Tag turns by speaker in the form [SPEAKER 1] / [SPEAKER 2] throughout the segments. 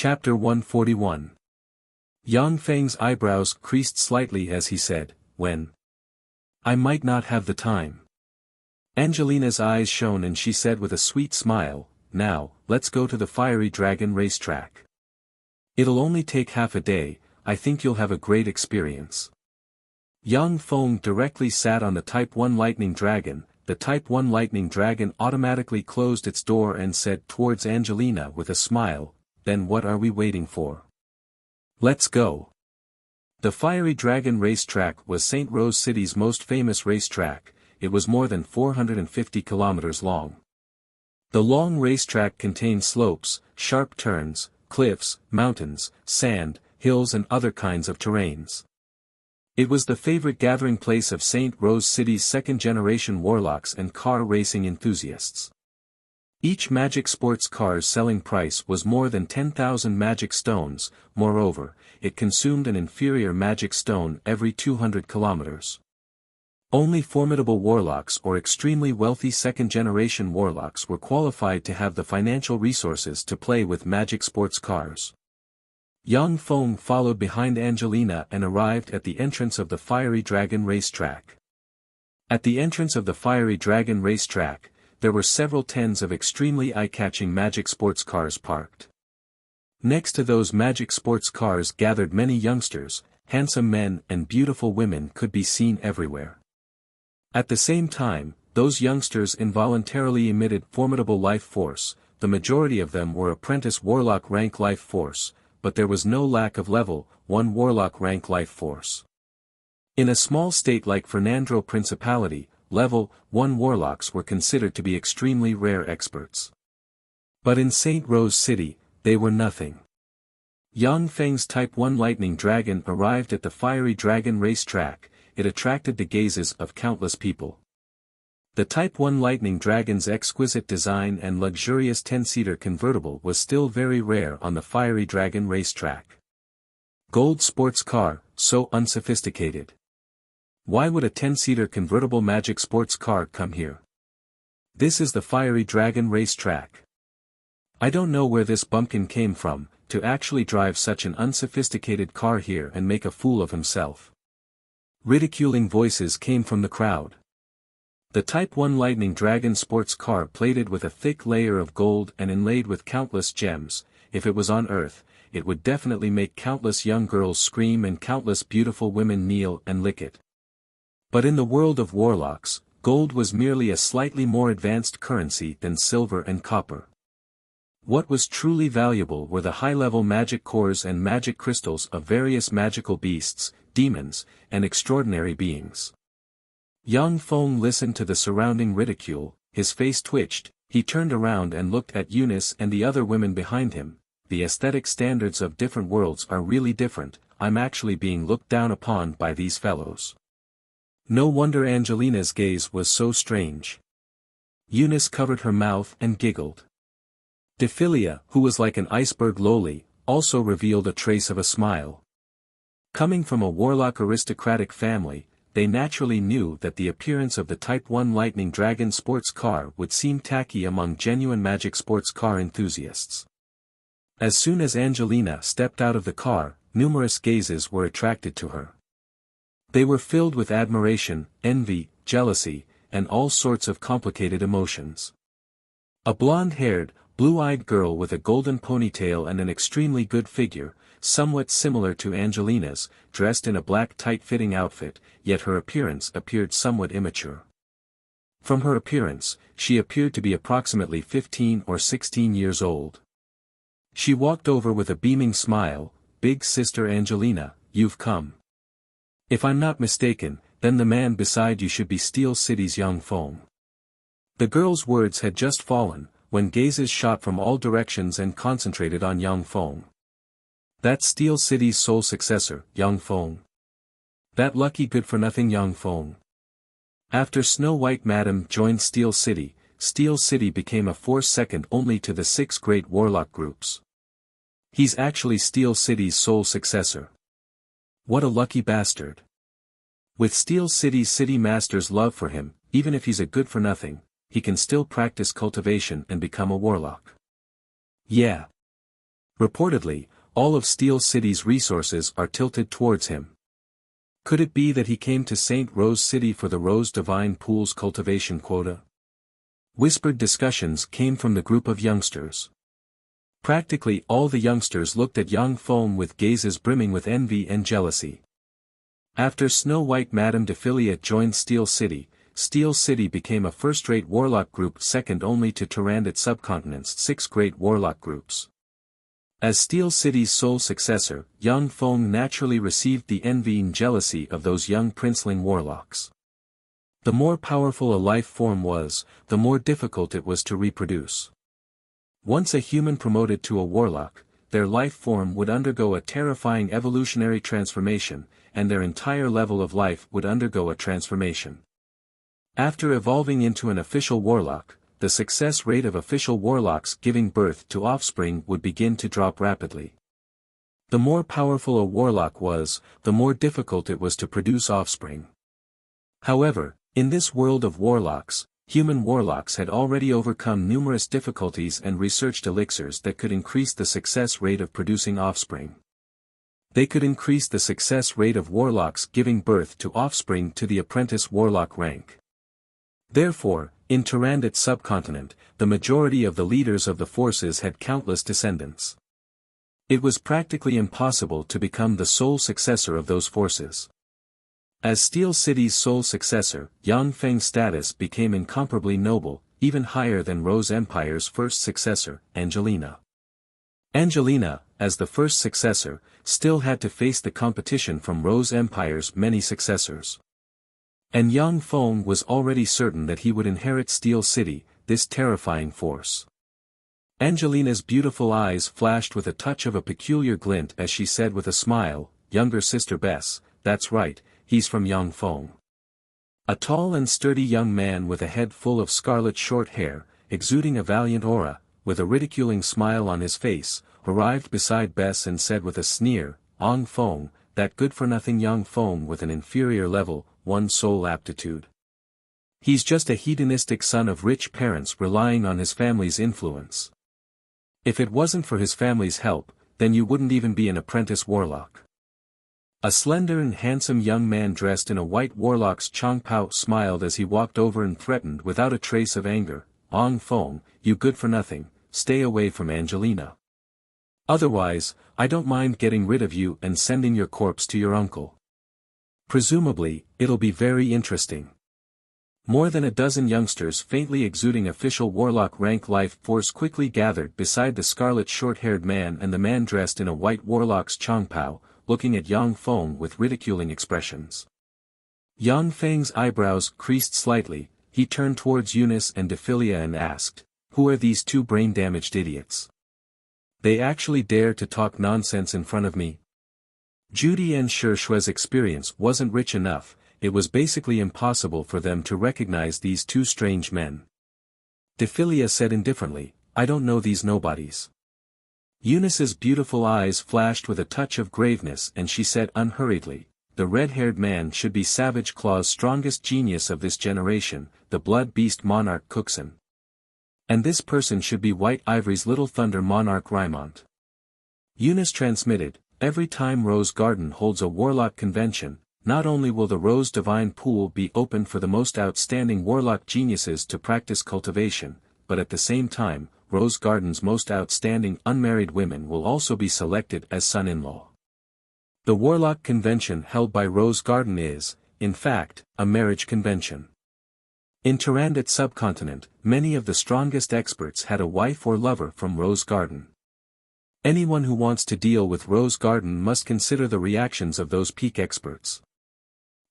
[SPEAKER 1] Chapter 141. Yang Feng's eyebrows creased slightly as he said, "When? I might not have the time." Angelina's eyes shone and she said with a sweet smile, "Now, let's go to the Fiery Dragon racetrack. It'll only take half a day, I think you'll have a great experience." Yang Feng directly sat on the Type 1 Lightning Dragon. The Type 1 Lightning Dragon automatically closed its door and said towards Angelina with a smile, "Then what are we waiting for? Let's go." The Fiery Dragon racetrack was St. Rose City's most famous racetrack. It was more than 450 kilometers long. The long racetrack contained slopes, sharp turns, cliffs, mountains, sand, hills and other kinds of terrains. It was the favorite gathering place of St. Rose City's second-generation warlocks and car racing enthusiasts. Each magic sports car's selling price was more than 10,000 magic stones. Moreover, it consumed an inferior magic stone every 200 kilometers. Only formidable warlocks or extremely wealthy second-generation warlocks were qualified to have the financial resources to play with magic sports cars. Yang Feng followed behind Angelina and arrived at the entrance of the Fiery Dragon racetrack. At the entrance of the Fiery Dragon racetrack, there were several tens of extremely eye-catching magic sports cars parked. Next to those magic sports cars gathered many youngsters, handsome men and beautiful women could be seen everywhere. At the same time, those youngsters involuntarily emitted formidable life force. The majority of them were apprentice warlock rank life force, but there was no lack of level 1 warlock rank life force. In a small state like Fernandro Principality, level 1 warlocks were considered to be extremely rare experts. But in St. Rose City, they were nothing. Yang Feng's Type 1 Lightning Dragon arrived at the Fiery Dragon racetrack. It attracted the gazes of countless people. The Type 1 Lightning Dragon's exquisite design and luxurious 10-seater convertible was still very rare on the Fiery Dragon racetrack. Gold sports car, so unsophisticated. Why would a 10-seater convertible magic sports car come here? This is the Fiery Dragon racetrack. I don't know where this bumpkin came from, to actually drive such an unsophisticated car here and make a fool of himself. Ridiculing voices came from the crowd. The Type 1 Lightning Dragon sports car plated with a thick layer of gold and inlaid with countless gems. If it was on Earth, it would definitely make countless young girls scream and countless beautiful women kneel and lick it. But in the world of warlocks, gold was merely a slightly more advanced currency than silver and copper. What was truly valuable were the high-level magic cores and magic crystals of various magical beasts, demons, and extraordinary beings. Yang Feng listened to the surrounding ridicule, his face twitched, he turned around and looked at Eunice and the other women behind him. The aesthetic standards of different worlds are really different. I'm actually being looked down upon by these fellows. No wonder Angelina's gaze was so strange. Eunice covered her mouth and giggled. Dephilia, who was like an iceberg lowly, also revealed a trace of a smile. Coming from a warlock aristocratic family, they naturally knew that the appearance of the Type 1 Lightning Dragon sports car would seem tacky among genuine magic sports car enthusiasts. As soon as Angelina stepped out of the car, numerous gazes were attracted to her. They were filled with admiration, envy, jealousy, and all sorts of complicated emotions. A blonde-haired, blue-eyed girl with a golden ponytail and an extremely good figure, somewhat similar to Angelina's, dressed in a black tight-fitting outfit, yet her appearance appeared somewhat immature. From her appearance, she appeared to be approximately 15 or 16 years old. She walked over with a beaming smile. "Big sister Angelina, you've come. If I'm not mistaken, then the man beside you should be Steel City's Yang Feng." The girl's words had just fallen, when gazes shot from all directions and concentrated on Yang Feng. That Steel City's sole successor, Yang Feng. That lucky good-for-nothing Yang Feng. After Snow White Madam joined Steel City became a force second only to the 6 great warlock groups. He's actually Steel City's sole successor. What a lucky bastard. With Steel City's city master's love for him, even if he's a good-for-nothing, he can still practice cultivation and become a warlock. Yeah. Reportedly, all of Steel City's resources are tilted towards him. Could it be that he came to St. Rose City for the Rose Divine Pool's cultivation quota? Whispered discussions came from the group of youngsters. Practically all the youngsters looked at Yang Feng with gazes brimming with envy and jealousy. After Snow White Madame Defilia joined Steel City became a first-rate warlock group second only to Tyrannid Subcontinent's 6 great warlock groups. As Steel City's sole successor, Yang Feng naturally received the envy and jealousy of those young princeling warlocks. The more powerful a life form was, the more difficult it was to reproduce. Once a human promoted to a warlock, their life form would undergo a terrifying evolutionary transformation, and their entire level of life would undergo a transformation. After evolving into an official warlock, the success rate of official warlocks giving birth to offspring would begin to drop rapidly. The more powerful a warlock was, the more difficult it was to produce offspring. However, in this world of warlocks, human warlocks had already overcome numerous difficulties and researched elixirs that could increase the success rate of producing offspring. They could increase the success rate of warlocks giving birth to offspring to the apprentice warlock rank. Therefore, in Tyrannid Subcontinent, the majority of the leaders of the forces had countless descendants. It was practically impossible to become the sole successor of those forces. As Steel City's sole successor, Yang Feng's status became incomparably noble, even higher than Rose Empire's first successor, Angelina. Angelina, as the first successor, still had to face the competition from Rose Empire's many successors. And Yang Feng was already certain that he would inherit Steel City, this terrifying force. Angelina's beautiful eyes flashed with a touch of a peculiar glint as she said with a smile, "Younger sister Bess, that's right, he's from Yang Feng." A tall and sturdy young man with a head full of scarlet short hair, exuding a valiant aura, with a ridiculing smile on his face, arrived beside Bess and said with a sneer, "Ong Feng, that good-for-nothing Yang Feng with an inferior level, 1 soul aptitude. He's just a hedonistic son of rich parents relying on his family's influence. If it wasn't for his family's help, then you wouldn't even be an apprentice warlock." A slender and handsome young man dressed in a white warlock's chongpao smiled as he walked over and threatened without a trace of anger, "Ong Feng, you good-for-nothing, stay away from Angelina. Otherwise, I don't mind getting rid of you and sending your corpse to your uncle. Presumably, it'll be very interesting." More than a dozen youngsters faintly exuding official warlock rank life force quickly gathered beside the scarlet short-haired man and the man dressed in a white warlock's chongpao, looking at Yang Feng with ridiculing expressions. Yang Feng's eyebrows creased slightly, he turned towards Eunice and Defilia and asked, "Who are these 2 brain-damaged idiots? They actually dare to talk nonsense in front of me?" Judy and Shue's experience wasn't rich enough, it was basically impossible for them to recognize these 2 strange men. Defilia said indifferently, "I don't know these nobodies." Eunice's beautiful eyes flashed with a touch of graveness and she said unhurriedly, "The red-haired man should be Savage Claw's strongest genius of this generation, the blood beast monarch Cookson. And this person should be White Ivory's little thunder monarch Rymont." Eunice transmitted, "Every time Rose Garden holds a warlock convention, not only will the Rose Divine Pool be open for the most outstanding warlock geniuses to practice cultivation, but at the same time, Rose Garden's most outstanding unmarried women will also be selected as son-in-law. The warlock convention held by Rose Garden is, in fact, a marriage convention. In Tyrannid Subcontinent, many of the strongest experts had a wife or lover from Rose Garden. Anyone who wants to deal with Rose Garden must consider the reactions of those peak experts."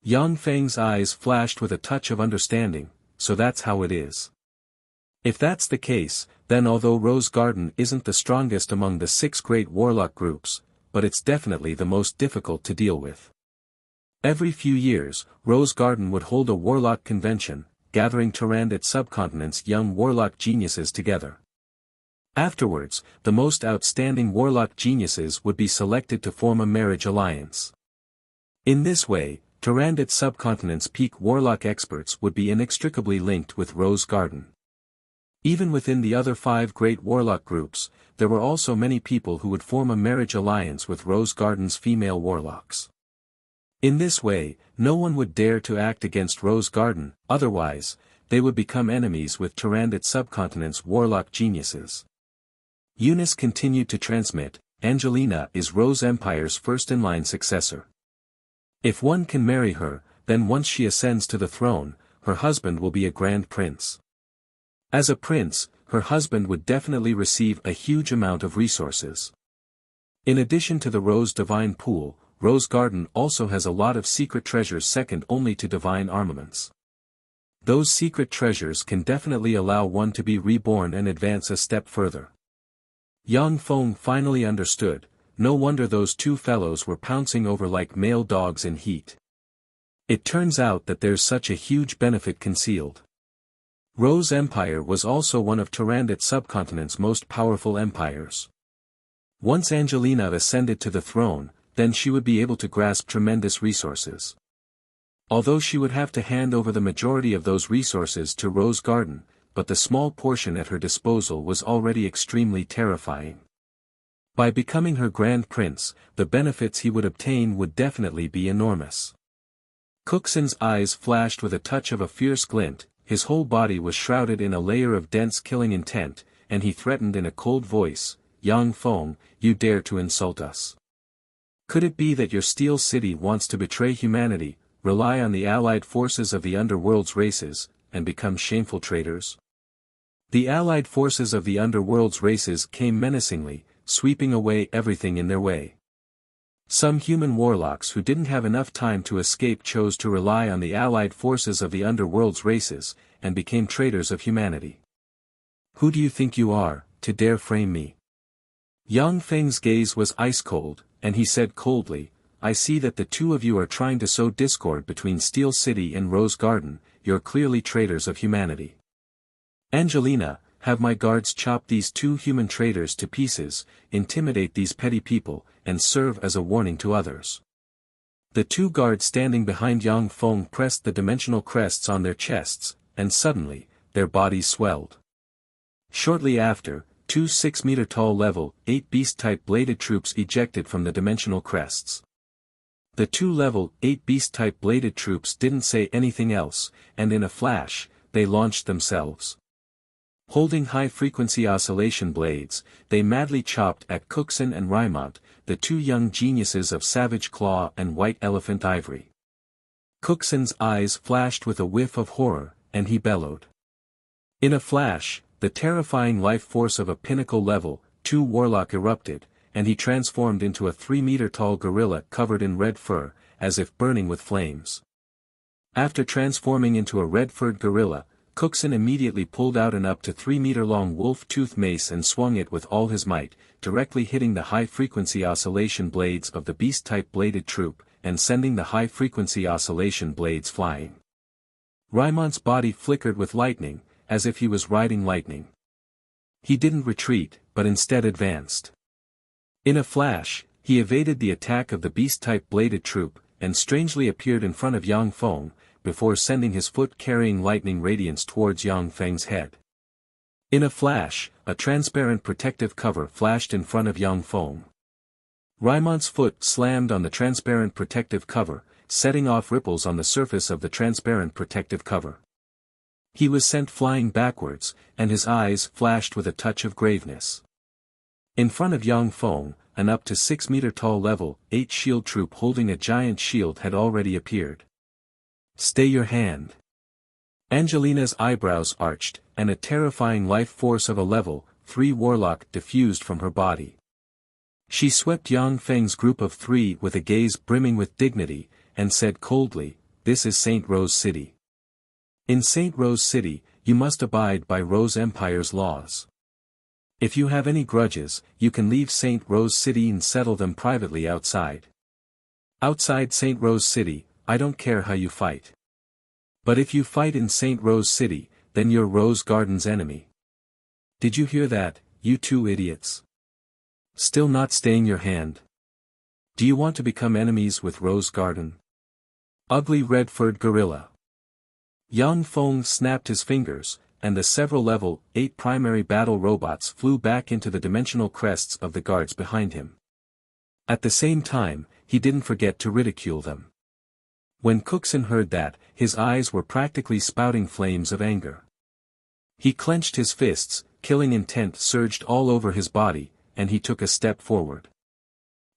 [SPEAKER 1] Yang Feng's eyes flashed with a touch of understanding, "So that's how it is. If that's the case, then although Rose Garden isn't the strongest among the 6 great warlock groups, but it's definitely the most difficult to deal with. Every few years, Rose Garden would hold a warlock convention, gathering Tyrannid Subcontinent's young warlock geniuses together. Afterwards, the most outstanding warlock geniuses would be selected to form a marriage alliance. In this way, Tyrannid Subcontinent's peak warlock experts would be inextricably linked with Rose Garden. Even within the other 5 great warlock groups, there were also many people who would form a marriage alliance with Rose Garden's female warlocks. In this way, no one would dare to act against Rose Garden, otherwise, they would become enemies with Tyrannid subcontinent's warlock geniuses. Eunice continued to transmit, Angelina is Rose Empire's first-in-line successor. If one can marry her, then once she ascends to the throne, her husband will be a grand prince. As a prince, her husband would definitely receive a huge amount of resources. In addition to the Rose Divine Pool, Rose Garden also has a lot of secret treasures second only to divine armaments. Those secret treasures can definitely allow one to be reborn and advance a step further. Yang Feng finally understood, no wonder those 2 fellows were pouncing over like male dogs in heat. It turns out that there's such a huge benefit concealed. Rose Empire was also one of Tyrannid subcontinent's most powerful empires. Once Angelina ascended to the throne, then she would be able to grasp tremendous resources. Although she would have to hand over the majority of those resources to Rose Garden, but the small portion at her disposal was already extremely terrifying. By becoming her grand prince, the benefits he would obtain would definitely be enormous. Cooksen's eyes flashed with a touch of a fierce glint, his whole body was shrouded in a layer of dense killing intent, and he threatened in a cold voice, Yang Feng, you dare to insult us. Could it be that your Steel City wants to betray humanity, rely on the allied forces of the underworld's races, and become shameful traitors? The allied forces of the underworld's races came menacingly, sweeping away everything in their way. Some human warlocks who didn't have enough time to escape chose to rely on the allied forces of the underworld's races, and became traitors of humanity. Who do you think you are, to dare frame me? Yang Feng's gaze was ice-cold, and he said coldly, I see that the 2 of you are trying to sow discord between Steel City and Rose Garden, you're clearly traitors of humanity. Angelina, have my guards chop these 2 human traitors to pieces, intimidate these petty people, and serve as a warning to others. The 2 guards standing behind Yang Feng pressed the dimensional crests on their chests, and suddenly, their bodies swelled. Shortly after, 2 6-meter-tall level 8 beast-type bladed troops ejected from the dimensional crests. The 2 level 8 beast-type bladed troops didn't say anything else, and in a flash, they launched themselves. Holding high-frequency oscillation blades, they madly chopped at Cooksen and Raimont, the 2 young geniuses of Savage Claw and White Elephant Ivory. Cooksen's eyes flashed with a whiff of horror, and he bellowed. In a flash, the terrifying life force of a pinnacle level 2 warlock erupted, and he transformed into a 3-meter-tall gorilla covered in red fur, as if burning with flames. After transforming into a red-furred gorilla, Cooksen immediately pulled out an up to 3-meter-long wolf-tooth mace and swung it with all his might, directly hitting the high-frequency oscillation blades of the beast-type bladed troop, and sending the high-frequency oscillation blades flying. Raimont's body flickered with lightning, as if he was riding lightning. He didn't retreat, but instead advanced. In a flash, he evaded the attack of the beast-type bladed troop, and strangely appeared in front of Yang Feng, before sending his foot carrying lightning radiance towards Yang Feng's head. In a flash, a transparent protective cover flashed in front of Yang Feng. Raimont's foot slammed on the transparent protective cover, setting off ripples on the surface of the transparent protective cover. He was sent flying backwards, and his eyes flashed with a touch of graveness. In front of Yang Feng, an up to 6-meter-tall level 8 shield troop holding a giant shield had already appeared. Stay your hand. Angelina's eyebrows arched, and a terrifying life force of a level 3 warlock diffused from her body. She swept Yang Feng's group of 3 with a gaze brimming with dignity, and said coldly, this is St. Rose City. In St. Rose City, you must abide by Rose Empire's laws. If you have any grudges, you can leave St. Rose City and settle them privately outside. Outside St. Rose City, I don't care how you fight. But if you fight in St. Rose City, then you're Rose Garden's enemy. Did you hear that, you 2 idiots? Still not staying your hand? Do you want to become enemies with Rose Garden? Ugly red-furred gorilla. Yang Feng snapped his fingers, and the several level 8 primary battle robots flew back into the dimensional crests of the guards behind him. At the same time, he didn't forget to ridicule them. When Cookson heard that, his eyes were practically spouting flames of anger. He clenched his fists, killing intent surged all over his body, and he took a step forward.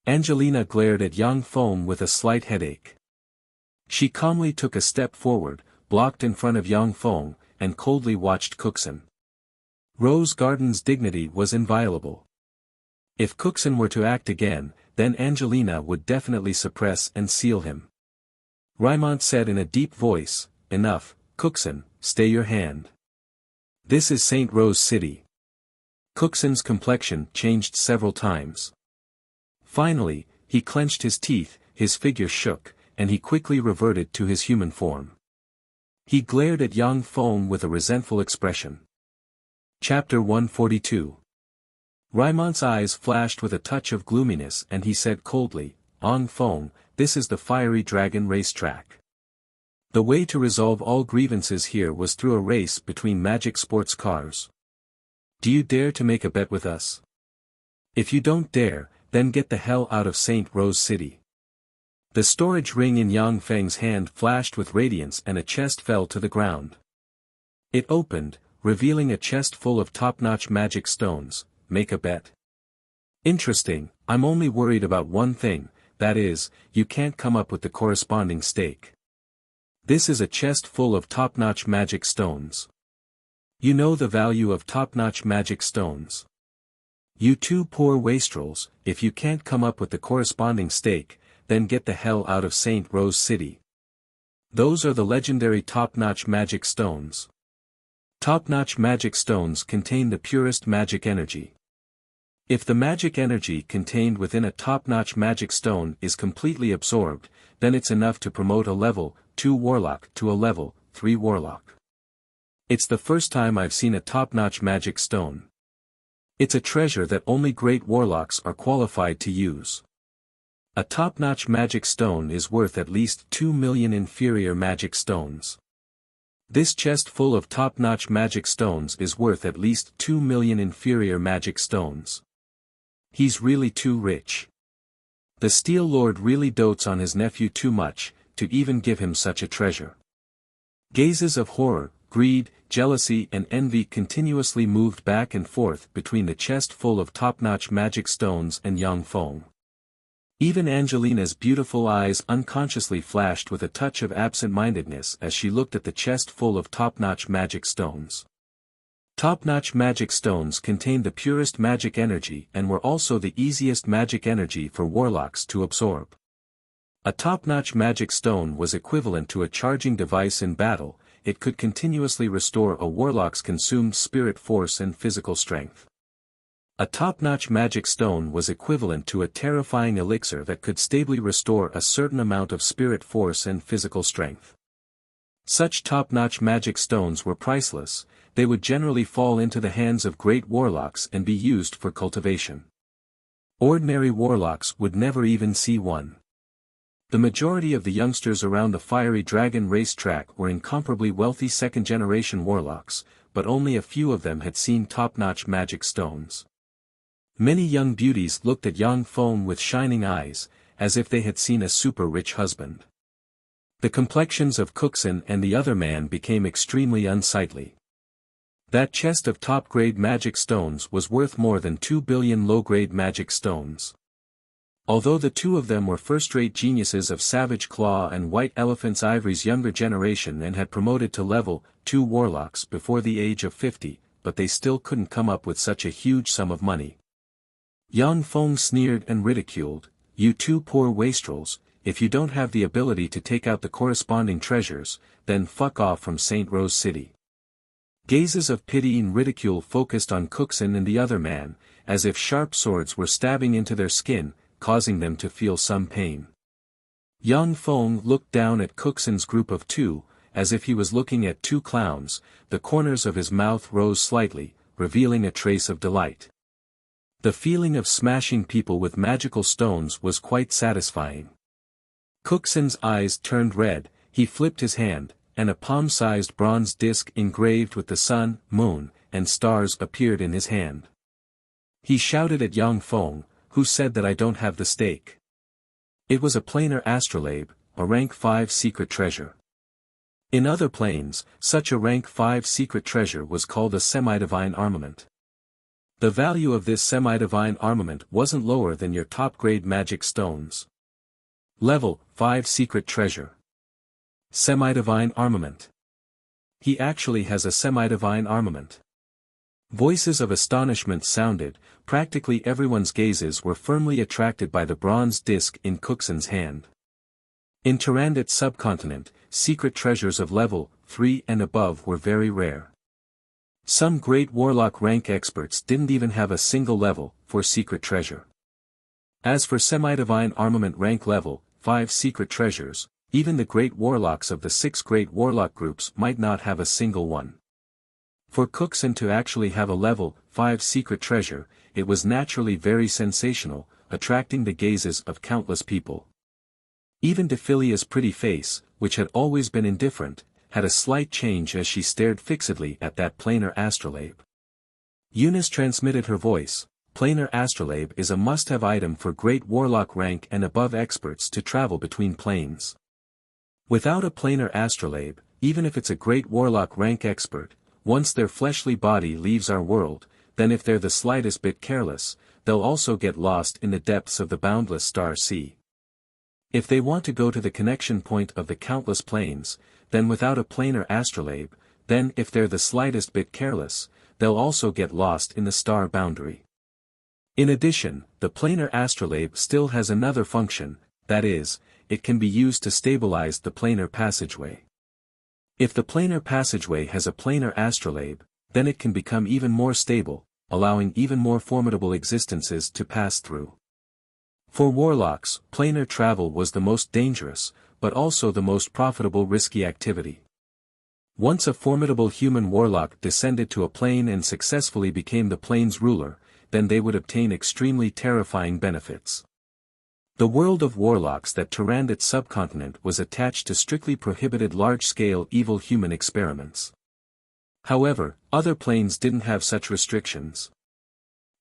[SPEAKER 1] Angelina glared at Yang Feng with a slight headache. She calmly took a step forward, blocked in front of Yang Feng, and coldly watched Cookson. Rose Garden's dignity was inviolable. If Cookson were to act again, then Angelina would definitely suppress and seal him. Raimont said in a deep voice, "Enough, Cookson, stay your hand. This is St. Rose City." Cookson's complexion changed several times. Finally, he clenched his teeth, his figure shook, and he quickly reverted to his human form. He glared at Yang Feng with a resentful expression. Chapter 142. Raimont's eyes flashed with a touch of gloominess and he said coldly, "Yang Feng, this is the fiery dragon racetrack. The way to resolve all grievances here was through a race between magic sports cars. Do you dare to make a bet with us? If you don't dare, then get the hell out of St. Rose City." The storage ring in Yang Feng's hand flashed with radiance and a chest fell to the ground. It opened, revealing a chest full of top-notch magic stones. "Make a bet?" "Interesting, I'm only worried about one thing, that is, you can't come up with the corresponding stake. This is a chest full of top-notch magic stones. You know the value of top-notch magic stones. You two poor wastrels, if you can't come up with the corresponding stake, then get the hell out of St. Rose City. Those are the legendary top-notch magic stones. Top-notch magic stones contain the purest magic energy. If the magic energy contained within a top-notch magic stone is completely absorbed, then it's enough to promote a level 2 warlock to a level 3 warlock. It's the first time I've seen a top-notch magic stone. It's a treasure that only great warlocks are qualified to use. A top-notch magic stone is worth at least 2 million inferior magic stones. This chest full of top-notch magic stones is worth at least 2 million inferior magic stones. He's really too rich. The Steel Lord really dotes on his nephew too much, to even give him such a treasure." Gazes of horror, greed, jealousy and envy continuously moved back and forth between the chest full of top-notch magic stones and Yang Feng. Even Angelina's beautiful eyes unconsciously flashed with a touch of absent-mindedness as she looked at the chest full of top-notch magic stones. Top-notch magic stones contained the purest magic energy and were also the easiest magic energy for warlocks to absorb. A top-notch magic stone was equivalent to a charging device in battle. It could continuously restore a warlock's consumed spirit force and physical strength. A top-notch magic stone was equivalent to a terrifying elixir that could stably restore a certain amount of spirit force and physical strength. Such top-notch magic stones were priceless. They would generally fall into the hands of great warlocks and be used for cultivation. Ordinary warlocks would never even see one. The majority of the youngsters around the fiery dragon racetrack were incomparably wealthy second-generation warlocks, but only a few of them had seen top-notch magic stones. Many young beauties looked at Yang Feng with shining eyes, as if they had seen a super-rich husband. The complexions of Cookson and the other man became extremely unsightly. That chest of top-grade magic stones was worth more than 2 billion low-grade magic stones. Although the two of them were first-rate geniuses of Savage Claw and White Elephant's Ivory's younger generation and had promoted to level 2 warlocks before the age of 50, but they still couldn't come up with such a huge sum of money. Yang Feng sneered and ridiculed, "You two poor wastrels, if you don't have the ability to take out the corresponding treasures, then fuck off from St. Rose City." Gazes of pitying ridicule focused on Cookson and the other man, as if sharp swords were stabbing into their skin, causing them to feel some pain. Yang Feng looked down at Cookson's group of two, as if he was looking at two clowns. The corners of his mouth rose slightly, revealing a trace of delight. The feeling of smashing people with magical stones was quite satisfying. Cookson's eyes turned red, he flipped his hand, and a palm-sized bronze disc engraved with the sun, moon, and stars appeared in his hand. He shouted at Yang Feng, who said that I don't have the stake. It was a planar astrolabe, a rank 5 secret treasure. In other planes, such a rank 5 secret treasure was called a semi-divine armament. The value of this semi-divine armament wasn't lower than your top-grade magic stones. Level 5 secret treasure. Semi-divine armament. He actually has a semi-divine armament. Voices of astonishment sounded, practically everyone's gazes were firmly attracted by the bronze disc in Cooksen's hand. In Tyrannid subcontinent, secret treasures of level 3 and above were very rare. Some great warlock rank experts didn't even have a single level 4 secret treasure. As for semi-divine armament rank level 5 secret treasures, even the great warlocks of the 6 great warlock groups might not have a single one. For Cooksen to actually have a level 5 secret treasure, it was naturally very sensational, attracting the gazes of countless people. Even Dephilia's pretty face, which had always been indifferent, had a slight change as she stared fixedly at that planar astrolabe. Eunice transmitted her voice. Planar astrolabe is a must-have item for great warlock rank and above experts to travel between planes. Without a planar astrolabe, even if it's a great warlock rank expert, once their fleshly body leaves our world, then if they're the slightest bit careless, they'll also get lost in the depths of the boundless star sea. If they want to go to the connection point of the countless planes, then without a planar astrolabe, then if they're the slightest bit careless, they'll also get lost in the star boundary. In addition, the planar astrolabe still has another function, that is, it can be used to stabilize the planar passageway. If the planar passageway has a planar astrolabe, then it can become even more stable, allowing even more formidable existences to pass through. For warlocks, planar travel was the most dangerous, but also the most profitable risky activity. Once a formidable human warlock descended to a plane and successfully became the plane's ruler, then they would obtain extremely terrifying benefits. The world of warlocks that Tyrannid subcontinent was attached to strictly prohibited large-scale evil human experiments. However, other planes didn't have such restrictions.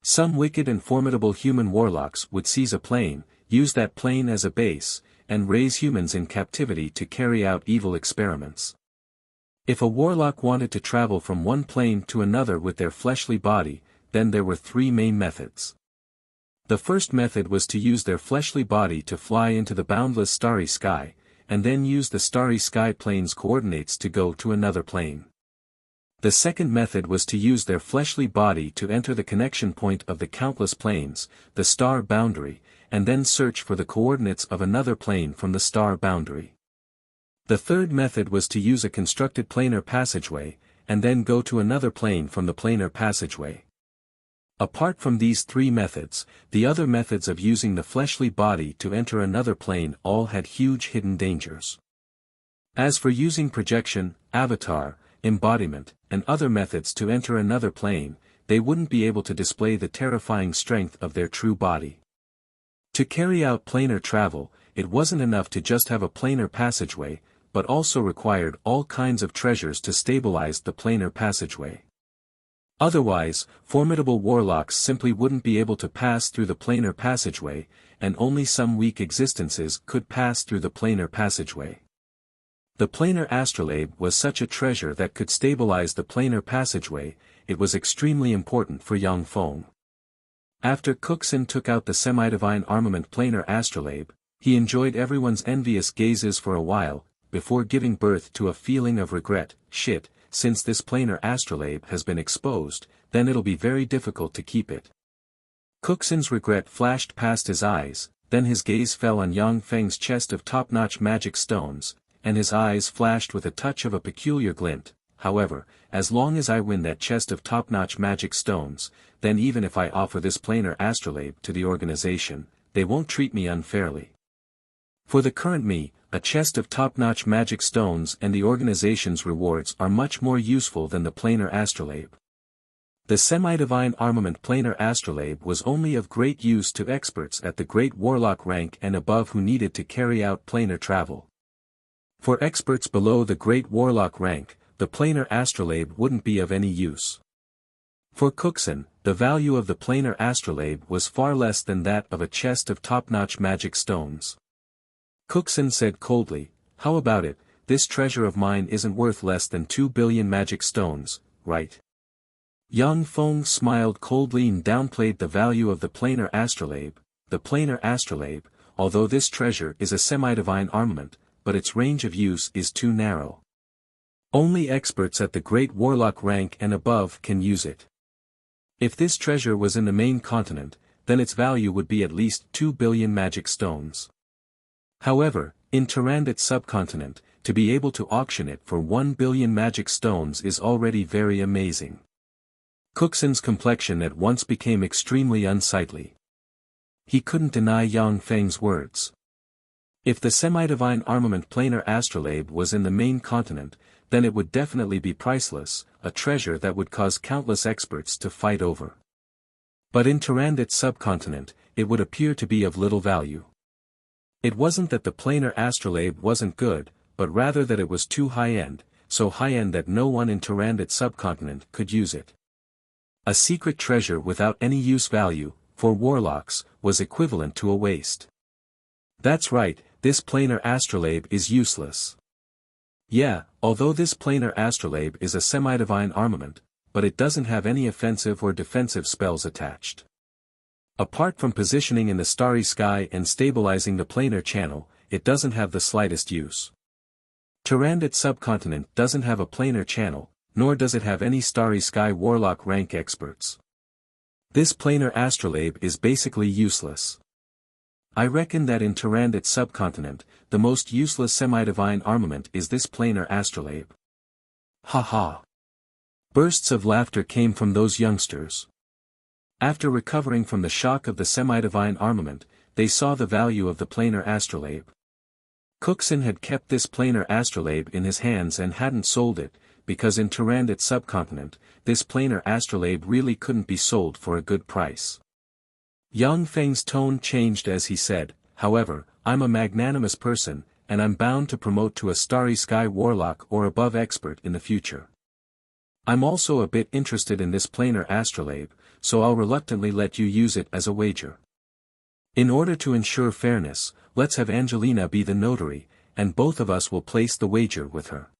[SPEAKER 1] Some wicked and formidable human warlocks would seize a plane, use that plane as a base, and raise humans in captivity to carry out evil experiments. If a warlock wanted to travel from one plane to another with their fleshly body, then there were 3 main methods. The first method was to use their fleshly body to fly into the boundless starry sky, and then use the starry sky plane's coordinates to go to another plane. The second method was to use their fleshly body to enter the connection point of the countless planes, the star boundary, and then search for the coordinates of another plane from the star boundary. The third method was to use a constructed planar passageway, and then go to another plane from the planar passageway. Apart from these 3 methods, the other methods of using the fleshly body to enter another plane all had huge hidden dangers. As for using projection, avatar, embodiment, and other methods to enter another plane, they wouldn't be able to display the terrifying strength of their true body. To carry out planar travel, it wasn't enough to just have a planar passageway, but also required all kinds of treasures to stabilize the planar passageway. Otherwise, formidable warlocks simply wouldn't be able to pass through the planar passageway, and only some weak existences could pass through the planar passageway. The planar astrolabe was such a treasure that could stabilize the planar passageway. It was extremely important for Yang Feng. After Cooksen took out the semi-divine armament planar astrolabe, he enjoyed everyone's envious gazes for a while, before giving birth to a feeling of regret. Shit, since this planar astrolabe has been exposed, then it'll be very difficult to keep it. Cooksen's regret flashed past his eyes, then his gaze fell on Yang Feng's chest of top-notch magic stones, and his eyes flashed with a touch of a peculiar glint. However, as long as I win that chest of top-notch magic stones, then even if I offer this planar astrolabe to the organization, they won't treat me unfairly. For the current me, a chest of top-notch magic stones and the organization's rewards are much more useful than the planar astrolabe. The semi-divine armament planar astrolabe was only of great use to experts at the great warlock rank and above who needed to carry out planar travel. For experts below the Great Warlock rank, the planar astrolabe wouldn't be of any use. For Cookson, the value of the planar astrolabe was far less than that of a chest of top-notch magic stones. Cookson said coldly, "How about it, this treasure of mine isn't worth less than 2 billion magic stones, right?" Yang Feng smiled coldly and downplayed the value of the planar astrolabe. The planar astrolabe, although this treasure is a semi-divine armament, but its range of use is too narrow. Only experts at the Great Warlock rank and above can use it. If this treasure was in the main continent, then its value would be at least 2 billion magic stones. However, in Tyrannid subcontinent, to be able to auction it for 1 billion magic stones is already very amazing. Cookson's complexion at once became extremely unsightly. He couldn't deny Yang Feng's words. If the semi-divine armament planar astrolabe was in the main continent, then it would definitely be priceless, a treasure that would cause countless experts to fight over. But in Tyrannid subcontinent, it would appear to be of little value. It wasn't that the planar astrolabe wasn't good, but rather that it was too high-end, so high-end that no one in Tyrannid subcontinent could use it. A secret treasure without any use value, for warlocks, was equivalent to a waste. That's right, this planar astrolabe is useless. Yeah, although this planar astrolabe is a semi-divine armament, but it doesn't have any offensive or defensive spells attached. Apart from positioning in the starry sky and stabilizing the planar channel, it doesn't have the slightest use. Tyrannid subcontinent doesn't have a planar channel, nor does it have any starry sky warlock rank experts. This planar astrolabe is basically useless. I reckon that in Tyrannid subcontinent, the most useless semi-divine armament is this planar astrolabe. Ha ha! Bursts of laughter came from those youngsters. After recovering from the shock of the semi-divine armament, they saw the value of the planar astrolabe. Cookson had kept this planar astrolabe in his hands and hadn't sold it, because in Tyrannid subcontinent, this planar astrolabe really couldn't be sold for a good price. Yang Feng's tone changed as he said, "However, I'm a magnanimous person, and I'm bound to promote to a starry sky warlock or above expert in the future. I'm also a bit interested in this planar astrolabe, so I'll reluctantly let you use it as a wager. In order to ensure fairness, let's have Angelina be the notary, and both of us will place the wager with her."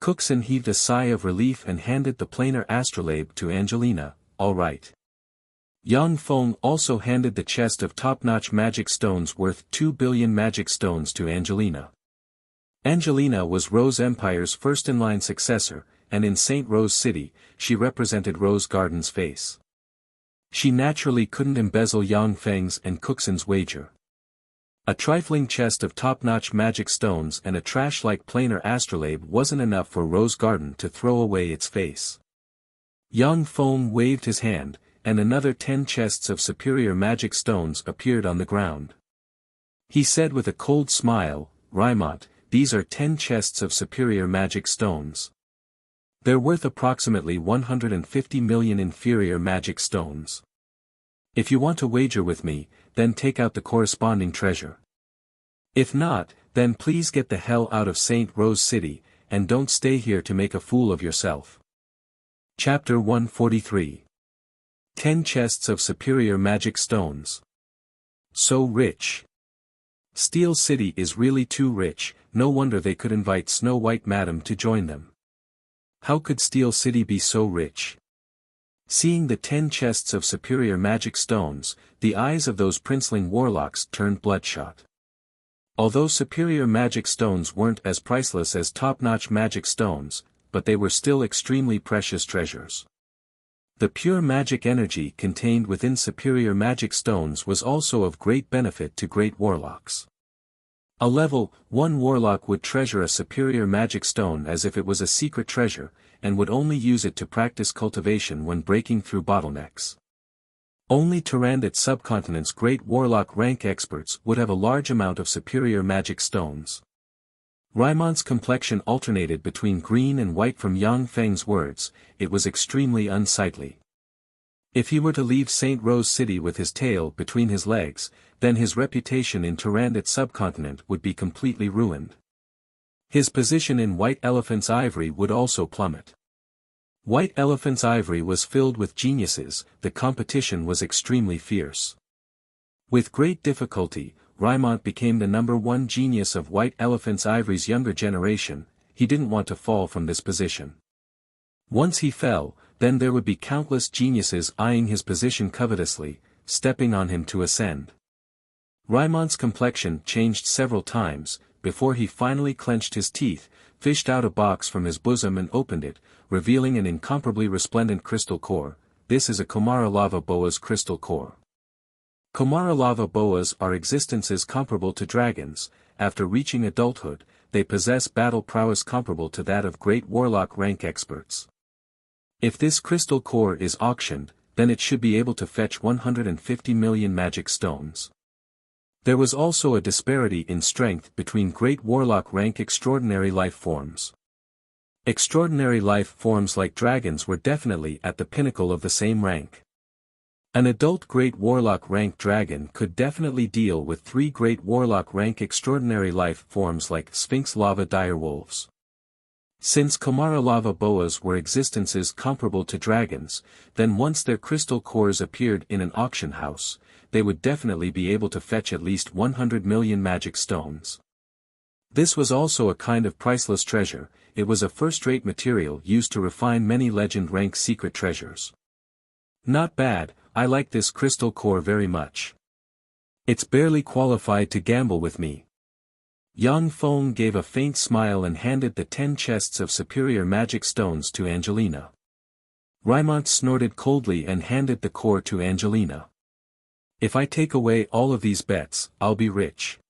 [SPEAKER 1] Cookson heaved a sigh of relief and handed the planar astrolabe to Angelina. "All right." Yang Feng also handed the chest of top-notch magic stones worth 2 billion magic stones to Angelina. Angelina was Rose Empire's first-in-line successor, and in St. Rose City, she represented Rose Garden's face. She naturally couldn't embezzle Yang Feng's and Cookson's wager. A trifling chest of top-notch magic stones and a trash-like planar astrolabe wasn't enough for Rose Garden to throw away its face. Yang Feng waved his hand, and another 10 chests of superior magic stones appeared on the ground. He said with a cold smile, "Raimont, these are 10 chests of superior magic stones. They're worth approximately 150 million inferior magic stones. If you want to wager with me, then take out the corresponding treasure. If not, then please get the hell out of St. Rose City, and don't stay here to make a fool of yourself." Chapter 143. 10 chests of superior magic stones. So rich. Steel City is really too rich, no wonder they could invite Snow White Madam to join them. How could Steel City be so rich? Seeing the 10 chests of superior magic stones, the eyes of those princeling warlocks turned bloodshot. Although superior magic stones weren't as priceless as top-notch magic stones, but they were still extremely precious treasures. The pure magic energy contained within superior magic stones was also of great benefit to great warlocks. A level 1 warlock would treasure a superior magic stone as if it was a secret treasure, and would only use it to practice cultivation when breaking through bottlenecks. Only Tyrannid subcontinent's great warlock rank experts would have a large amount of superior magic stones. Raimont's complexion alternated between green and white from Yang Feng's words. It was extremely unsightly. If he were to leave St. Rose City with his tail between his legs, then his reputation in Tyrannid subcontinent would be completely ruined. His position in White Elephant's ivory would also plummet. White Elephant's ivory was filled with geniuses, the competition was extremely fierce. With great difficulty, Rymont became the #1 genius of White Elephant's ivory's younger generation. He didn't want to fall from this position. Once he fell, then there would be countless geniuses eyeing his position covetously, stepping on him to ascend. Rymont's complexion changed several times, before he finally clenched his teeth, fished out a box from his bosom and opened it, revealing an incomparably resplendent crystal core. This is a Komara lava boa's crystal core. Komara lava boas are existences comparable to dragons. After reaching adulthood, they possess battle prowess comparable to that of great warlock rank experts. If this crystal core is auctioned, then it should be able to fetch 150 million magic stones. There was also a disparity in strength between great warlock rank extraordinary life forms. Extraordinary life forms like dragons were definitely at the pinnacle of the same rank. An adult great warlock rank dragon could definitely deal with 3 great warlock rank extraordinary life forms like Sphinx lava direwolves. Since Komara lava boas were existences comparable to dragons, then once their crystal cores appeared in an auction house, they would definitely be able to fetch at least 100 million magic stones. This was also a kind of priceless treasure. It was a first-rate material used to refine many legend-rank secret treasures. Not bad, I like this crystal core very much. It's barely qualified to gamble with me. Yang Feng gave a faint smile and handed the 10 chests of superior magic stones to Angelina. Rymont snorted coldly and handed the core to Angelina. If I take away all of these bets, I'll be rich.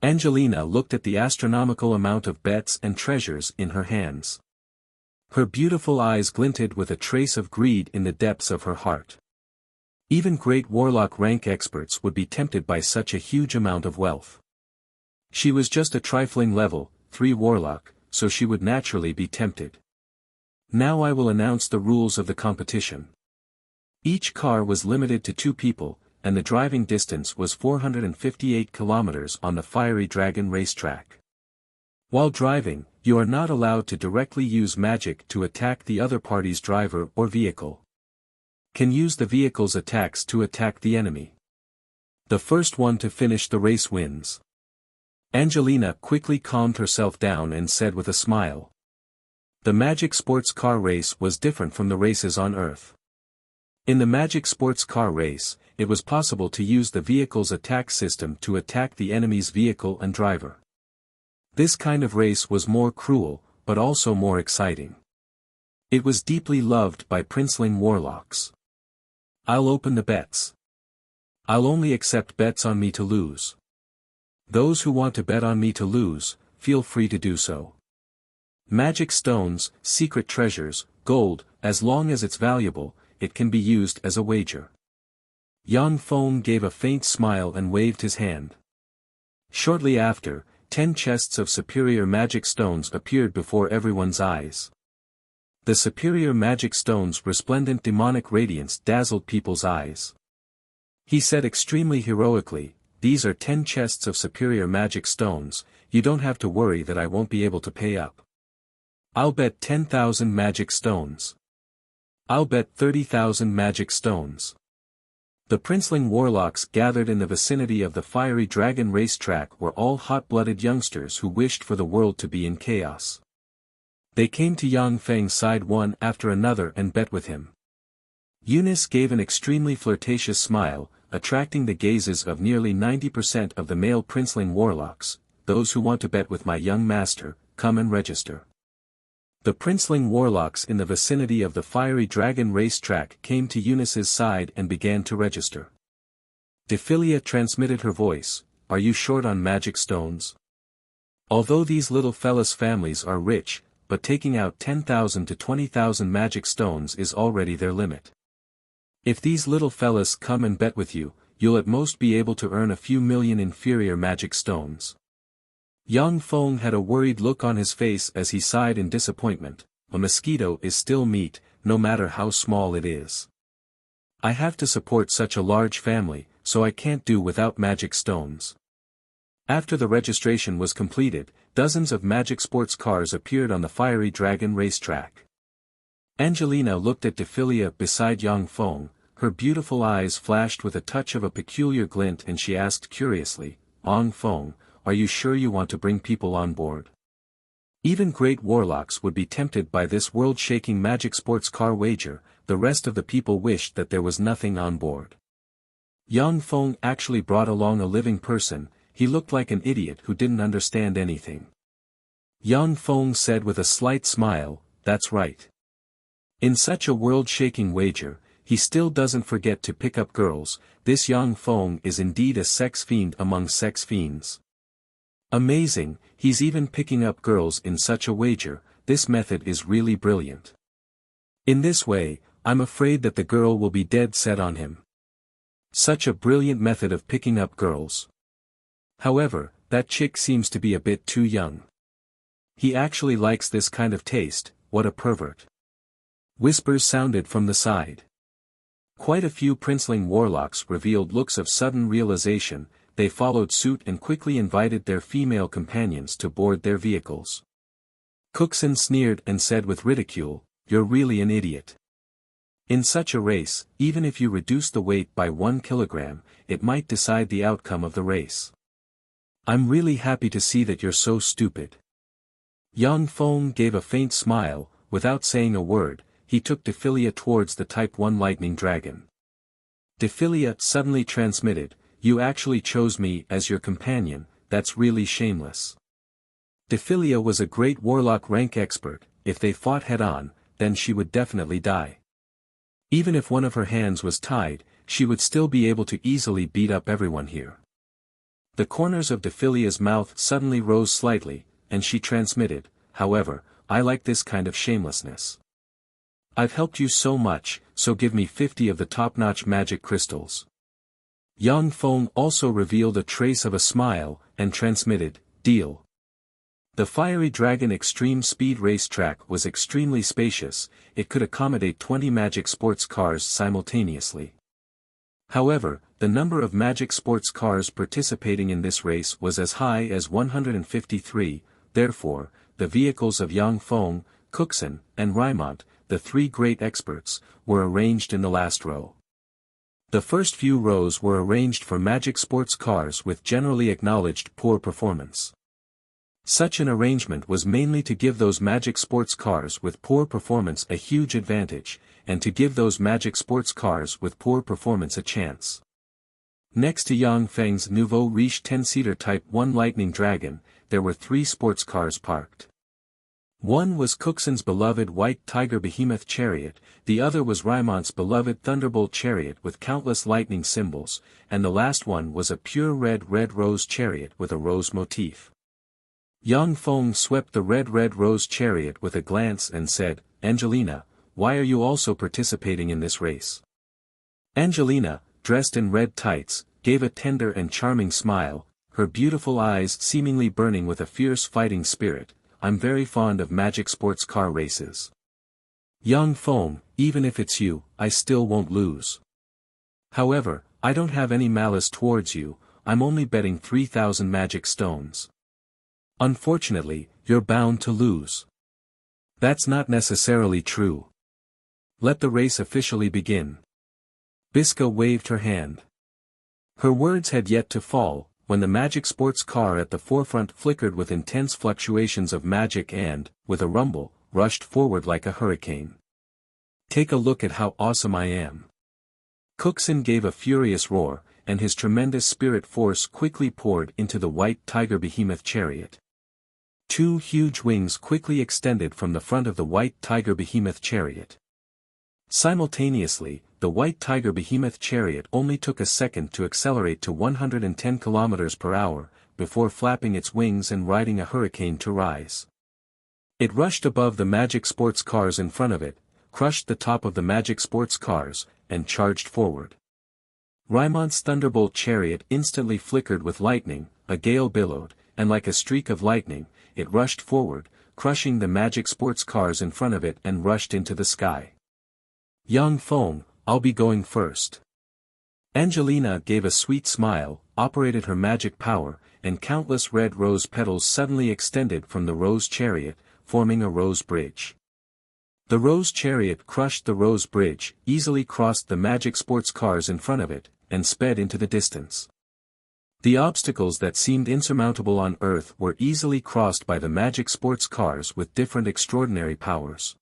[SPEAKER 1] Angelina looked at the astronomical amount of bets and treasures in her hands. Her beautiful eyes glinted with a trace of greed in the depths of her heart. Even great warlock rank experts would be tempted by such a huge amount of wealth. She was just a trifling level 3 warlock, so she would naturally be tempted. Now I will announce the rules of the competition. Each car was limited to 2 people, and the driving distance was 458 kilometers on the Fiery Dragon racetrack. While driving, you are not allowed to directly use magic to attack the other party's driver or vehicle. Can use the vehicle's attacks to attack the enemy. The first one to finish the race wins. Angelina quickly calmed herself down and said with a smile. The Magic Sports Car Race was different from the races on Earth. In the Magic Sports Car Race, it was possible to use the vehicle's attack system to attack the enemy's vehicle and driver. This kind of race was more cruel, but also more exciting. It was deeply loved by princeling warlocks. I'll open the bets. I'll only accept bets on me to lose. Those who want to bet on me to lose, feel free to do so. Magic stones, secret treasures, gold, as long as it's valuable, it can be used as a wager. Yang Feng gave a faint smile and waved his hand. Shortly after, 10 chests of superior magic stones appeared before everyone's eyes. The superior magic stones' resplendent demonic radiance dazzled people's eyes. He said extremely heroically, "These are 10 chests of superior magic stones, you don't have to worry that I won't be able to pay up. I'll bet 10,000 magic stones. I'll bet 30,000 magic stones." The princeling warlocks gathered in the vicinity of the Fiery Dragon racetrack were all hot-blooded youngsters who wished for the world to be in chaos. They came to Yang Feng's side one after another and bet with him. Eunice gave an extremely flirtatious smile, attracting the gazes of nearly 90% of the male princeling warlocks. "Those who want to bet with my young master, come and register." The princeling warlocks in the vicinity of the Fiery Dragon racetrack came to Eunice's side and began to register. Dephilia transmitted her voice, "Are you short on magic stones? Although these little fellas' families are rich, but taking out 10,000 to 20,000 magic stones is already their limit. If these little fellas come and bet with you, you'll at most be able to earn a few million inferior magic stones." Yang Feng had a worried look on his face as he sighed in disappointment. A mosquito is still meat, no matter how small it is. I have to support such a large family, so I can't do without magic stones. After the registration was completed, dozens of magic sports cars appeared on the Fiery Dragon racetrack. Angelina looked at Defilia beside Yang Feng, her beautiful eyes flashed with a touch of a peculiar glint and she asked curiously, Yang Feng, are you sure you want to bring people on board? Even great warlocks would be tempted by this world-shaking magic sports car wager. The rest of the people wished that there was nothing on board. Yang Feng actually brought along a living person. He looked like an idiot who didn't understand anything. Yang Feng said with a slight smile, that's right. In such a world-shaking wager, he still doesn't forget to pick up girls. This Yang Feng is indeed a sex fiend among sex fiends. Amazing, he's even picking up girls in such a wager. This method is really brilliant. In this way, I'm afraid that the girl will be dead set on him. Such a brilliant method of picking up girls. However, that chick seems to be a bit too young. He actually likes this kind of taste, what a pervert. Whispers sounded from the side. Quite a few princeling warlocks revealed looks of sudden realization. They followed suit and quickly invited their female companions to board their vehicles. Cookson sneered and said with ridicule, you're really an idiot. In such a race, even if you reduce the weight by 1 kilogram, it might decide the outcome of the race. I'm really happy to see that you're so stupid. Yang Feng gave a faint smile. Without saying a word, he took Defilia towards the Type 1 lightning dragon. Defilia suddenly transmitted, you actually chose me as your companion, that's really shameless. Defilia was a great warlock rank expert. If they fought head-on, then she would definitely die. Even if one of her hands was tied, she would still be able to easily beat up everyone here. The corners of Defilia's mouth suddenly rose slightly, and she transmitted, however, I like this kind of shamelessness. I've helped you so much, so give me 50 of the top-notch magic crystals. Yang Feng also revealed a trace of a smile, and transmitted, deal. The Fiery Dragon Extreme Speed Racetrack was extremely spacious. It could accommodate 20 magic sports cars simultaneously. However, the number of magic sports cars participating in this race was as high as 153, therefore, the vehicles of Yang Feng, Cookson, and Raimont, the three great experts, were arranged in the last row. The first few rows were arranged for magic sports cars with generally acknowledged poor performance. Such an arrangement was mainly to give those magic sports cars with poor performance a huge advantage, and to give those magic sports cars with poor performance a chance. Next to Yang Feng's nouveau riche 10-seater Type 1 Lightning Dragon, there were 3 sports cars parked. One was Cookson's beloved White Tiger Behemoth Chariot, the other was Raimont's beloved Thunderbolt Chariot with countless lightning symbols, and the last one was a pure red rose chariot with a rose motif. Yang Feng swept the red rose chariot with a glance and said, Angelina, why are you also participating in this race? Angelina, dressed in red tights, gave a tender and charming smile, her beautiful eyes seemingly burning with a fierce fighting spirit. I'm very fond of magic sports car races. Yang Feng, even if it's you, I still won't lose. However, I don't have any malice towards you, I'm only betting 3,000 magic stones. Unfortunately, you're bound to lose. That's not necessarily true. Let the race officially begin. Biska waved her hand. Her words had yet to fall, when the magic sports car at the forefront flickered with intense fluctuations of magic and, with a rumble, rushed forward like a hurricane. Take a look at how awesome I am. Cookson gave a furious roar, and his tremendous spirit force quickly poured into the White Tiger Behemoth Chariot. 2 huge wings quickly extended from the front of the White Tiger Behemoth Chariot. Simultaneously, the White Tiger Behemoth Chariot only took a second to accelerate to 110 km per hour, before flapping its wings and riding a hurricane to rise. It rushed above the magic sports cars in front of it, crushed the top of the magic sports cars, and charged forward. Raimont's Thunderbolt Chariot instantly flickered with lightning, a gale billowed, and like a streak of lightning, it rushed forward, crushing the magic sports cars in front of it and rushed into the sky. Yang Feng, I'll be going first. Angelina gave a sweet smile, operated her magic power, and countless red rose petals suddenly extended from the rose chariot, forming a rose bridge. The rose chariot crushed the rose bridge, easily crossed the magic sports cars in front of it, and sped into the distance. The obstacles that seemed insurmountable on Earth were easily crossed by the magic sports cars with different extraordinary powers.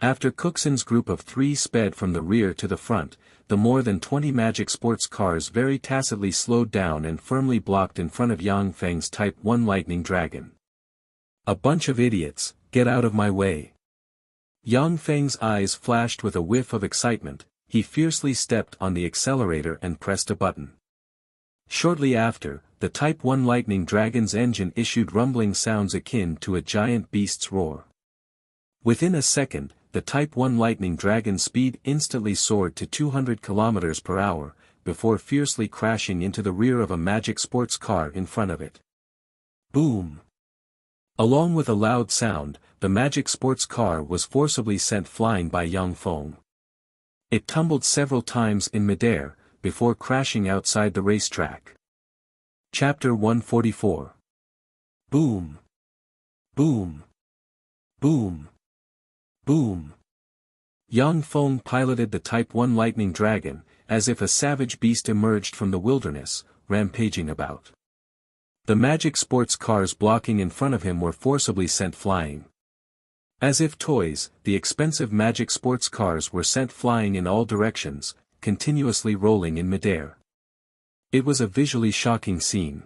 [SPEAKER 1] After Cooksen's group of 3 sped from the rear to the front, the more than 20 magic sports cars very tacitly slowed down and firmly blocked in front of Yang Feng's Type 1 lightning dragon. "A bunch of idiots, get out of my way." Yang Feng's eyes flashed with a whiff of excitement. He fiercely stepped on the accelerator and pressed a button. Shortly after, the Type 1 lightning dragon's engine issued rumbling sounds akin to a giant beast's roar. Within a second, the Type 1 lightning dragon's speed instantly soared to 200 km per hour, before fiercely crashing into the rear of a magic sports car in front of it. Boom! Along with a loud sound, the magic sports car was forcibly sent flying by Yang Feng. It tumbled several times in midair, before crashing outside the racetrack. Chapter 144. Boom! Boom! Boom! Boom! Yang Feng piloted the Type 1 lightning dragon, as if a savage beast emerged from the wilderness, rampaging about. The magic sports cars blocking in front of him were forcibly sent flying. As if toys, the expensive magic sports cars were sent flying in all directions, continuously rolling in midair. It was a visually shocking scene.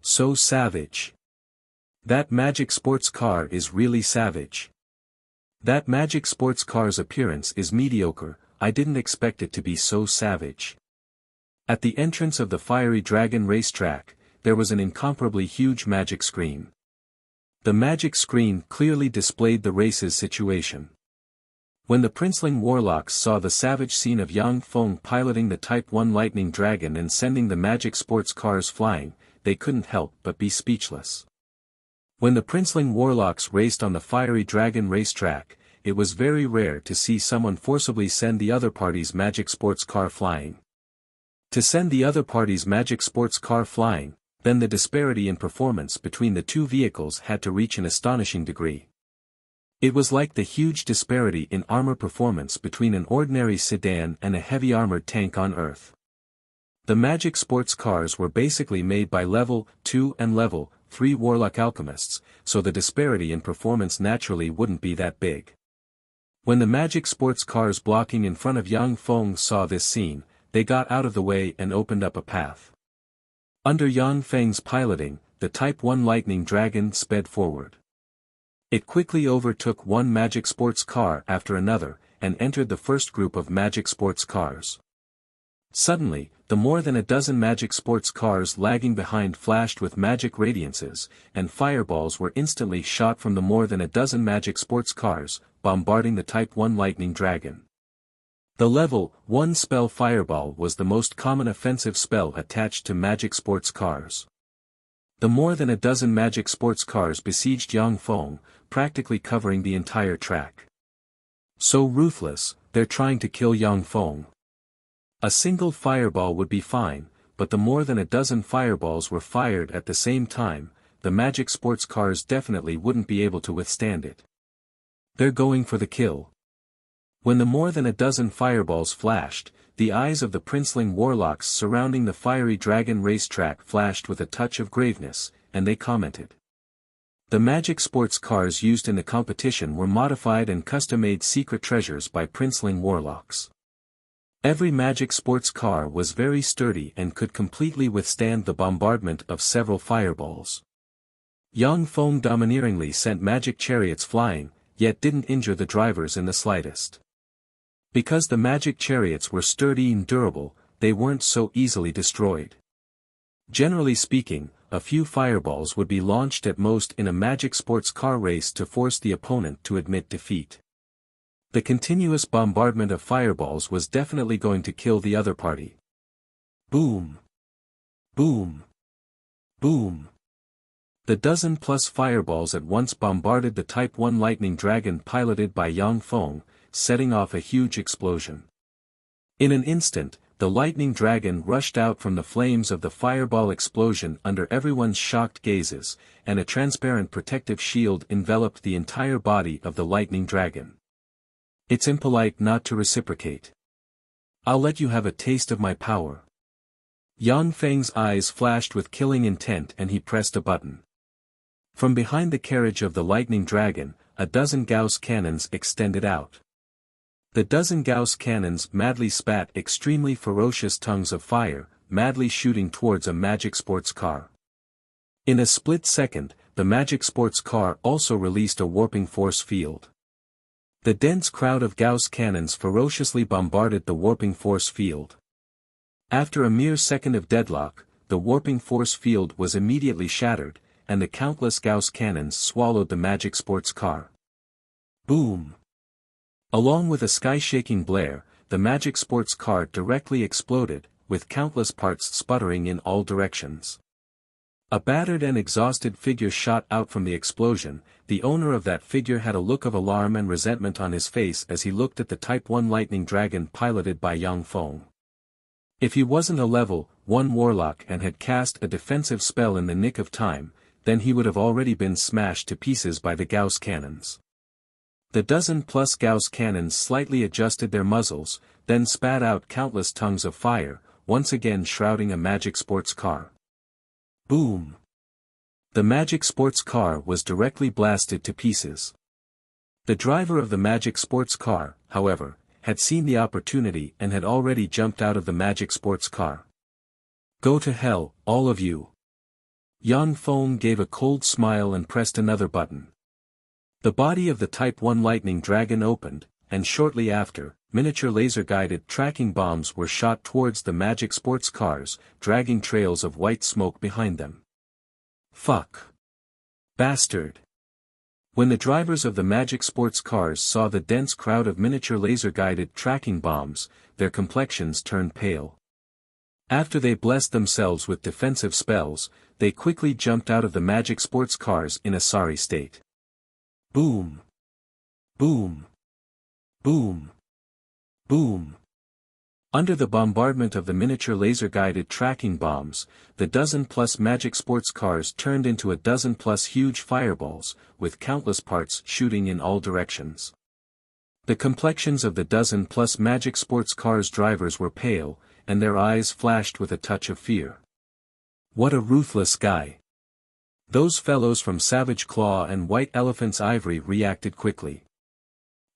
[SPEAKER 1] So savage. That magic sports car is really savage. That magic sports car's appearance is mediocre, I didn't expect it to be so savage. At the entrance of the Fiery Dragon racetrack, there was an incomparably huge magic screen. The magic screen clearly displayed the race's situation. When the princeling warlocks saw the savage scene of Yang Feng piloting the Type 1 lightning dragon and sending the magic sports cars flying, they couldn't help but be speechless. When the princeling warlocks raced on the Fiery Dragon racetrack, it was very rare to see someone forcibly send the other party's magic sports car flying. To send the other party's magic sports car flying, then the disparity in performance between the two vehicles had to reach an astonishing degree. It was like the huge disparity in armor performance between an ordinary sedan and a heavy armored tank on Earth. The magic sports cars were basically made by level 2 and level 3 warlock alchemists, so the disparity in performance naturally wouldn't be that big. When the magic sports cars blocking in front of Yang Feng saw this scene, they got out of the way and opened up a path. Under Yang Feng's piloting, the Type 1 lightning dragon sped forward. It quickly overtook one magic sports car after another, and entered the first group of magic sports cars. Suddenly, the more than a dozen magic sports cars lagging behind flashed with magic radiances, and fireballs were instantly shot from the more than a dozen magic sports cars, bombarding the Type 1 lightning dragon. The level 1 spell Fireball was the most common offensive spell attached to magic sports cars. The more than a dozen magic sports cars besieged Yang Feng, practically covering the entire track. So ruthless, they're trying to kill Yang Feng. A single fireball would be fine, but the more than a dozen fireballs were fired at the same time, the magic sports cars definitely wouldn't be able to withstand it. They're going for the kill. When the more than a dozen fireballs flashed, the eyes of the princeling warlocks surrounding the Fiery Dragon racetrack flashed with a touch of graveness, and they commented. The magic sports cars used in the competition were modified and custom-made secret treasures by princeling warlocks. Every magic sports car was very sturdy and could completely withstand the bombardment of several fireballs. Yang Feng domineeringly sent magic chariots flying, yet didn't injure the drivers in the slightest. Because the magic chariots were sturdy and durable, they weren't so easily destroyed. Generally speaking, a few fireballs would be launched at most in a magic sports car race to force the opponent to admit defeat. The continuous bombardment of fireballs was definitely going to kill the other party. Boom! Boom! Boom! The dozen-plus fireballs at once bombarded the Type 1 lightning dragon piloted by Yang Feng, setting off a huge explosion. In an instant, the lightning dragon rushed out from the flames of the fireball explosion under everyone's shocked gazes, and a transparent protective shield enveloped the entire body of the lightning dragon. It's impolite not to reciprocate. I'll let you have a taste of my power. Yang Feng's eyes flashed with killing intent and he pressed a button. From behind the carriage of the lightning dragon, a dozen Gauss cannons extended out. The dozen Gauss cannons madly spat extremely ferocious tongues of fire, madly shooting towards a magic sports car. In a split second, the magic sports car also released a warping force field. The dense crowd of Gauss cannons ferociously bombarded the warping force field. After a mere second of deadlock, the warping force field was immediately shattered, and the countless Gauss cannons swallowed the magic sports car. Boom! Along with a sky-shaking blare, the magic sports car directly exploded, with countless parts sputtering in all directions. A battered and exhausted figure shot out from the explosion. The owner of that figure had a look of alarm and resentment on his face as he looked at the Type 1 lightning dragon piloted by Yang Feng. If he wasn't a level 1 warlock and had cast a defensive spell in the nick of time, then he would have already been smashed to pieces by the Gauss cannons. The dozen-plus Gauss cannons slightly adjusted their muzzles, then spat out countless tongues of fire, once again shrouding a magic sports car. Boom! The magic sports car was directly blasted to pieces. The driver of the magic sports car, however, had seen the opportunity and had already jumped out of the magic sports car. Go to hell, all of you! Yang Feng gave a cold smile and pressed another button. The body of the Type 1 lightning dragon opened, and shortly after, miniature laser-guided tracking bombs were shot towards the magic sports cars, dragging trails of white smoke behind them. Fuck! Bastard! When the drivers of the magic sports cars saw the dense crowd of miniature laser-guided tracking bombs, their complexions turned pale. After they blessed themselves with defensive spells, they quickly jumped out of the magic sports cars in a sorry state. Boom! Boom! Boom! Boom! Under the bombardment of the miniature laser-guided tracking bombs, the dozen-plus magic sports cars turned into a dozen-plus huge fireballs, with countless parts shooting in all directions. The complexions of the dozen-plus magic sports cars' drivers were pale, and their eyes flashed with a touch of fear. What a ruthless guy! Those fellows from Savage Claw and White Elephant's Ivory reacted quickly.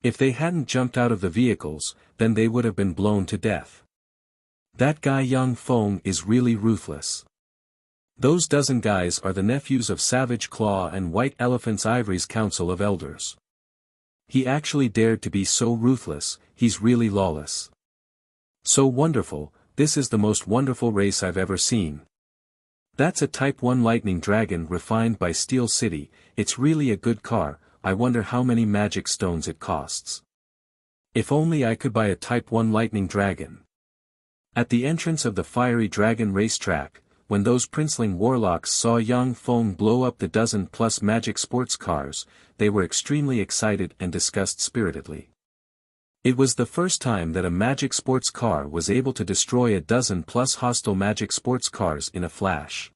[SPEAKER 1] If they hadn't jumped out of the vehicles, then they would have been blown to death. That guy Yang Feng is really ruthless. Those dozen guys are the nephews of Savage Claw and White Elephant's Ivory's Council of Elders. He actually dared to be so ruthless, he's really lawless. So wonderful, this is the most wonderful race I've ever seen. That's a Type 1 lightning dragon refined by Steel City. It's really a good car. I wonder how many magic stones it costs. If only I could buy a Type 1 lightning dragon. At the entrance of the fiery dragon racetrack, when those princeling warlocks saw Yang Feng blow up the dozen-plus magic sports cars, they were extremely excited and discussed spiritedly. It was the first time that a magic sports car was able to destroy a dozen-plus hostile magic sports cars in a flash.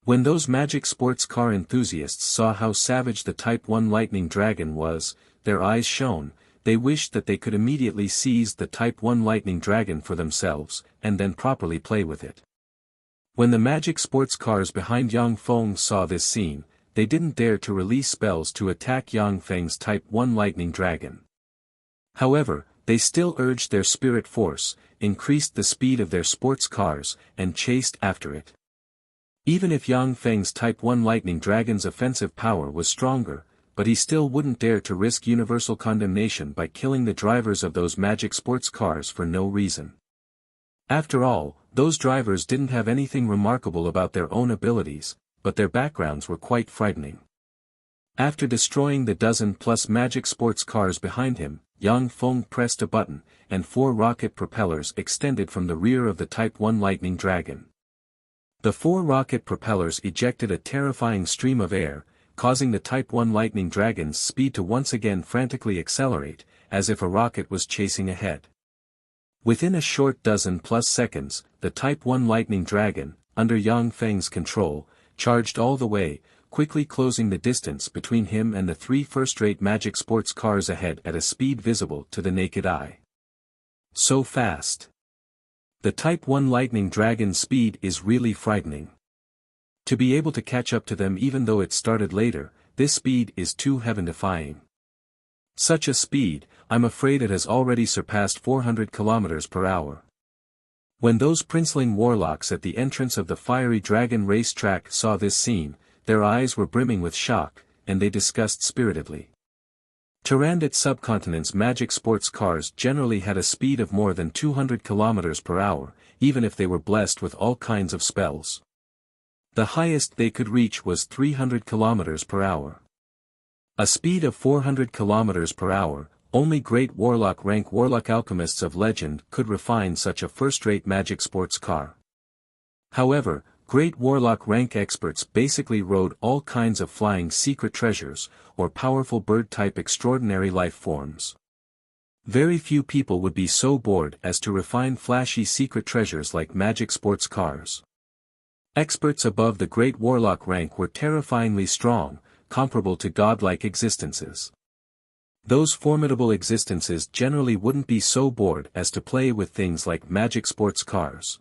[SPEAKER 1] When those magic sports car enthusiasts saw how savage the Type 1 lightning dragon was, their eyes shone. They wished that they could immediately seize the Type 1 lightning dragon for themselves, and then properly play with it. When the magic sports cars behind Yang Feng saw this scene, they didn't dare to release spells to attack Yang Feng's Type 1 lightning dragon. However, they still urged their spirit force, increased the speed of their sports cars, and chased after it. Even if Yang Feng's Type 1 lightning dragon's offensive power was stronger, but he still wouldn't dare to risk universal condemnation by killing the drivers of those magic sports cars for no reason. After all, those drivers didn't have anything remarkable about their own abilities, but their backgrounds were quite frightening. After destroying the dozen-plus magic sports cars behind him, Yang Feng pressed a button, and 4 rocket propellers extended from the rear of the Type 1 lightning dragon. The 4 rocket propellers ejected a terrifying stream of air, causing the Type 1 lightning dragon's speed to once again frantically accelerate, as if a rocket was chasing ahead. Within a short dozen-plus seconds, the Type 1 Lightning Dragon, under Yang Feng's control, charged all the way, quickly closing the distance between him and the 3 first-rate magic sports cars ahead at a speed visible to the naked eye. So fast. The Type 1 Lightning Dragon's speed is really frightening. To be able to catch up to them even though it started later, this speed is too heaven-defying. Such a speed, I'm afraid it has already surpassed 400 kilometers per hour. When those princeling warlocks at the entrance of the Fiery Dragon race track saw this scene, their eyes were brimming with shock, and they discussed spiritedly. Tyrannid subcontinent's magic sports cars generally had a speed of more than 200 kilometers per hour, even if they were blessed with all kinds of spells. The highest they could reach was 300 kilometers per hour. A speed of 400 kilometers per hour, only great warlock-rank warlock alchemists of legend could refine such a first-rate magic sports car. However, great warlock-rank experts basically rode all kinds of flying secret treasures, or powerful bird-type extraordinary life forms. Very few people would be so bored as to refine flashy secret treasures like magic sports cars. Experts above the great warlock rank were terrifyingly strong, comparable to godlike existences. Those formidable existences generally wouldn't be so bored as to play with things like magic sports cars.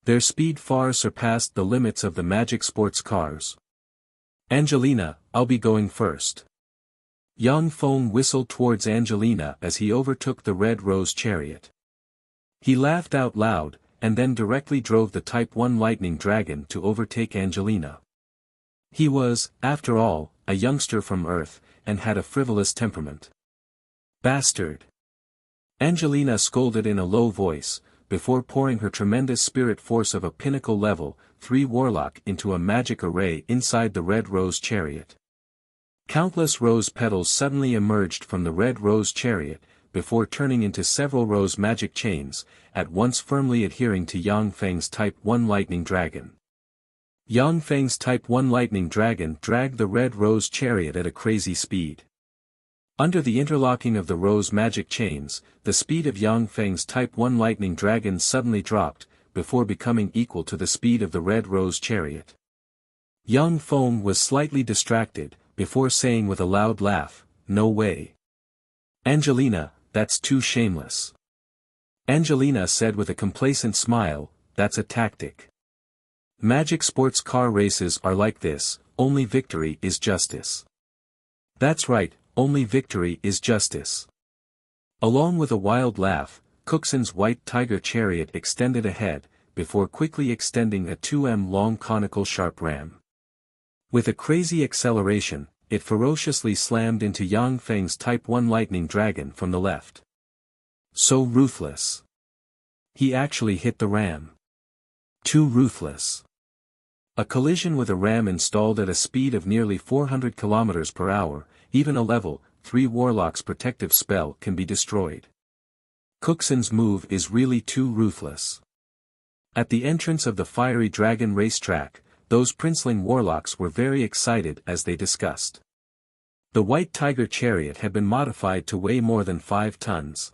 [SPEAKER 1] Their speed far surpassed the limits of the magic sports cars. "Angelina, I'll be going first." Yang Feng whistled towards Angelina as he overtook the Red Rose chariot. He laughed out loud, and then directly drove the Type 1 Lightning Dragon to overtake Angelina. He was, after all, a youngster from Earth, and had a frivolous temperament. "Bastard!" Angelina scolded in a low voice, before pouring her tremendous spirit force of a pinnacle level, 3 warlock into a magic array inside the Red Rose chariot. Countless rose petals suddenly emerged from the Red Rose chariot, before turning into several rose magic chains, at once firmly adhering to Yang Feng's Type 1 Lightning Dragon. Yang Feng's Type 1 Lightning Dragon dragged the Red Rose chariot at a crazy speed. Under the interlocking of the rose magic chains, the speed of Yang Feng's Type 1 Lightning Dragon suddenly dropped, before becoming equal to the speed of the Red Rose chariot. Yang Feng was slightly distracted, before saying with a loud laugh, "No way. Angelina, that's too shameless." Angelina said with a complacent smile, "That's a tactic. Magic sports car races are like this, only victory is justice." "That's right, only victory is justice." Along with a wild laugh, Cooksen's white tiger chariot extended ahead, before quickly extending a 2 m long conical sharp ram. With a crazy acceleration, it ferociously slammed into Yang Feng's Type 1 Lightning Dragon from the left. So ruthless. He actually hit the ram. Too ruthless. A collision with a ram installed at a speed of nearly 400 kilometers per hour, even a level 3 warlock's protective spell can be destroyed. Cooksen's move is really too ruthless. At the entrance of the Fiery Dragon racetrack, those princeling warlocks were very excited as they discussed. The White Tiger chariot had been modified to weigh more than 5 tons.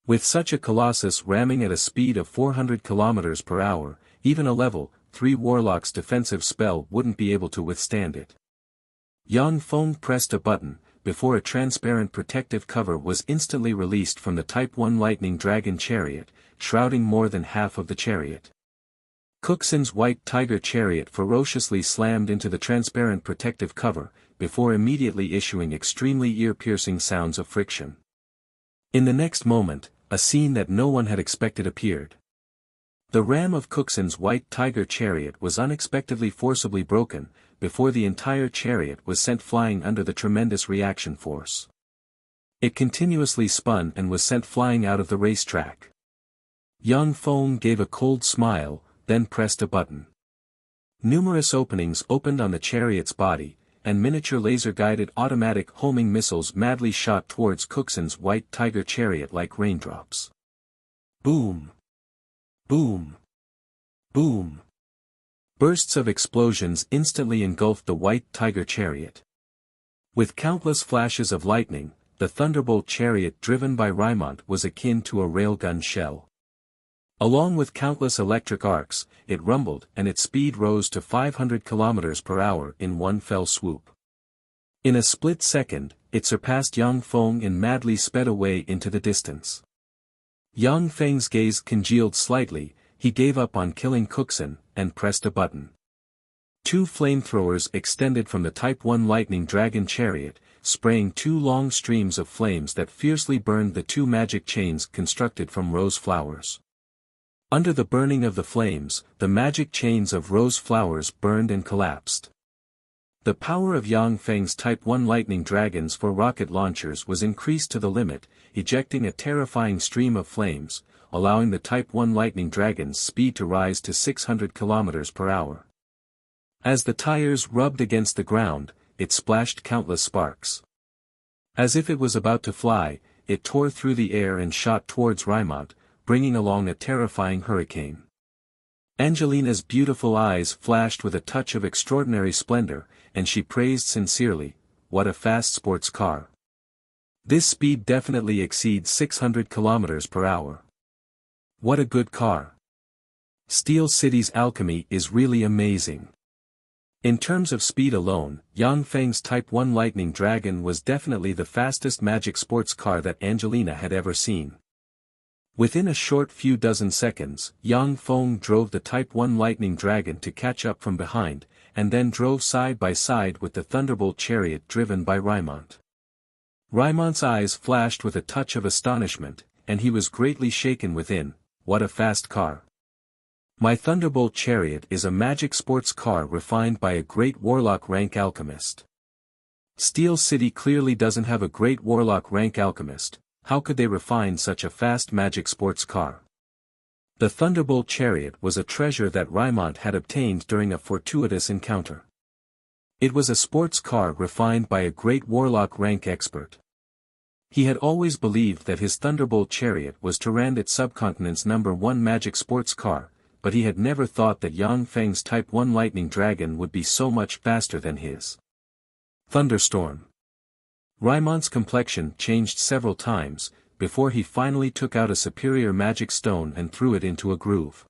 [SPEAKER 1] With such a colossus ramming at a speed of 400 kilometers per hour, even a level 3 warlock's defensive spell wouldn't be able to withstand it. Yang Feng pressed a button, before a transparent protective cover was instantly released from the Type 1 Lightning Dragon chariot, shrouding more than half of the chariot. Cooksen's White Tiger chariot ferociously slammed into the transparent protective cover, before immediately issuing extremely ear-piercing sounds of friction. In the next moment, a scene that no one had expected appeared. The ram of Cooksen's White Tiger chariot was unexpectedly forcibly broken, before the entire chariot was sent flying under the tremendous reaction force. It continuously spun and was sent flying out of the racetrack. Yang Feng gave a cold smile, then pressed a button. Numerous openings opened on the chariot's body, and miniature laser-guided automatic homing missiles madly shot towards Cooksen's White Tiger chariot like raindrops. Boom! Boom! Boom! Bursts of explosions instantly engulfed the White Tiger chariot. With countless flashes of lightning, the thunderbolt chariot driven by Rymont was akin to a railgun shell. Along with countless electric arcs, it rumbled and its speed rose to 500 km per hour in one fell swoop. In a split second, it surpassed Yang Feng and madly sped away into the distance. Yang Feng's gaze congealed slightly, he gave up on killing Cookson, and pressed a button. Two flamethrowers extended from the Type 1 lightning dragon chariot, spraying two long streams of flames that fiercely burned the two magic chains constructed from rose flowers. Under the burning of the flames, the magic chains of rose flowers burned and collapsed. The power of Yang Feng's Type 1 lightning dragons for rocket launchers was increased to the limit, ejecting a terrifying stream of flames, allowing the Type 1 lightning dragon's speed to rise to 600 km per hour. As the tires rubbed against the ground, it splashed countless sparks. As if it was about to fly, it tore through the air and shot towards Rymont, bringing along a terrifying hurricane. Angelina's beautiful eyes flashed with a touch of extraordinary splendor, and she praised sincerely, "What a fast sports car. This speed definitely exceeds 600 km per hour. What a good car. Steel City's alchemy is really amazing." In terms of speed alone, Yang Feng's Type 1 lightning dragon was definitely the fastest magic sports car that Angelina had ever seen. Within a short few dozen seconds, Yang Feng drove the Type 1 lightning dragon to catch up from behind, and then drove side by side with the thunderbolt chariot driven by Rymont. Rymont's eyes flashed with a touch of astonishment, and he was greatly shaken within. "What a fast car. My thunderbolt chariot is a magic sports car refined by a great warlock rank alchemist. Steel City clearly doesn't have a great warlock rank alchemist. How could they refine such a fast magic sports car?" The thunderbolt chariot was a treasure that Rymont had obtained during a fortuitous encounter. It was a sports car refined by a great warlock rank expert. He had always believed that his thunderbolt chariot was Tyrannid subcontinent's #1 magic sports car, but he had never thought that Yang Feng's Type 1 lightning dragon would be so much faster than his. Thunderstorm. Rymont's complexion changed several times, before he finally took out a superior magic stone and threw it into a groove.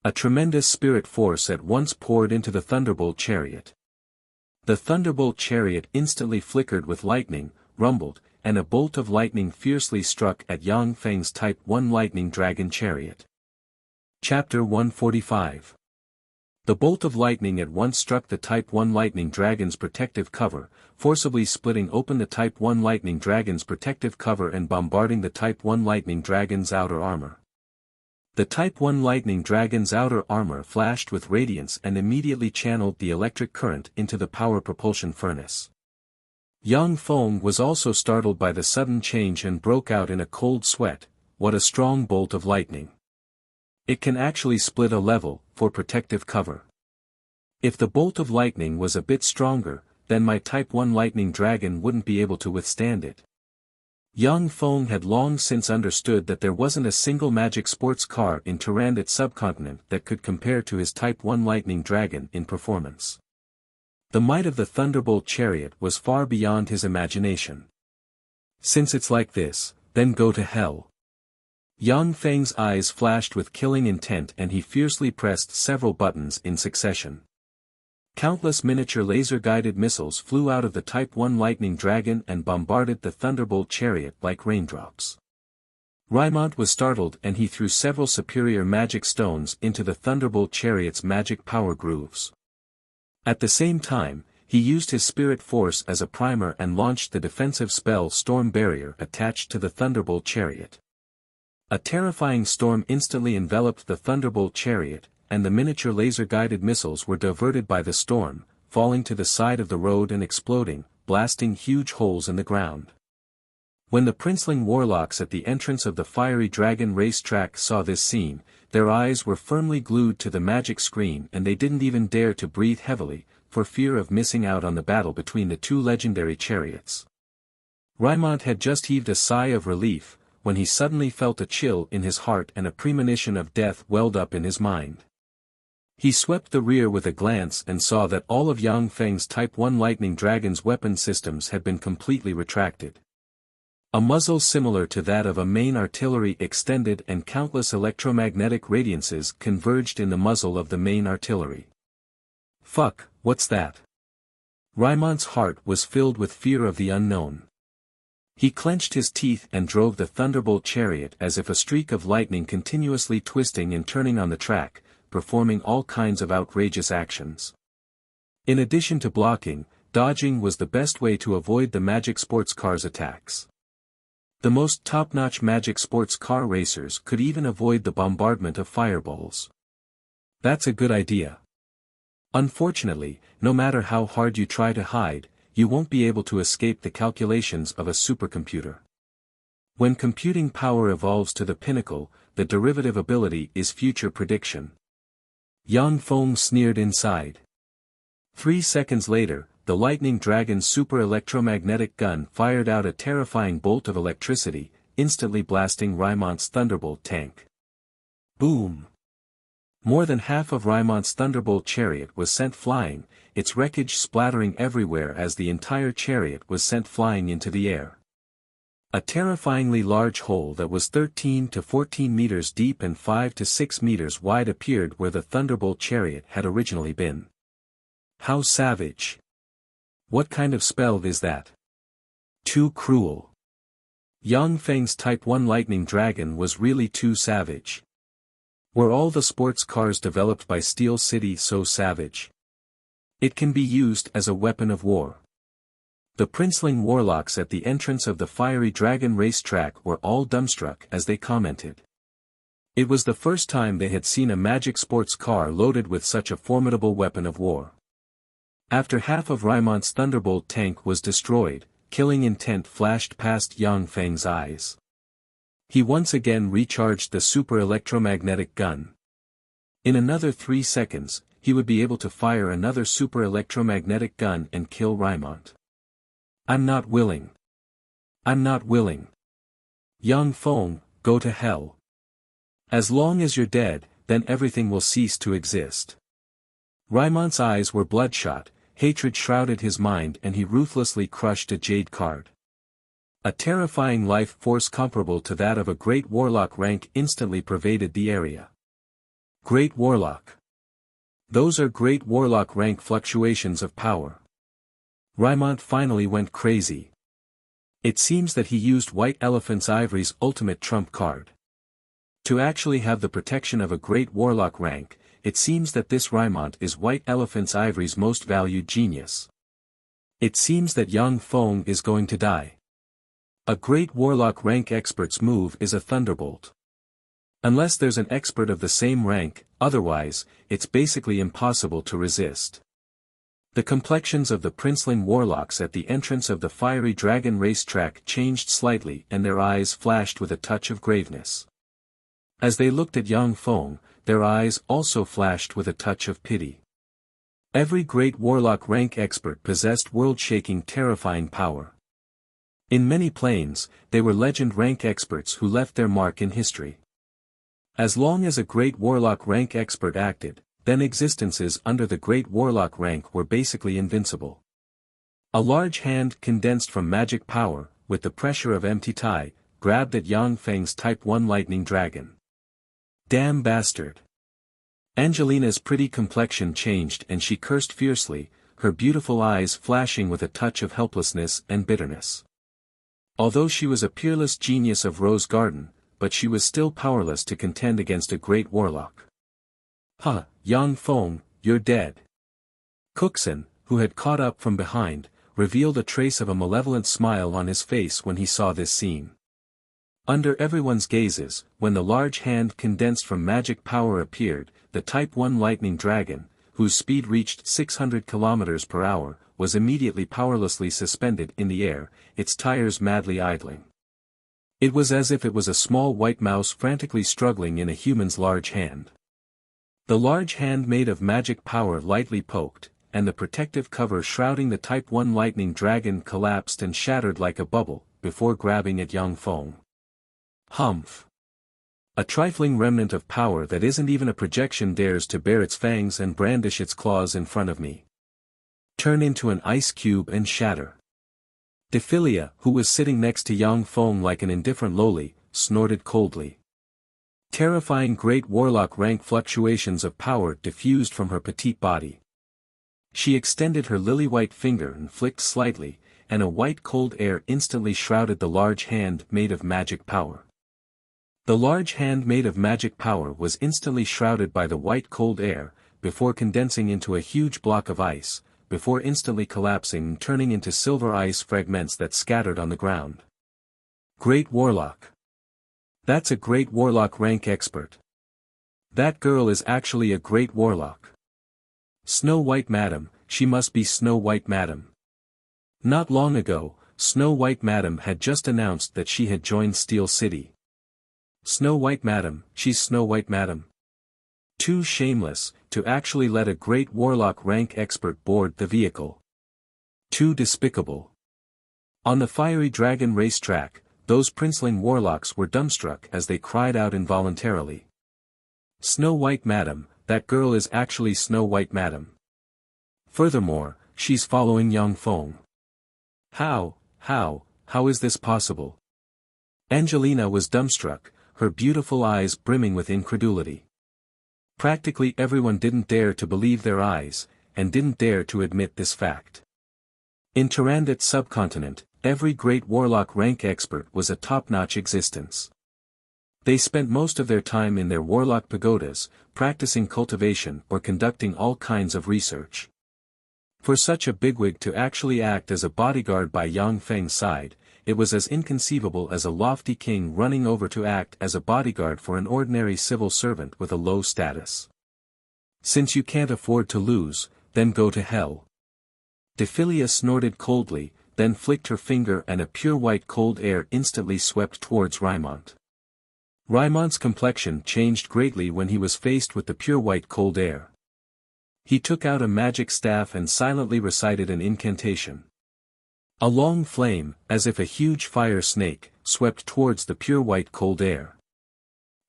[SPEAKER 1] A tremendous spirit force at once poured into the thunderbolt chariot. The thunderbolt chariot instantly flickered with lightning, rumbled, and a bolt of lightning fiercely struck at Yang Feng's Type 1 lightning dragon chariot. Chapter 145. The bolt of lightning at once struck the Type 1 lightning dragon's protective cover, forcibly splitting open the Type 1 lightning dragon's protective cover and bombarding the Type 1 lightning dragon's outer armor. The Type 1 lightning dragon's outer armor flashed with radiance and immediately channeled the electric current into the power propulsion furnace. Yang Feng was also startled by the sudden change and broke out in a cold sweat. "What a strong bolt of lightning. It can actually split a level, for protective cover. If the bolt of lightning was a bit stronger, then my Type 1 lightning dragon wouldn't be able to withstand it." Yang Feng had long since understood that there wasn't a single magic sports car in Tyrannid subcontinent that could compare to his Type 1 lightning dragon in performance. The might of the thunderbolt chariot was far beyond his imagination. "Since it's like this, then go to hell." Yang Feng's eyes flashed with killing intent and he fiercely pressed several buttons in succession. Countless miniature laser-guided missiles flew out of the Type 1 lightning dragon and bombarded the thunderbolt chariot like raindrops. Rymont was startled and he threw several superior magic stones into the thunderbolt chariot's magic power grooves. At the same time, he used his spirit force as a primer and launched the defensive spell Storm Barrier attached to the thunderbolt chariot. A terrifying storm instantly enveloped the thunderbolt chariot, and the miniature laser-guided missiles were diverted by the storm, falling to the side of the road and exploding, blasting huge holes in the ground. When the princeling warlocks at the entrance of the Fiery Dragon race track saw this scene, their eyes were firmly glued to the magic screen and they didn't even dare to breathe heavily, for fear of missing out on the battle between the two legendary chariots. Rymont had just heaved a sigh of relief, when he suddenly felt a chill in his heart and a premonition of death welled up in his mind. He swept the rear with a glance and saw that all of Yang Feng's Type 1 lightning dragon's weapon systems had been completely retracted. A muzzle similar to that of a main artillery extended and countless electromagnetic radiances converged in the muzzle of the main artillery. Fuck, what's that? Rymont's heart was filled with fear of the unknown. He clenched his teeth and drove the thunderbolt chariot as if a streak of lightning continuously twisting and turning on the track, performing all kinds of outrageous actions. In addition to blocking, dodging was the best way to avoid the magic sports car's attacks. The most top-notch magic sports car racers could even avoid the bombardment of fireballs. That's a good idea. Unfortunately, no matter how hard you try to hide, you won't be able to escape the calculations of a supercomputer. When computing power evolves to the pinnacle, the derivative ability is future prediction. Yang Feng sneered inside. 3 seconds later, the Lightning Dragon super electromagnetic gun fired out a terrifying bolt of electricity, instantly blasting Rymont's Thunderbolt tank. Boom! More than half of Rymont's Thunderbolt chariot was sent flying, its wreckage splattering everywhere as the entire chariot was sent flying into the air. A terrifyingly large hole that was 13 to 14 meters deep and 5 to 6 meters wide appeared where the Thunderbolt chariot had originally been. How savage! What kind of spell is that? Too cruel. Yang Feng's Type 1 Lightning Dragon was really too savage. Were all the sports cars developed by Steel City so savage? It can be used as a weapon of war. The princeling warlocks at the entrance of the Fiery Dragon racetrack were all dumbstruck as they commented. It was the first time they had seen a magic sports car loaded with such a formidable weapon of war. After half of Rymont's Thunderbolt tank was destroyed, killing intent flashed past Yang Feng's eyes. He once again recharged the super electromagnetic gun. In another 3 seconds, he would be able to fire another super electromagnetic gun and kill Rymont. I'm not willing. I'm not willing. Yang Feng, go to hell. As long as you're dead, then everything will cease to exist. Rymont's eyes were bloodshot, hatred shrouded his mind and he ruthlessly crushed a jade card. A terrifying life force comparable to that of a great warlock rank instantly pervaded the area. Great warlock. Those are great warlock rank fluctuations of power. Rymont finally went crazy. It seems that he used White Elephant's Ivory's ultimate trump card. To actually have the protection of a great warlock rank, it seems that this Rymont is White Elephant's Ivory's most valued genius. It seems that Yang Feng is going to die. A great warlock rank expert's move is a thunderbolt. Unless there's an expert of the same rank, otherwise, it's basically impossible to resist. The complexions of the princeling warlocks at the entrance of the Fiery Dragon racetrack changed slightly and their eyes flashed with a touch of graveness. As they looked at Yang Feng, their eyes also flashed with a touch of pity. Every great warlock rank expert possessed world-shaking terrifying power. In many planes, they were legend rank experts who left their mark in history. As long as a great warlock rank expert acted, then existences under the great warlock rank were basically invincible. A large hand condensed from magic power, with the pressure of empty tie, grabbed at Yang Feng's Type 1 Lightning Dragon. Damn bastard. Angelina's pretty complexion changed and she cursed fiercely, her beautiful eyes flashing with a touch of helplessness and bitterness. Although she was a peerless genius of Rose Garden, but she was still powerless to contend against a great warlock. Huh, Yang Feng, you're dead. Cookson, who had caught up from behind, revealed a trace of a malevolent smile on his face when he saw this scene. Under everyone's gazes, when the large hand condensed from magic power appeared, the Type 1 Lightning Dragon, whose speed reached 600 km per hour, was immediately powerlessly suspended in the air, its tires madly idling. It was as if it was a small white mouse frantically struggling in a human's large hand. The large hand made of magic power lightly poked, and the protective cover shrouding the Type 1 Lightning Dragon collapsed and shattered like a bubble, before grabbing at Yang Feng. Humph. A trifling remnant of power that isn't even a projection dares to bare its fangs and brandish its claws in front of me. Turn into an ice cube and shatter. Dephilia, who was sitting next to Yang Feng like an indifferent lowly, snorted coldly. Terrifying great warlock rank fluctuations of power diffused from her petite body. She extended her lily-white finger and flicked slightly, and a white cold air instantly shrouded the large hand made of magic power. The large hand made of magic power was instantly shrouded by the white cold air, before condensing into a huge block of ice, before instantly collapsing and turning into silver ice fragments that scattered on the ground. Great Warlock. That's a Great Warlock rank expert. That girl is actually a Great Warlock. Snow White Madam, she must be Snow White Madam. Not long ago, Snow White Madam had just announced that she had joined Steel City. Snow White Madam, she's Snow White Madam. Too shameless, to actually let a Great Warlock rank expert board the vehicle. Too despicable. On the fiery dragon racetrack, those princeling warlocks were dumbstruck as they cried out involuntarily. Snow White Madam, that girl is actually Snow White Madam. Furthermore, she's following Yang Feng. How is this possible? Angelina was dumbstruck, her beautiful eyes brimming with incredulity. Practically everyone didn't dare to believe their eyes, and didn't dare to admit this fact. In Tyrannid subcontinent, every Great Warlock rank expert was a top-notch existence. They spent most of their time in their warlock pagodas, practicing cultivation or conducting all kinds of research. For such a bigwig to actually act as a bodyguard by Yang Feng's side, it was as inconceivable as a lofty king running over to act as a bodyguard for an ordinary civil servant with a low status. Since you can't afford to lose, then go to hell. Dephilia snorted coldly, then flicked her finger and a pure white cold air instantly swept towards Rymont. Rymont's complexion changed greatly when he was faced with the pure white cold air. He took out a magic staff and silently recited an incantation. A long flame, as if a huge fire snake, swept towards the pure white cold air.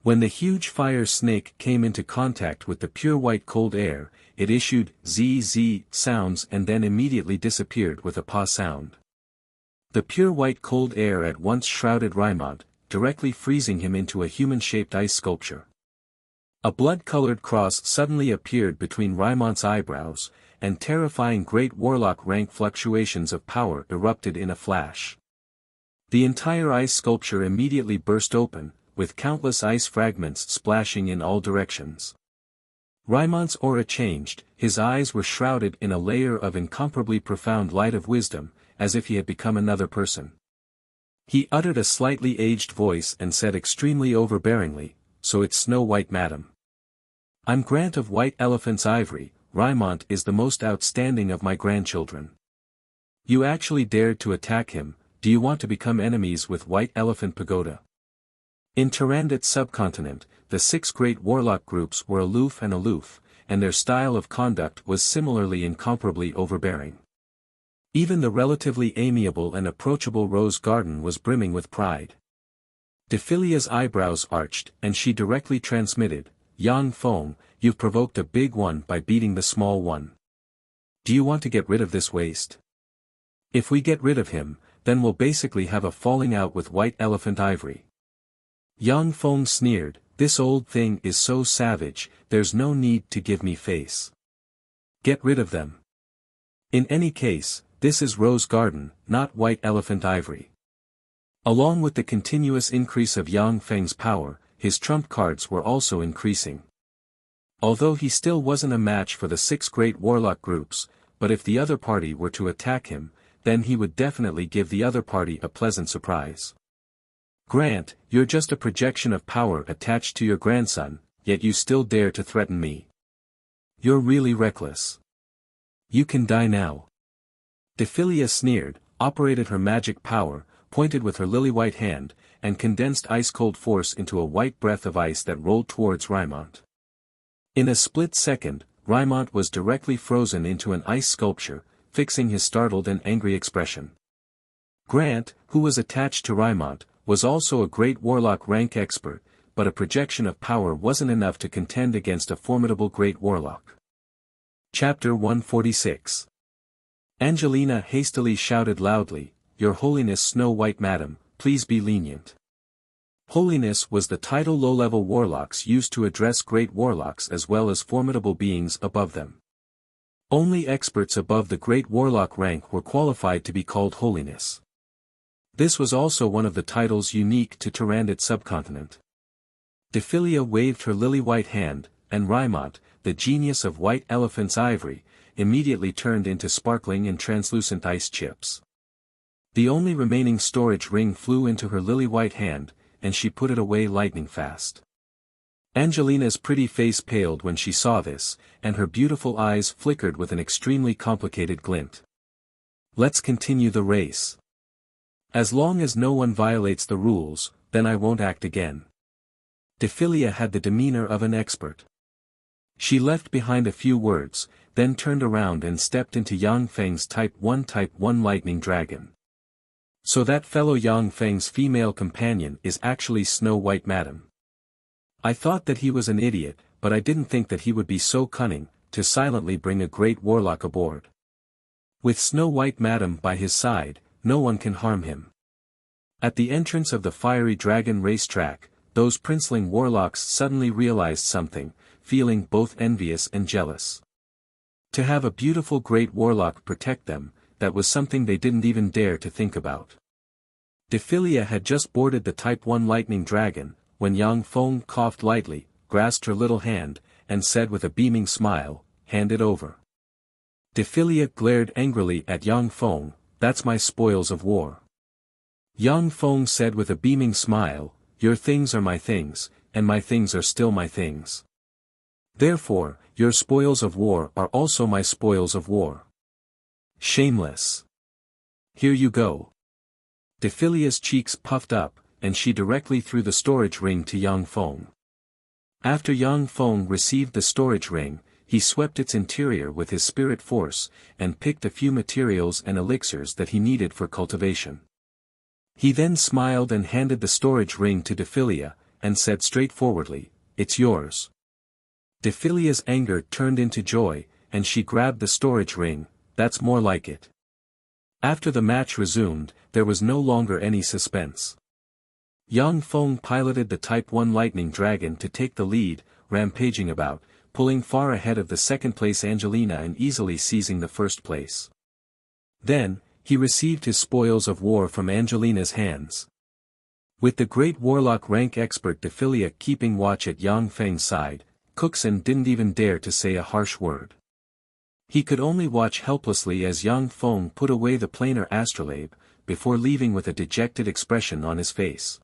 [SPEAKER 1] When the huge fire snake came into contact with the pure white cold air, it issued zzz sounds and then immediately disappeared with a pa sound. The pure white cold air at once shrouded Rymont, directly freezing him into a human-shaped ice sculpture. A blood-colored cross suddenly appeared between Rymont's eyebrows, and terrifying Great Warlock rank fluctuations of power erupted in a flash. The entire ice sculpture immediately burst open, with countless ice fragments splashing in all directions. Rymont's aura changed, his eyes were shrouded in a layer of incomparably profound light of wisdom, as if he had become another person. He uttered a slightly aged voice and said extremely overbearingly, "So it's Snow White Madam. I'm Grant of White Elephant's Ivory. Rymont is the most outstanding of my grandchildren. You actually dared to attack him. Do you want to become enemies with White Elephant Pagoda?" In Tyrannid subcontinent, the 6 great warlock groups were aloof, and their style of conduct was similarly incomparably overbearing. Even the relatively amiable and approachable Rose Garden was brimming with pride. Dephilia's eyebrows arched, and she directly transmitted, "Yang Feng, you've provoked a big one by beating the small one. Do you want to get rid of this waste? If we get rid of him, then we'll basically have a falling out with White Elephant Ivory." Yang Feng sneered, "This old thing is so savage, there's no need to give me face. Get rid of them. In any case, this is Rose Garden, not White Elephant Ivory." Along with the continuous increase of Yang Feng's power, his trump cards were also increasing. Although he still wasn't a match for the 6 great warlock groups, but if the other party were to attack him, then he would definitely give the other party a pleasant surprise. "Grant, you're just a projection of power attached to your grandson, yet you still dare to threaten me. You're really reckless. You can die now." Dephilia sneered, operated her magic power, pointed with her lily-white hand, and condensed ice-cold force into a white breath of ice that rolled towards Rymont. In a split second, Rymont was directly frozen into an ice sculpture, fixing his startled and angry expression. Grant, who was attached to Rymont, was also a great warlock rank expert, but a projection of power wasn't enough to contend against a formidable great warlock. Chapter 146. Angelina hastily shouted loudly, Your Holiness Snow White Madam, please be lenient. Holiness was the title low-level warlocks used to address great warlocks as well as formidable beings above them. Only experts above the great warlock rank were qualified to be called Holiness. This was also one of the titles unique to Tyrannid subcontinent. Dephilia waved her lily-white hand, and Rymont, the genius of white elephant's ivory, immediately turned into sparkling and translucent ice chips. The only remaining storage ring flew into her lily-white hand, and she put it away lightning fast. Angelina's pretty face paled when she saw this, and her beautiful eyes flickered with an extremely complicated glint. Let's continue the race. As long as no one violates the rules, then I won't act again. Dephilia had the demeanor of an expert. She left behind a few words, then turned around and stepped into Yang Feng's Type 1 lightning dragon. So that fellow Yang Feng's female companion is actually Snow White Madam. I thought that he was an idiot, but I didn't think that he would be so cunning, to silently bring a great warlock aboard. With Snow White Madam by his side, no one can harm him. At the entrance of the fiery dragon racetrack, those princeling warlocks suddenly realized something, feeling both envious and jealous. To have a beautiful great warlock protect them, that was something they didn't even dare to think about. Dephilia had just boarded the Type 1 lightning dragon, when Yang Feng coughed lightly, grasped her little hand, and said with a beaming smile, "Hand it over." Dephilia glared angrily at Yang Feng, "That's my spoils of war." Yang Feng said with a beaming smile, "Your things are my things, and my things are still my things. Therefore, your spoils of war are also my spoils of war. Shameless. Here you go." Dephilia's cheeks puffed up, and she directly threw the storage ring to Yang Feng. After Yang Feng received the storage ring, he swept its interior with his spirit force, and picked a few materials and elixirs that he needed for cultivation. He then smiled and handed the storage ring to Dephilia, and said straightforwardly, "It's yours." Dephilia's anger turned into joy, and she grabbed the storage ring. "That's more like it." After the match resumed, there was no longer any suspense. Yang Feng piloted the Type 1 lightning dragon to take the lead, rampaging about, pulling far ahead of the second-place Angelina and easily seizing the first place. Then, he received his spoils of war from Angelina's hands. With the great warlock rank expert Dephilia keeping watch at Yang Feng's side, Cookson didn't even dare to say a harsh word. He could only watch helplessly as Yang Feng put away the planar astrolabe, before leaving with a dejected expression on his face.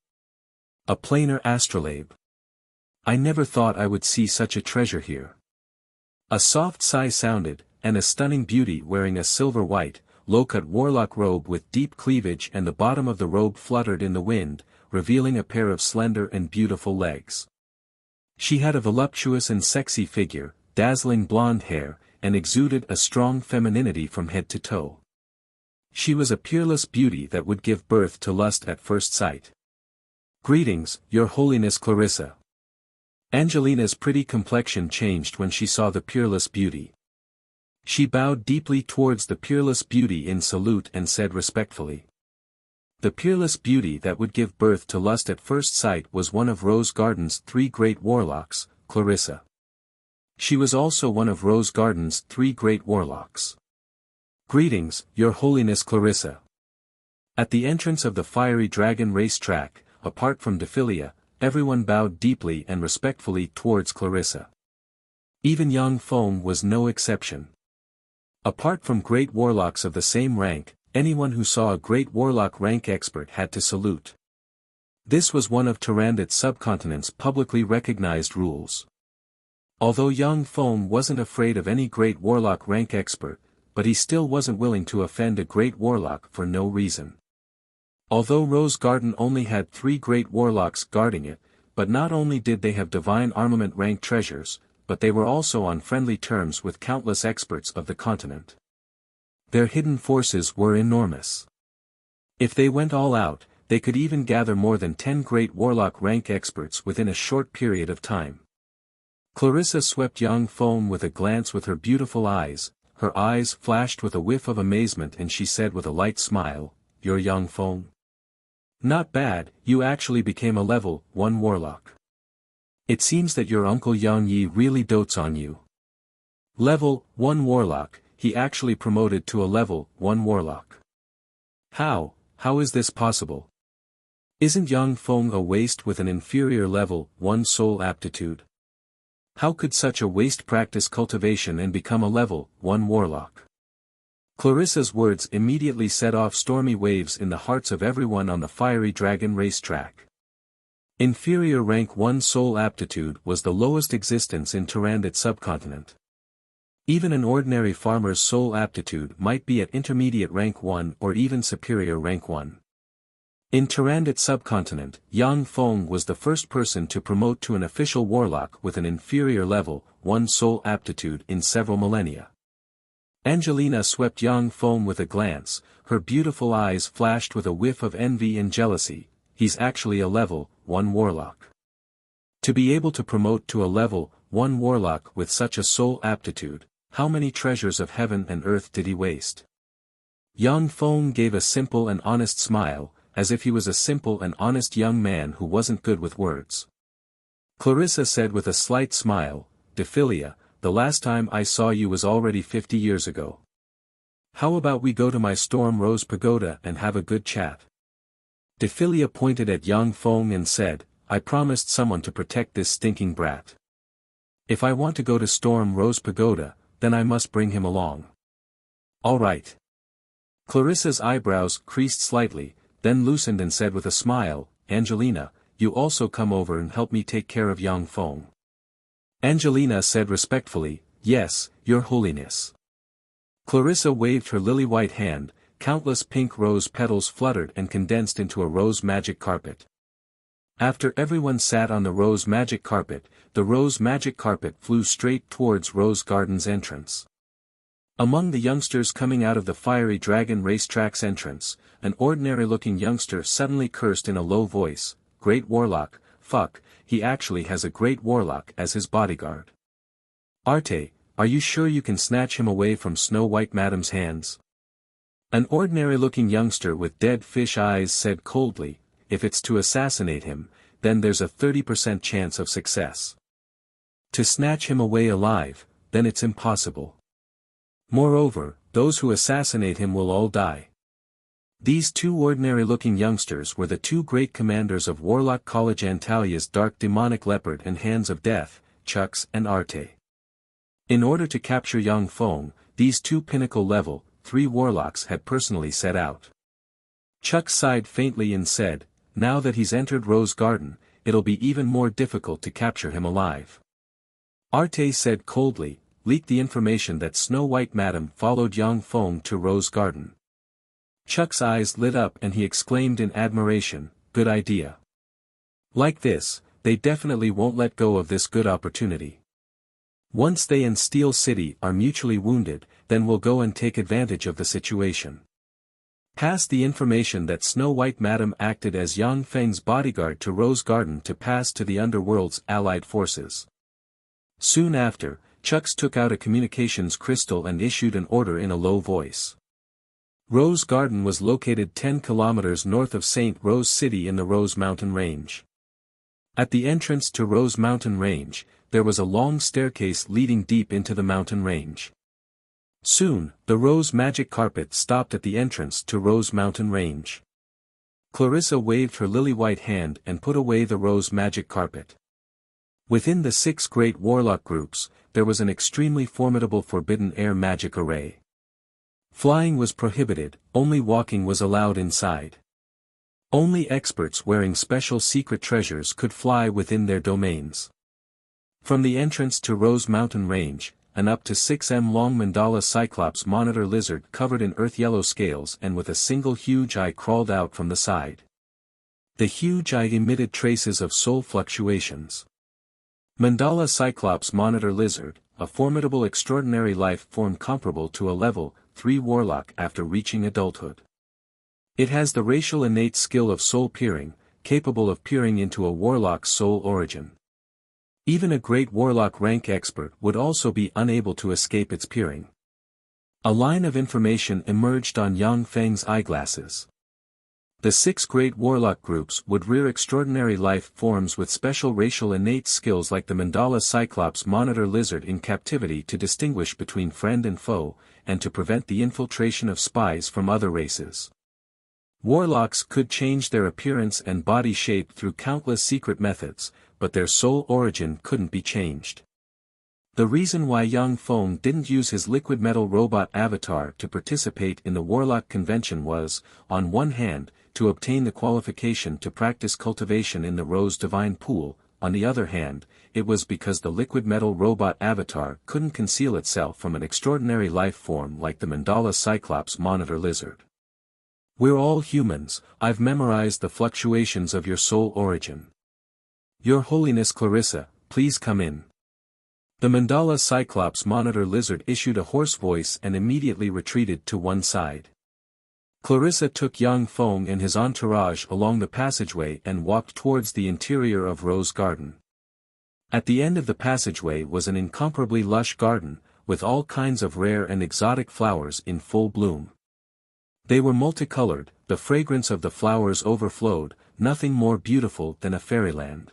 [SPEAKER 1] A planar astrolabe. I never thought I would see such a treasure here. A soft sigh sounded, and a stunning beauty wearing a silver-white, low-cut warlock robe with deep cleavage and the bottom of the robe fluttered in the wind, revealing a pair of slender and beautiful legs. She had a voluptuous and sexy figure, dazzling blonde hair, and exuded a strong femininity from head to toe. She was a peerless beauty that would give birth to lust at first sight. "Greetings, Your Holiness Clarissa." Angelina's pretty complexion changed when she saw the peerless beauty. She bowed deeply towards the peerless beauty in salute and said respectfully. The peerless beauty that would give birth to lust at first sight was one of Rose Garden's 3 great warlocks, Clarissa. She was also one of Rose Garden's 3 great warlocks. "Greetings, Your Holiness Clarissa." At the entrance of the fiery dragon race track, apart from Dephilia, everyone bowed deeply and respectfully towards Clarissa. Even Yang Feng was no exception. Apart from great warlocks of the same rank, anyone who saw a great warlock rank expert had to salute. This was one of Tyrannid subcontinent's publicly recognized rules. Although Yang Feng wasn't afraid of any great warlock rank expert, but he still wasn't willing to offend a great warlock for no reason. Although Rose Garden only had 3 great warlocks guarding it, but not only did they have divine armament rank treasures, but they were also on friendly terms with countless experts of the continent. Their hidden forces were enormous. If they went all out, they could even gather more than 10 great warlock rank experts within a short period of time. Clarissa swept Yang Feng with a glance with her beautiful eyes, her eyes flashed with a whiff of amazement and she said with a light smile, you're Yang Feng. Not bad, you actually became a level 1 warlock. It seems that your uncle Yang Yi really dotes on you. Level 1 warlock, he actually promoted to a level 1 warlock. How is this possible? Isn't Yang Feng a waste with an inferior level 1 soul aptitude? How could such a waste practice cultivation and become a level 1 warlock? Clarissa's words immediately set off stormy waves in the hearts of everyone on the fiery dragon racetrack. Inferior rank 1 soul aptitude was the lowest existence in Tyrannid subcontinent. Even an ordinary farmer's soul aptitude might be at intermediate rank 1 or even superior rank 1. In Tyrannid subcontinent, Yang Feng was the first person to promote to an official warlock with an inferior level 1 soul aptitude in several millennia. Angelina swept Yang Feng with a glance, her beautiful eyes flashed with a whiff of envy and jealousy. He's actually a level 1 warlock. To be able to promote to a level 1 warlock with such a soul aptitude, how many treasures of heaven and earth did he waste? Yang Feng gave a simple and honest smile, as if he was a simple and honest young man who wasn't good with words. Clarissa said with a slight smile, "Dephilia, the last time I saw you was already 50 years ago. How about we go to my Storm Rose Pagoda and have a good chat?" Dephilia pointed at Yang Feng and said, "I promised someone to protect this stinking brat. If I want to go to Storm Rose Pagoda, then I must bring him along." "All right." Clarissa's eyebrows creased slightly, then loosened and said with a smile, "Angelina, you also come over and help me take care of Yang Feng." Angelina said respectfully, "Yes, Your Holiness." Clarissa waved her lily-white hand, countless pink rose petals fluttered and condensed into a rose magic carpet. After everyone sat on the rose magic carpet, the rose magic carpet flew straight towards Rose Garden's entrance. Among the youngsters coming out of the fiery dragon racetrack's entrance, an ordinary-looking youngster suddenly cursed in a low voice, "Great warlock, fuck, he actually has a great warlock as his bodyguard. Arte, are you sure you can snatch him away from Snow White Madam's hands?" An ordinary-looking youngster with dead fish eyes said coldly, "If it's to assassinate him, then there's a 30% chance of success. To snatch him away alive, then it's impossible. Moreover, those who assassinate him will all die." These two ordinary-looking youngsters were the two great commanders of Warlock College Antalia's dark demonic leopard and hands of death, Chux and Arte. In order to capture Yang Feng, these two pinnacle level 3 warlocks had personally set out. Chux sighed faintly and said, "Now that he's entered Rose Garden, it'll be even more difficult to capture him alive." Arte said coldly, "Leak the information that Snow White Madam followed Yang Feng to Rose Garden." Chuck's eyes lit up and he exclaimed in admiration, "Good idea. Like this, they definitely won't let go of this good opportunity. Once they and Steel City are mutually wounded, then we'll go and take advantage of the situation. Pass the information that Snow White Madam acted as Yang Feng's bodyguard to Rose Garden to pass to the Underworld's allied forces." Soon after, Chux took out a communications crystal and issued an order in a low voice. Rose Garden was located 10 kilometers north of St. Rose City in the Rose Mountain Range. At the entrance to Rose Mountain Range, there was a long staircase leading deep into the mountain range. Soon, the Rose Magic Carpet stopped at the entrance to Rose Mountain Range. Clarissa waved her lily-white hand and put away the Rose Magic Carpet. Within the 6 great warlock groups, there was an extremely formidable forbidden air magic array. Flying was prohibited, only walking was allowed inside. Only experts wearing special secret treasures could fly within their domains. From the entrance to Rose Mountain Range, an up to 6 m long mandala cyclops monitor lizard covered in earth-yellow scales and with a single huge eye crawled out from the side. The huge eye emitted traces of soul fluctuations. Mandala cyclops monitor lizard, a formidable extraordinary life form comparable to a level 3 warlock after reaching adulthood. It has the racial innate skill of soul peering, capable of peering into a warlock's soul origin. Even a great warlock rank expert would also be unable to escape its peering. A line of information emerged on Yang Feng's eyeglasses. The 6 great warlock groups would rear extraordinary life forms with special racial innate skills like the Mandala Cyclops monitor lizard in captivity to distinguish between friend and foe, and to prevent the infiltration of spies from other races. Warlocks could change their appearance and body shape through countless secret methods, but their soul origin couldn't be changed. The reason why Yang Feng didn't use his liquid metal robot avatar to participate in the Warlock Convention was, on one hand, to obtain the qualification to practice cultivation in the Rose Divine Pool, on the other hand, it was because the liquid metal robot avatar couldn't conceal itself from an extraordinary life form like the Mandala Cyclops monitor lizard. We're all humans, I've memorized the fluctuations of your soul origin. Your Holiness Clarissa, please come in. The Mandala Cyclops monitor lizard issued a hoarse voice and immediately retreated to one side. Clarissa took Yang Feng and his entourage along the passageway and walked towards the interior of Rose Garden. At the end of the passageway was an incomparably lush garden, with all kinds of rare and exotic flowers in full bloom. They were multicolored, the fragrance of the flowers overflowed, nothing more beautiful than a fairyland.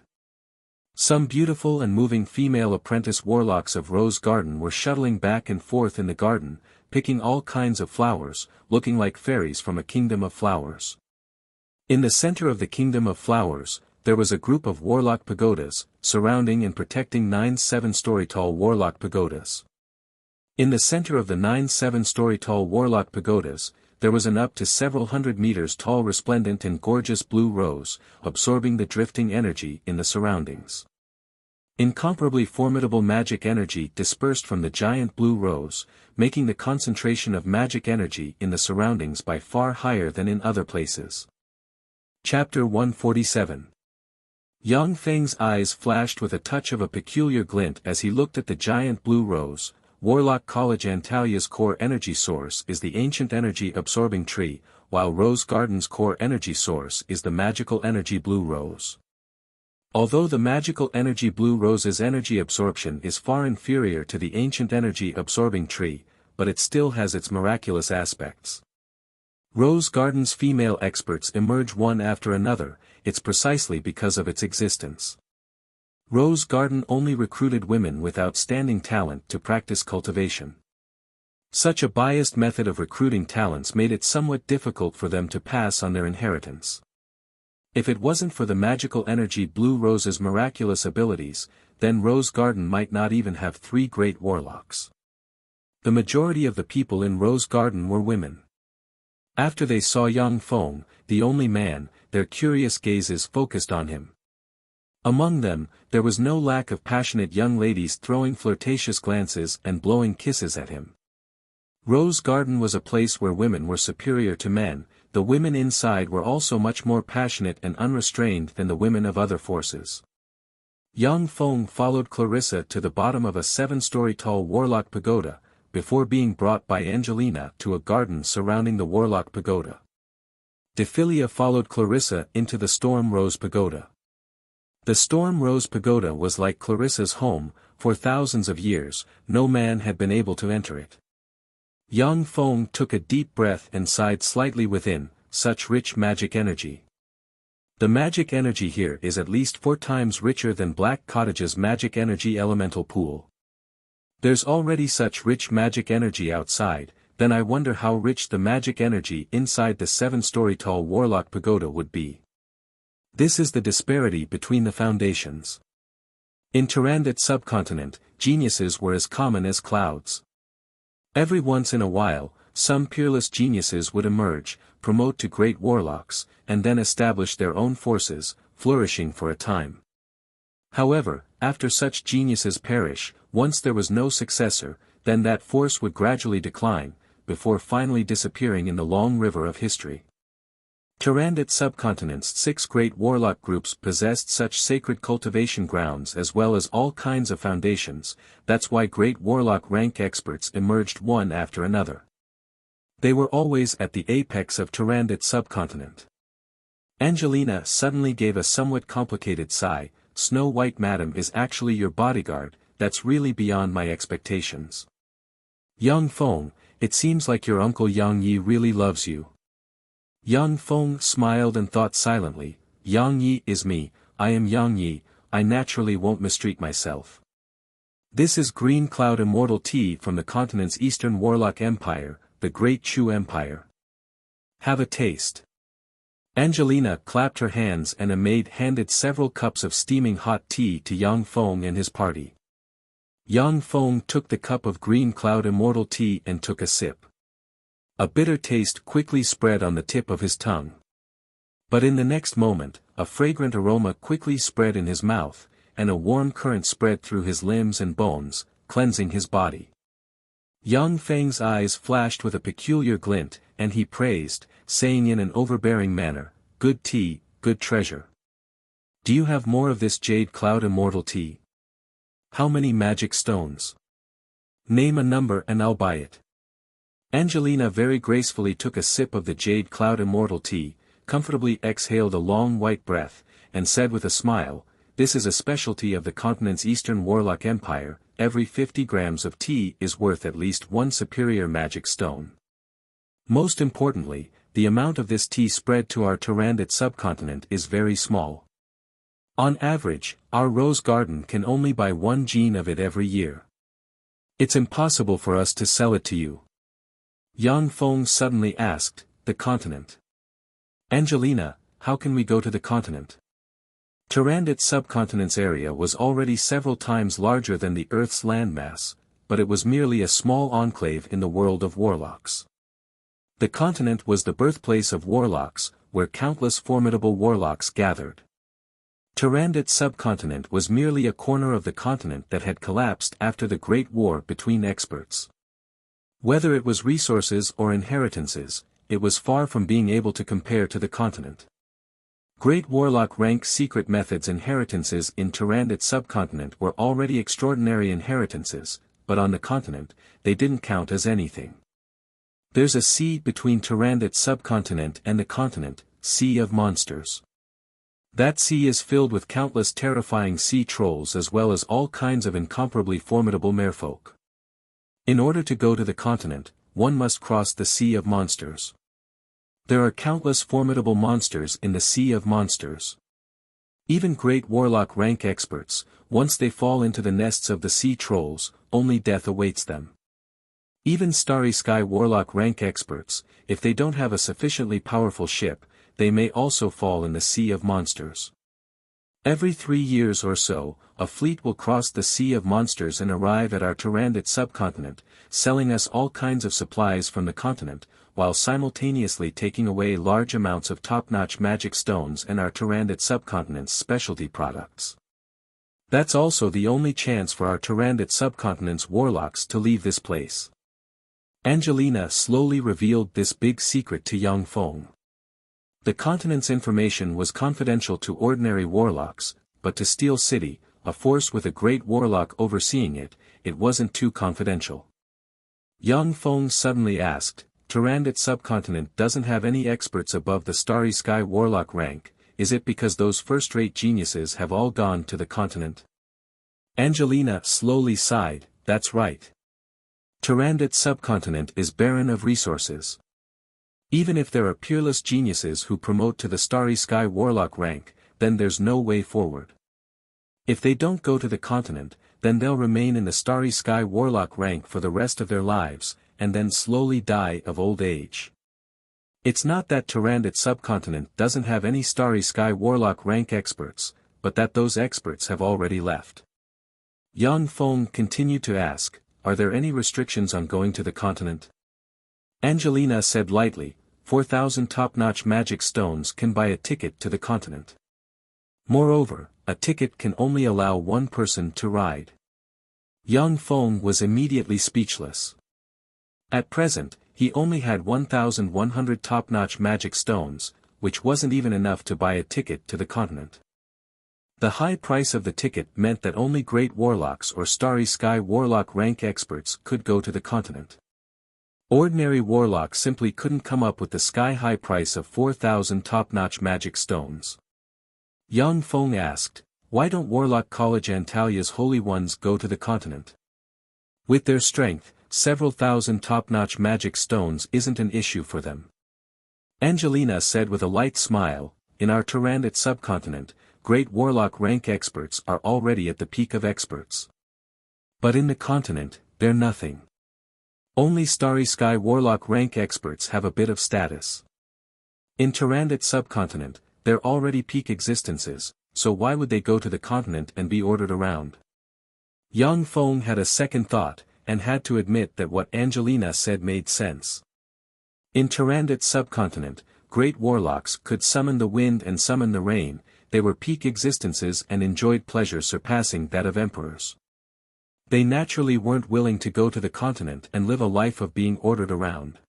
[SPEAKER 1] Some beautiful and moving female apprentice warlocks of Rose Garden were shuttling back and forth in the garden, picking all kinds of flowers, looking like fairies from a kingdom of flowers. In the center of the kingdom of flowers, there was a group of warlock pagodas, surrounding and protecting 9 7-story tall warlock pagodas. In the center of the 9 7-story tall warlock pagodas, there was an up to several hundred meters tall resplendent and gorgeous blue rose, absorbing the drifting energy in the surroundings. Incomparably formidable magic energy dispersed from the giant blue rose, making the concentration of magic energy in the surroundings by far higher than in other places. Chapter 147. Yang Feng's eyes flashed with a touch of a peculiar glint as he looked at the giant blue rose. Warlock College Antalia's core energy source is the ancient energy-absorbing tree, while Rose Garden's core energy source is the magical energy blue rose. Although the magical energy blue rose's energy absorption is far inferior to the ancient energy-absorbing tree, but it still has its miraculous aspects. Rose Garden's female experts emerge one after another, it's precisely because of its existence. Rose Garden only recruited women with outstanding talent to practice cultivation. Such a biased method of recruiting talents made it somewhat difficult for them to pass on their inheritance. If it wasn't for the magical energy blue rose's miraculous abilities, then Rose Garden might not even have 3 great warlocks. The majority of the people in Rose Garden were women. After they saw Yang Feng, the only man, their curious gazes focused on him. Among them, there was no lack of passionate young ladies throwing flirtatious glances and blowing kisses at him. Rose Garden was a place where women were superior to men. The women inside were also much more passionate and unrestrained than the women of other forces. Yang Feng followed Clarissa to the bottom of a 7-story tall warlock pagoda, before being brought by Angelina to a garden surrounding the warlock pagoda. Defilia followed Clarissa into the Storm Rose Pagoda. The Storm Rose Pagoda was like Clarissa's home. For thousands of years, no man had been able to enter it. Yang Feng took a deep breath and sighed slightly within, such rich magic energy. The magic energy here is at least 4 times richer than Black Cottage's magic energy elemental pool. There's already such rich magic energy outside, then I wonder how rich the magic energy inside the 7-story tall warlock pagoda would be. This is the disparity between the foundations. In Tyrannid subcontinent, geniuses were as common as clouds. Every once in a while, some peerless geniuses would emerge, promote to great warlocks, and then establish their own forces, flourishing for a time. However, after such geniuses perish, once there was no successor, then that force would gradually decline, before finally disappearing in the long river of history. Tyrannid subcontinent's 6 great warlock groups possessed such sacred cultivation grounds as well as all kinds of foundations. That's why great warlock rank experts emerged one after another. They were always at the apex of Tyrannid subcontinent. Angelina suddenly gave a somewhat complicated sigh. Snow White Madam is actually your bodyguard, that's really beyond my expectations. Yang Feng, it seems like your uncle Yang Yi really loves you. Yang Feng smiled and thought silently, Yang Yi is me, I am Yang Yi, I naturally won't mistreat myself. This is Green Cloud Immortal Tea from the continent's Eastern Warlock Empire, the Great Chu Empire. Have a taste. Angelina clapped her hands and a maid handed several cups of steaming hot tea to Yang Feng and his party. Yang Feng took the cup of Green Cloud Immortal Tea and took a sip. A bitter taste quickly spread on the tip of his tongue. But in the next moment, a fragrant aroma quickly spread in his mouth, and a warm current spread through his limbs and bones, cleansing his body. Yang Feng's eyes flashed with a peculiar glint, and he praised, saying in an overbearing manner, "Good tea, good treasure. Do you have more of this Jade Cloud Immortal Tea? How many magic stones? Name a number and I'll buy it." Angelina very gracefully took a sip of the Jade Cloud Immortal Tea, comfortably exhaled a long white breath, and said with a smile, "This is a specialty of the continent's Eastern Warlock Empire, every 50 grams of tea is worth at least one superior magic stone. Most importantly, the amount of this tea spread to our Turandot subcontinent is very small. On average, our rose garden can only buy 1 gene of it every year. It's impossible for us to sell it to you." Yang Feng suddenly asked, "The continent? Angelina, how can we go to the continent?" Turandot subcontinent's area was already several times larger than the Earth's landmass, but it was merely a small enclave in the world of warlocks. The continent was the birthplace of warlocks, where countless formidable warlocks gathered. Turandot subcontinent was merely a corner of the continent that had collapsed after the Great War between experts. Whether it was resources or inheritances, it was far from being able to compare to the continent. Great Warlock rank secret methods inheritances in Turandot subcontinent were already extraordinary inheritances, but on the continent, they didn't count as anything. There's a sea between Turandot subcontinent and the continent, Sea of Monsters. That sea is filled with countless terrifying sea trolls as well as all kinds of incomparably formidable merfolk. In order to go to the continent, one must cross the Sea of Monsters. There are countless formidable monsters in the Sea of Monsters. Even great warlock rank experts, once they fall into the nests of the sea trolls, only death awaits them. Even Starry Sky warlock rank experts, if they don't have a sufficiently powerful ship, they may also fall in the Sea of Monsters. Every 3 years or so, a fleet will cross the Sea of Monsters and arrive at our Turandot subcontinent, selling us all kinds of supplies from the continent, while simultaneously taking away large amounts of top-notch magic stones and our Turandot subcontinent's specialty products. That's also the only chance for our Turandot subcontinent's warlocks to leave this place. Angelina slowly revealed this big secret to Yang Feng. The continent's information was confidential to ordinary warlocks, but to Steel City, a force with a great warlock overseeing it, it wasn't too confidential. Yang Feng suddenly asked, "Turandot subcontinent doesn't have any experts above the Starry Sky warlock rank, is it because those first-rate geniuses have all gone to the continent?" Angelina slowly sighed, "That's right. Turandot subcontinent is barren of resources. Even if there are peerless geniuses who promote to the Starry Sky warlock rank, then there's no way forward. If they don't go to the continent, then they'll remain in the Starry Sky warlock rank for the rest of their lives, and then slowly die of old age. It's not that Turandot subcontinent doesn't have any Starry Sky warlock rank experts, but that those experts have already left." Yang Feng continued to ask, "Are there any restrictions on going to the continent?" Angelina said lightly, 4,000 top-notch magic stones can buy a ticket to the continent. Moreover, a ticket can only allow one person to ride." Yang Feng was immediately speechless. At present, he only had 1,100 top-notch magic stones, which wasn't even enough to buy a ticket to the continent. The high price of the ticket meant that only great warlocks or Starry Sky warlock rank experts could go to the continent. Ordinary warlocks simply couldn't come up with the sky-high price of 4,000 top-notch magic stones. Yang Feng asked, "Why don't Warlock College Antalia's Holy Ones go to the continent? With their strength, several thousand top-notch magic stones isn't an issue for them." Angelina said with a light smile, in our Tyrannid subcontinent, great warlock rank experts are already at the peak of experts. But in the continent, they're nothing. Only Starry Sky warlock rank experts have a bit of status. In Tyrannid subcontinent, they're already peak existences, so why would they go to the continent and be ordered around? Yang Feng had a second thought, and had to admit that what Angelina said made sense. In Tyrannid subcontinent, great warlocks could summon the wind and summon the rain, they were peak existences and enjoyed pleasure surpassing that of emperors. They naturally weren't willing to go to the continent and live a life of being ordered around.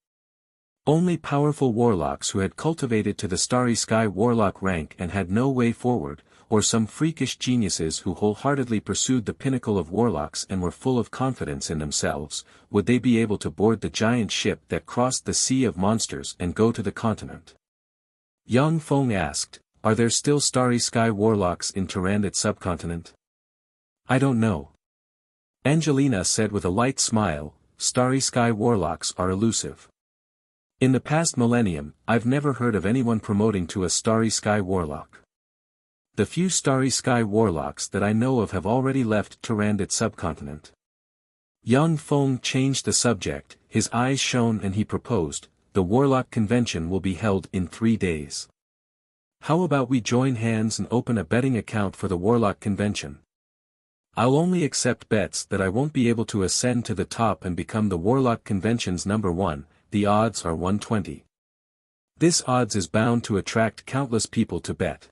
[SPEAKER 1] Only powerful warlocks who had cultivated to the Starry Sky warlock rank and had no way forward, or some freakish geniuses who wholeheartedly pursued the pinnacle of warlocks and were full of confidence in themselves, would they be able to board the giant ship that crossed the sea of monsters and go to the continent. Yang Feng asked, are there still Starry Sky warlocks in Tyrannid subcontinent? I don't know. Angelina said with a light smile, Starry Sky warlocks are elusive. In the past millennium, I've never heard of anyone promoting to a Starry Sky warlock. The few Starry Sky warlocks that I know of have already left Tyrannid subcontinent. Yang Feng changed the subject, his eyes shone and he proposed, the warlock convention will be held in 3 days. How about we join hands and open a betting account for the warlock convention? I'll only accept bets that I won't be able to ascend to the top and become the warlock convention's number 1, the odds are 120. This odds is bound to attract countless people to bet.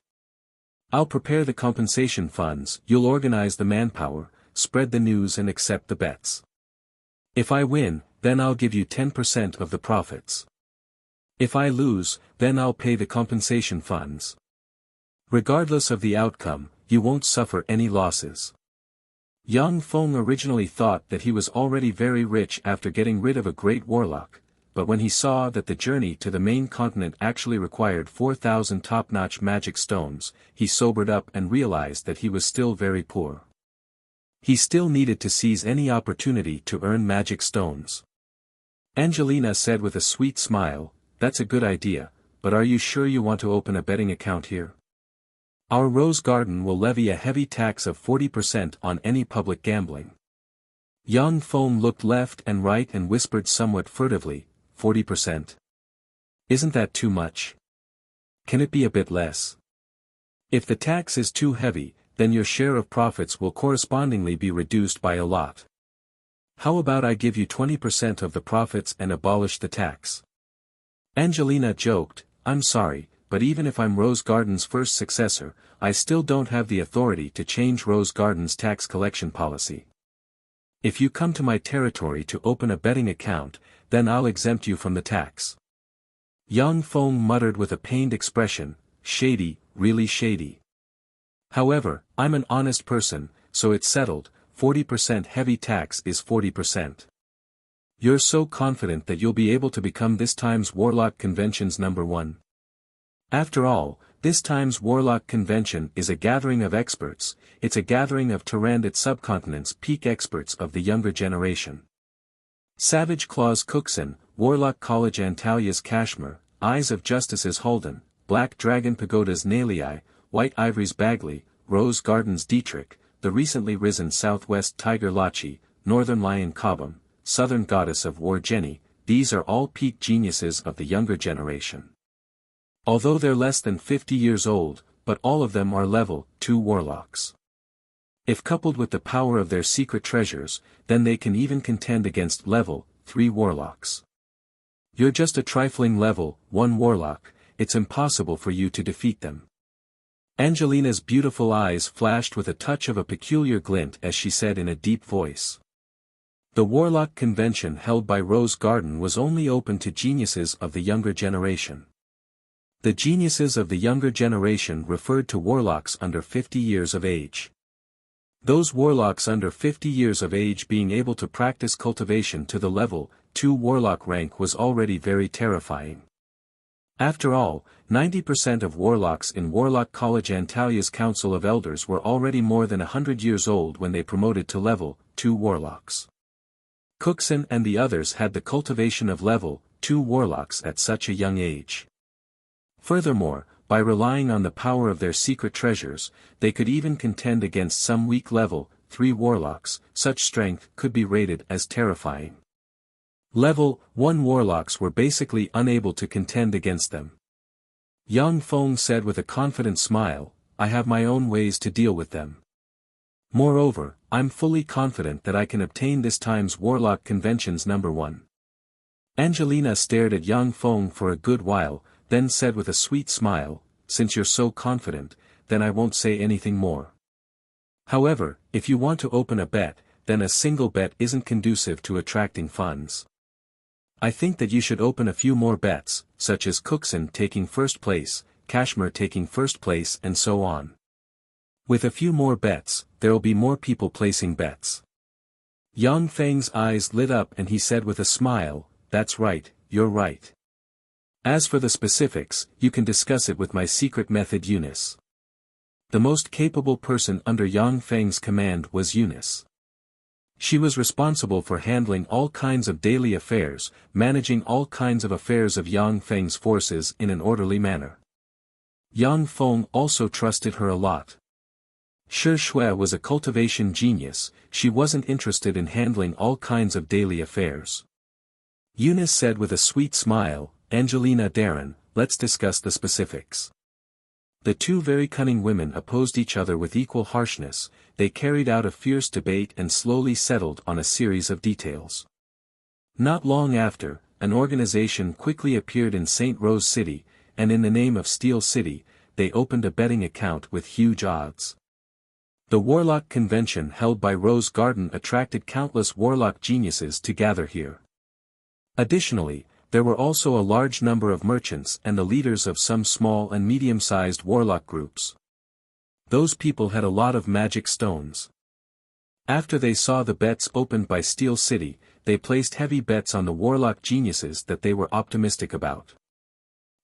[SPEAKER 1] I'll prepare the compensation funds, you'll organize the manpower, spread the news and accept the bets. If I win, then I'll give you 10% of the profits. If I lose, then I'll pay the compensation funds. Regardless of the outcome, you won't suffer any losses. Yang Feng originally thought that he was already very rich after getting rid of a great warlock, but when he saw that the journey to the main continent actually required 4,000 top-notch magic stones, he sobered up and realized that he was still very poor. He still needed to seize any opportunity to earn magic stones. Angelina said with a sweet smile, that's a good idea, but are you sure you want to open a betting account here? Our Rose Garden will levy a heavy tax of 40% on any public gambling. Yang Feng looked left and right and whispered somewhat furtively, 40%? Isn't that too much? Can it be a bit less? If the tax is too heavy, then your share of profits will correspondingly be reduced by a lot. How about I give you 20% of the profits and abolish the tax? Angelina joked, I'm sorry, but even if I'm Rose Garden's first successor, I still don't have the authority to change Rose Garden's tax collection policy. If you come to my territory to open a betting account, then I'll exempt you from the tax. Yang Feng muttered with a pained expression, shady, really shady. However, I'm an honest person, so it's settled, 40% heavy tax is 40%. You're so confident that you'll be able to become this time's Warlock Convention's number 1. After all, this time's Warlock Convention is a gathering of experts, it's a gathering of Tyrannid subcontinent's peak experts of the younger generation. Savage Claws Cookson, Warlock College Antalia's Kashmir, Eyes of Justice's Holden, Black Dragon Pagoda's Nalei, White Ivory's Bagley, Rose Garden's Dietrich, the recently risen Southwest Tiger Lachi, Northern Lion Cobham, Southern Goddess of War Jenny, these are all peak geniuses of the younger generation. Although they're less than 50 years old, but all of them are level 2 warlocks. If coupled with the power of their secret treasures, then they can even contend against level 3 warlocks. You're just a trifling level 1 warlock, it's impossible for you to defeat them. Angelina's beautiful eyes flashed with a touch of a peculiar glint as she said in a deep voice. The Warlock Convention held by Rose Garden was only open to geniuses of the younger generation. The geniuses of the younger generation referred to warlocks under 50 years of age. Those warlocks under 50 years of age being able to practice cultivation to the level 2 warlock rank was already very terrifying. After all, 90% of warlocks in Warlock College Antalia's Council of Elders were already more than 100 years old when they promoted to level 2 warlocks. Cookson and the others had the cultivation of level 2 warlocks at such a young age. Furthermore, by relying on the power of their secret treasures, they could even contend against some weak level 3 warlocks. Such strength could be rated as terrifying. Level 1 warlocks were basically unable to contend against them. Yang Feng said with a confident smile, I have my own ways to deal with them. Moreover, I'm fully confident that I can obtain this time's Warlock Convention's number 1. Angelina stared at Yang Feng for a good while, then said with a sweet smile, since you're so confident, then I won't say anything more. However, if you want to open a bet, then a single bet isn't conducive to attracting funds. I think that you should open a few more bets, such as Cookson taking first place, Kashmir taking first place and so on. With a few more bets, there'll be more people placing bets. Yang Feng's eyes lit up and he said with a smile, that's right, you're right. As for the specifics, you can discuss it with my secret method Eunice. The most capable person under Yang Feng's command was Eunice. She was responsible for handling all kinds of daily affairs, managing all kinds of affairs of Yang Feng's forces in an orderly manner. Yang Feng also trusted her a lot. Shi Shui was a cultivation genius, she wasn't interested in handling all kinds of daily affairs. Eunice said with a sweet smile, Angelina Darren, let's discuss the specifics. The two very cunning women opposed each other with equal harshness, they carried out a fierce debate and slowly settled on a series of details. Not long after, an organization quickly appeared in St. Rose City, and in the name of Steel City, they opened a betting account with huge odds. The Warlock Convention held by Rose Garden attracted countless warlock geniuses to gather here. Additionally, there were also a large number of merchants and the leaders of some small and medium-sized warlock groups. Those people had a lot of magic stones. After they saw the bets opened by Steel City, they placed heavy bets on the warlock geniuses that they were optimistic about.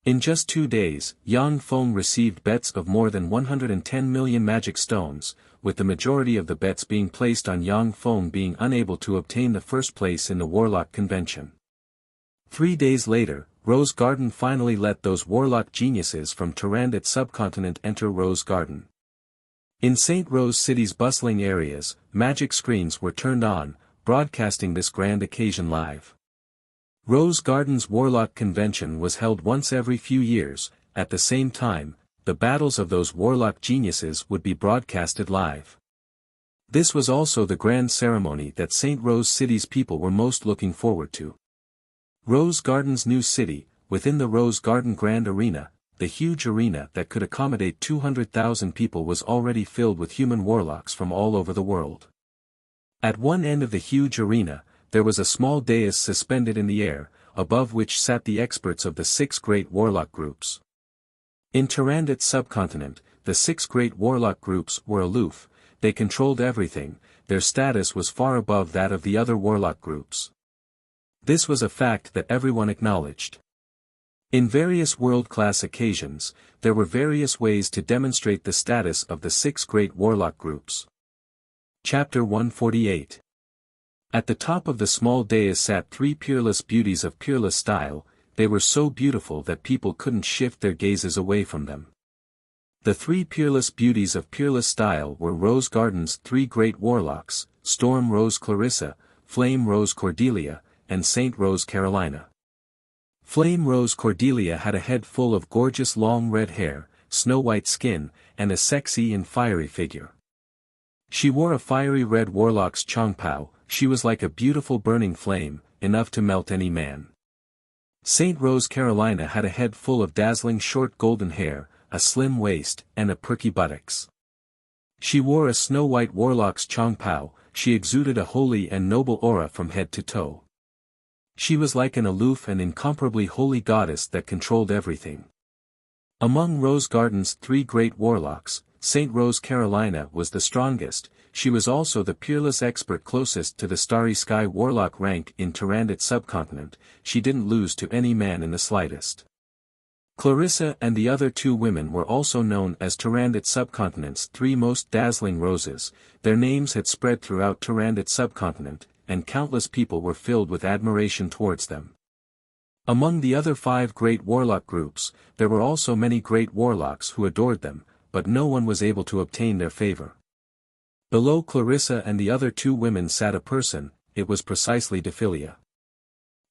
[SPEAKER 1] In just 2 days, Yang Feng received bets of more than 110 million magic stones, with the majority of the bets being placed on Yang Feng being unable to obtain the first place in the Warlock Convention. 3 days later, Rose Garden finally let those warlock geniuses from Tyrannid subcontinent enter Rose Garden. In St. Rose City's bustling areas, magic screens were turned on, broadcasting this grand occasion live. Rose Garden's Warlock Convention was held once every few years, at the same time, the battles of those warlock geniuses would be broadcasted live. This was also the grand ceremony that St. Rose City's people were most looking forward to. Rose Garden's new city, within the Rose Garden Grand Arena, the huge arena that could accommodate 200,000 people was already filled with human warlocks from all over the world. At one end of the huge arena, there was a small dais suspended in the air, above which sat the experts of the 6 great warlock groups. In Tyrannid subcontinent, the 6 great warlock groups were aloof, they controlled everything, their status was far above that of the other warlock groups. This was a fact that everyone acknowledged. In various world-class occasions, there were various ways to demonstrate the status of the 6 great warlock groups. Chapter 148. At the top of the small dais sat 3 peerless beauties of peerless style, they were so beautiful that people couldn't shift their gazes away from them. The 3 peerless beauties of peerless style were Rose Garden's 3 great warlocks, Storm Rose Clarissa, Flame Rose Cordelia, and Saint Rose Carolina. Flame Rose Cordelia had a head full of gorgeous long red hair, snow-white skin, and a sexy and fiery figure. She wore a fiery red warlock's chongpao, she was like a beautiful burning flame, enough to melt any man. Saint Rose Carolina had a head full of dazzling short golden hair, a slim waist, and a perky buttocks. She wore a snow-white warlock's chongpao, she exuded a holy and noble aura from head to toe. She was like an aloof and incomparably holy goddess that controlled everything. Among Rose Garden's 3 great warlocks, Saint Rose Carolina was the strongest, she was also the peerless expert closest to the Starry Sky warlock rank in Tyrannid subcontinent, she didn't lose to any man in the slightest. Clarissa and the other 2 women were also known as Tyrannid subcontinent's 3 most dazzling roses, their names had spread throughout Tyrannid subcontinent, and countless people were filled with admiration towards them. Among the other 5 great warlock groups, there were also many great warlocks who adored them, but no one was able to obtain their favor. Below Clarissa and the other 2 women sat a person, it was precisely Dephilia.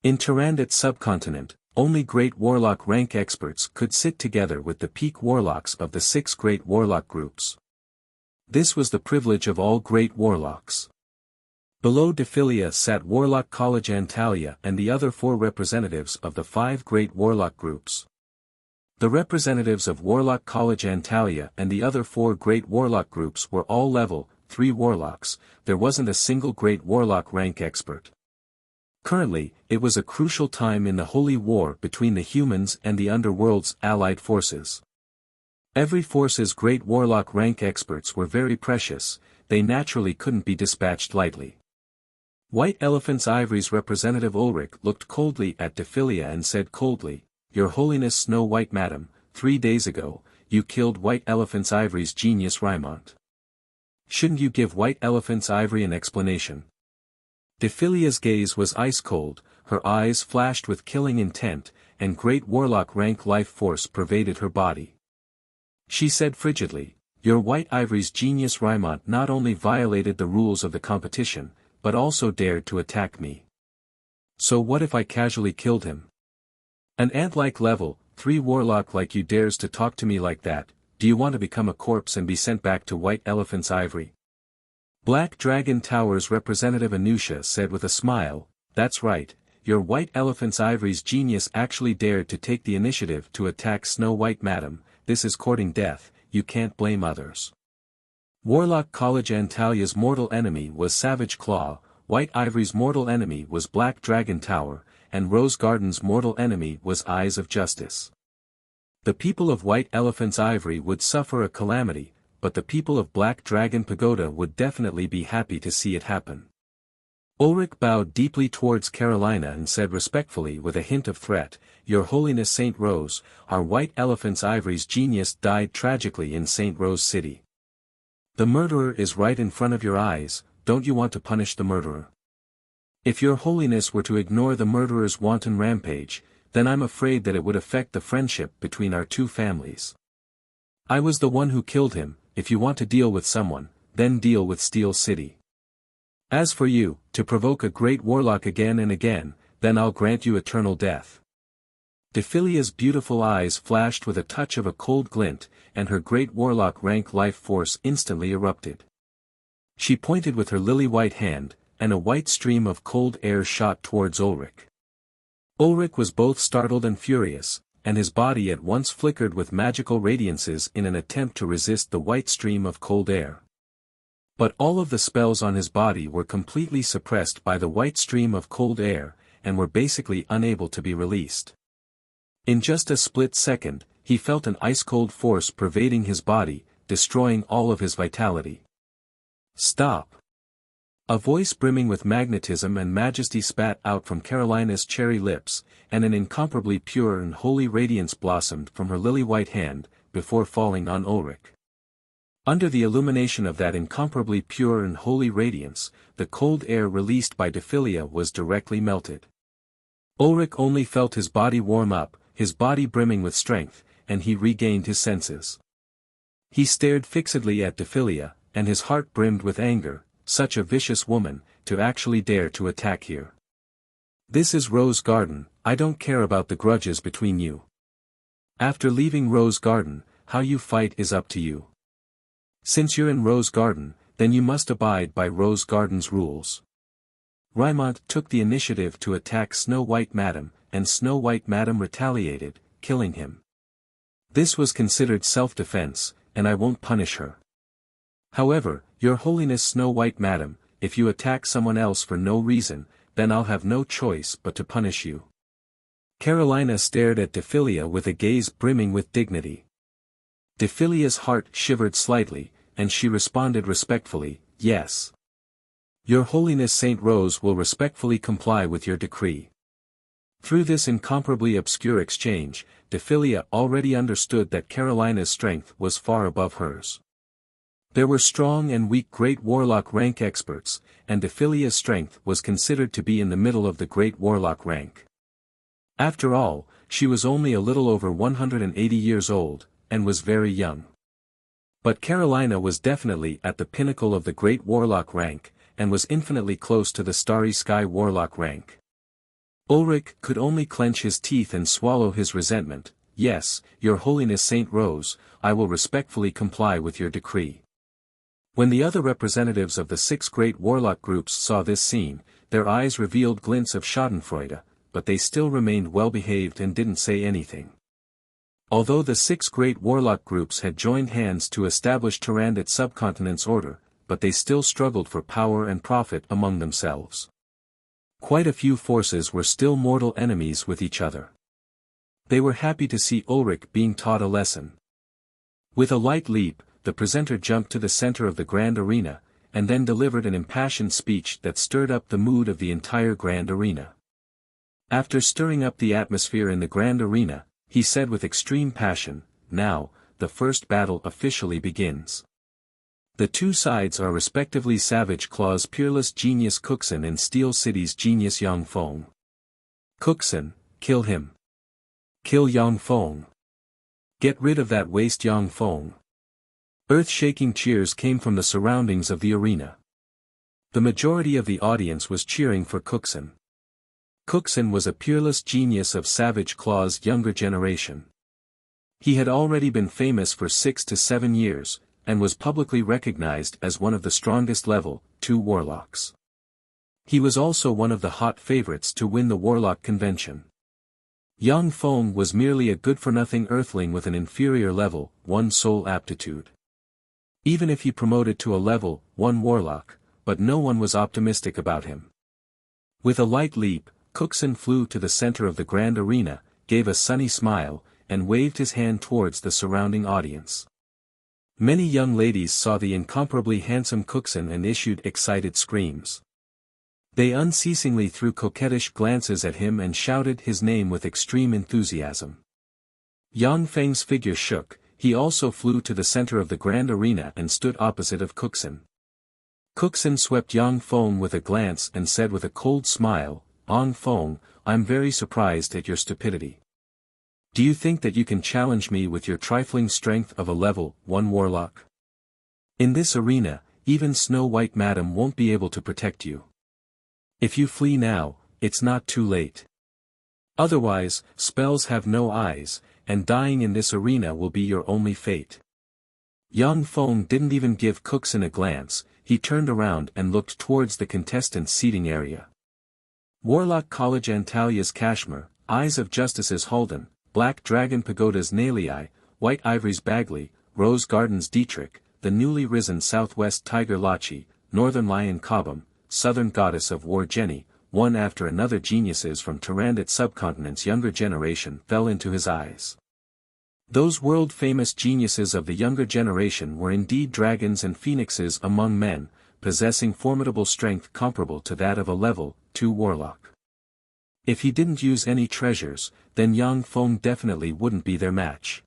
[SPEAKER 1] In Tyrannid's subcontinent, only great warlock rank experts could sit together with the peak warlocks of the 6 great warlock groups. This was the privilege of all great warlocks. Below Dephilia sat Warlock College Antalya and the other 4 representatives of the 5 great warlock groups. The representatives of Warlock College Antalya and the other 4 great warlock groups were all level 3 warlocks, there wasn't a single great warlock rank expert. Currently, it was a crucial time in the holy war between the humans and the underworld's allied forces. Every force's great warlock rank experts were very precious, they naturally couldn't be dispatched lightly. White Elephant's Ivory's representative Ulrich looked coldly at Dephilia and said coldly, "Your Holiness Snow White Madam, 3 days ago, you killed White Elephant's Ivory's genius Rymont. Shouldn't you give White Elephant's Ivory an explanation?" Dephilia's gaze was ice-cold, her eyes flashed with killing intent, and great warlock rank life force pervaded her body. She said frigidly, "Your White Ivory's genius Rymont not only violated the rules of the competition, but also dared to attack me. So what if I casually killed him? An ant-like level, 3 warlock like you dares to talk to me like that, do you want to become a corpse and be sent back to White Elephant's Ivory?" Black Dragon Tower's representative Anusha said with a smile, "That's right, your White Elephant's Ivory's genius actually dared to take the initiative to attack Snow White Madam, this is courting death, you can't blame others." Warlock College Antalya's mortal enemy was Savage Claw, White Ivory's mortal enemy was Black Dragon Tower, and Rose Garden's mortal enemy was Eyes of Justice. The people of White Elephant's Ivory would suffer a calamity, but the people of Black Dragon Pagoda would definitely be happy to see it happen. Ulrich bowed deeply towards Carolina and said respectfully with a hint of threat, "Your Holiness Saint Rose, our White Elephant's Ivory's genius died tragically in Saint Rose City. The murderer is right in front of your eyes, don't you want to punish the murderer? If your Holiness were to ignore the murderer's wanton rampage, then I'm afraid that it would affect the friendship between our 2 families. I was the one who killed him, if you want to deal with someone, then deal with Steel City. As for you, to provoke a great warlock again and again, then I'll grant you eternal death." Dephilia's beautiful eyes flashed with a touch of a cold glint, and her great warlock rank life force instantly erupted. She pointed with her lily-white hand, and a white stream of cold air shot towards Ulrich. Ulrich was both startled and furious, and his body at once flickered with magical radiances in an attempt to resist the white stream of cold air. But all of the spells on his body were completely suppressed by the white stream of cold air, and were basically unable to be released. In just a split second, he felt an ice-cold force pervading his body, destroying all of his vitality. "Stop!" A voice brimming with magnetism and majesty spat out from Carolina's cherry lips, and an incomparably pure and holy radiance blossomed from her lily-white hand, before falling on Ulrich. Under the illumination of that incomparably pure and holy radiance, the cold air released by Dephilia was directly melted. Ulrich only felt his body warm up, his body brimming with strength, and he regained his senses. He stared fixedly at Dephilia, and his heart brimmed with anger, such a vicious woman, to actually dare to attack here. "This is Rose Garden, I don't care about the grudges between you. After leaving Rose Garden, how you fight is up to you. Since you're in Rose Garden, then you must abide by Rose Garden's rules." Rymont took the initiative to attack Snow White Madam, and Snow White Madam retaliated, killing him. This was considered self-defense, and I won't punish her. However, Your Holiness Snow White Madam, if you attack someone else for no reason, then I'll have no choice but to punish you. Carolina stared at Dephilia with a gaze brimming with dignity. Dephilia's heart shivered slightly, and she responded respectfully, "Yes. Your Holiness Saint Rose will respectfully comply with your decree." Through this incomparably obscure exchange, Dephilia already understood that Carolina's strength was far above hers. There were strong and weak great warlock rank experts, and Dephilia's strength was considered to be in the middle of the great warlock rank. After all, she was only a little over 180 years old, and was very young. But Carolina was definitely at the pinnacle of the Great Warlock rank, and was infinitely close to the Starry Sky Warlock rank. Ulrich could only clench his teeth and swallow his resentment. Yes, Your Holiness Saint Rose, I will respectfully comply with your decree. When the other representatives of the 6 great warlock groups saw this scene, their eyes revealed glints of schadenfreude, but they still remained well-behaved and didn't say anything. Although the 6 great warlock groups had joined hands to establish Tyrannid Subcontinent's order, but they still struggled for power and profit among themselves. Quite a few forces were still mortal enemies with each other. They were happy to see Ulrich being taught a lesson. With a light leap, the presenter jumped to the center of the grand arena, and then delivered an impassioned speech that stirred up the mood of the entire grand arena. After stirring up the atmosphere in the grand arena, he said with extreme passion, "Now, the first battle officially begins. The 2 sides are respectively Savage Claw's peerless genius Kuxin and Steel City's genius Yangfeng. Kuxin, kill him. Kill Yangfeng. Get rid of that waste Yangfeng." Earth-shaking cheers came from the surroundings of the arena. The majority of the audience was cheering for Kuxin. Kuxin was a peerless genius of Savage Claw's younger generation. He had already been famous for 6 to 7 years, and was publicly recognized as one of the strongest level 2 warlocks. He was also one of the hot favorites to win the warlock convention. Yang Feng was merely a good-for-nothing earthling with an inferior level 1 soul aptitude. Even if he promoted to a level 1 warlock, but no one was optimistic about him. With a light leap, Kuxin flew to the center of the grand arena, gave a sunny smile, and waved his hand towards the surrounding audience. Many young ladies saw the incomparably handsome Kuxin and issued excited screams. They unceasingly threw coquettish glances at him and shouted his name with extreme enthusiasm. Yang Feng's figure shook. He also flew to the center of the grand arena and stood opposite of Kuxin. Kuxin swept Yang Feng with a glance and said with a cold smile, "Yang Feng, I'm very surprised at your stupidity. Do you think that you can challenge me with your trifling strength of a level 1 warlock? In this arena, even Snow White Madam won't be able to protect you. If you flee now, it's not too late. Otherwise, spells have no eyes, and dying in this arena will be your only fate." Yang Feng didn't even give Kuxin a glance. He turned around and looked towards the contestants' seating area. Warlock College Antalia's Kashmir, Eyes of Justice's Halden, Black Dragon Pagoda's Nalei, White Ivory's Bagley, Rose Garden's Dietrich, the newly risen Southwest Tiger Lachi, Northern Lion Cobham, Southern Goddess of War Jenny, one after another geniuses from Tyrannid Subcontinent's younger generation fell into his eyes. Those world-famous geniuses of the younger generation were indeed dragons and phoenixes among men, possessing formidable strength comparable to that of a level 2 warlock. If he didn't use any treasures, then Yang Feng definitely wouldn't be their match.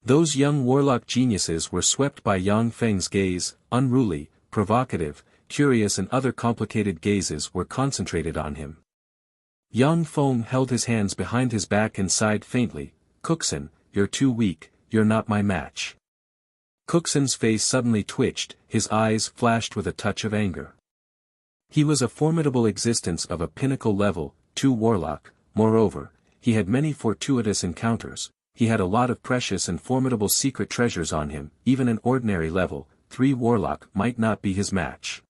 [SPEAKER 1] Those young warlock geniuses were swept by Yang Feng's gaze. Unruly, provocative, curious and other complicated gazes were concentrated on him. Yang Feng held his hands behind his back and sighed faintly, "Kuxin, you're too weak, you're not my match." Kuxin's face suddenly twitched, his eyes flashed with a touch of anger. He was a formidable existence of a pinnacle level 2 warlock. Moreover, he had many fortuitous encounters. He had a lot of precious and formidable secret treasures on him. Even an ordinary level 3 warlock might not be his match.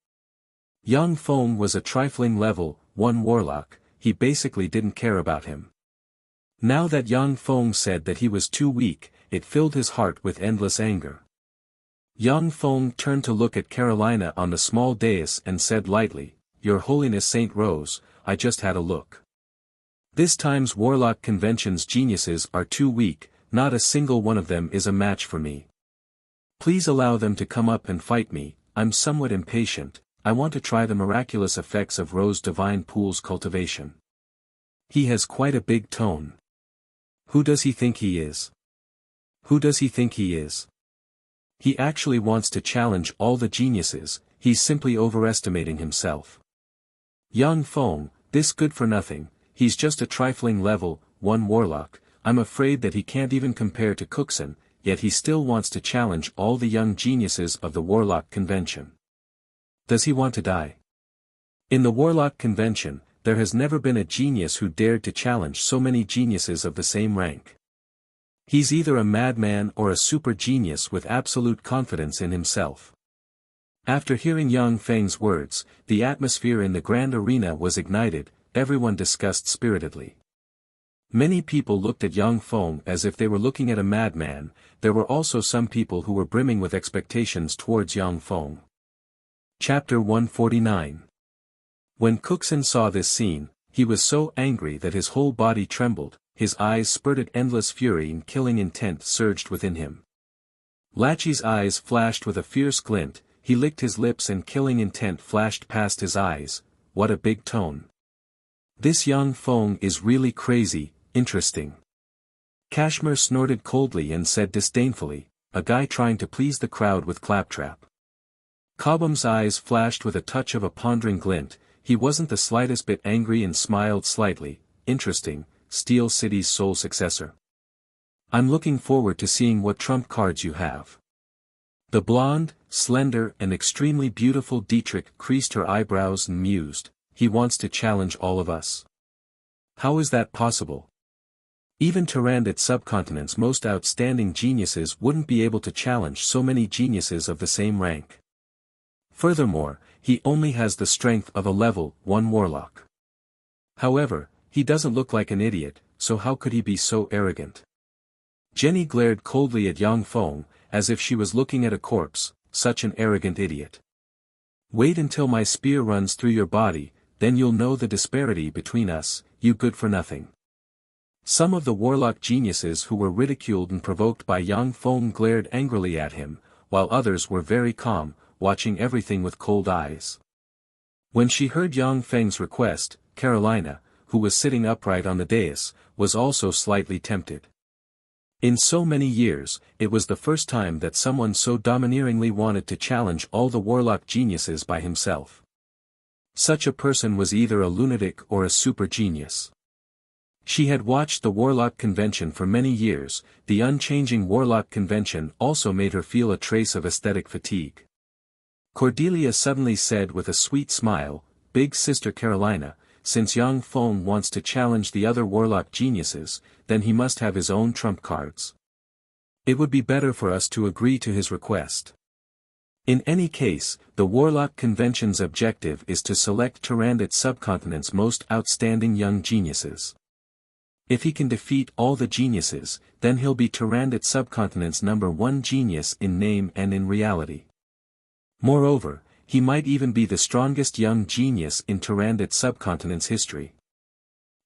[SPEAKER 1] Yang Feng was a trifling level 1 warlock. He basically didn't care about him. Now that Yang Feng said that he was too weak, it filled his heart with endless anger. Yang Feng turned to look at Carolina on the small dais and said lightly, "Your Holiness Saint Rose, I just had a look. This time's Warlock Convention's geniuses are too weak, not a single one of them is a match for me. Please allow them to come up and fight me. I'm somewhat impatient, I want to try the miraculous effects of Rose Divine Pool's cultivation. He has quite a big tone. Who does he think he is? Who does he think he is? He actually wants to challenge all the geniuses, he's simply overestimating himself. Yang Feng, this good-for-nothing, he's just a trifling level 1 warlock. I'm afraid that he can't even compare to Cookson, yet he still wants to challenge all the young geniuses of the Warlock Convention. Does he want to die? In the Warlock Convention, there has never been a genius who dared to challenge so many geniuses of the same rank. He's either a madman or a super genius with absolute confidence in himself. After hearing Yang Feng's words, the atmosphere in the grand arena was ignited, everyone discussed spiritedly. Many people looked at Yang Feng as if they were looking at a madman. There were also some people who were brimming with expectations towards Yang Feng. Chapter 149. When Cookson saw this scene, he was so angry that his whole body trembled, his eyes spurted endless fury and killing intent surged within him. Lachi's eyes flashed with a fierce glint, he licked his lips and killing intent flashed past his eyes. What a big tone. This Yang Feng is really crazy, interesting. Kashmir snorted coldly and said disdainfully, a guy trying to please the crowd with claptrap. Cobham's eyes flashed with a touch of a pondering glint, he wasn't the slightest bit angry and smiled slightly. Interesting, Steel City's sole successor. I'm looking forward to seeing what trump cards you have. The blonde, slender and extremely beautiful Dietrich creased her eyebrows and mused, he wants to challenge all of us. How is that possible? Even Tyrannid subcontinent's most outstanding geniuses wouldn't be able to challenge so many geniuses of the same rank. Furthermore, he only has the strength of a level 1 warlock. However, he doesn't look like an idiot, so how could he be so arrogant? Jenny glared coldly at Yang Feng, as if she was looking at a corpse, such an arrogant idiot. Wait until my spear runs through your body, then you'll know the disparity between us, you good for nothing. Some of the warlock geniuses who were ridiculed and provoked by Yang Feng glared angrily at him, while others were very calm, watching everything with cold eyes. When she heard Yang Feng's request, Carolina, who was sitting upright on the dais, was also slightly tempted. In so many years, it was the first time that someone so domineeringly wanted to challenge all the warlock geniuses by himself. Such a person was either a lunatic or a super genius. She had watched the Warlock Convention for many years, the unchanging Warlock Convention also made her feel a trace of aesthetic fatigue. Cordelia suddenly said with a sweet smile, Big Sister Carolina, since Yang Feng wants to challenge the other warlock geniuses, then he must have his own trump cards. It would be better for us to agree to his request. In any case, the Warlock Convention's objective is to select Tyrannid subcontinent's most outstanding young geniuses. If he can defeat all the geniuses, then he'll be Tyrannid subcontinent's #1 genius in name and in reality. Moreover, he might even be the strongest young genius in Tyrannid subcontinent's history.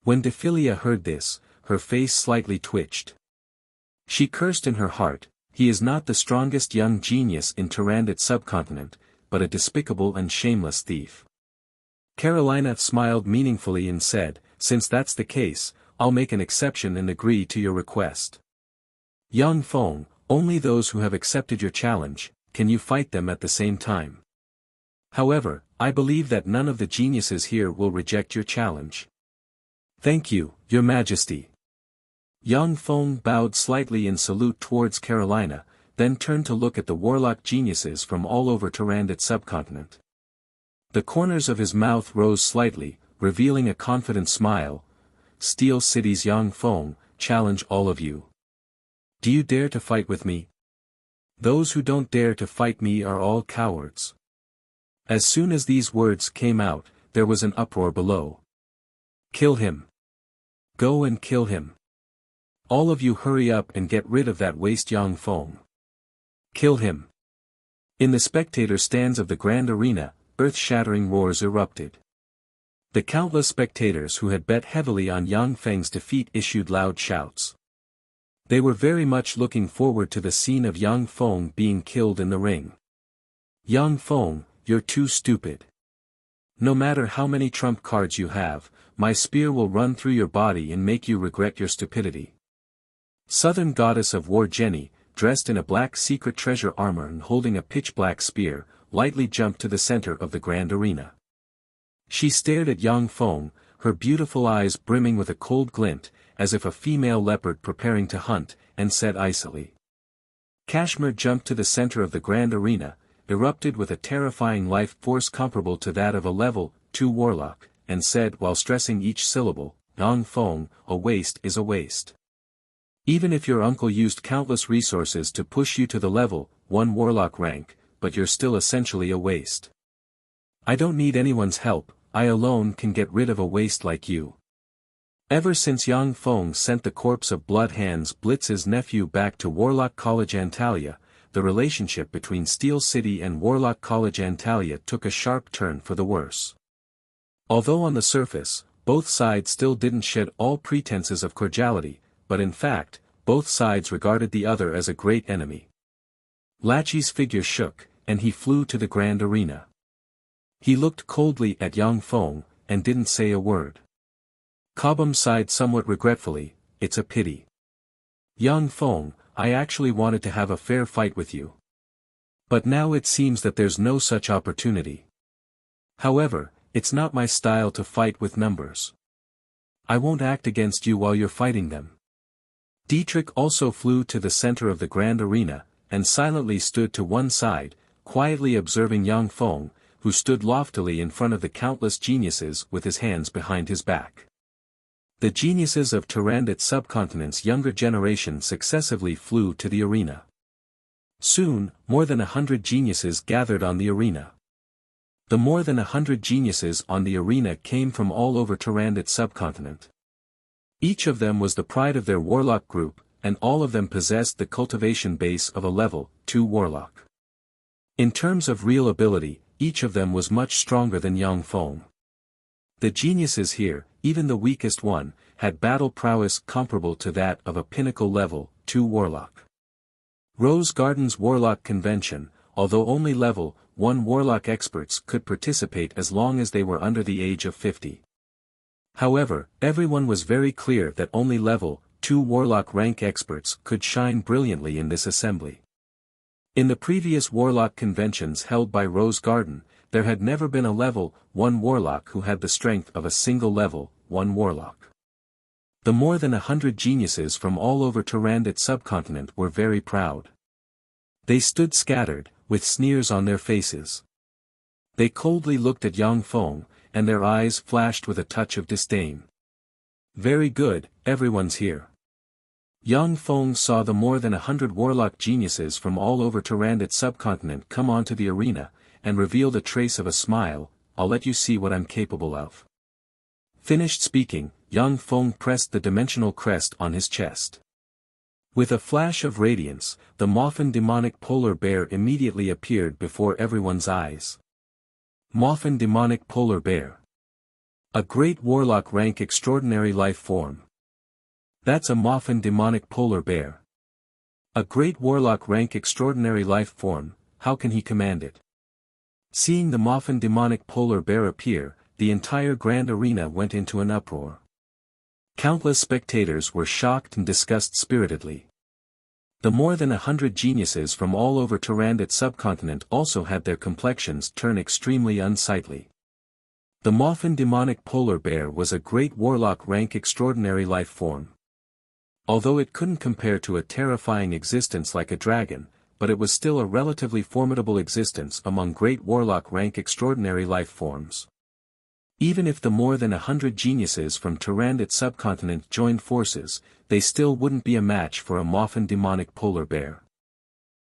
[SPEAKER 1] When Dephilia heard this, her face slightly twitched. She cursed in her heart, he is not the strongest young genius in Tyrannid subcontinent, but a despicable and shameless thief. Carolina smiled meaningfully and said, since that's the case, I'll make an exception and agree to your request. Yang Feng, only those who have accepted your challenge, can you fight them at the same time. However, I believe that none of the geniuses here will reject your challenge. Thank you, Your Majesty. Yang Feng bowed slightly in salute towards Carolina, then turned to look at the warlock geniuses from all over Tyrannid subcontinent. The corners of his mouth rose slightly, revealing a confident smile. Steel City's Yang Feng, challenge all of you. Do you dare to fight with me? Those who don't dare to fight me are all cowards. As soon as these words came out, there was an uproar below. Kill him. Go and kill him. All of you hurry up and get rid of that waste Yang Feng. Kill him. In the spectator stands of the grand arena, earth-shattering roars erupted. The countless spectators who had bet heavily on Yang Feng's defeat issued loud shouts. They were very much looking forward to the scene of Yang Feng being killed in the ring. Yang Feng, you're too stupid. No matter how many trump cards you have, my spear will run through your body and make you regret your stupidity. Southern Goddess of War Jenny, dressed in a black secret treasure armor and holding a pitch-black spear, lightly jumped to the center of the grand arena. She stared at Yang Feng, her beautiful eyes brimming with a cold glint, as if a female leopard preparing to hunt, and said icily. Kashmir jumped to the center of the grand arena, erupted with a terrifying life force comparable to that of a level 2 warlock, and said while stressing each syllable, Yang Feng, a waste is a waste. Even if your uncle used countless resources to push you to the level 1 warlock rank, but you're still essentially a waste. I don't need anyone's help, I alone can get rid of a waste like you. Ever since Yang Feng sent the corpse of Blood Hands Blitz's nephew back to Warlock College Antalya, the relationship between Steel City and Warlock College Antalya took a sharp turn for the worse. Although on the surface, both sides still didn't shed all pretenses of cordiality, but in fact, both sides regarded the other as a great enemy. Lachi's figure shook, and he flew to the grand arena. He looked coldly at Yang Feng, and didn't say a word. Cobham sighed somewhat regretfully, it's a pity. Yang Feng, I actually wanted to have a fair fight with you. But now it seems that there's no such opportunity. However, it's not my style to fight with numbers. I won't act against you while you're fighting them. Dietrich also flew to the center of the grand arena, and silently stood to one side, quietly observing Yang Feng, who stood loftily in front of the countless geniuses with his hands behind his back. The geniuses of Tyrannid subcontinent's younger generation successively flew to the arena. Soon, more than 100 geniuses gathered on the arena. The more than 100 geniuses on the arena came from all over Tyrannid subcontinent. Each of them was the pride of their warlock group, and all of them possessed the cultivation base of a level 2 warlock. In terms of real ability, each of them was much stronger than Yang Feng. The geniuses here, even the weakest one, had battle prowess comparable to that of a pinnacle level 2 warlock. Rose Garden's Warlock Convention, although only level 1 warlock experts could participate as long as they were under the age of 50. However, everyone was very clear that only level 2 warlock rank experts could shine brilliantly in this assembly. In the previous warlock conventions held by Rose Garden, there had never been a level 1 warlock who had the strength of a single level 1 warlock. The more than 100 geniuses from all over Tyrannid subcontinent were very proud. They stood scattered, with sneers on their faces. They coldly looked at Yang Feng, and their eyes flashed with a touch of disdain. Very good, everyone's here. Yang Feng saw the more than 100 warlock geniuses from all over Tyrannid subcontinent come onto the arena, and revealed a trace of a smile, I'll let you see what I'm capable of. Finished speaking, Yang Feng pressed the dimensional crest on his chest. With a flash of radiance, the Moffin demonic polar bear immediately appeared before everyone's eyes. Moffin demonic polar bear. A great warlock rank extraordinary life form. That's a Moffin demonic polar bear. A great warlock rank extraordinary life form, how can he command it? Seeing the Moffin demonic polar bear appear, the entire grand arena went into an uproar. Countless spectators were shocked and discussed spiritedly. The more than 100 geniuses from all over Tyrannid subcontinent also had their complexions turn extremely unsightly. The Moffin demonic polar bear was a great warlock rank extraordinary life form. Although it couldn't compare to a terrifying existence like a dragon, but it was still a relatively formidable existence among great warlock rank extraordinary life forms. Even if the more than 100 geniuses from Tyrannid subcontinent joined forces, they still wouldn't be a match for a Moffin demonic polar bear.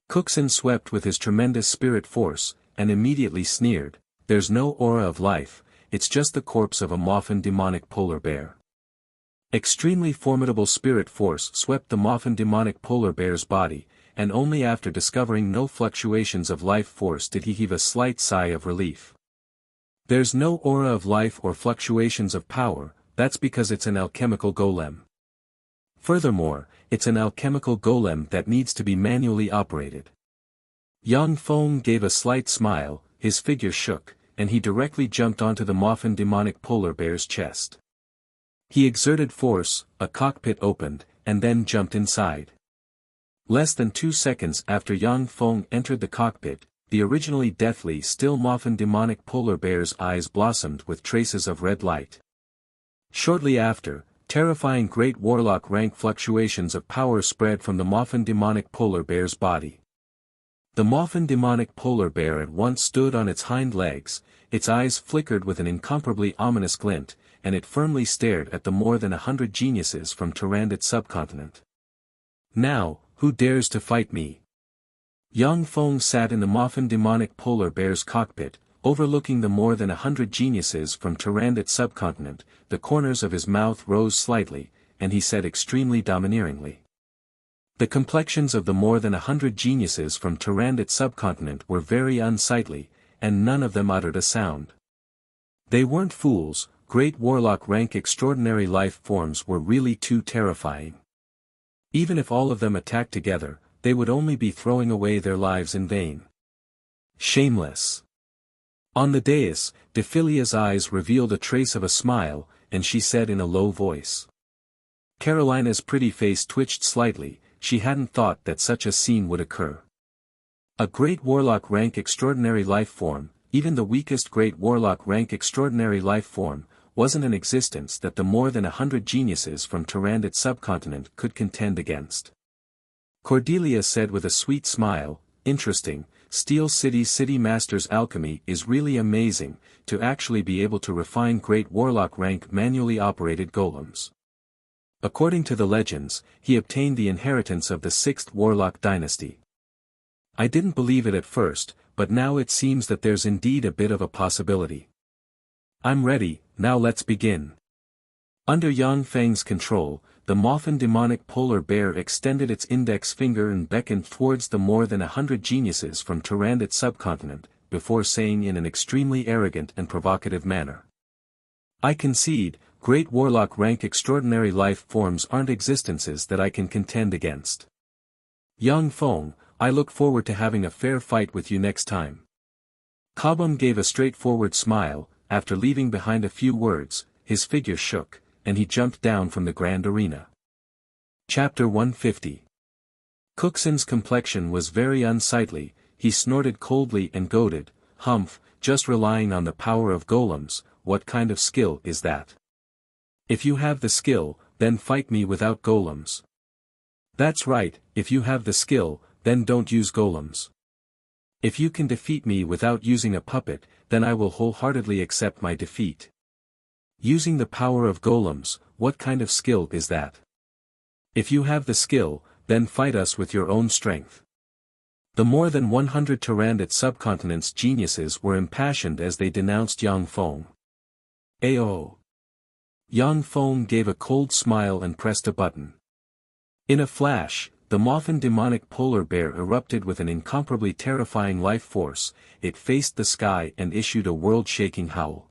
[SPEAKER 1] Cookson swept with his tremendous spirit force, and immediately sneered, there's no aura of life, it's just the corpse of a Moffin demonic polar bear. Extremely formidable spirit force swept the Moffin demonic polar bear's body, and only after discovering no fluctuations of life force did he heave a slight sigh of relief. There's no aura of life or fluctuations of power, that's because it's an alchemical golem. Furthermore, it's an alchemical golem that needs to be manually operated. Yang Feng gave a slight smile, his figure shook, and he directly jumped onto the Moffin demonic polar bear's chest. He exerted force, a cockpit opened, and then jumped inside. Less than 2 seconds after Yang Feng entered the cockpit, the originally deathly still Moffin demonic polar bear's eyes blossomed with traces of red light. Shortly after, terrifying great warlock rank fluctuations of power spread from the Moffin demonic polar bear's body. The Moffin demonic polar bear at once stood on its hind legs, its eyes flickered with an incomparably ominous glint, and it firmly stared at the more than 100 geniuses from Tyrannid subcontinent. "Now, who dares to fight me?" Yang Feng sat in the Moffin demonic polar bear's cockpit, overlooking the more than 100 geniuses from Tyrannid subcontinent. The corners of his mouth rose slightly, and he said extremely domineeringly. The complexions of the more than 100 geniuses from Tyrannid subcontinent were very unsightly, and none of them uttered a sound. They weren't fools, great warlock rank extraordinary life forms were really too terrifying. Even if all of them attacked together, they would only be throwing away their lives in vain. Shameless. On the dais, Dephilia's eyes revealed a trace of a smile, and she said in a low voice. Carolina's pretty face twitched slightly, she hadn't thought that such a scene would occur. A great warlock rank extraordinary life form, even the weakest great warlock rank extraordinary life form, wasn't an existence that the more than 100 geniuses from Tyrannid subcontinent could contend against. Cordelia said with a sweet smile, "Interesting, Steel City Master's alchemy is really amazing, to actually be able to refine great warlock rank manually operated golems. According to the legends, he obtained the inheritance of the 6th warlock dynasty. I didn't believe it at first, but now it seems that there's indeed a bit of a possibility. I'm ready, now let's begin." Under Yang Feng's control, the Moffin demonic polar bear extended its index finger and beckoned towards the more than 100 geniuses from Tyrannid subcontinent, before saying in an extremely arrogant and provocative manner. "I concede, great warlock rank extraordinary life forms aren't existences that I can contend against. Yang Feng, I look forward to having a fair fight with you next time." Cobham gave a straightforward smile. After leaving behind a few words, his figure shook, and he jumped down from the grand arena. Chapter 150. Cookson's complexion was very unsightly, he snorted coldly and goaded, "Humph, just relying on the power of golems, what kind of skill is that? If you have the skill, then fight me without golems." "That's right, if you have the skill, then don't use golems. If you can defeat me without using a puppet, then I will wholeheartedly accept my defeat. Using the power of golems, what kind of skill is that? If you have the skill, then fight us with your own strength." The more than 100 Tyrannid subcontinent's geniuses were impassioned as they denounced Yang Feng. "Ayo!" Yang Feng gave a cold smile and pressed a button. In a flash, the Moffin demonic polar bear erupted with an incomparably terrifying life force, it faced the sky and issued a world-shaking howl.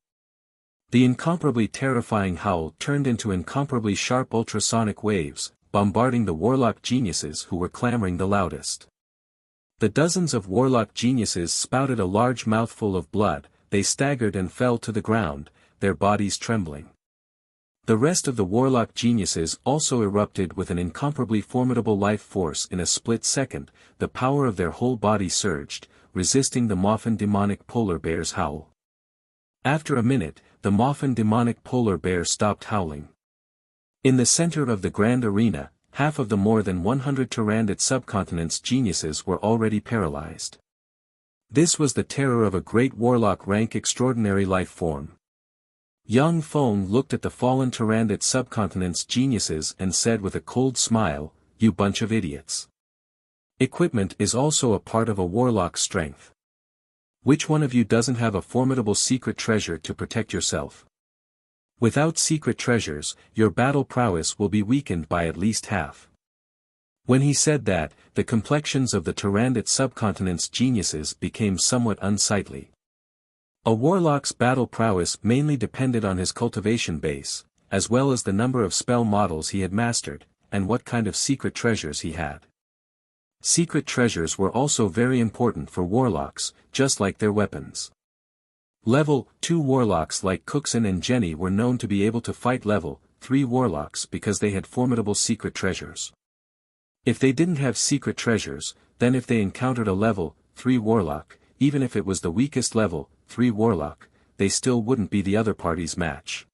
[SPEAKER 1] The incomparably terrifying howl turned into incomparably sharp ultrasonic waves, bombarding the warlock geniuses who were clamoring the loudest. The dozens of warlock geniuses spouted a large mouthful of blood, they staggered and fell to the ground, their bodies trembling. The rest of the warlock geniuses also erupted with an incomparably formidable life force in a split second, the power of their whole body surged, resisting the Moffin demonic polar bear's howl. After a minute, the Moffin demonic polar bear stopped howling. In the center of the grand arena, half of the more than 100 Tyrannid subcontinent's geniuses were already paralyzed. This was the terror of a great warlock rank extraordinary life form. Yang Feng looked at the fallen Tyrannid subcontinent's geniuses and said with a cold smile, "You bunch of idiots. Equipment is also a part of a warlock's strength. Which one of you doesn't have a formidable secret treasure to protect yourself? Without secret treasures, your battle prowess will be weakened by at least half." When he said that, the complexions of the Tyrannid subcontinent's geniuses became somewhat unsightly. A warlock's battle prowess mainly depended on his cultivation base, as well as the number of spell models he had mastered, and what kind of secret treasures he had. Secret treasures were also very important for warlocks, just like their weapons. Level 2 warlocks like Cookson and Jenny were known to be able to fight level 3 warlocks because they had formidable secret treasures. If they didn't have secret treasures, then if they encountered a level 3 warlock, even if it was the weakest level 3 warlock, they still wouldn't be the other party's match.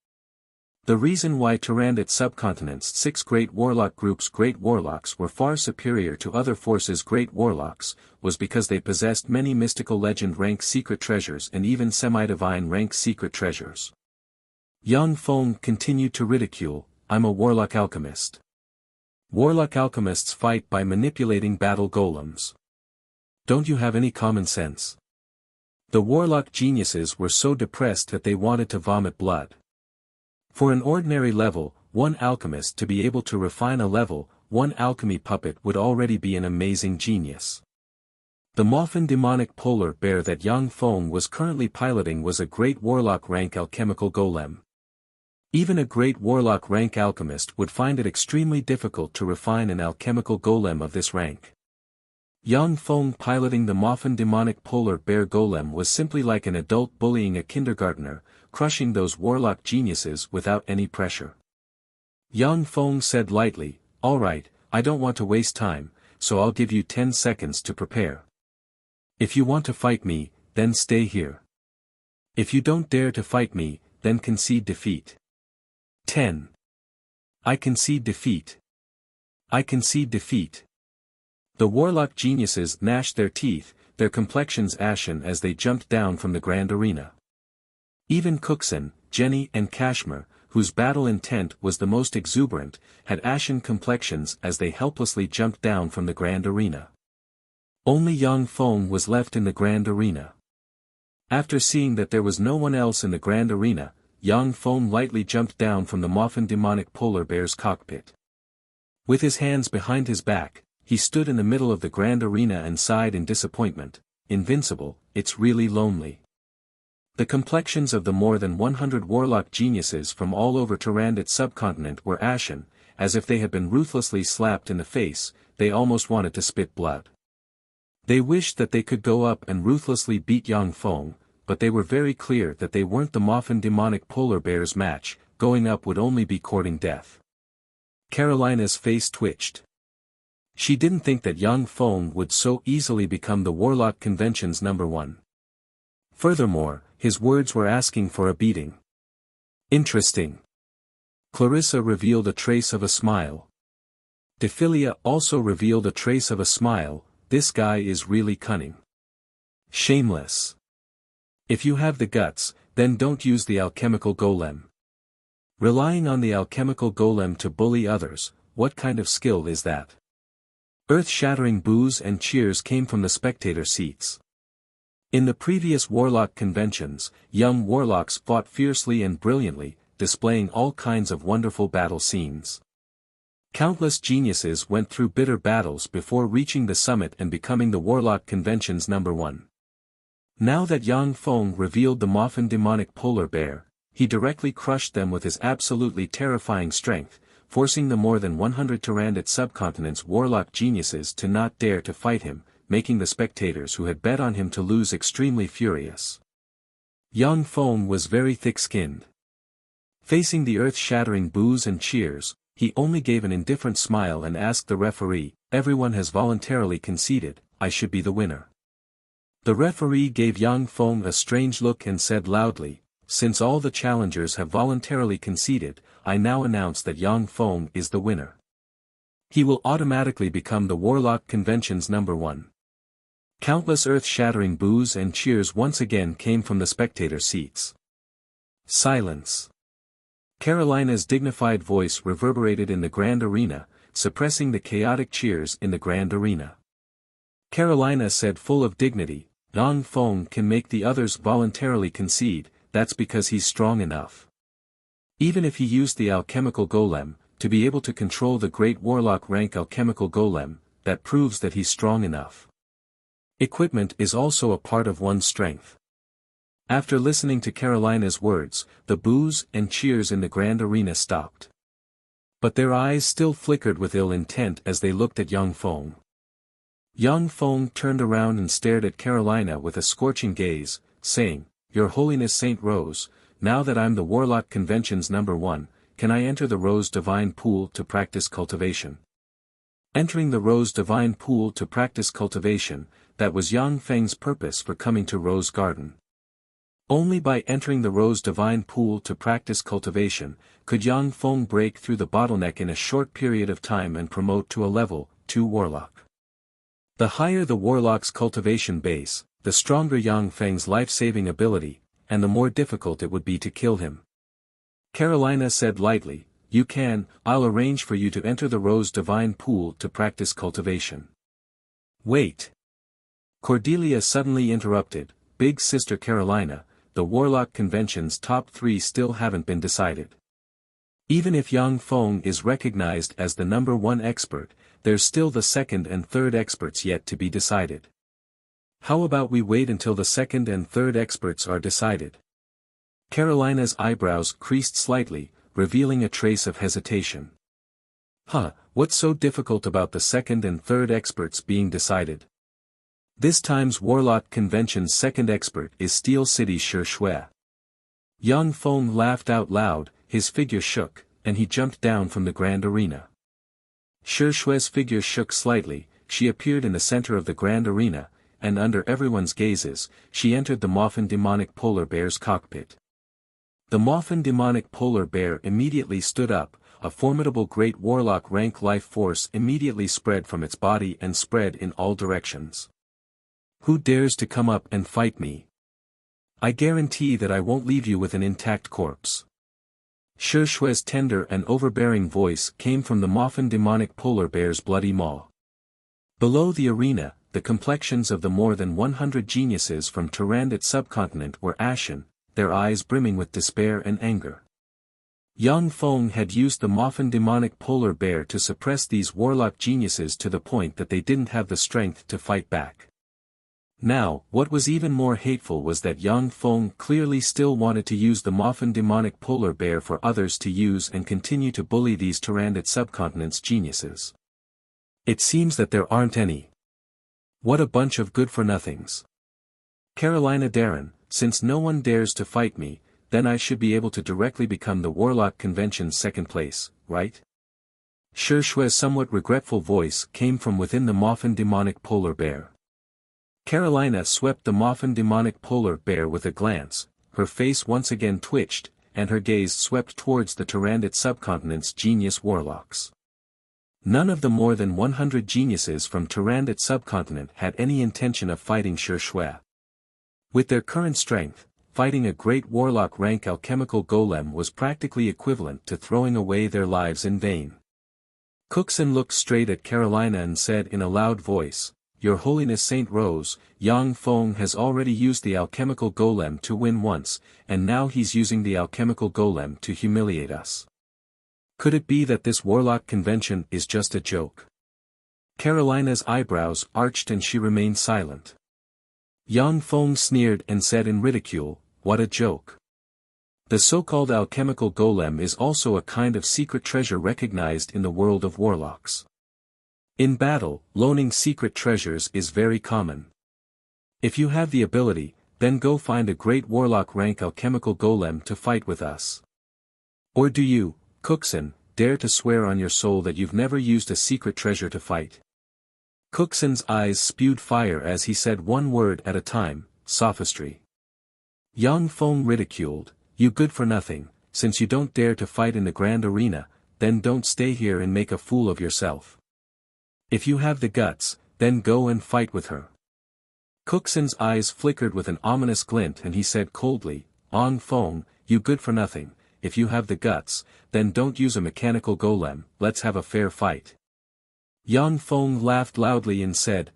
[SPEAKER 1] The reason why Tyrannid subcontinent's 6 great warlock groups great warlocks were far superior to other forces great warlocks, was because they possessed many mystical legend rank secret treasures and even semi-divine rank secret treasures. Yang Feng continued to ridicule, I'm a warlock alchemist. Warlock alchemists fight by manipulating battle golems. Don't you have any common sense? The warlock geniuses were so depressed that they wanted to vomit blood. For an ordinary level 1 alchemist to be able to refine a level 1 alchemy puppet would already be an amazing genius. The Moffin demonic polar bear that Yang Feng was currently piloting was a great warlock rank alchemical golem. Even a great warlock rank alchemist would find it extremely difficult to refine an alchemical golem of this rank. Yang Feng piloting the Moffin demonic polar bear golem was simply like an adult bullying a kindergartner, crushing those warlock geniuses without any pressure. Yang Feng said lightly, alright, I don't want to waste time, so I'll give you 10 seconds to prepare. If you want to fight me, then stay here. If you don't dare to fight me, then concede defeat. 10. I concede defeat. I concede defeat. The warlock geniuses gnashed their teeth, their complexions ashen as they jumped down from the grand arena. Even Cookson, Jenny and Kashmir, whose battle intent was the most exuberant, had ashen complexions as they helplessly jumped down from the grand arena. Only Yang Feng was left in the grand arena. After seeing that there was no one else in the grand arena, Yang Feng lightly jumped down from the Moffin demonic polar bear's cockpit. With his hands behind his back, he stood in the middle of the grand arena and sighed in disappointment, invincible, it's really lonely. The complexions of the more than 100 warlock geniuses from all over Tyrannid subcontinent were ashen, as if they had been ruthlessly slapped in the face, they almost wanted to spit blood. They wished that they could go up and ruthlessly beat Yang Feng, but they were very clear that they weren't the Moffin demonic polar bear's match, going up would only be courting death. Carolina's face twitched. She didn't think that Yang Feng would so easily become the warlock convention's #1. Furthermore, his words were asking for a beating. Interesting. Clarissa revealed a trace of a smile. Dephilia also revealed a trace of a smile, this guy is really cunning. Shameless. If you have the guts, then don't use the alchemical golem. Relying on the alchemical golem to bully others, what kind of skill is that? Earth-shattering boos and cheers came from the spectator seats. In the previous warlock conventions, young warlocks fought fiercely and brilliantly, displaying all kinds of wonderful battle scenes. Countless geniuses went through bitter battles before reaching the summit and becoming the warlock convention's #1. Now that Yang Feng revealed the Moffin demonic polar bear, he directly crushed them with his absolutely terrifying strength, forcing the more than 100 Tyrannid subcontinent's warlock geniuses to not dare to fight him, making the spectators who had bet on him to lose extremely furious. Yang Feng was very thick-skinned. Facing the earth-shattering boos and cheers, he only gave an indifferent smile and asked the referee, everyone has voluntarily conceded, I should be the winner. The referee gave Yang Feng a strange look and said loudly, since all the challengers have voluntarily conceded, I now announce that Yang Feng is the winner. He will automatically become the warlock convention's #1. Countless earth-shattering boos and cheers once again came from the spectator seats. Silence. Carolina's dignified voice reverberated in the grand arena, suppressing the chaotic cheers in the grand arena. Carolina said full of dignity, Yang Feng can make the others voluntarily concede, that's because he's strong enough. Even if he used the alchemical golem, to be able to control the great warlock rank alchemical golem, that proves that he's strong enough. Equipment is also a part of one's strength. After listening to Carolina's words, the boos and cheers in the grand arena stopped. But their eyes still flickered with ill intent as they looked at Yang Feng. Yang Feng turned around and stared at Carolina with a scorching gaze, saying, Your Holiness Saint Rose, now that I'm the Warlock Convention's #1, can I enter the Rose Divine Pool to practice cultivation? Entering the Rose Divine Pool to practice cultivation, that was Yang Feng's purpose for coming to Rose Garden. Only by entering the Rose Divine Pool to practice cultivation, could Yang Feng break through the bottleneck in a short period of time and promote to a level 2 warlock. The higher the warlock's cultivation base, the stronger Yang Feng's life-saving ability, and the more difficult it would be to kill him. Carolina said lightly, I'll arrange for you to enter the Rose Divine Pool to practice cultivation. Wait. Cordelia suddenly interrupted, Big Sister Carolina, the Warlock Convention's top 3 still haven't been decided. Even if Yang Feng is recognized as the number 1 expert, there's still the second and third experts yet to be decided. How about we wait until the second and third experts are decided? Carolina's eyebrows creased slightly, revealing a trace of hesitation. What's so difficult about the second and third experts being decided? This time's Warlock Convention's second expert is Steel City's Shi Shui. Yang Feng laughed out loud, his figure shook, and he jumped down from the grand arena. Shi Shui's figure shook slightly, she appeared in the center of the grand arena, and under everyone's gazes, she entered the Moffin demonic polar bear's cockpit. The Moffin demonic polar bear immediately stood up, a formidable great warlock rank life force immediately spread from its body and spread in all directions. Who dares to come up and fight me? I guarantee that I won't leave you with an intact corpse. Shi Shui's tender and overbearing voice came from the Moffin demonic polar bear's bloody maw. Below the arena, the complexions of the more than 100 geniuses from Tyrannid subcontinent were ashen, their eyes brimming with despair and anger. Yang Feng had used the Moffin demonic polar bear to suppress these warlock geniuses to the point that they didn't have the strength to fight back. Now, what was even more hateful was that Yang Feng clearly still wanted to use the Moffin demonic polar bear for others to use and continue to bully these Tyrannid subcontinent's geniuses. It seems that there aren't any. What a bunch of good-for-nothings. Carolina Darren, since no one dares to fight me, then I should be able to directly become the Warlock Convention's second place, right? Shi Shui's somewhat regretful voice came from within the Moffin demonic polar bear. Carolina swept the Moffin demonic polar bear with a glance, her face once again twitched, and her gaze swept towards the Tyrannid subcontinent's genius warlocks. None of the more than 100 geniuses from Tyrannid subcontinent had any intention of fighting Shi Shui. With their current strength, fighting a great warlock rank alchemical golem was practically equivalent to throwing away their lives in vain. Cookson looked straight at Carolina and said in a loud voice, Your Holiness Saint Rose, Yang Feng has already used the alchemical golem to win once, and now he's using the alchemical golem to humiliate us. Could it be that this Warlock Convention is just a joke? Carolina's eyebrows arched and she remained silent. Yang Feng sneered and said in ridicule, What a joke. The so-called alchemical golem is also a kind of secret treasure recognized in the world of warlocks. In battle, loaning secret treasures is very common. If you have the ability, then go find a great warlock rank alchemical golem to fight with us. Or do you, Cookson, dare to swear on your soul that you've never used a secret treasure to fight? Cookson's eyes spewed fire as he said one word at a time, sophistry. Yang Feng ridiculed, You good for nothing, since you don't dare to fight in the grand arena, then don't stay here and make a fool of yourself. If you have the guts, then go and fight with her. Cookson's eyes flickered with an ominous glint and he said coldly, Yang Feng, you good for nothing, if you have the guts, then don't use a mechanical golem, let's have a fair fight. Yang Feng laughed loudly and said,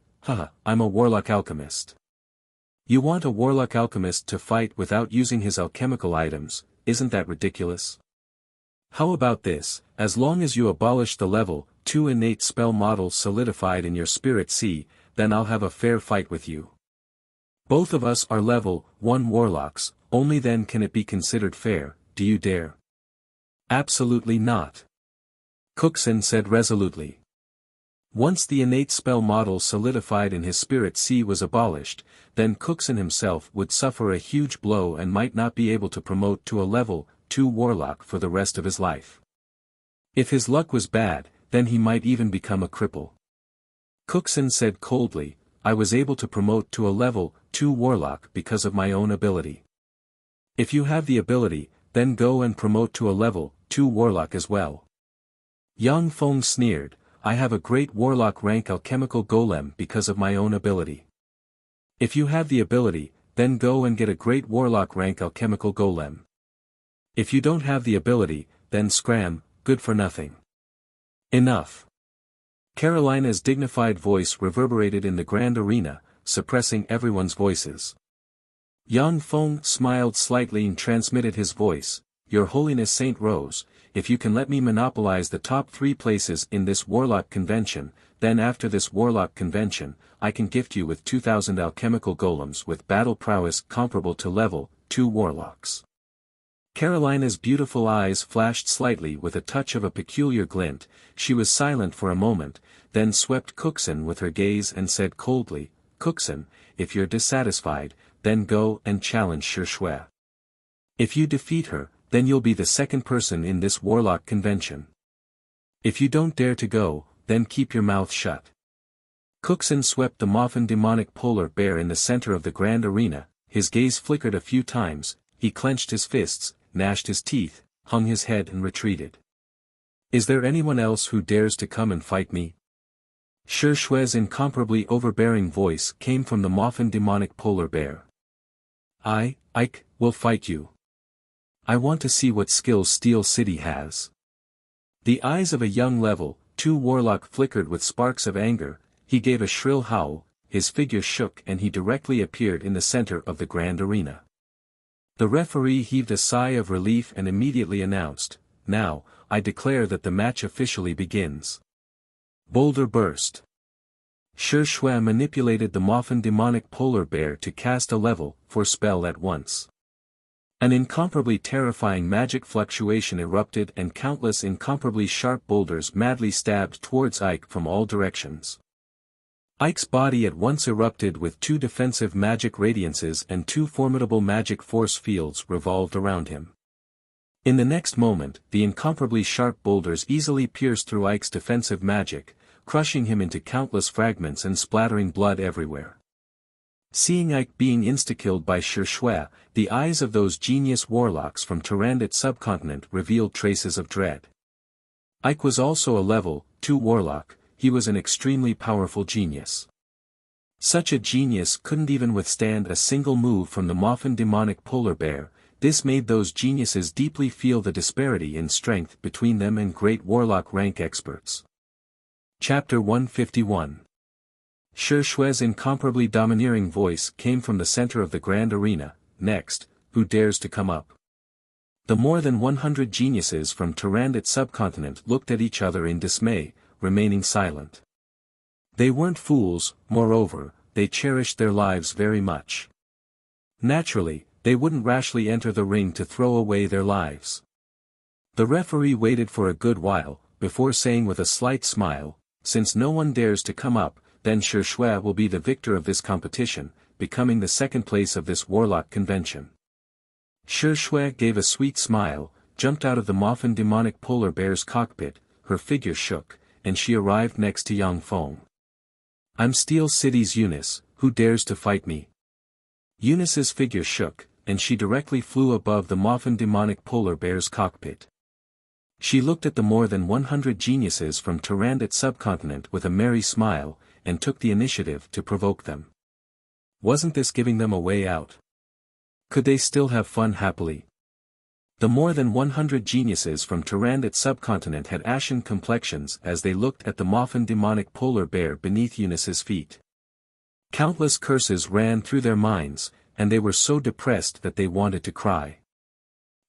[SPEAKER 1] I'm a warlock alchemist. You want a warlock alchemist to fight without using his alchemical items, isn't that ridiculous? How about this, as long as you abolish the level 2 innate spell model solidified in your spirit sea, then I'll have a fair fight with you. Both of us are level 1 warlocks, only then can it be considered fair, do you dare? Absolutely not. Cookson said resolutely. Once the innate spell model solidified in his spirit sea was abolished, then Cookson himself would suffer a huge blow and might not be able to promote to a level 2 warlock for the rest of his life. If his luck was bad, then he might even become a cripple. Cookson said coldly, I was able to promote to a level 2 warlock because of my own ability. If you have the ability, then go and promote to a level 2 warlock as well. Yang Feng sneered, I have a great warlock rank alchemical golem because of my own ability. If you have the ability, then go and get a great warlock rank alchemical golem. If you don't have the ability, then scram, good for nothing. Enough. Carolina's dignified voice reverberated in the grand arena, suppressing everyone's voices. Yang Feng smiled slightly and transmitted his voice, Your Holiness Saint Rose, if you can let me monopolize the top 3 places in this warlock convention, then after this warlock convention, I can gift you with 2,000 alchemical golems with battle prowess comparable to level 2 warlocks. Carolina's beautiful eyes flashed slightly with a touch of a peculiar glint. She was silent for a moment, then swept Cookson with her gaze and said coldly, Cookson, if you're dissatisfied, then go and challenge Shui. If you defeat her, then you'll be the second person in this warlock convention. If you don't dare to go, then keep your mouth shut. Cookson swept the Moffin demonic polar bear in the center of the grand arena, his gaze flickered a few times, he clenched his fists, gnashed his teeth, hung his head and retreated. Is there anyone else who dares to come and fight me? Shui's incomparably overbearing voice came from the Moffin demonic polar bear. Ike, will fight you. I want to see what skills Steel City has. The eyes of a young level 2 warlock flickered with sparks of anger, he gave a shrill howl, his figure shook and he directly appeared in the center of the grand arena. The referee heaved a sigh of relief and immediately announced, Now, I declare that the match officially begins. Boulder burst. Shui manipulated the Moffin demonic polar bear to cast a level 4 spell at once. An incomparably terrifying magic fluctuation erupted and countless incomparably sharp boulders madly stabbed towards Ike from all directions. Ike's body at once erupted with 2 defensive magic radiances and 2 formidable magic force fields revolved around him. In the next moment, the incomparably sharp boulders easily pierced through Ike's defensive magic, crushing him into countless fragments and splattering blood everywhere. Seeing Ike being insta-killed by Shui, the eyes of those genius warlocks from Tyrannid subcontinent revealed traces of dread. Ike was also a level 2 warlock, he was an extremely powerful genius. Such a genius couldn't even withstand a single move from the Moffin demonic polar bear, this made those geniuses deeply feel the disparity in strength between them and great warlock rank experts. Chapter 151. Shui's incomparably domineering voice came from the center of the grand arena, Next, who dares to come up? The more than 100 geniuses from Tyrannid subcontinent looked at each other in dismay, remaining silent. They weren't fools, moreover, they cherished their lives very much. Naturally, they wouldn't rashly enter the ring to throw away their lives. The referee waited for a good while, before saying with a slight smile, Since no one dares to come up, then Shui will be the victor of this competition, becoming the second place of this warlock convention. Shui gave a sweet smile, jumped out of the Moffin demonic polar bear's cockpit, her figure shook, and she arrived next to Yang Feng. I'm Steel City's Eunice, who dares to fight me? Eunice's figure shook, and she directly flew above the Moffin demonic polar bear's cockpit. She looked at the more than 100 geniuses from Tyrannid subcontinent with a merry smile, and took the initiative to provoke them. Wasn't this giving them a way out? Could they still have fun happily? The more than 100 geniuses from Tyrannid subcontinent had ashen complexions as they looked at the Moffin demonic polar bear beneath Eunice's feet. Countless curses ran through their minds, and they were so depressed that they wanted to cry.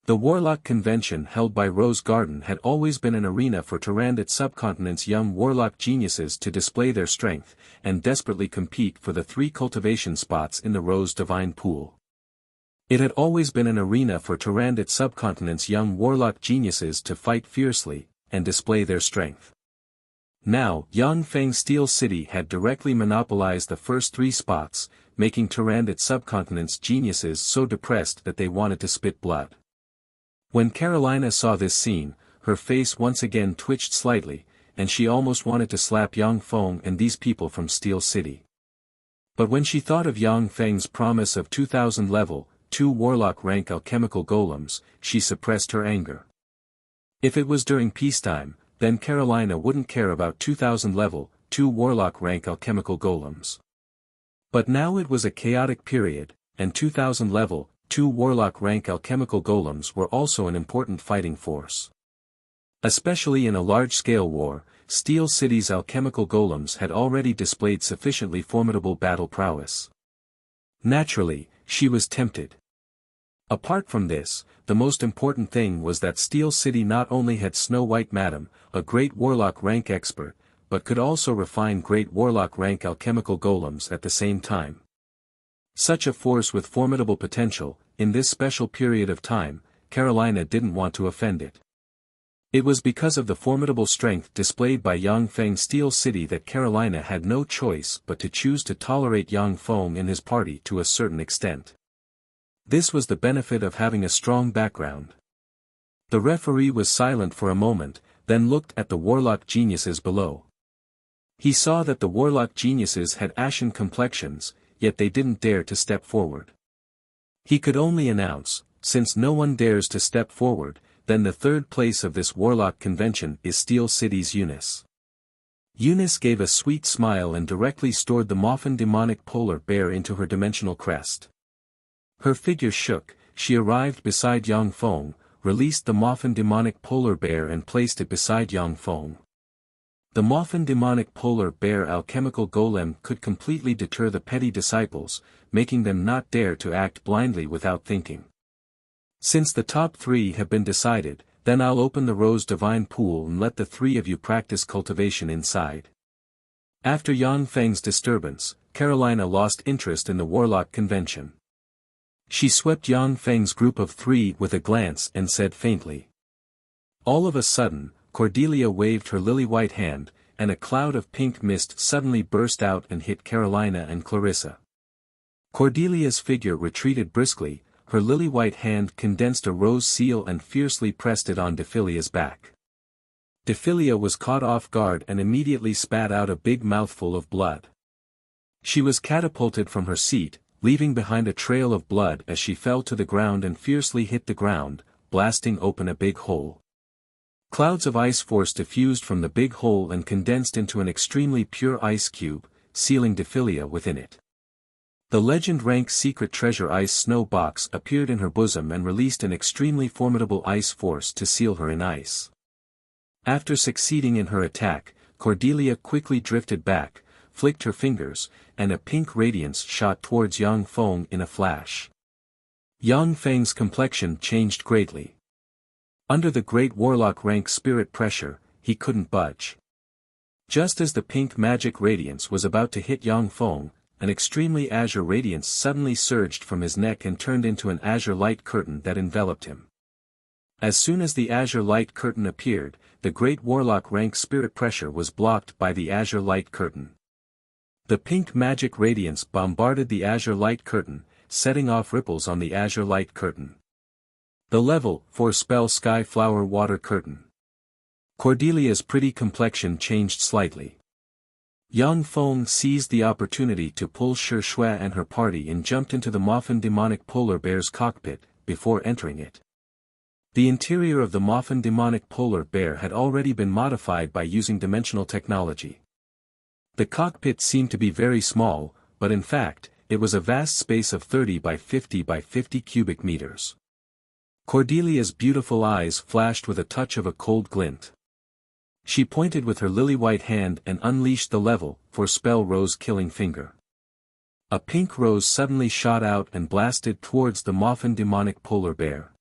[SPEAKER 1] The Warlock Convention held by Rose Garden had always been an arena for Tyrannid subcontinent's young warlock geniuses to display their strength, and desperately compete for the 3 cultivation spots in the Rose Divine Pool. It had always been an arena for Tyrannid subcontinent's young warlock geniuses to fight fiercely, and display their strength. Now, Yanfeng Steel City had directly monopolized the first 3 spots, making Tyrannid subcontinent's geniuses so depressed that they wanted to spit blood. When Carolina saw this scene, her face once again twitched slightly, and she almost wanted to slap Yang Feng and these people from Steel City. But when she thought of Yang Feng's promise of 2,000 level 2 warlock rank alchemical golems, she suppressed her anger. If it was during peacetime, then Carolina wouldn't care about 2000 level, 2 warlock rank alchemical golems. But now it was a chaotic period, and 2000 level, 2 warlock rank alchemical golems were also an important fighting force. Especially in a large-scale war, Steel City's alchemical golems had already displayed sufficiently formidable battle prowess. Naturally, she was tempted. Apart from this, the most important thing was that Steel City not only had Snow White Madam, a great warlock rank expert, but could also refine great warlock rank alchemical golems at the same time. Such a force with formidable potential, in this special period of time, Carolina didn't want to offend it. It was because of the formidable strength displayed by Yang Feng's Steel City that Carolina had no choice but to choose to tolerate Yang Feng in his party to a certain extent. This was the benefit of having a strong background. The referee was silent for a moment, then looked at the warlock geniuses below. He saw that the warlock geniuses had ashen complexions, yet they didn't dare to step forward. He could only announce, since no one dares to step forward, then the third place of this warlock convention is Steel City's Eunice. Eunice gave a sweet smile and directly stored the Moffin demonic polar bear into her dimensional crest. Her figure shook, she arrived beside Yang Feng, released the Moffin demonic polar bear and placed it beside Yang Feng. The Moffin demonic polar bear alchemical golem could completely deter the petty disciples, making them not dare to act blindly without thinking. Since the top 3 have been decided, then I'll open the Rose Divine Pool and let the 3 of you practice cultivation inside. After Yang Feng's disturbance, Carolina lost interest in the warlock convention. She swept Yang Feng's group of 3 with a glance and said faintly. All of a sudden, Cordelia waved her lily-white hand, and a cloud of pink mist suddenly burst out and hit Carolina and Clarissa. Cordelia's figure retreated briskly, her lily-white hand condensed a rose seal and fiercely pressed it on Dephilia's back. Dephilia was caught off guard and immediately spat out a big mouthful of blood. She was catapulted from her seat, leaving behind a trail of blood as she fell to the ground and fiercely hit the ground, blasting open a big hole. Clouds of ice force diffused from the big hole and condensed into an extremely pure ice cube, sealing Dephilia within it. The legend-rank secret treasure ice snow box appeared in her bosom and released an extremely formidable ice force to seal her in ice. After succeeding in her attack, Cordelia quickly drifted back, flicked her fingers, and a pink radiance shot towards Yang Feng in a flash. Yang Feng's complexion changed greatly. Under the great warlock rank spirit pressure, he couldn't budge. Just as the pink magic radiance was about to hit Yang Feng, an extremely azure radiance suddenly surged from his neck and turned into an azure light curtain that enveloped him. As soon as the azure light curtain appeared, the great warlock rank spirit pressure was blocked by the azure light curtain. The pink magic radiance bombarded the azure light curtain, setting off ripples on the azure light curtain. The level 4 spell sky flower water curtain. Cordelia's pretty complexion changed slightly. Yang Feng seized the opportunity to pull Shi Shui and her party and jumped into the Moffin demonic polar bear's cockpit, before entering it. The interior of the Moffin demonic polar bear had already been modified by using dimensional technology. The cockpit seemed to be very small, but in fact, it was a vast space of 30 by 50 by 50 cubic meters. Cordelia's beautiful eyes flashed with a touch of a cold glint. She pointed with her lily-white hand and unleashed the level 4 spell rose killing finger. A pink rose suddenly shot out and blasted towards the Moffin demonic polar bear.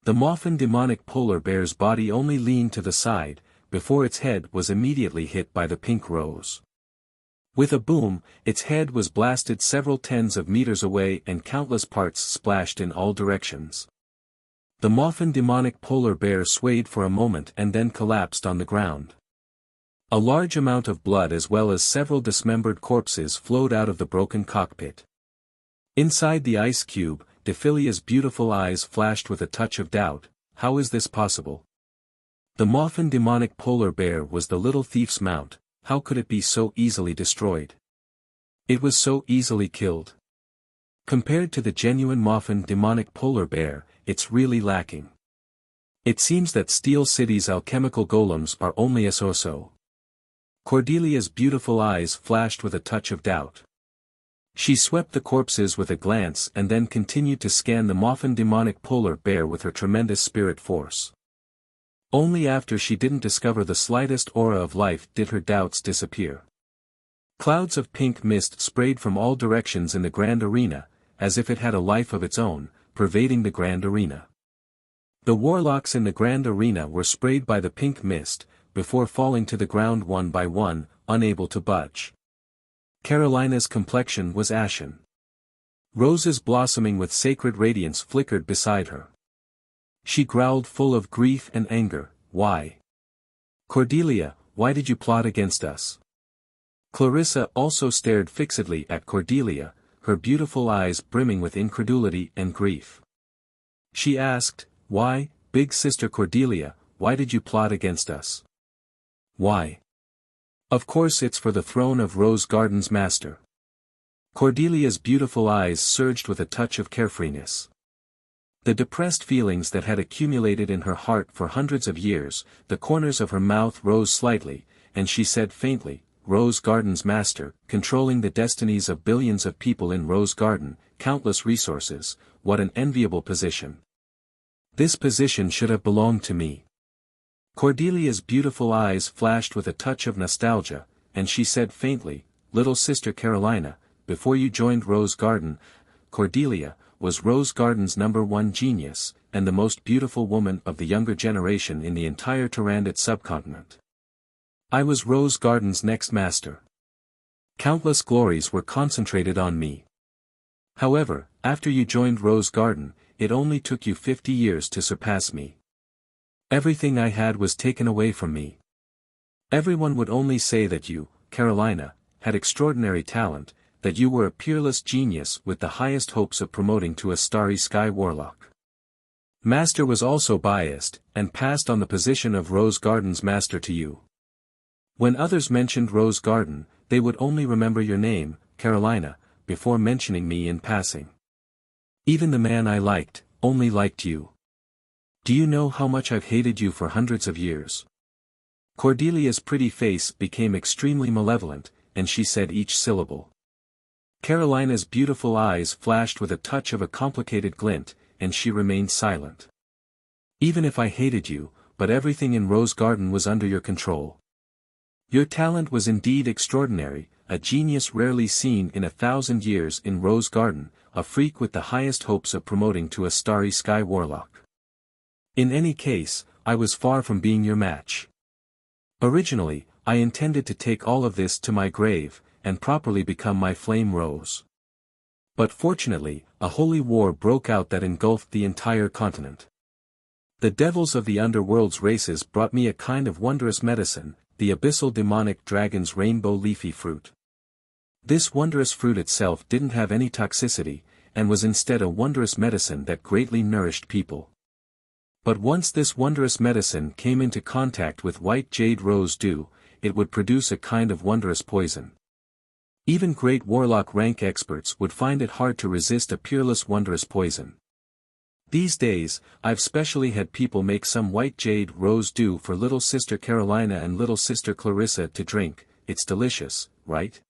[SPEAKER 1] The Moffin demonic polar bear's body only leaned to the side, before its head was immediately hit by the pink rose. With a boom, its head was blasted several tens of meters away and countless parts splashed in all directions. The Moffin demonic polar bear swayed for a moment and then collapsed on the ground. A large amount of blood as well as several dismembered corpses flowed out of the broken cockpit. Inside the ice cube, Dephilia's beautiful eyes flashed with a touch of doubt. How is this possible? The Moffin demonic polar bear was the little thief's mount. How could it be so easily destroyed? It was so easily killed. Compared to the genuine Moffin demonic polar bear, it's really lacking. It seems that Steel City's alchemical golems are only a so-so. Cordelia's beautiful eyes flashed with a touch of doubt. She swept the corpses with a glance and then continued to scan the Moffin demonic polar bear with her tremendous spirit force. Only after she didn't discover the slightest aura of life did her doubts disappear. Clouds of pink mist sprayed from all directions in the grand arena, as if it had a life of its own, pervading the grand arena. The warlocks in the grand arena were sprayed by the pink mist, before falling to the ground one by one, unable to budge. Carolina's complexion was ashen. Roses blossoming with sacred radiance flickered beside her. She growled full of grief and anger, "Why? Cordelia, why did you plot against us?" Clarissa also stared fixedly at Cordelia, her beautiful eyes brimming with incredulity and grief. She asked, "Why, big sister Cordelia, why did you plot against us? Why? Of course it's for the throne of Rose Garden's master." Cordelia's beautiful eyes surged with a touch of carefreeness. The depressed feelings that had accumulated in her heart for hundreds of years, the corners of her mouth rose slightly, and she said faintly, "Rose Garden's master, controlling the destinies of billions of people in Rose Garden, countless resources, what an enviable position. This position should have belonged to me." Cordelia's beautiful eyes flashed with a touch of nostalgia, and she said faintly, "Little sister Carolina, before you joined Rose Garden, Cordelia was Rose Garden's #1 genius, and the most beautiful woman of the younger generation in the entire Tyrannid subcontinent. I was Rose Garden's next master. Countless glories were concentrated on me. However, after you joined Rose Garden, it only took you 50 years to surpass me. Everything I had was taken away from me. Everyone would only say that you, Carolina, had extraordinary talent, that you were a peerless genius with the highest hopes of promoting to a starry sky warlock. Master was also biased, and passed on the position of Rose Garden's master to you. When others mentioned Rose Garden, they would only remember your name, Carolina, before mentioning me in passing. Even the man I liked, only liked you. Do you know how much I've hated you for hundreds of years?" Cordelia's pretty face became extremely malevolent, and she said each syllable. Carolina's beautiful eyes flashed with a touch of a complicated glint, and she remained silent. "Even if I hated you, but everything in Rose Garden was under your control. Your talent was indeed extraordinary, a genius rarely seen in 1,000 years in Rose Garden, a freak with the highest hopes of promoting to a starry sky warlock. In any case, I was far from being your match. Originally, I intended to take all of this to my grave, and properly become my flame rose. But fortunately, a holy war broke out that engulfed the entire continent. The devils of the underworld's races brought me a kind of wondrous medicine, the abyssal demonic dragon's rainbow leafy fruit. This wondrous fruit itself didn't have any toxicity, and was instead a wondrous medicine that greatly nourished people. But once this wondrous medicine came into contact with white jade rose dew, it would produce a kind of wondrous poison. Even great warlock rank experts would find it hard to resist a peerless wondrous poison. These days, I've specially had people make some white jade rose dew for little sister Carolina and little sister Clarissa to drink. It's delicious, right?"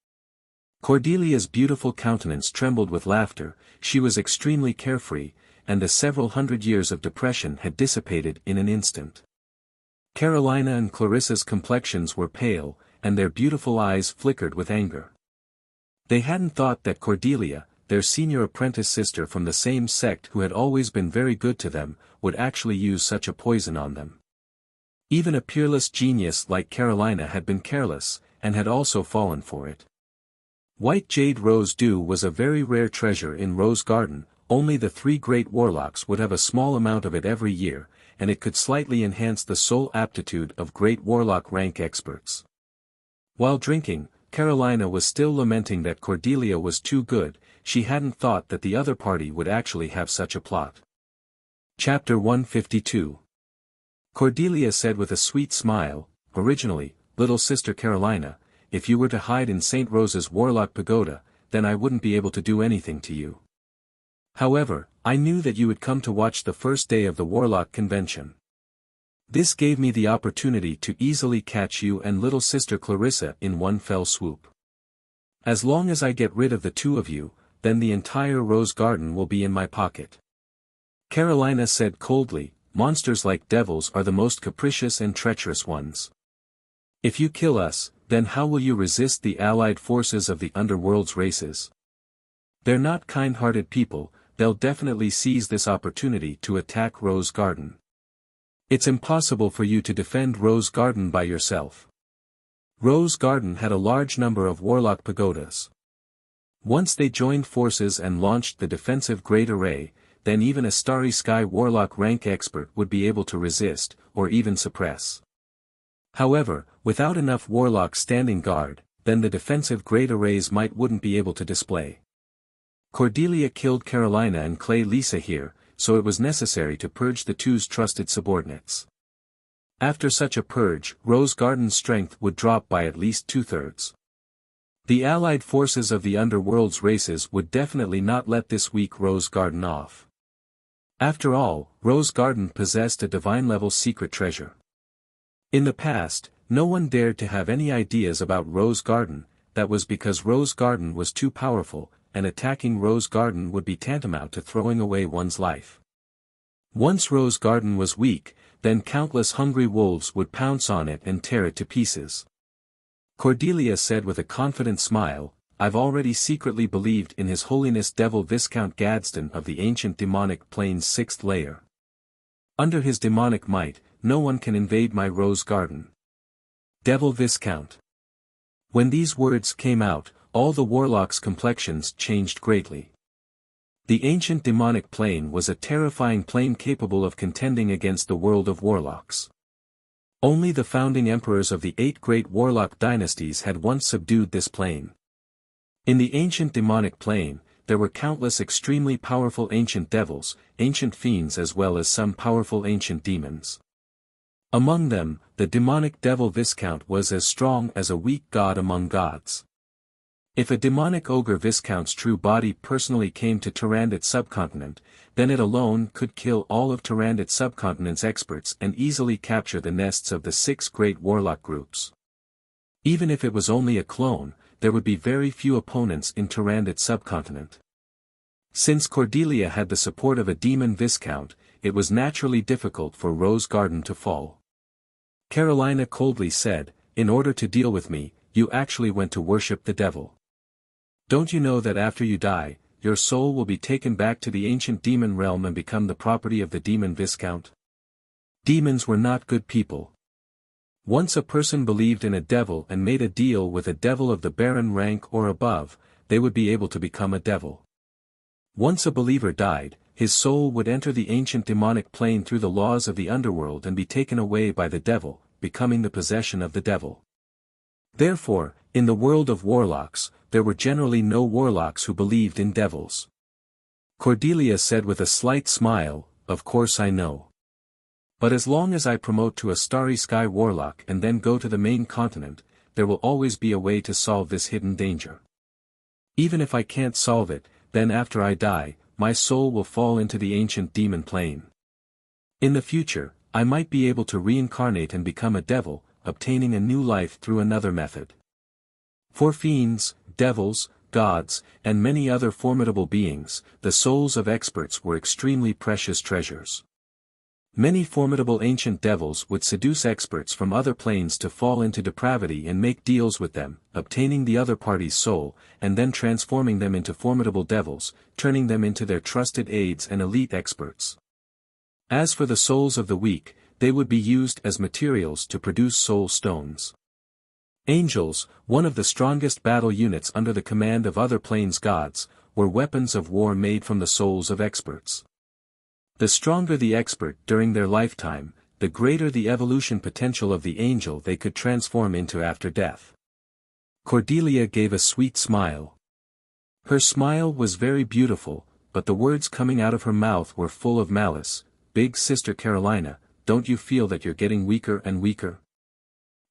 [SPEAKER 1] Cordelia's beautiful countenance trembled with laughter. She was extremely carefree, and the several hundred years of depression had dissipated in an instant. Carolina and Clarissa's complexions were pale, and their beautiful eyes flickered with anger. They hadn't thought that Cordelia, their senior apprentice sister from the same sect who had always been very good to them, would actually use such a poison on them. Even a peerless genius like Carolina had been careless, and had also fallen for it. White jade rose dew was a very rare treasure in Rose Garden. Only the 3 great warlocks would have a small amount of it every year, and it could slightly enhance the soul aptitude of great warlock rank experts. While drinking, Carolina was still lamenting that Cordelia was too good. She hadn't thought that the other party would actually have such a plot. Chapter 152. Cordelia said with a sweet smile, "Originally, little sister Carolina, if you were to hide in St. Rose's warlock pagoda, then I wouldn't be able to do anything to you. However, I knew that you would come to watch the first day of the Warlock Convention. This gave me the opportunity to easily catch you and little sister Clarissa in one fell swoop. As long as I get rid of the two of you, then the entire Rose Garden will be in my pocket." Carolina said coldly, "Monsters like devils are the most capricious and treacherous ones. If you kill us, then how will you resist the allied forces of the underworld's races? They're not kind-hearted people, they'll definitely seize this opportunity to attack Rose Garden. It's impossible for you to defend Rose Garden by yourself." Rose Garden had a large number of warlock pagodas. Once they joined forces and launched the defensive Great Array, then even a Starry Sky warlock rank expert would be able to resist, or even suppress. However, without enough warlocks standing guard, then the defensive Great Arrays wouldn't be able to display. Cordelia killed Carolina and Clay Lisa here, so it was necessary to purge the two's trusted subordinates. After such a purge, Rose Garden's strength would drop by at least 2/3. The allied forces of the underworld's races would definitely not let this weak Rose Garden off. After all, Rose Garden possessed a divine-level secret treasure. In the past, no one dared to have any ideas about Rose Garden. That was because Rose Garden was too powerful, and attacking Rose Garden would be tantamount to throwing away one's life. Once Rose Garden was weak, then countless hungry wolves would pounce on it and tear it to pieces. Cordelia said with a confident smile, "I've already secretly believed in His Holiness Devil Viscount Gadsden of the ancient demonic plane's 6th layer. Under his demonic might, no one can invade my Rose Garden." Devil Viscount. When these words came out, all the warlocks' complexions changed greatly. The ancient demonic plane was a terrifying plane capable of contending against the world of warlocks. Only the founding emperors of the 8 great warlock dynasties had once subdued this plane. In the ancient demonic plane, there were countless extremely powerful ancient devils, ancient fiends as well as some powerful ancient demons. Among them, the demonic devil Viscount was as strong as a weak god among gods. If a demonic ogre Viscount's true body personally came to Tyrannid subcontinent, then it alone could kill all of Tyrannid subcontinent's experts and easily capture the nests of the 6 great warlock groups. Even if it was only a clone, there would be very few opponents in Tyrannid subcontinent. Since Cordelia had the support of a demon Viscount, it was naturally difficult for Rose Garden to fall. Carolina coldly said, "In order to deal with me, you actually went to worship the devil. Don't you know that after you die, your soul will be taken back to the ancient demon realm and become the property of the demon Viscount? Demons were not good people. Once a person believed in a devil and made a deal with a devil of the Baron rank or above, they would be able to become a devil. Once a believer died, his soul would enter the ancient demonic plane through the laws of the underworld and be taken away by the devil, becoming the possession of the devil. Therefore, in the world of warlocks, there were generally no warlocks who believed in devils." Cordelia said with a slight smile, "Of course I know. But as long as I promote to a Starry Sky warlock and then go to the main continent, there will always be a way to solve this hidden danger. Even if I can't solve it, then after I die, my soul will fall into the ancient demon plane. In the future, I might be able to reincarnate and become a devil, obtaining a new life through another method. For fiends, devils, gods, and many other formidable beings, the souls of experts were extremely precious treasures. Many formidable ancient devils would seduce experts from other planes to fall into depravity and make deals with them, obtaining the other party's soul, and then transforming them into formidable devils, turning them into their trusted aides and elite experts. As for the souls of the weak, they would be used as materials to produce soul stones. Angels, one of the strongest battle units under the command of other planes gods, were weapons of war made from the souls of experts. The stronger the expert during their lifetime, the greater the evolution potential of the angel they could transform into after death. Cordelia gave a sweet smile. Her smile was very beautiful, but the words coming out of her mouth were full of malice. "Big Sister Carolina, don't you feel that you're getting weaker and weaker?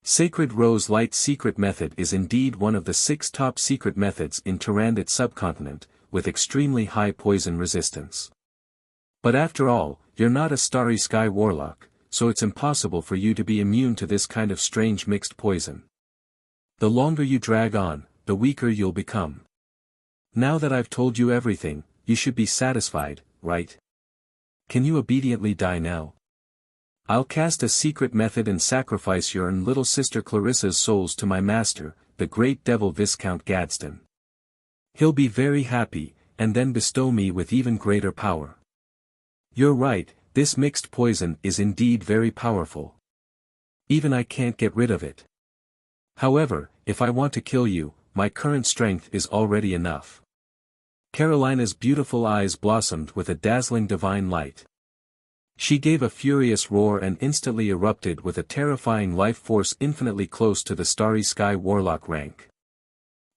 [SPEAKER 1] Sacred Rose Light secret method is indeed one of the 6 top secret methods in Tyrannid subcontinent, with extremely high poison resistance. But after all, you're not a starry sky warlock, so it's impossible for you to be immune to this kind of strange mixed poison. The longer you drag on, the weaker you'll become. Now that I've told you everything, you should be satisfied, right? Can you obediently die now? I'll cast a secret method and sacrifice your and little sister Clarissa's souls to my master, the great devil Viscount Gadsden. He'll be very happy, and then bestow me with even greater power. You're right, this mixed poison is indeed very powerful. Even I can't get rid of it. However, if I want to kill you, my current strength is already enough. Carolina's beautiful eyes blossomed with a dazzling divine light. She gave a furious roar and instantly erupted with a terrifying life force infinitely close to the starry sky warlock rank.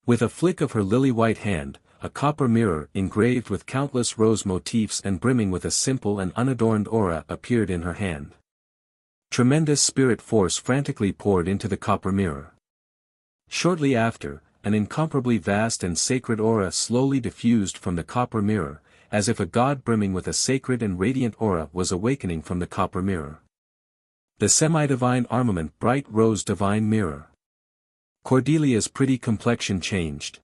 [SPEAKER 1] With a flick of her lily-white hand, a copper mirror engraved with countless rose motifs and brimming with a simple and unadorned aura appeared in her hand. Tremendous spirit force frantically poured into the copper mirror. Shortly after, an incomparably vast and sacred aura slowly diffused from the copper mirror, as if a god brimming with a sacred and radiant aura was awakening from the copper mirror. The semi-divine armament bright rose divine mirror. Cordelia's pretty complexion changed.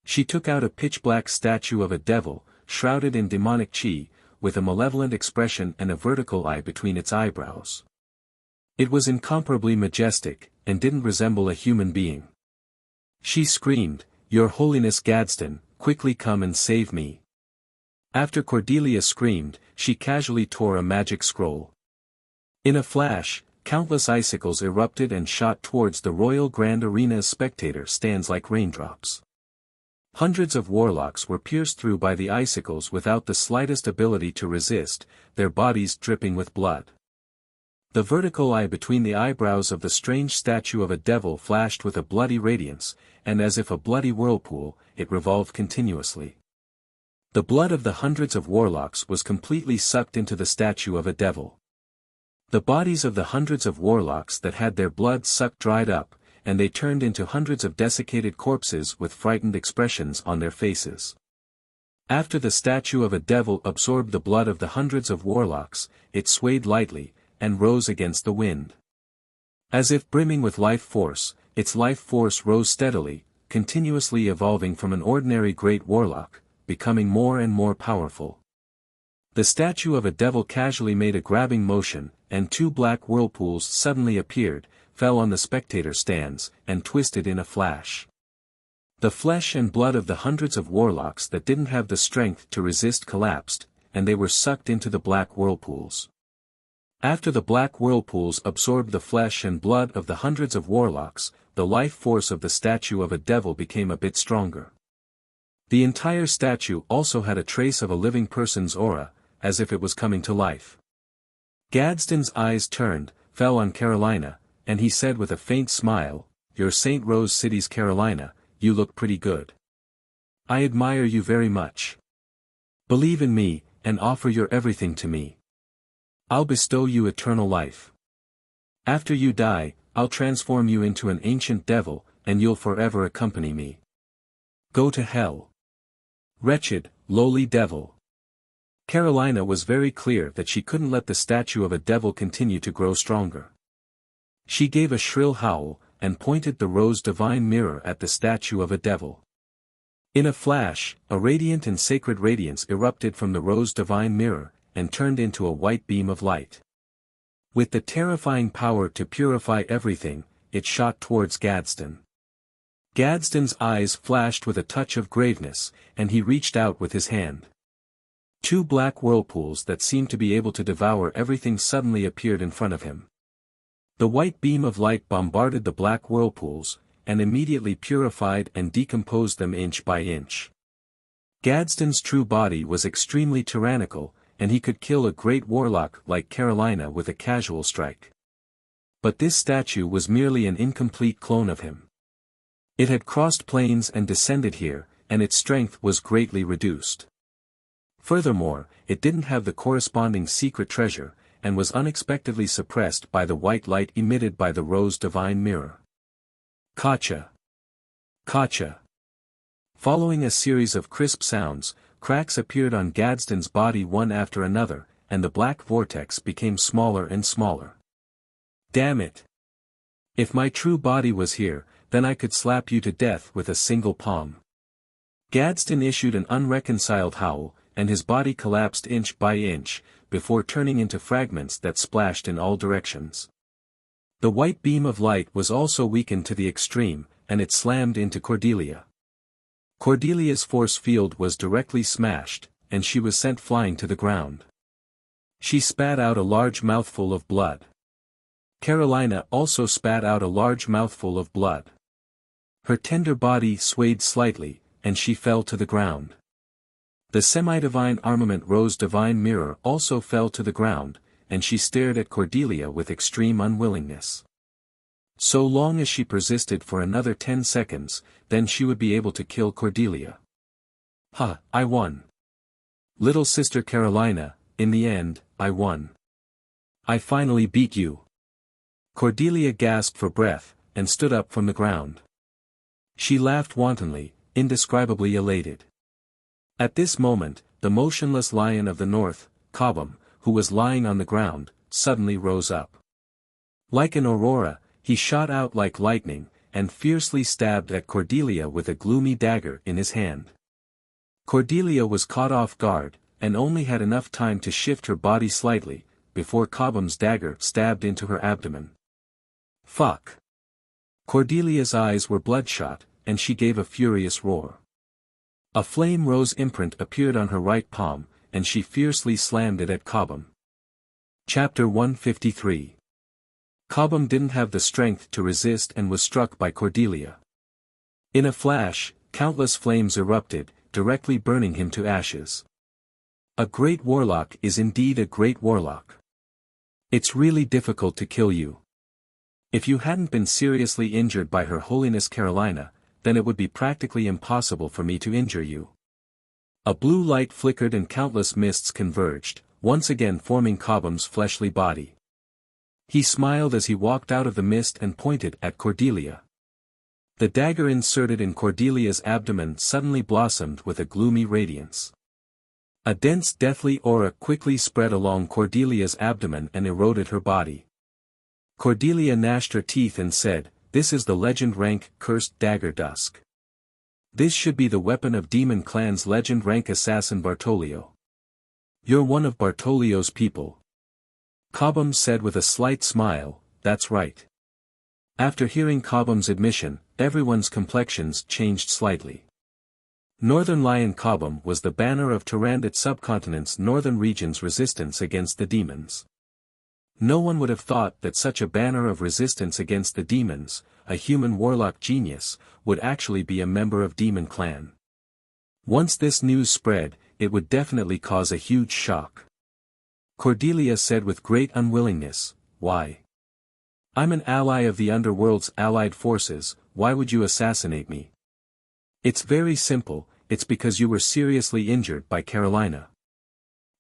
[SPEAKER 1] She took out a pitch-black statue of a devil, shrouded in demonic chi, with a malevolent expression and a vertical eye between its eyebrows. It was incomparably majestic, and didn't resemble a human being. She screamed, "Your Holiness Gadsden, quickly come and save me." After Cordelia screamed, she casually tore a magic scroll. In a flash, countless icicles erupted and shot towards the Royal Grand Arena's spectator stands like raindrops. Hundreds of warlocks were pierced through by the icicles without the slightest ability to resist, their bodies dripping with blood. The vertical eye between the eyebrows of the strange statue of a devil flashed with a bloody radiance, and as if a bloody whirlpool, it revolved continuously. The blood of the hundreds of warlocks was completely sucked into the statue of a devil. The bodies of the hundreds of warlocks that had their blood sucked dried up, and they turned into hundreds of desiccated corpses with frightened expressions on their faces. After the statue of a devil absorbed the blood of the hundreds of warlocks, it swayed lightly, and rose against the wind. As if brimming with life force, its life force rose steadily, continuously evolving from an ordinary great warlock, becoming more and more powerful. The statue of a devil casually made a grabbing motion, and two black whirlpools suddenly appeared, fell on the spectator stands, and twisted in a flash. The flesh and blood of the hundreds of warlocks that didn't have the strength to resist collapsed, and they were sucked into the black whirlpools. After the black whirlpools absorbed the flesh and blood of the hundreds of warlocks, the life force of the statue of a devil became a bit stronger. The entire statue also had a trace of a living person's aura, as if it was coming to life. Gadsden's eyes turned, fell on Carolina, and he said with a faint smile, "You're St. Rose City's Carolina, you look pretty good. I admire you very much. Believe in me, and offer your everything to me. I'll bestow you eternal life. After you die, I'll transform you into an ancient devil, and you'll forever accompany me. Go to hell. Wretched, lowly devil." Carolina was very clear that she couldn't let the statue of a devil continue to grow stronger. She gave a shrill howl, and pointed the rose divine mirror at the statue of a devil. In a flash, a radiant and sacred radiance erupted from the rose divine mirror, and turned into a white beam of light. With the terrifying power to purify everything, it shot towards Gadsden. Gadsden's eyes flashed with a touch of graveness, and he reached out with his hand. Two black whirlpools that seemed to be able to devour everything suddenly appeared in front of him. The white beam of light bombarded the black whirlpools, and immediately purified and decomposed them inch by inch. Gadsden's true body was extremely tyrannical, and he could kill a great warlock like Carolina with a casual strike. But this statue was merely an incomplete clone of him. It had crossed planes and descended here, and its strength was greatly reduced. Furthermore, it didn't have the corresponding secret treasure, and was unexpectedly suppressed by the white light emitted by the rose divine mirror. Gotcha! Gotcha! Following a series of crisp sounds, cracks appeared on Gadsden's body one after another, and the black vortex became smaller and smaller. Damn it! If my true body was here, then I could slap you to death with a single palm. Gadsden issued an unreconciled howl, and his body collapsed inch by inch, before turning into fragments that splashed in all directions. The white beam of light was also weakened to the extreme, and it slammed into Cordelia. Cordelia's force field was directly smashed, and she was sent flying to the ground. She spat out a large mouthful of blood. Carolina also spat out a large mouthful of blood. Her tender body swayed slightly, and she fell to the ground. The semi-divine armament Rose Divine Mirror also fell to the ground, and she stared at Cordelia with extreme unwillingness. So long as she persisted for another 10 seconds, then she would be able to kill Cordelia. Ha, I won. Little sister Carolina, in the end, I won. I finally beat you. Cordelia gasped for breath, and stood up from the ground. She laughed wantonly, indescribably elated. At this moment, the motionless lion of the north, Cobham, who was lying on the ground, suddenly rose up. Like an aurora, he shot out like lightning, and fiercely stabbed at Cordelia with a gloomy dagger in his hand. Cordelia was caught off guard, and only had enough time to shift her body slightly, before Cobham's dagger stabbed into her abdomen. Fuck! Cordelia's eyes were bloodshot, and she gave a furious roar. A flame rose imprint appeared on her right palm, and she fiercely slammed it at Cobham. Chapter 153. Cobham didn't have the strength to resist and was struck by Cordelia. In a flash, countless flames erupted, directly burning him to ashes. A great warlock is indeed a great warlock. It's really difficult to kill you. If you hadn't been seriously injured by Her Holiness Carolina, then it would be practically impossible for me to injure you. A blue light flickered and countless mists converged, once again forming Cobham's fleshly body. He smiled as he walked out of the mist and pointed at Cordelia. The dagger inserted in Cordelia's abdomen suddenly blossomed with a gloomy radiance. A dense deathly aura quickly spread along Cordelia's abdomen and eroded her body. Cordelia gnashed her teeth and said, "This is the legend rank cursed dagger Dusk. This should be the weapon of Demon Clan's legend rank assassin Bartolio. You're one of Bartolio's people." Cobham said with a slight smile, "That's right." After hearing Cobham's admission, everyone's complexions changed slightly. Northern Lion Cobham was the banner of Tyrannid Subcontinent's northern region's resistance against the demons. No one would have thought that such a banner of resistance against the demons, a human warlock genius, would actually be a member of Demon Clan. Once this news spread, it would definitely cause a huge shock. Cordelia said with great unwillingness, "Why? I'm an ally of the underworld's allied forces, why would you assassinate me?" "It's very simple, it's because you were seriously injured by Carolina."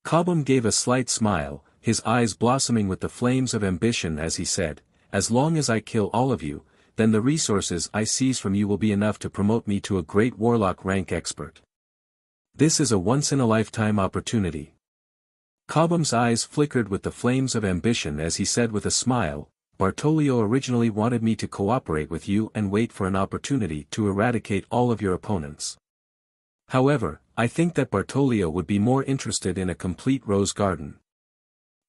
[SPEAKER 1] Cobham gave a slight smile, his eyes blossoming with the flames of ambition as he said, "As long as I kill all of you, then the resources I seize from you will be enough to promote me to a great warlock rank expert. This is a once-in-a-lifetime opportunity." Cobham's eyes flickered with the flames of ambition as he said with a smile, "Bartolio originally wanted me to cooperate with you and wait for an opportunity to eradicate all of your opponents. However, I think that Bartolio would be more interested in a complete rose garden.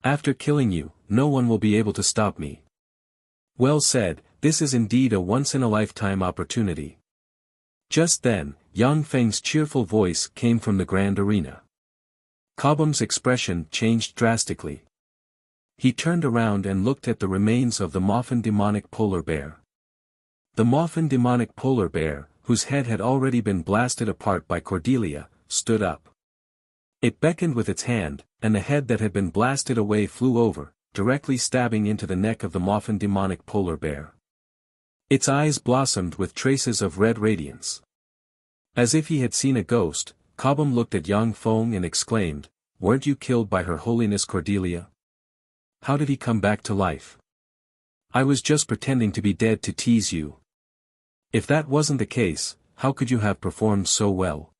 [SPEAKER 1] After killing you, no one will be able to stop me." "Well said, this is indeed a once-in-a-lifetime opportunity." Just then, Yang Feng's cheerful voice came from the grand arena. Cobham's expression changed drastically. He turned around and looked at the remains of the Moffin demonic polar bear. The Moffin demonic polar bear, whose head had already been blasted apart by Cordelia, stood up. It beckoned with its hand, and the head that had been blasted away flew over, directly stabbing into the neck of the Moffin demonic polar bear. Its eyes blossomed with traces of red radiance. As if he had seen a ghost, Cobham looked at Yang Feng and exclaimed, "Weren't you killed by Her Holiness Cordelia? How did he come back to life?" "I was just pretending to be dead to tease you. If that wasn't the case, how could you have performed so well?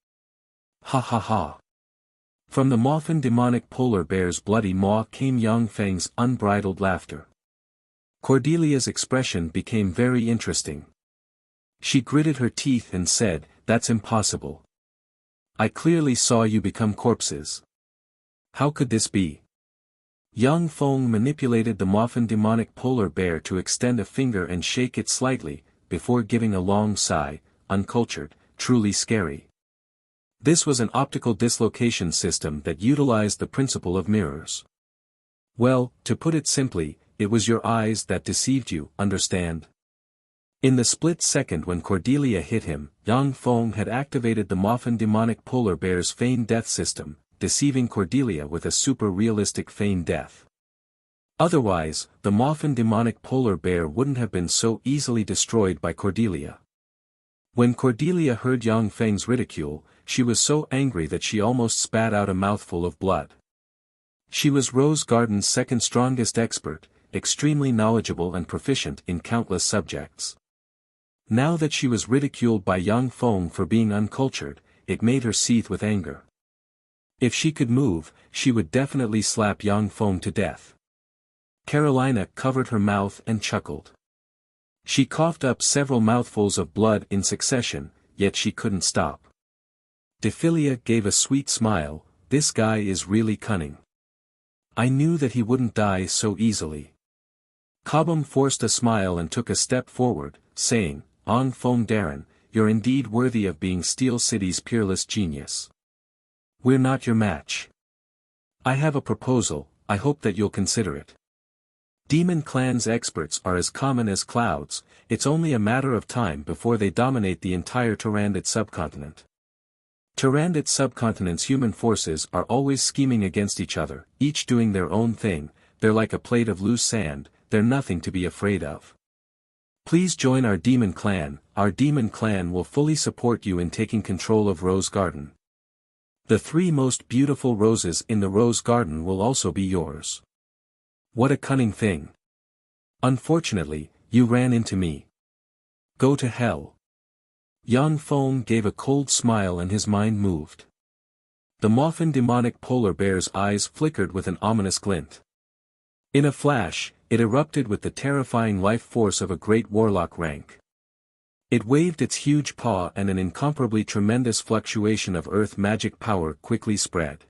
[SPEAKER 1] Ha ha ha. From the Moffin demonic polar bear's bloody maw came Yang Feng's unbridled laughter. Cordelia's expression became very interesting. She gritted her teeth and said, "That's impossible. I clearly saw you become corpses. How could this be?" Yang Feng manipulated the Moffin demonic polar bear to extend a finger and shake it slightly, before giving a long sigh. Uncultured, truly scary. This was an optical dislocation system that utilized the principle of mirrors. Well, to put it simply, it was your eyes that deceived you, understand? In the split second when Cordelia hit him, Yang Feng had activated the Moffin demonic polar bear's feigned death system, deceiving Cordelia with a super-realistic feigned death. Otherwise, the Moffin demonic polar bear wouldn't have been so easily destroyed by Cordelia. When Cordelia heard Yang Feng's ridicule, she was so angry that she almost spat out a mouthful of blood. She was Rose Garden's second strongest expert, extremely knowledgeable and proficient in countless subjects. Now that she was ridiculed by Yang Feng for being uncultured, it made her seethe with anger. If she could move, she would definitely slap Yang Feng to death. Carolina covered her mouth and chuckled. She coughed up several mouthfuls of blood in succession, yet she couldn't stop. Dephilia gave a sweet smile. "This guy is really cunning. I knew that he wouldn't die so easily." Cobham forced a smile and took a step forward, saying, "On Feng Darren, you're indeed worthy of being Steel City's peerless genius. We're not your match. I have a proposal, I hope that you'll consider it. Demon Clan's experts are as common as clouds, it's only a matter of time before they dominate the entire Tyrannid subcontinent. Tyrannid subcontinent's human forces are always scheming against each other, each doing their own thing, they're like a plate of loose sand, they're nothing to be afraid of. Please join our Demon Clan will fully support you in taking control of Rose Garden. The 3 most beautiful roses in the Rose Garden will also be yours." What a cunning thing. Unfortunately, you ran into me. Go to hell. Yang Feng gave a cold smile and his mind moved. The Moffin demonic polar bear's eyes flickered with an ominous glint. In a flash, it erupted with the terrifying life force of a great warlock rank. It waved its huge paw and an incomparably tremendous fluctuation of earth magic power quickly spread.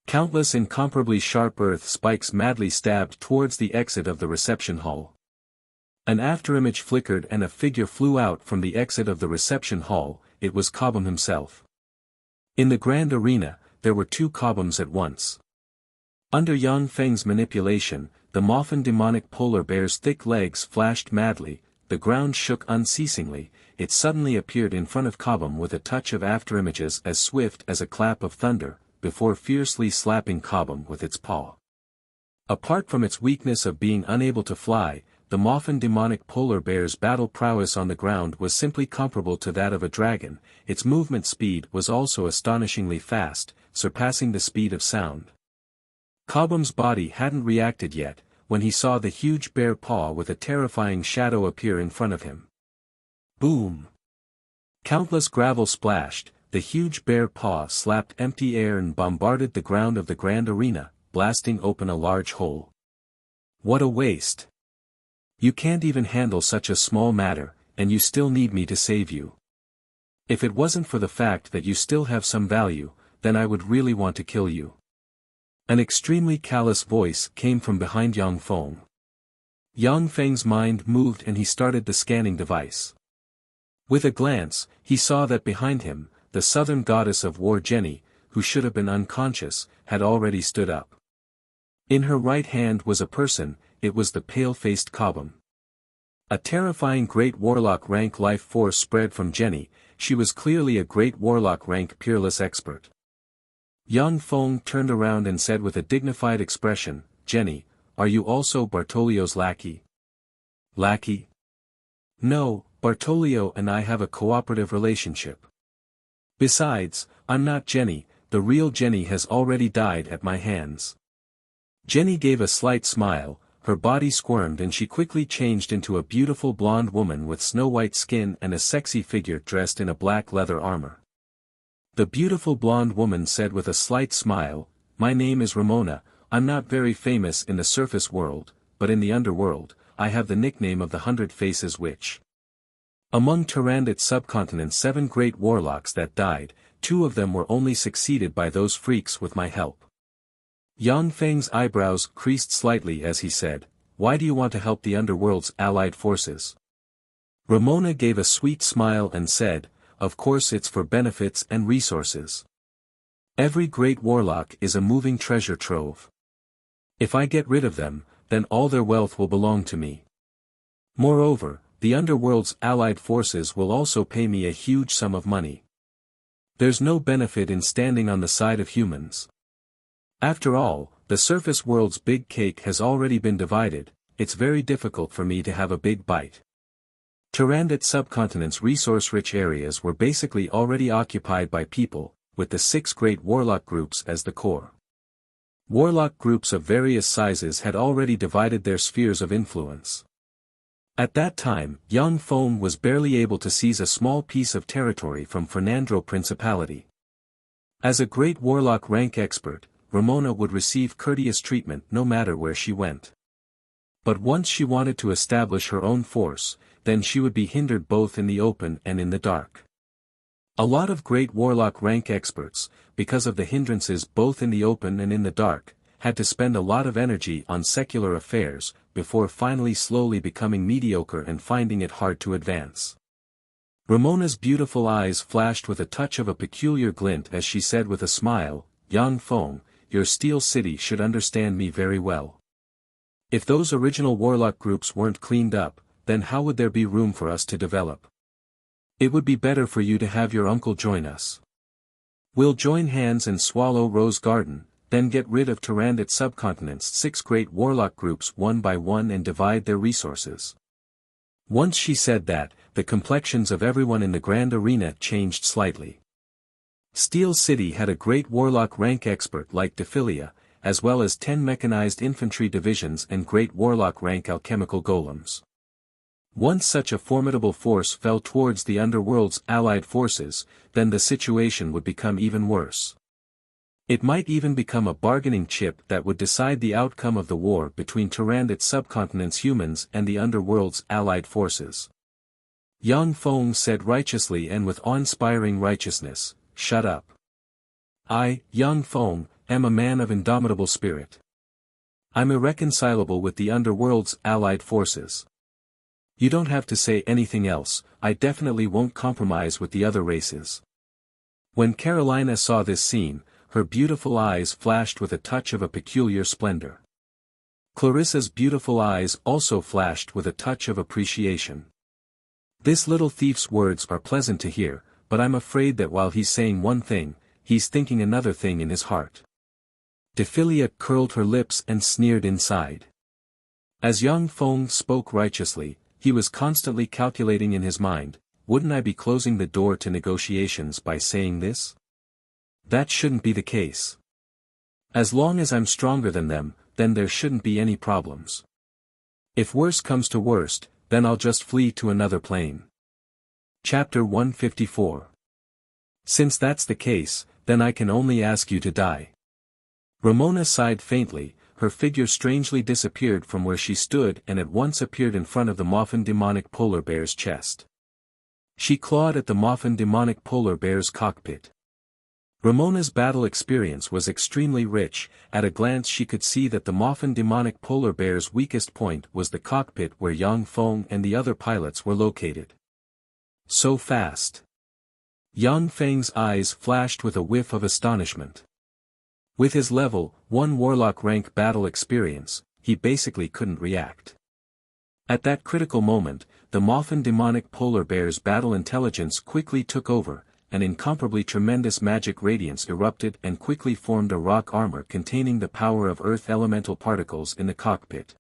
[SPEAKER 1] Countless incomparably sharp earth spikes madly stabbed towards the exit of the reception hall. An afterimage flickered and a figure flew out from the exit of the reception hall. It was Cobham himself. In the grand arena, there were 2 Cobhams at once. Under Yang Feng's manipulation, the Moffin demonic polar bear's thick legs flashed madly, the ground shook unceasingly, it suddenly appeared in front of Cobham with a touch of afterimages as swift as a clap of thunder, before fiercely slapping Cobham with its paw. Apart from its weakness of being unable to fly, the Moffin demonic polar bear's battle prowess on the ground was simply comparable to that of a dragon. Its movement speed was also astonishingly fast, surpassing the speed of sound. Cobham's body hadn't reacted yet, when he saw the huge bear paw with a terrifying shadow appear in front of him. Boom! Countless gravel splashed, the huge bear paw slapped empty air and bombarded the ground of the grand arena, blasting open a large hole. What a waste! You can't even handle such a small matter, and you still need me to save you. If it wasn't for the fact that you still have some value, then I would really want to kill you. An extremely callous voice came from behind Yang Feng. Yang Feng's mind moved and he started the scanning device. With a glance, he saw that behind him, the southern goddess of war Jenny, who should have been unconscious, had already stood up. In her right hand was a person, it was the pale-faced Cobham. A terrifying great warlock rank life force spread from Jenny, she was clearly a great warlock rank peerless expert. Yang Feng turned around and said with a dignified expression, "Jenny, are you also Bartolio's lackey?" "Lackey? No, Bartolio and I have a cooperative relationship. Besides, I'm not Jenny, the real Jenny has already died at my hands." Jenny gave a slight smile, her body squirmed and she quickly changed into a beautiful blonde woman with snow-white skin and a sexy figure dressed in a black leather armor. The beautiful blonde woman said with a slight smile, "My name is Ramona. I'm not very famous in the surface world, but in the underworld, I have the nickname of the 100 Faces Witch. Among Tyrannid's subcontinent's 7 great warlocks that died, 2 of them were only succeeded by those freaks with my help." Yang Feng's eyebrows creased slightly as he said, "Why do you want to help the underworld's allied forces?" Ramona gave a sweet smile and said, "Of course it's for benefits and resources. Every great warlock is a moving treasure trove. If I get rid of them, then all their wealth will belong to me. Moreover, the underworld's allied forces will also pay me a huge sum of money. There's no benefit in standing on the side of humans. After all, the surface world's big cake has already been divided, it's very difficult for me to have a big bite." Tyrannid subcontinent's resource-rich areas were basically already occupied by people, with the 6 great warlock groups as the core. Warlock groups of various sizes had already divided their spheres of influence. At that time, Yang Feng was barely able to seize a small piece of territory from Fernandro Principality. As a great warlock rank expert, Ramona would receive courteous treatment no matter where she went. But once she wanted to establish her own force, then she would be hindered both in the open and in the dark. A lot of great warlock rank experts, because of the hindrances both in the open and in the dark, had to spend a lot of energy on secular affairs, before finally slowly becoming mediocre and finding it hard to advance. Ramona's beautiful eyes flashed with a touch of a peculiar glint as she said with a smile, "Yang Feng, your Steel City should understand me very well. If those original warlock groups weren't cleaned up, then how would there be room for us to develop? It would be better for you to have your uncle join us. We'll join hands and swallow Rose Garden, then get rid of Tyrannid subcontinent's 6 great warlock groups one by one and divide their resources." Once she said that, the complexions of everyone in the grand arena changed slightly. Steel City had a great warlock rank expert like Dephilia, as well as 10 mechanized infantry divisions and great warlock rank alchemical golems. Once such a formidable force fell towards the underworld's allied forces, then the situation would become even worse. It might even become a bargaining chip that would decide the outcome of the war between Tyrannid subcontinent's humans and the underworld's allied forces. Yang Feng said righteously and with awe-inspiring righteousness, "Shut up. I, Yang Feng, am a man of indomitable spirit. I'm irreconcilable with the underworld's allied forces. You don't have to say anything else, I definitely won't compromise with the other races." When Carolina saw this scene, her beautiful eyes flashed with a touch of a peculiar splendor. Clarissa's beautiful eyes also flashed with a touch of appreciation. "This little thief's words are pleasant to hear, but I'm afraid that while he's saying one thing, he's thinking another thing in his heart." Dephilia curled her lips and sneered inside. As Yang Feng spoke righteously, he was constantly calculating in his mind, wouldn't I be closing the door to negotiations by saying this? That shouldn't be the case. As long as I'm stronger than them, then there shouldn't be any problems. If worse comes to worst, then I'll just flee to another plane. Chapter 154. Since that's the case, then I can only ask you to die. Ramona sighed faintly, her figure strangely disappeared from where she stood and at once appeared in front of the Moffin demonic polar bear's chest. She clawed at the Moffin demonic polar bear's cockpit. Ramona's battle experience was extremely rich, at a glance she could see that the Moffin demonic polar bear's weakest point was the cockpit where Yang Feng and the other pilots were located. So fast. Yang Feng's eyes flashed with a whiff of astonishment. With his level 1 warlock rank battle experience, he basically couldn't react. At that critical moment, the Moffin demonic polar bear's battle intelligence quickly took over, an incomparably tremendous magic radiance erupted and quickly formed a rock armor containing the power of earth elemental particles in the cockpit.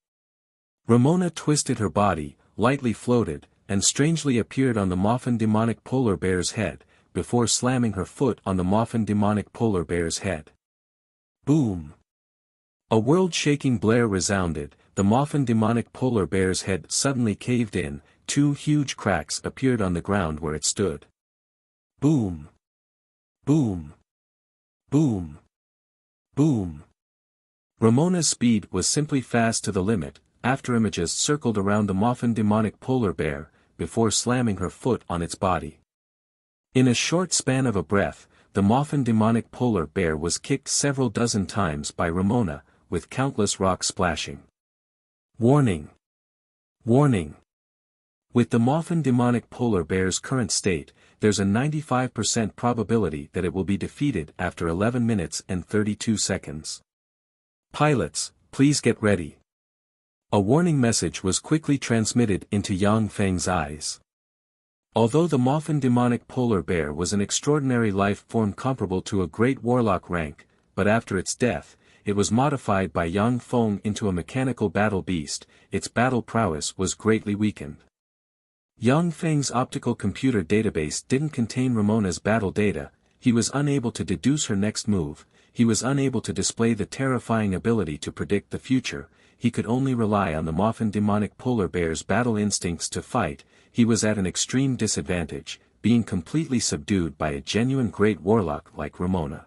[SPEAKER 1] Ramona twisted her body, lightly floated, and strangely appeared on the Moffin demonic polar bear's head, before slamming her foot on the Moffin demonic polar bear's head. Boom! A world-shaking blare resounded, the Moffin demonic polar bear's head suddenly caved in, two huge cracks appeared on the ground where it stood. Boom! Boom! Boom! Boom! Ramona's speed was simply fast to the limit. Afterimages circled around the Moffin demonic polar bear, before slamming her foot on its body. In a short span of a breath, the Moffin demonic polar bear was kicked several dozen times by Ramona, with countless rocks splashing. Warning! Warning! With the Moffin demonic polar bear's current state, there's a 95% probability that it will be defeated after 11 minutes and 32 seconds. Pilots, please get ready. A warning message was quickly transmitted into Yang Feng's eyes. Although the Moffin demonic polar bear was an extraordinary life form comparable to a great warlock rank, but after its death, it was modified by Yang Feng into a mechanical battle beast. Its battle prowess was greatly weakened. Yang Feng's optical computer database didn't contain Ramona's battle data. He was unable to deduce her next move, he was unable to display the terrifying ability to predict the future. He could only rely on the Moffin demonic polar bear's battle instincts to fight. He was at an extreme disadvantage, being completely subdued by a genuine great warlock like Ramona.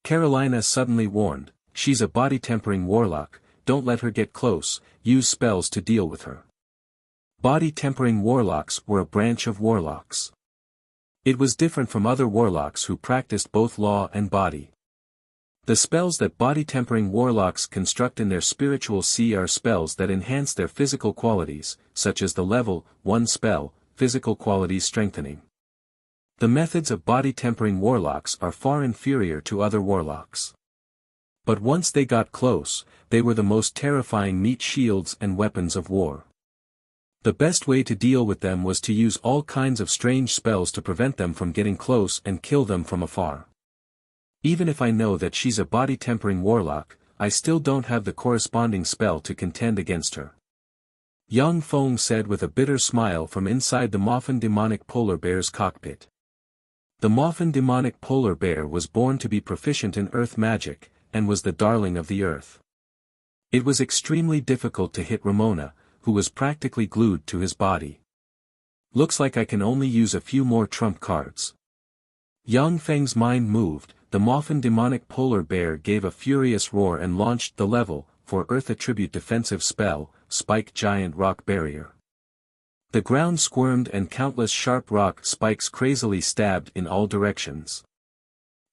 [SPEAKER 1] Carolina suddenly warned, "She's a body-tempering warlock, don't let her get close, use spells to deal with her." Body-tempering warlocks were a branch of warlocks. It was different from other warlocks who practiced both law and body. The spells that body-tempering warlocks construct in their spiritual sea are spells that enhance their physical qualities, such as the level 1 spell, physical qualities strengthening. The methods of body-tempering warlocks are far inferior to other warlocks. But once they got close, they were the most terrifying meat shields and weapons of war. The best way to deal with them was to use all kinds of strange spells to prevent them from getting close and kill them from afar. Even if I know that she's a body-tempering warlock, I still don't have the corresponding spell to contend against her. Yang Feng said with a bitter smile from inside the Moffin demonic polar bear's cockpit. The Moffin demonic polar bear was born to be proficient in earth magic, and was the darling of the earth. It was extremely difficult to hit Ramona, who was practically glued to his body. Looks like I can only use a few more trump cards. Yang Feng's mind moved. The Moffin demonic polar bear gave a furious roar and launched the level 4 Earth attribute defensive spell, Spike Giant Rock Barrier. The ground squirmed and countless sharp rock spikes crazily stabbed in all directions.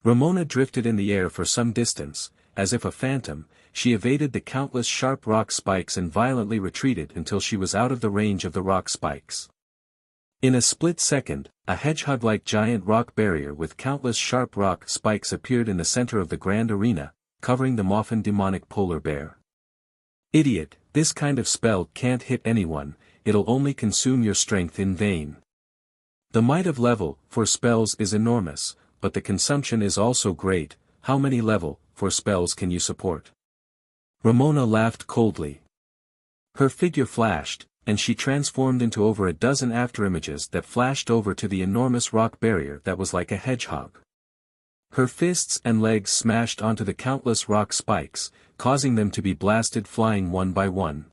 [SPEAKER 1] Ramona drifted in the air for some distance, as if a phantom. She evaded the countless sharp rock spikes and violently retreated until she was out of the range of the rock spikes. In a split second, a hedgehog-like giant rock barrier with countless sharp rock spikes appeared in the center of the grand arena, covering the Moffin demonic polar bear. Idiot, this kind of spell can't hit anyone, it'll only consume your strength in vain. The might of level 4 spells is enormous, but the consumption is also great. How many level 4 spells can you support? Ramona laughed coldly. Her figure flashed, and she transformed into over a dozen afterimages that flashed over to the enormous rock barrier that was like a hedgehog. Her fists and legs smashed onto the countless rock spikes, causing them to be blasted flying one by one.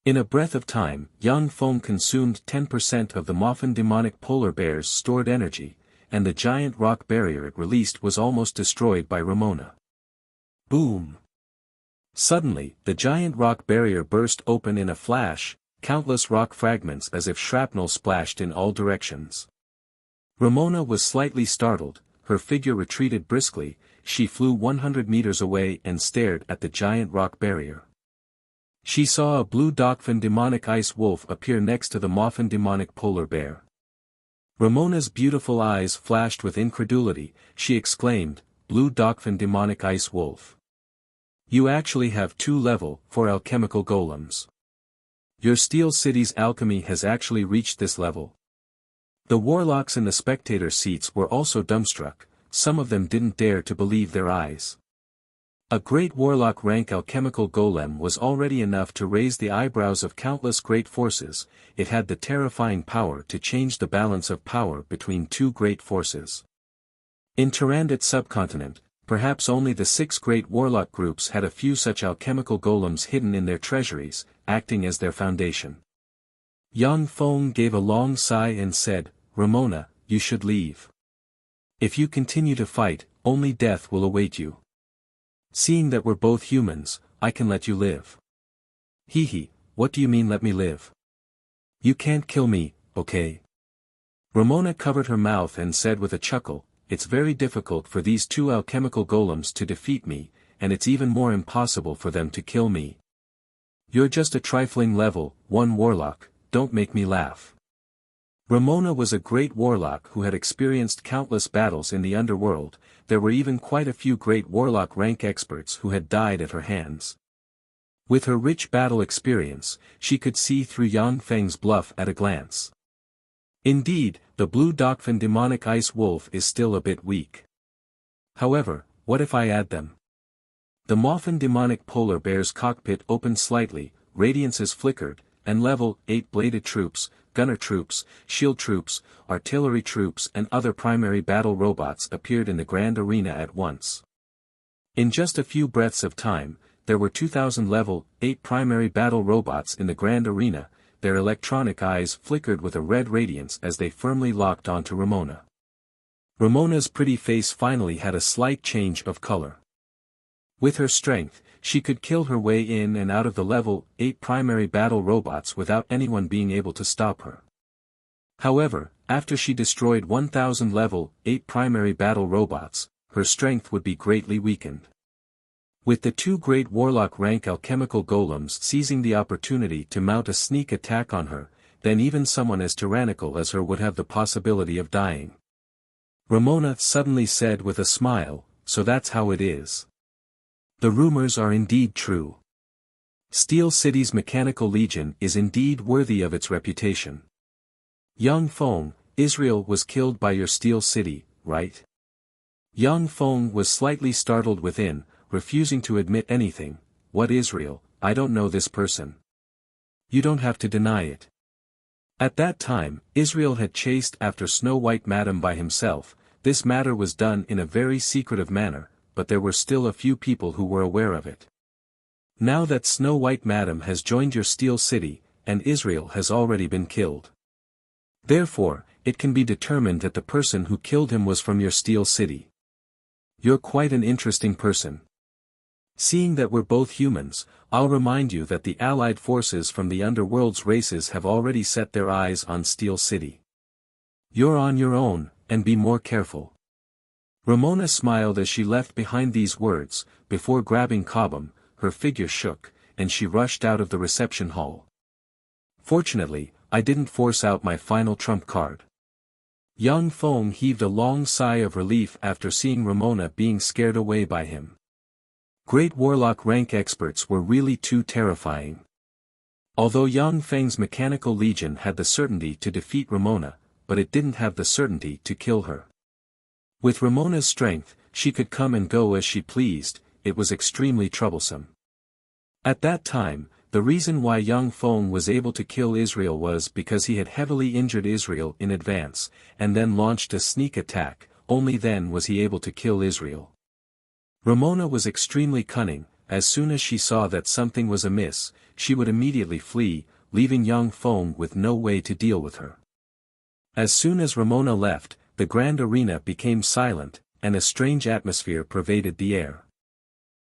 [SPEAKER 1] In a breath of time, Yang Feng consumed 10% of the Moffin demonic polar bear's stored energy, and the giant rock barrier it released was almost destroyed by Ramona. Boom! Suddenly, the giant rock barrier burst open in a flash, countless rock fragments as if shrapnel splashed in all directions. Ramona was slightly startled, her figure retreated briskly, she flew 100 meters away and stared at the giant rock barrier. She saw a blue Dokphin demonic ice wolf appear next to the Moffin demonic polar bear. Ramona's beautiful eyes flashed with incredulity, she exclaimed, "Blue Dokphin demonic ice wolf. You actually have 2 level 4 alchemical golems. Your Steel City's alchemy has actually reached this level." The warlocks in the spectator seats were also dumbstruck, some of them didn't dare to believe their eyes. A great warlock rank alchemical golem was already enough to raise the eyebrows of countless great forces. It had the terrifying power to change the balance of power between 2 great forces. In Tyrannid subcontinent, perhaps only the 6 great warlock groups had a few such alchemical golems hidden in their treasuries, acting as their foundation. Yang Feng gave a long sigh and said, "Ramona, you should leave. If you continue to fight, only death will await you. Seeing that we're both humans, I can let you live." "Hee, what do you mean let me live? You can't kill me, okay?" Ramona covered her mouth and said with a chuckle, "It's very difficult for these 2 alchemical golems to defeat me, and it's even more impossible for them to kill me. You're just a trifling level 1 warlock, don't make me laugh." Ramona was a great warlock who had experienced countless battles in the underworld. There were even quite a few great warlock rank experts who had died at her hands. With her rich battle experience, she could see through Yang Feng's bluff at a glance. Indeed, the blue Dokphan demonic ice wolf is still a bit weak. However, what if I add them? The Mothman demonic polar bear's cockpit opened slightly, radiances flickered, and level 8 bladed troops, gunner troops, shield troops, artillery troops and other primary battle robots appeared in the grand arena at once. In just a few breaths of time, there were 2,000 level 8 primary battle robots in the grand arena. Their electronic eyes flickered with a red radiance as they firmly locked onto Ramona. Ramona's pretty face finally had a slight change of color. With her strength, she could kill her way in and out of the level 8 primary battle robots without anyone being able to stop her. However, after she destroyed 1,000 level 8 primary battle robots, her strength would be greatly weakened. With the 2 great warlock rank alchemical golems seizing the opportunity to mount a sneak attack on her, then even someone as tyrannical as her would have the possibility of dying. Ramona suddenly said with a smile, "So that's how it is. The rumors are indeed true. Steel City's Mechanical Legion is indeed worthy of its reputation. Yang Feng, Israel was killed by your Steel City, right?" Yang Feng was slightly startled within, refusing to admit anything. "What Israel? I don't know this person." "You don't have to deny it." At that time, Israel had chased after Snow White Madam by himself. This matter was done in a very secretive manner, but there were still a few people who were aware of it. Now that Snow White Madam has joined your Steel City, and Israel has already been killed. Therefore, it can be determined that the person who killed him was from your Steel City. You're quite an interesting person. Seeing that we're both humans, I'll remind you that the allied forces from the underworld's races have already set their eyes on Steel City. You're on your own, and be more careful. Ramona smiled as she left behind these words. Before grabbing Cobham, her figure shook, and she rushed out of the reception hall. Fortunately, I didn't force out my final trump card. Yang Feng heaved a long sigh of relief after seeing Ramona being scared away by him. Great warlock rank experts were really too terrifying. Although Yang Feng's Mechanical Legion had the certainty to defeat Ramona, but it didn't have the certainty to kill her. With Ramona's strength, she could come and go as she pleased. It was extremely troublesome. At that time, the reason why Yang Feng was able to kill Israel was because he had heavily injured Israel in advance, and then launched a sneak attack. Only then was he able to kill Israel. Ramona was extremely cunning. As soon as she saw that something was amiss, she would immediately flee, leaving Yang Feng with no way to deal with her. As soon as Ramona left, the grand arena became silent, and a strange atmosphere pervaded the air.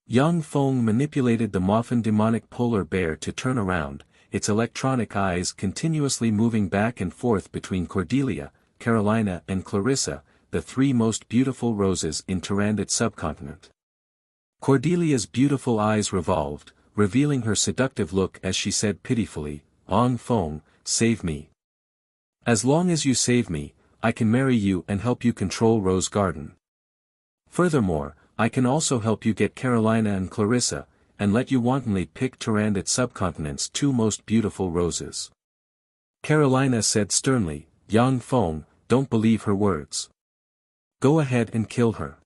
[SPEAKER 1] Yang Feng manipulated the Mothman demonic polar bear to turn around, its electronic eyes continuously moving back and forth between Cordelia, Carolina and Clarissa, the 3 most beautiful roses in Tyrannid subcontinent. Cordelia's beautiful eyes revolved, revealing her seductive look as she said pitifully, "Yang Feng, save me. As long as you save me, I can marry you and help you control Rose Garden. Furthermore, I can also help you get Carolina and Clarissa, and let you wantonly pick Tyrannid subcontinent's 2 most beautiful roses." Carolina said sternly, "Yang Feng, don't believe her words. Go ahead and kill her.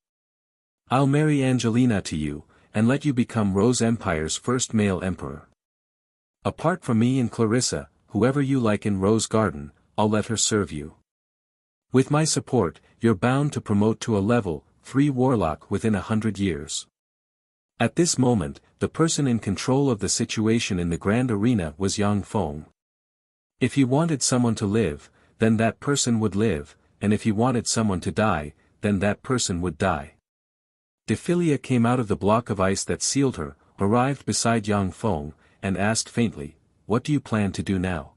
[SPEAKER 1] I'll marry Angelina to you, and let you become Rose Empire's first male emperor. Apart from me and Clarissa, whoever you like in Rose Garden, I'll let her serve you. With my support, you're bound to promote to a level 3 warlock within 100 years. At this moment, the person in control of the situation in the grand arena was Yang Feng. If he wanted someone to live, then that person would live, and if he wanted someone to die, then that person would die. Dephilia came out of the block of ice that sealed her, arrived beside Yang Feng, and asked faintly, "What do you plan to do now?"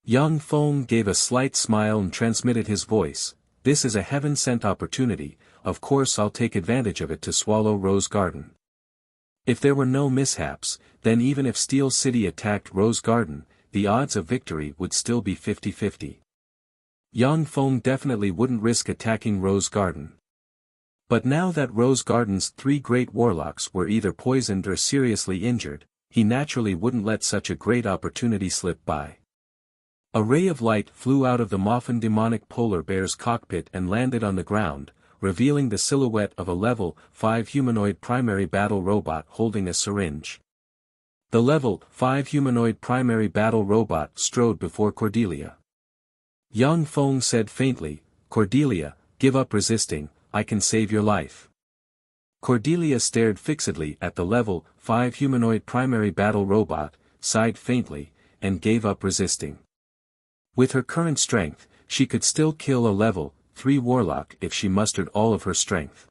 [SPEAKER 1] Yang Feng gave a slight smile and transmitted his voice, "This is a heaven-sent opportunity, of course I'll take advantage of it to swallow Rose Garden." If there were no mishaps, then even if Steel City attacked Rose Garden, the odds of victory would still be 50-50. Yang Feng definitely wouldn't risk attacking Rose Garden. But now that Rose Garden's 3 great warlocks were either poisoned or seriously injured, he naturally wouldn't let such a great opportunity slip by. A ray of light flew out of the Moffin demonic polar bear's cockpit and landed on the ground, revealing the silhouette of a level 5 humanoid primary battle robot holding a syringe. The level 5 humanoid primary battle robot strode before Cordelia. Yang Feng said faintly, "Cordelia, give up resisting, I can save your life." Cordelia stared fixedly at the level 5 humanoid primary battle robot, sighed faintly, and gave up resisting. With her current strength, she could still kill a level 3 warlock if she mustered all of her strength.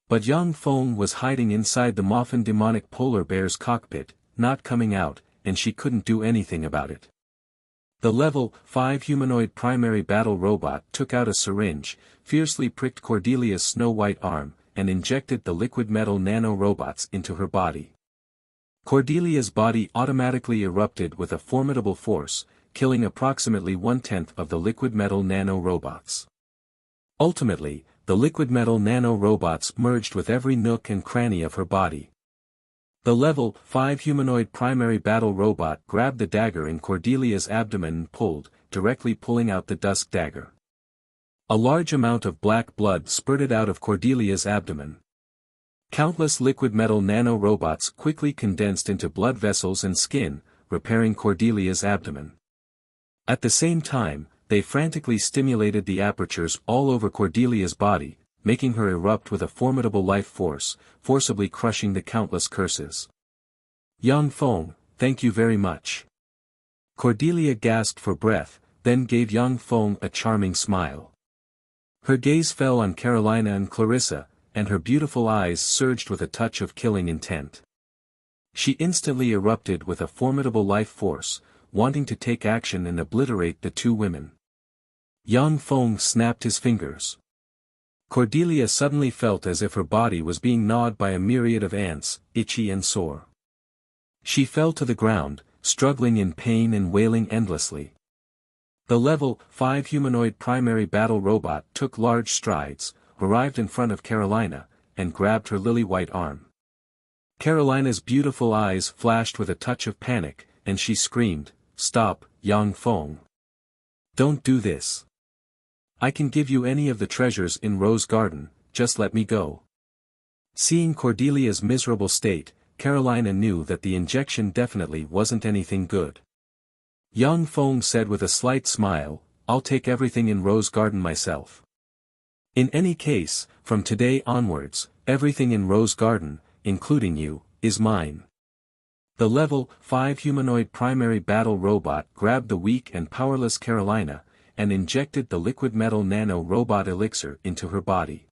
[SPEAKER 1] But Yang Feng was hiding inside the Moffin demonic polar bear's cockpit, not coming out, and she couldn't do anything about it. The level 5 humanoid primary battle robot took out a syringe, fiercely pricked Cordelia's snow-white arm, and injected the liquid metal nano-robots into her body. Cordelia's body automatically erupted with a formidable force, killing approximately 1/10 of the liquid metal nano-robots. Ultimately, the liquid metal nano-robots merged with every nook and cranny of her body. The level 5 humanoid primary battle robot grabbed the dagger in Cordelia's abdomen and pulled, directly pulling out the dusk dagger. A large amount of black blood spurted out of Cordelia's abdomen. Countless liquid metal nano-robots quickly condensed into blood vessels and skin, repairing Cordelia's abdomen. At the same time, they frantically stimulated the apertures all over Cordelia's body, making her erupt with a formidable life force, forcibly crushing the countless curses. "Yang Feng, thank you very much." Cordelia gasped for breath, then gave Yang Feng a charming smile. Her gaze fell on Carolina and Clarissa, and her beautiful eyes surged with a touch of killing intent. She instantly erupted with a formidable life force, wanting to take action and obliterate the 2 women. Yang Feng snapped his fingers. Cordelia suddenly felt as if her body was being gnawed by a myriad of ants, itchy and sore. She fell to the ground, struggling in pain and wailing endlessly. The level 5 humanoid primary battle robot took large strides, arrived in front of Carolina, and grabbed her lily-white arm. Carolina's beautiful eyes flashed with a touch of panic, and she screamed, "Stop, Yang Feng. Don't do this. I can give you any of the treasures in Rose Garden, just let me go." Seeing Cordelia's miserable state, Carolina knew that the injection definitely wasn't anything good. Yang Feng said with a slight smile, "I'll take everything in Rose Garden myself. In any case, from today onwards, everything in Rose Garden, including you, is mine." The level 5 humanoid primary battle robot grabbed the weak and powerless Carolina, and injected the liquid metal nano-robot elixir into her body.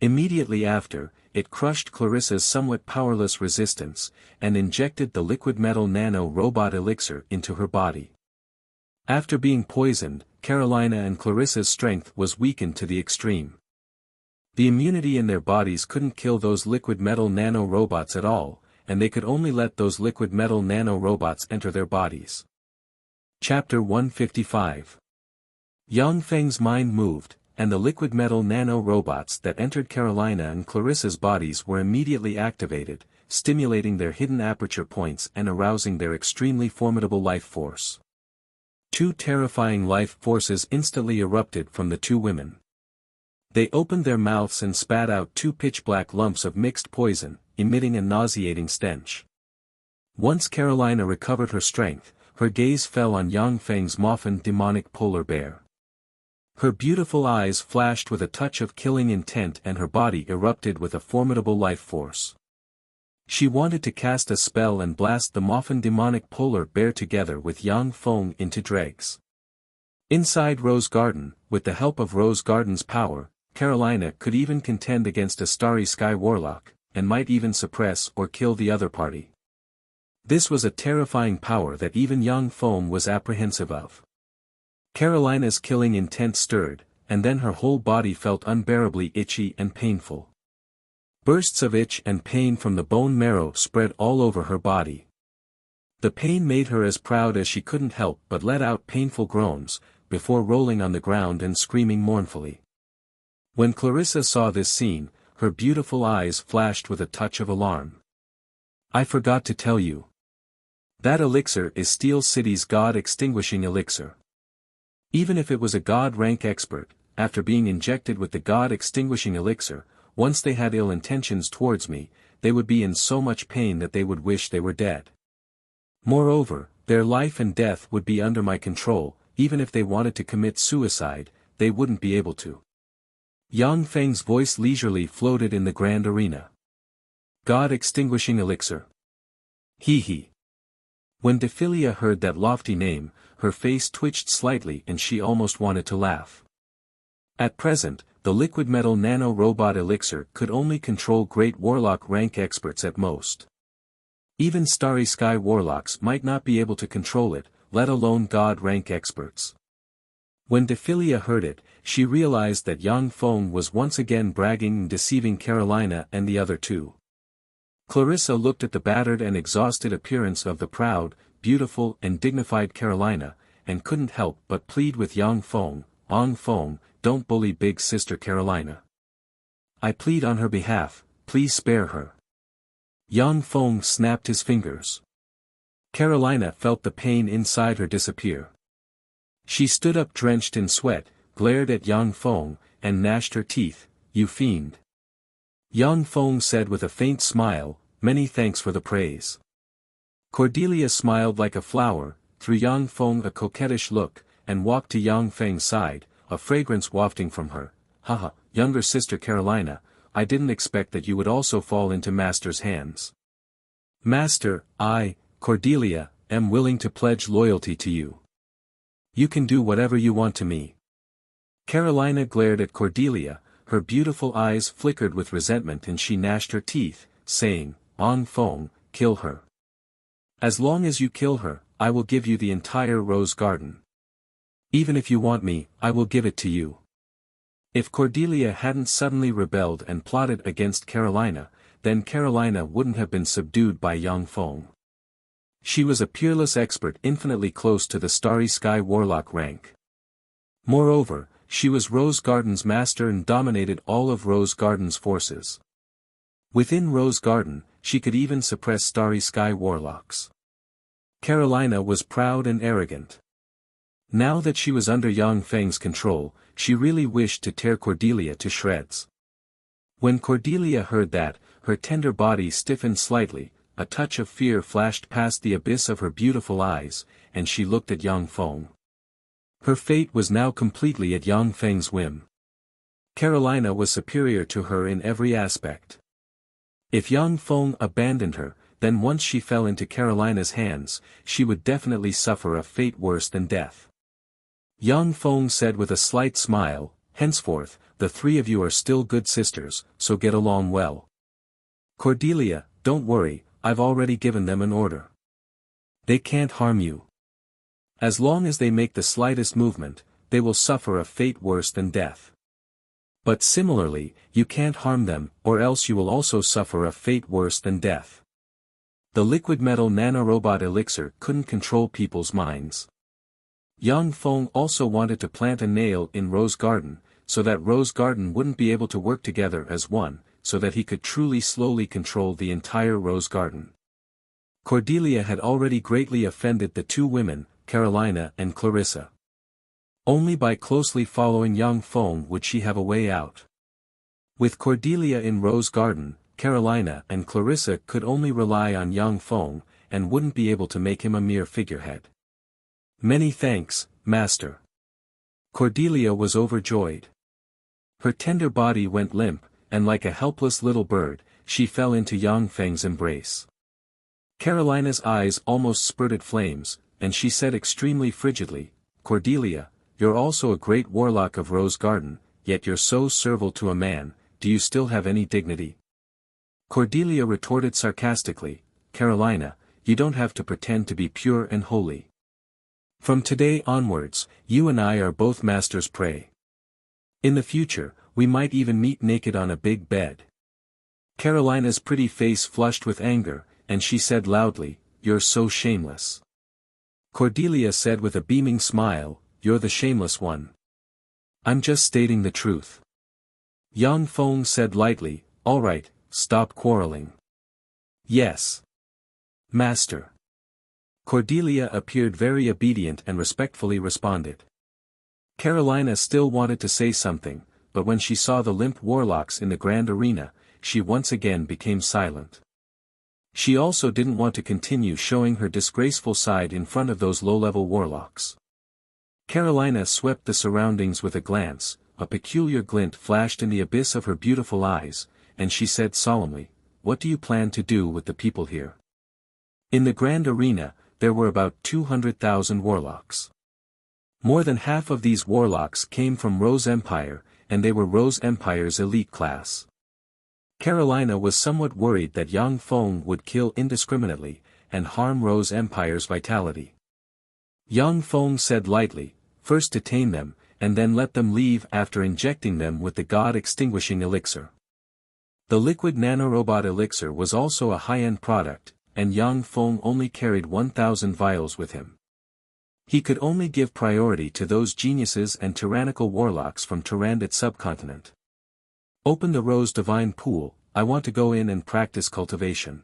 [SPEAKER 1] Immediately after, it crushed Clarissa's somewhat powerless resistance, and injected the liquid metal nano-robot elixir into her body. After being poisoned, Carolina and Clarissa's strength was weakened to the extreme. The immunity in their bodies couldn't kill those liquid metal nano-robots at all, and they could only let those liquid metal nano-robots enter their bodies. Chapter 155. Yang Feng's mind moved, and the liquid metal nano-robots that entered Carolina and Clarissa's bodies were immediately activated, stimulating their hidden aperture points and arousing their extremely formidable life force. 2 terrifying life forces instantly erupted from the 2 women. They opened their mouths and spat out 2 pitch-black lumps of mixed poison, emitting a nauseating stench. Once Carolina recovered her strength, her gaze fell on Yang Feng's Moffin demonic polar bear. Her beautiful eyes flashed with a touch of killing intent and her body erupted with a formidable life force. She wanted to cast a spell and blast the Moffin demonic polar bear together with Yang Feng into dregs. Inside Rose Garden, with the help of Rose Garden's power, Carolina could even contend against a Starry Sky Warlock, and might even suppress or kill the other party. This was a terrifying power that even Yang Feng was apprehensive of. Carolina's killing intent stirred, and then her whole body felt unbearably itchy and painful. Bursts of itch and pain from the bone marrow spread all over her body. The pain made her as proud as she couldn't help but let out painful groans, before rolling on the ground and screaming mournfully. When Clarissa saw this scene, her beautiful eyes flashed with a touch of alarm. "I forgot to tell you. That elixir is Steel City's God-extinguishing elixir. Even if it was a God-rank expert, after being injected with the God-extinguishing elixir, once they had ill intentions towards me, they would be in so much pain that they would wish they were dead. Moreover, their life and death would be under my control, even if they wanted to commit suicide, they wouldn't be able to." Yang Feng's voice leisurely floated in the grand arena. God-extinguishing elixir. He. When Dephilia heard that lofty name, her face twitched slightly and she almost wanted to laugh. At present, the liquid metal nano-robot elixir could only control great warlock rank experts at most. Even Starry Sky Warlocks might not be able to control it, let alone God rank experts. When Dephilia heard it, she realized that Yang Feng was once again bragging and deceiving Carolina and the other two. Clarissa looked at the battered and exhausted appearance of the proud, beautiful and dignified Carolina, and couldn't help but plead with Yang Feng, "Don't bully big sister Carolina. I plead on her behalf, please spare her." Yang Feng snapped his fingers. Carolina felt the pain inside her disappear. She stood up drenched in sweat, glared at Yang Feng, and gnashed her teeth, "You fiend." Yang Feng said with a faint smile, "Many thanks for the praise." Cordelia smiled like a flower, threw Yang Feng a coquettish look, and walked to Yang Feng's side, a fragrance wafting from her. "Haha, younger sister Carolina, I didn't expect that you would also fall into Master's hands." "Master, I, Cordelia, am willing to pledge loyalty to you. You can do whatever you want to me." Carolina glared at Cordelia, her beautiful eyes flickered with resentment and she gnashed her teeth, saying, "Yang Feng, kill her. As long as you kill her, I will give you the entire Rose Garden. Even if you want me, I will give it to you." If Cordelia hadn't suddenly rebelled and plotted against Carolina, then Carolina wouldn't have been subdued by Yang Feng. She was a peerless expert infinitely close to the Starry Sky Warlock rank. Moreover, she was Rose Garden's master and dominated all of Rose Garden's forces. Within Rose Garden, she could even suppress Starry Sky Warlocks. Carolina was proud and arrogant. Now that she was under Yang Feng's control, she really wished to tear Cordelia to shreds. When Cordelia heard that, her tender body stiffened slightly, a touch of fear flashed past the abyss of her beautiful eyes, and she looked at Yang Feng. Her fate was now completely at Yang Feng's whim. Carolina was superior to her in every aspect. If Yang Feng abandoned her, then once she fell into Carolina's hands, she would definitely suffer a fate worse than death. Yang Feng said with a slight smile, "Henceforth, the three of you are still good sisters, so get along well. Cordelia, don't worry, I've already given them an order. They can't harm you. As long as they make the slightest movement, they will suffer a fate worse than death. But similarly, you can't harm them, or else you will also suffer a fate worse than death." The liquid metal nanorobot elixir couldn't control people's minds. Yang Feng also wanted to plant a nail in Rose Garden, so that Rose Garden wouldn't be able to work together as one, so that he could truly slowly control the entire Rose Garden. Cordelia had already greatly offended the two women, Carolina and Clarissa. Only by closely following Yang Feng would she have a way out. With Cordelia in Rose Garden, Carolina and Clarissa could only rely on Yang Feng, and wouldn't be able to make him a mere figurehead. "Many thanks, Master." Cordelia was overjoyed. Her tender body went limp, and like a helpless little bird, she fell into Yang Feng's embrace. Carolina's eyes almost spurted flames, and she said extremely frigidly, "Cordelia, you're also a great warlock of Rose Garden, yet you're so servile to a man, do you still have any dignity?" Cordelia retorted sarcastically, "Carolina, you don't have to pretend to be pure and holy. From today onwards, you and I are both master's prey. In the future, we might even meet naked on a big bed." Carolina's pretty face flushed with anger, and she said loudly, "You're so shameless." Cordelia said with a beaming smile, "You're the shameless one. I'm just stating the truth." Yang Feng said lightly, "All right, stop quarreling." "Yes, Master." Cordelia appeared very obedient and respectfully responded. Carolina still wanted to say something, but when she saw the limp warlocks in the grand arena, she once again became silent. She also didn't want to continue showing her disgraceful side in front of those low-level warlocks. Carolina swept the surroundings with a glance, a peculiar glint flashed in the abyss of her beautiful eyes, and she said solemnly, "What do you plan to do with the people here?" In the grand arena, there were about 200,000 warlocks. More than half of these warlocks came from Rose Empire, and they were Rose Empire's elite class. Carolina was somewhat worried that Yang Feng would kill indiscriminately, and harm Rose Empire's vitality. Yang Feng said lightly, "First detain them, and then let them leave after injecting them with the God-extinguishing elixir." The liquid nanorobot elixir was also a high-end product, and Yang Feng only carried 1,000 vials with him. He could only give priority to those geniuses and tyrannical warlocks from Tyrannid subcontinent. "Open the Rose Divine Pool, I want to go in and practice cultivation."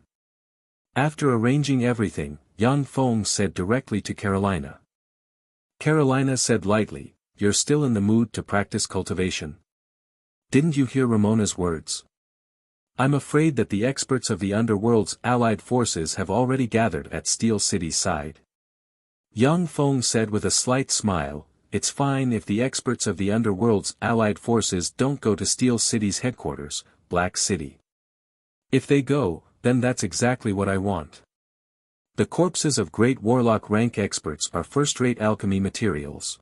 [SPEAKER 1] After arranging everything, Yang Feng said directly to Carolina. Carolina said lightly, "You're still in the mood to practice cultivation? Didn't you hear Ramona's words? I'm afraid that the experts of the Underworld's allied forces have already gathered at Steel City's side." Yang Feng said with a slight smile, "It's fine if the experts of the Underworld's allied forces don't go to Steel City's headquarters, Black City. If they go, then that's exactly what I want. The corpses of great warlock rank experts are first-rate alchemy materials.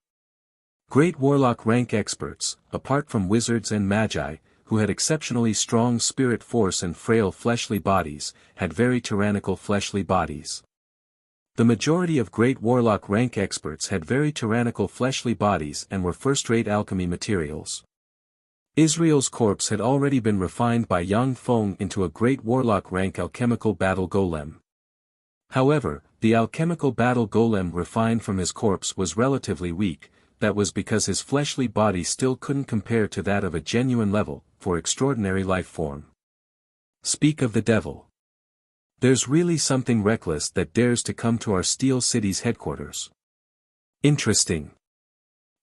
[SPEAKER 1] Great warlock rank experts, apart from wizards and magi, who had exceptionally strong spirit force and frail fleshly bodies, had very tyrannical fleshly bodies. The majority of great warlock rank experts had very tyrannical fleshly bodies and were first-rate alchemy materials. Israel's corpse had already been refined by Yang Feng into a great warlock rank alchemical battle golem. However, the alchemical battle golem refined from his corpse was relatively weak. That was because his fleshly body still couldn't compare to that of a genuine level, for extraordinary life form. Speak of the devil. There's really something reckless that dares to come to our Steel City's headquarters. Interesting.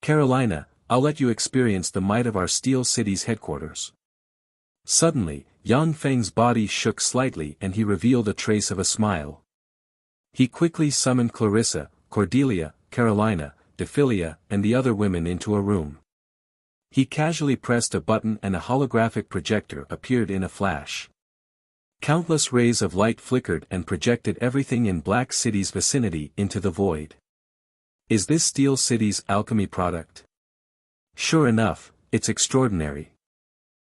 [SPEAKER 1] Carolina, I'll let you experience the might of our Steel City's headquarters." Suddenly, Yang Feng's body shook slightly and he revealed a trace of a smile. He quickly summoned Clarissa, Cordelia, Carolina, Dephilia, and the other women into a room. He casually pressed a button and a holographic projector appeared in a flash. Countless rays of light flickered and projected everything in Black City's vicinity into the void. Is this Steel City's alchemy product? Sure enough, it's extraordinary.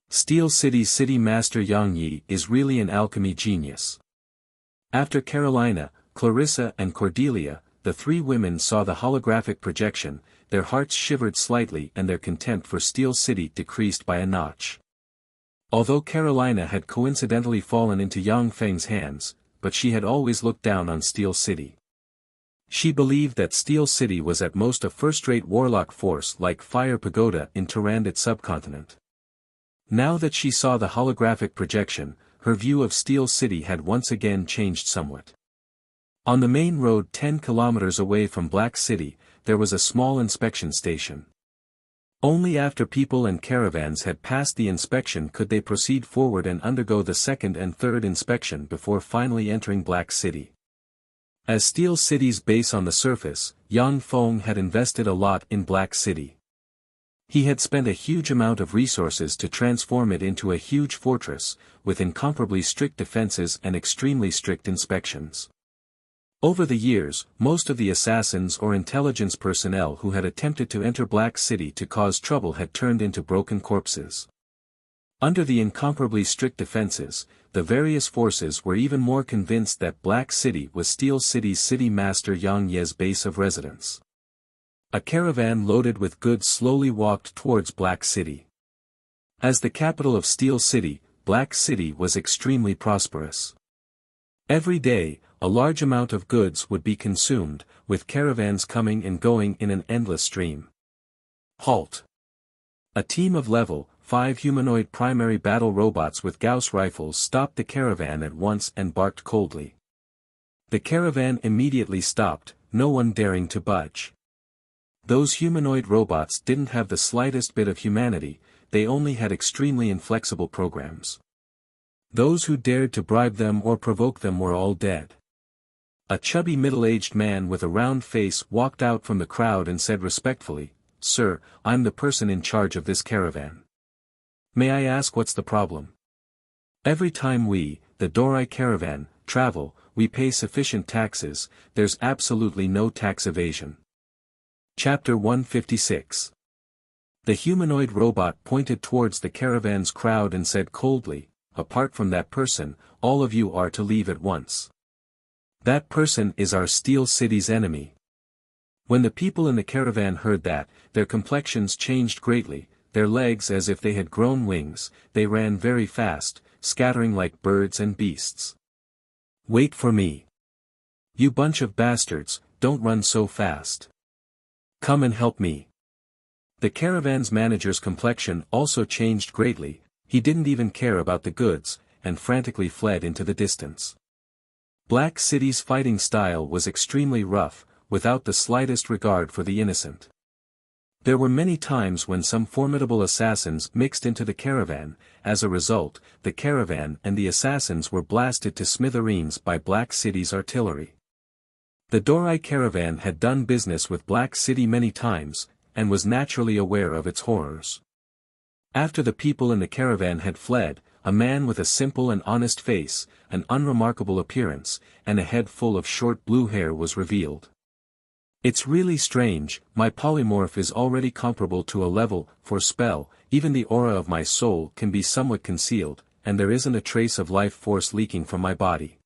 [SPEAKER 1] Steel City's city master Yang Yi is really an alchemy genius. After Carolina, Clarissa and Cordelia, the three women saw the holographic projection, their hearts shivered slightly and their contempt for Steel City decreased by a notch. Although Carolina had coincidentally fallen into Yang Feng's hands, but she had always looked down on Steel City. She believed that Steel City was at most a first-rate warlock force like Fire Pagoda in Tyrannid subcontinent. Now that she saw the holographic projection, her view of Steel City had once again changed somewhat. On the main road 10 kilometers away from Black City, there was a small inspection station. Only after people and caravans had passed the inspection could they proceed forward and undergo the second and third inspection before finally entering Black City. As Steel City's base on the surface, Yang Feng had invested a lot in Black City. He had spent a huge amount of resources to transform it into a huge fortress, with incomparably strict defenses and extremely strict inspections. Over the years, most of the assassins or intelligence personnel who had attempted to enter Black City to cause trouble had turned into broken corpses. Under the incomparably strict defenses, the various forces were even more convinced that Black City was Steel City's city master Yang Ye's base of residence. A caravan loaded with goods slowly walked towards Black City. As the capital of Steel City, Black City was extremely prosperous. Every day, a large amount of goods would be consumed, with caravans coming and going in an endless stream. Halt! A team of level 5 humanoid primary battle robots with Gauss rifles stopped the caravan at once and barked coldly. The caravan immediately stopped, no one daring to budge. Those humanoid robots didn't have the slightest bit of humanity, they only had extremely inflexible programs. Those who dared to bribe them or provoke them were all dead. A chubby middle-aged man with a round face walked out from the crowd and said respectfully, "Sir, I'm the person in charge of this caravan. May I ask what's the problem? Every time we, the Dorai caravan, travel, we pay sufficient taxes, there's absolutely no tax evasion." Chapter 156. The humanoid robot pointed towards the caravan's crowd and said coldly, "Apart from that person, all of you are to leave at once. That person is our Steel City's enemy." When the people in the caravan heard that, their complexions changed greatly, their legs as if they had grown wings, they ran very fast, scattering like birds and beasts. "Wait for me. You bunch of bastards, don't run so fast. Come and help me." The caravan's manager's complexion also changed greatly, he didn't even care about the goods, and frantically fled into the distance. Black City's fighting style was extremely rough, without the slightest regard for the innocent. There were many times when some formidable assassins mixed into the caravan, as a result, the caravan and the assassins were blasted to smithereens by Black City's artillery. The Dorai caravan had done business with Black City many times, and was naturally aware of its horrors. After the people in the caravan had fled, a man with a simple and honest face, an unremarkable appearance, and a head full of short blue hair was revealed. "It's really strange, my polymorph is already comparable to a level 4 spell, even the aura of my soul can be somewhat concealed, and there isn't a trace of life force leaking from my body.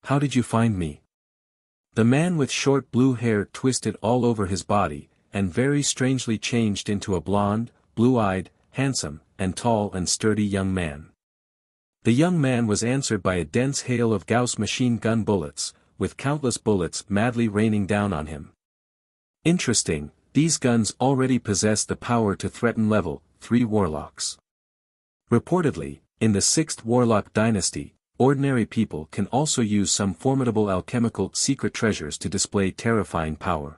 [SPEAKER 1] How did you find me?" The man with short blue hair twisted all over his body, and very strangely changed into a blonde, blue-eyed, handsome, and tall and sturdy young man. The young man was answered by a dense hail of Gauss machine gun bullets, with countless bullets madly raining down on him. Interesting, these guns already possess the power to threaten level 3 warlocks. Reportedly, in the 6th Warlock dynasty, ordinary people can also use some formidable alchemical secret treasures to display terrifying power.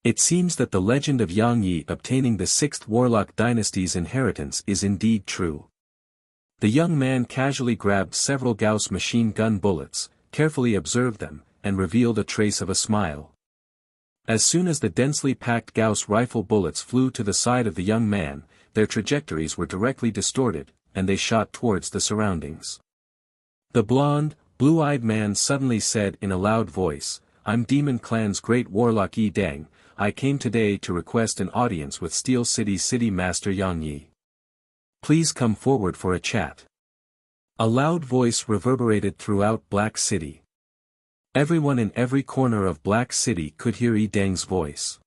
[SPEAKER 1] It seems that the legend of Yang Yi obtaining the 6th Warlock dynasty's inheritance is indeed true. The young man casually grabbed several Gauss machine gun bullets, carefully observed them, and revealed a trace of a smile. As soon as the densely packed Gauss rifle bullets flew to the side of the young man, their trajectories were directly distorted, and they shot towards the surroundings. The blonde, blue-eyed man suddenly said in a loud voice, "I'm Demon Clan's great warlock Yi Deng, I came today to request an audience with Steel City's city master Yang Yi. Please come forward for a chat." A loud voice reverberated throughout Black City. Everyone in every corner of Black City could hear Yi Deng's voice.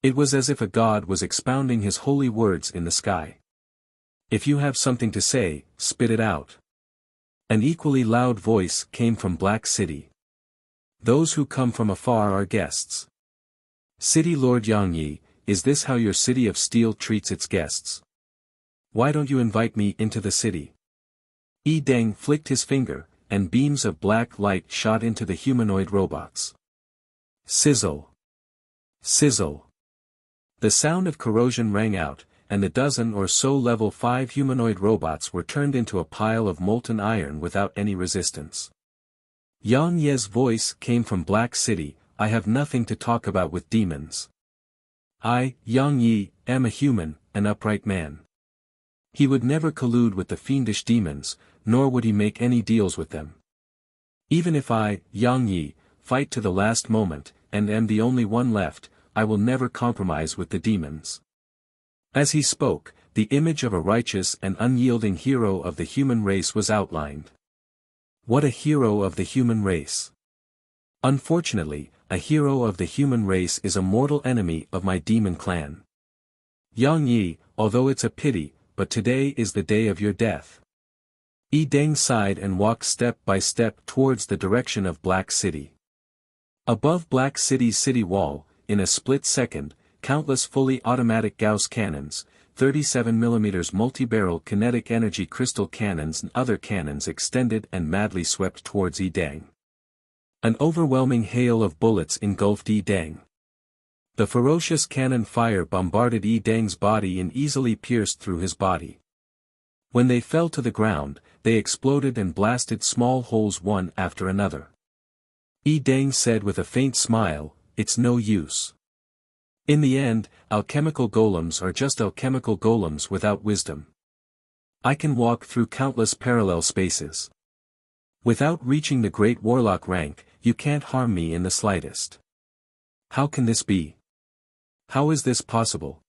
[SPEAKER 1] It was as if a god was expounding his holy words in the sky. "If you have something to say, spit it out." An equally loud voice came from Black City. "Those who come from afar are guests. City Lord Yang Yi, is this how your city of steel treats its guests? Why don't you invite me into the city?" Yi Deng flicked his finger, and beams of black light shot into the humanoid robots. Sizzle! Sizzle! The sound of corrosion rang out, and the dozen or so level 5 humanoid robots were turned into a pile of molten iron without any resistance. Yang Ye's voice came from Black City, "I have nothing to talk about with demons. I, Yang Yi, am a human, an upright man. He would never collude with the fiendish demons, nor would he make any deals with them. Even if I, Yang Yi, fight to the last moment, and am the only one left, I will never compromise with the demons. As he spoke, the image of a righteous and unyielding hero of the human race was outlined. What a hero of the human race! Unfortunately, a hero of the human race is a mortal enemy of my demon clan. Yang Yi, although it's a pity, but today is the day of your death. Yi Deng sighed and walked step by step towards the direction of Black City. Above Black City's city wall, in a split second, countless fully automatic Gauss cannons, 37mm multi-barrel kinetic energy crystal cannons and other cannons extended and madly swept towards Yi Deng. An overwhelming hail of bullets engulfed Yi Deng. The ferocious cannon fire bombarded Yi Deng's body and easily pierced through his body. When they fell to the ground, they exploded and blasted small holes one after another. Yi Deng said with a faint smile, "It's no use. In the end, alchemical golems are just alchemical golems without wisdom. I can walk through countless parallel spaces. Without reaching the Great Warlock rank, you can't harm me in the slightest. How can this be? How is this possible?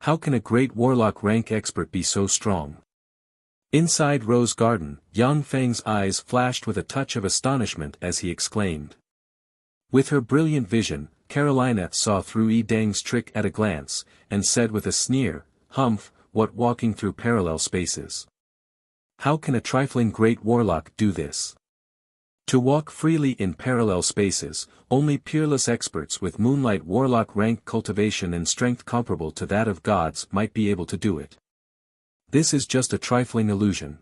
[SPEAKER 1] How can a Great Warlock rank expert be so strong?" Inside Rose Garden, Yang Feng's eyes flashed with a touch of astonishment as he exclaimed. With her brilliant vision, Carolina saw through Yi Deng's trick at a glance, and said with a sneer, "Humph, what walking through parallel spaces? How can a trifling Great Warlock do this? To walk freely in parallel spaces, only peerless experts with Moonlight Warlock rank cultivation and strength comparable to that of gods might be able to do it. This is just a trifling illusion.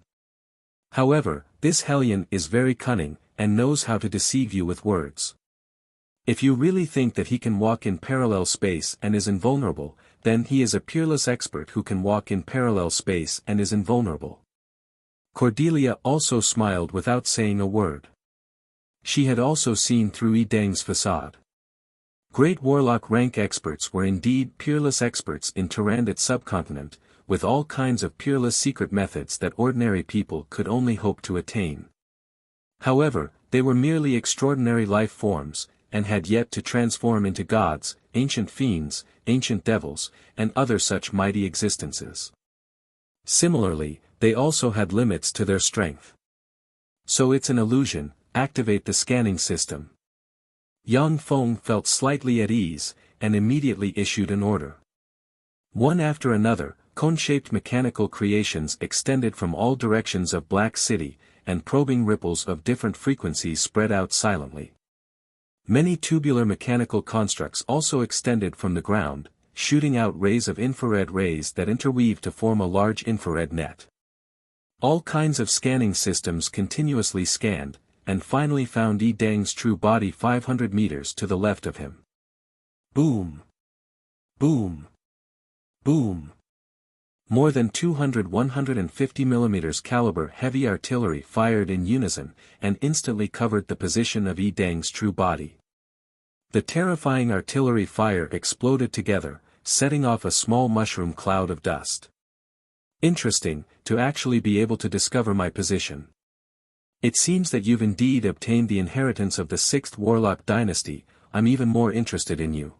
[SPEAKER 1] However, this hellion is very cunning, and knows how to deceive you with words. If you really think that he can walk in parallel space and is invulnerable, then he is a peerless expert who can walk in parallel space and is invulnerable." Cordelia also smiled without saying a word. She had also seen through Yi Deng's facade. Great Warlock rank experts were indeed peerless experts in Tyrannid subcontinent, with all kinds of peerless secret methods that ordinary people could only hope to attain. However, they were merely extraordinary life forms, and had yet to transform into gods, ancient fiends, ancient devils, and other such mighty existences. Similarly, they also had limits to their strength. So it's an illusion. Activate the scanning system. Yang Feng felt slightly at ease, and immediately issued an order. One after another, cone-shaped mechanical creations extended from all directions of Black City, and probing ripples of different frequencies spread out silently. Many tubular mechanical constructs also extended from the ground, shooting out rays of infrared rays that interweave to form a large infrared net. All kinds of scanning systems continuously scanned, and finally found Yi Deng's true body 500 meters to the left of him. Boom! Boom! Boom! More than 200 150mm caliber heavy artillery fired in unison, and instantly covered the position of Yi Deng's true body. The terrifying artillery fire exploded together, setting off a small mushroom cloud of dust. Interesting, to actually be able to discover my position. It seems that you've indeed obtained the inheritance of the 6th Warlock dynasty. I'm even more interested in you.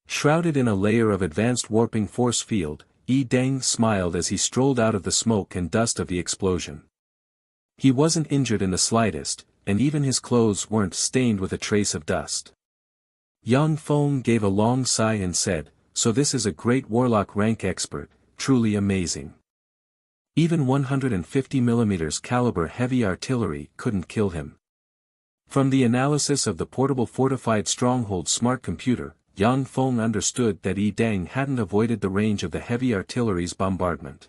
[SPEAKER 1] Shrouded in a layer of advanced warping force field, Yi Deng smiled as he strolled out of the smoke and dust of the explosion. He wasn't injured in the slightest, and even his clothes weren't stained with a trace of dust. Yang Feng gave a long sigh and said, "So this is a Great Warlock rank expert, truly amazing. Even 150mm caliber heavy artillery couldn't kill him." From the analysis of the portable fortified stronghold smart computer, Yang Feng understood that Yi Deng hadn't avoided the range of the heavy artillery's bombardment.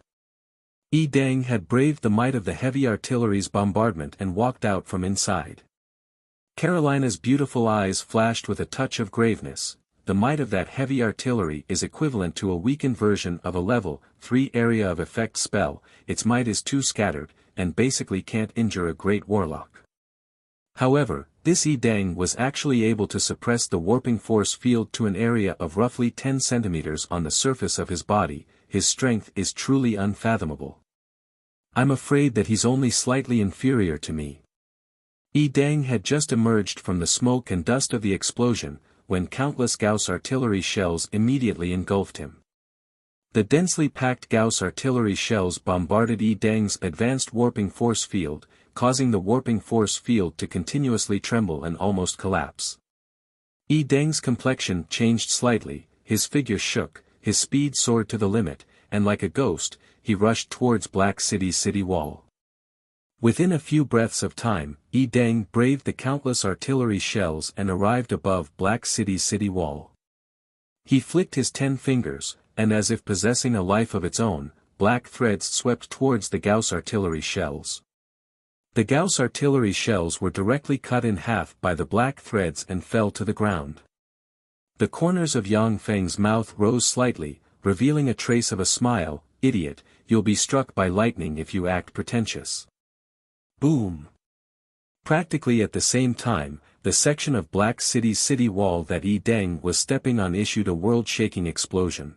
[SPEAKER 1] Yi Deng had braved the might of the heavy artillery's bombardment and walked out from inside. Carolina's beautiful eyes flashed with a touch of graveness. The might of that heavy artillery is equivalent to a weakened version of a level 3 area of effect spell. Its might is too scattered, and basically can't injure a Great Warlock. However, This Deng was actually able to suppress the warping force field to an area of roughly 10 centimeters on the surface of his body. His strength is truly unfathomable. I'm afraid that he's only slightly inferior to me. Deng had just emerged from the smoke and dust of the explosion, when countless Gauss artillery shells immediately engulfed him. The densely packed Gauss artillery shells bombarded Deng's advanced warping force field, causing the warping force field to continuously tremble and almost collapse. Deng's complexion changed slightly, his figure shook, his speed soared to the limit, and like a ghost, he rushed towards Black City's city wall. Within a few breaths of time, Deng braved the countless artillery shells and arrived above Black City's city wall. He flicked his 10 fingers, and as if possessing a life of its own, black threads swept towards the Gauss artillery shells. The Gauss artillery shells were directly cut in half by the black threads and fell to the ground. The corners of Yang Feng's mouth rose slightly, revealing a trace of a smile. Idiot, you'll be struck by lightning if you act pretentious. Boom! Practically at the same time, the section of Black City's city wall that Deng was stepping on issued a world-shaking explosion.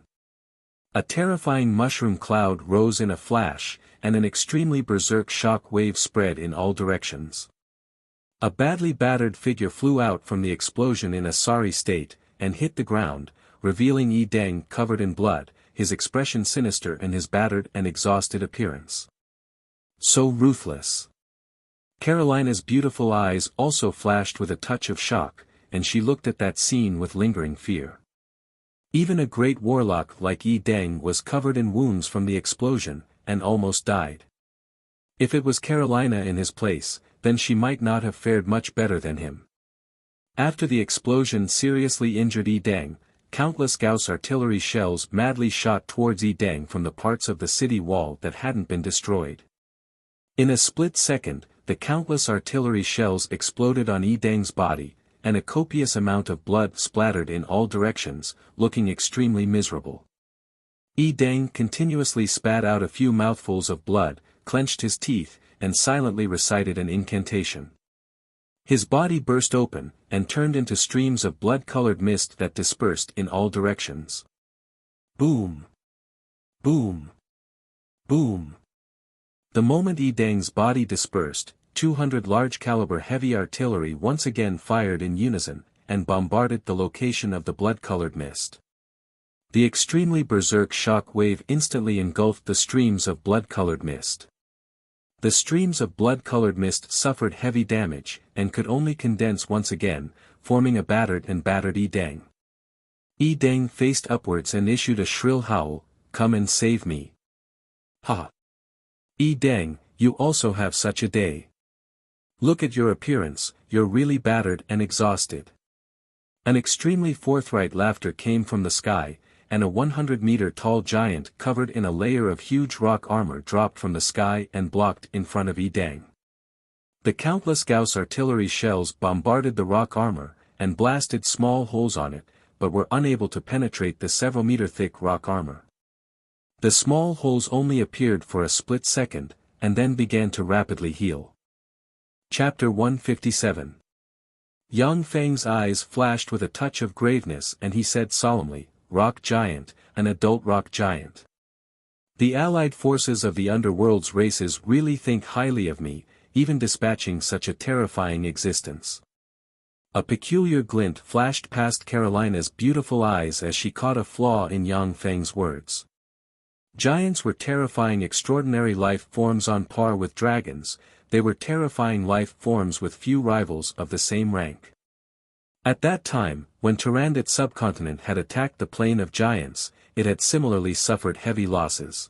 [SPEAKER 1] A terrifying mushroom cloud rose in a flash, and an extremely berserk shock wave spread in all directions. A badly battered figure flew out from the explosion in a sorry state, and hit the ground, revealing Deng covered in blood, his expression sinister in his battered and exhausted appearance. So ruthless. Carolina's beautiful eyes also flashed with a touch of shock, and she looked at that scene with lingering fear. Even a great warlock like Deng was covered in wounds from the explosion, and almost died. If it was Carolina in his place, then she might not have fared much better than him. After the explosion seriously injured Deng, countless Gauss artillery shells madly shot towards Deng from the parts of the city wall that hadn't been destroyed. In a split second, the countless artillery shells exploded on Deng's body, and a copious amount of blood splattered in all directions, looking extremely miserable. Deng continuously spat out a few mouthfuls of blood, clenched his teeth, and silently recited an incantation. His body burst open, and turned into streams of blood-colored mist that dispersed in all directions. Boom! Boom! Boom! The moment Deng's body dispersed, 200 large-caliber heavy artillery once again fired in unison, and bombarded the location of the blood-colored mist. The extremely berserk shock wave instantly engulfed the streams of blood-colored mist. The streams of blood-colored mist suffered heavy damage, and could only condense once again, forming a battered Deng. Deng faced upwards and issued a shrill howl, "Come and save me." Ha! Deng, you also have such a day. Look at your appearance, you're really battered and exhausted. An extremely forthright laughter came from the sky, and a 100-meter-tall giant covered in a layer of huge rock armor dropped from the sky and blocked in front of Deng. The countless Gauss artillery shells bombarded the rock armor, and blasted small holes on it, but were unable to penetrate the several-meter-thick rock armor. The small holes only appeared for a split second, and then began to rapidly heal. Chapter 157. Yang Feng's eyes flashed with a touch of graveness and he said solemnly, "Rock giant, an adult rock giant. The allied forces of the underworld's races really think highly of me, even dispatching such a terrifying existence." A peculiar glint flashed past Carolina's beautiful eyes as she caught a flaw in Yang Feng's words. Giants were terrifying extraordinary life forms on par with dragons, they were terrifying life forms with few rivals of the same rank. At that time, when Tyrannid subcontinent had attacked the plane of giants, it had similarly suffered heavy losses.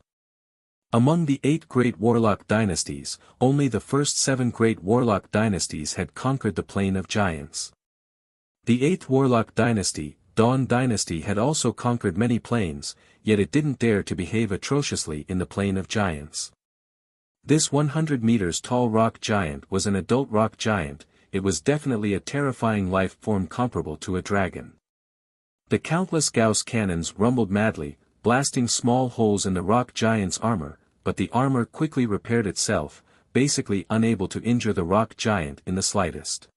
[SPEAKER 1] Among the 8 great warlock dynasties, only the first 7 great warlock dynasties had conquered the plane of giants. The 8th warlock dynasty, Dawn dynasty, had also conquered many planes, yet it didn't dare to behave atrociously in the plane of giants. This 100 meters tall rock giant was an adult rock giant. It was definitely a terrifying life form comparable to a dragon. The countless Gauss cannons rumbled madly, blasting small holes in the rock giant's armor, but the armor quickly repaired itself, basically unable to injure the rock giant in the slightest.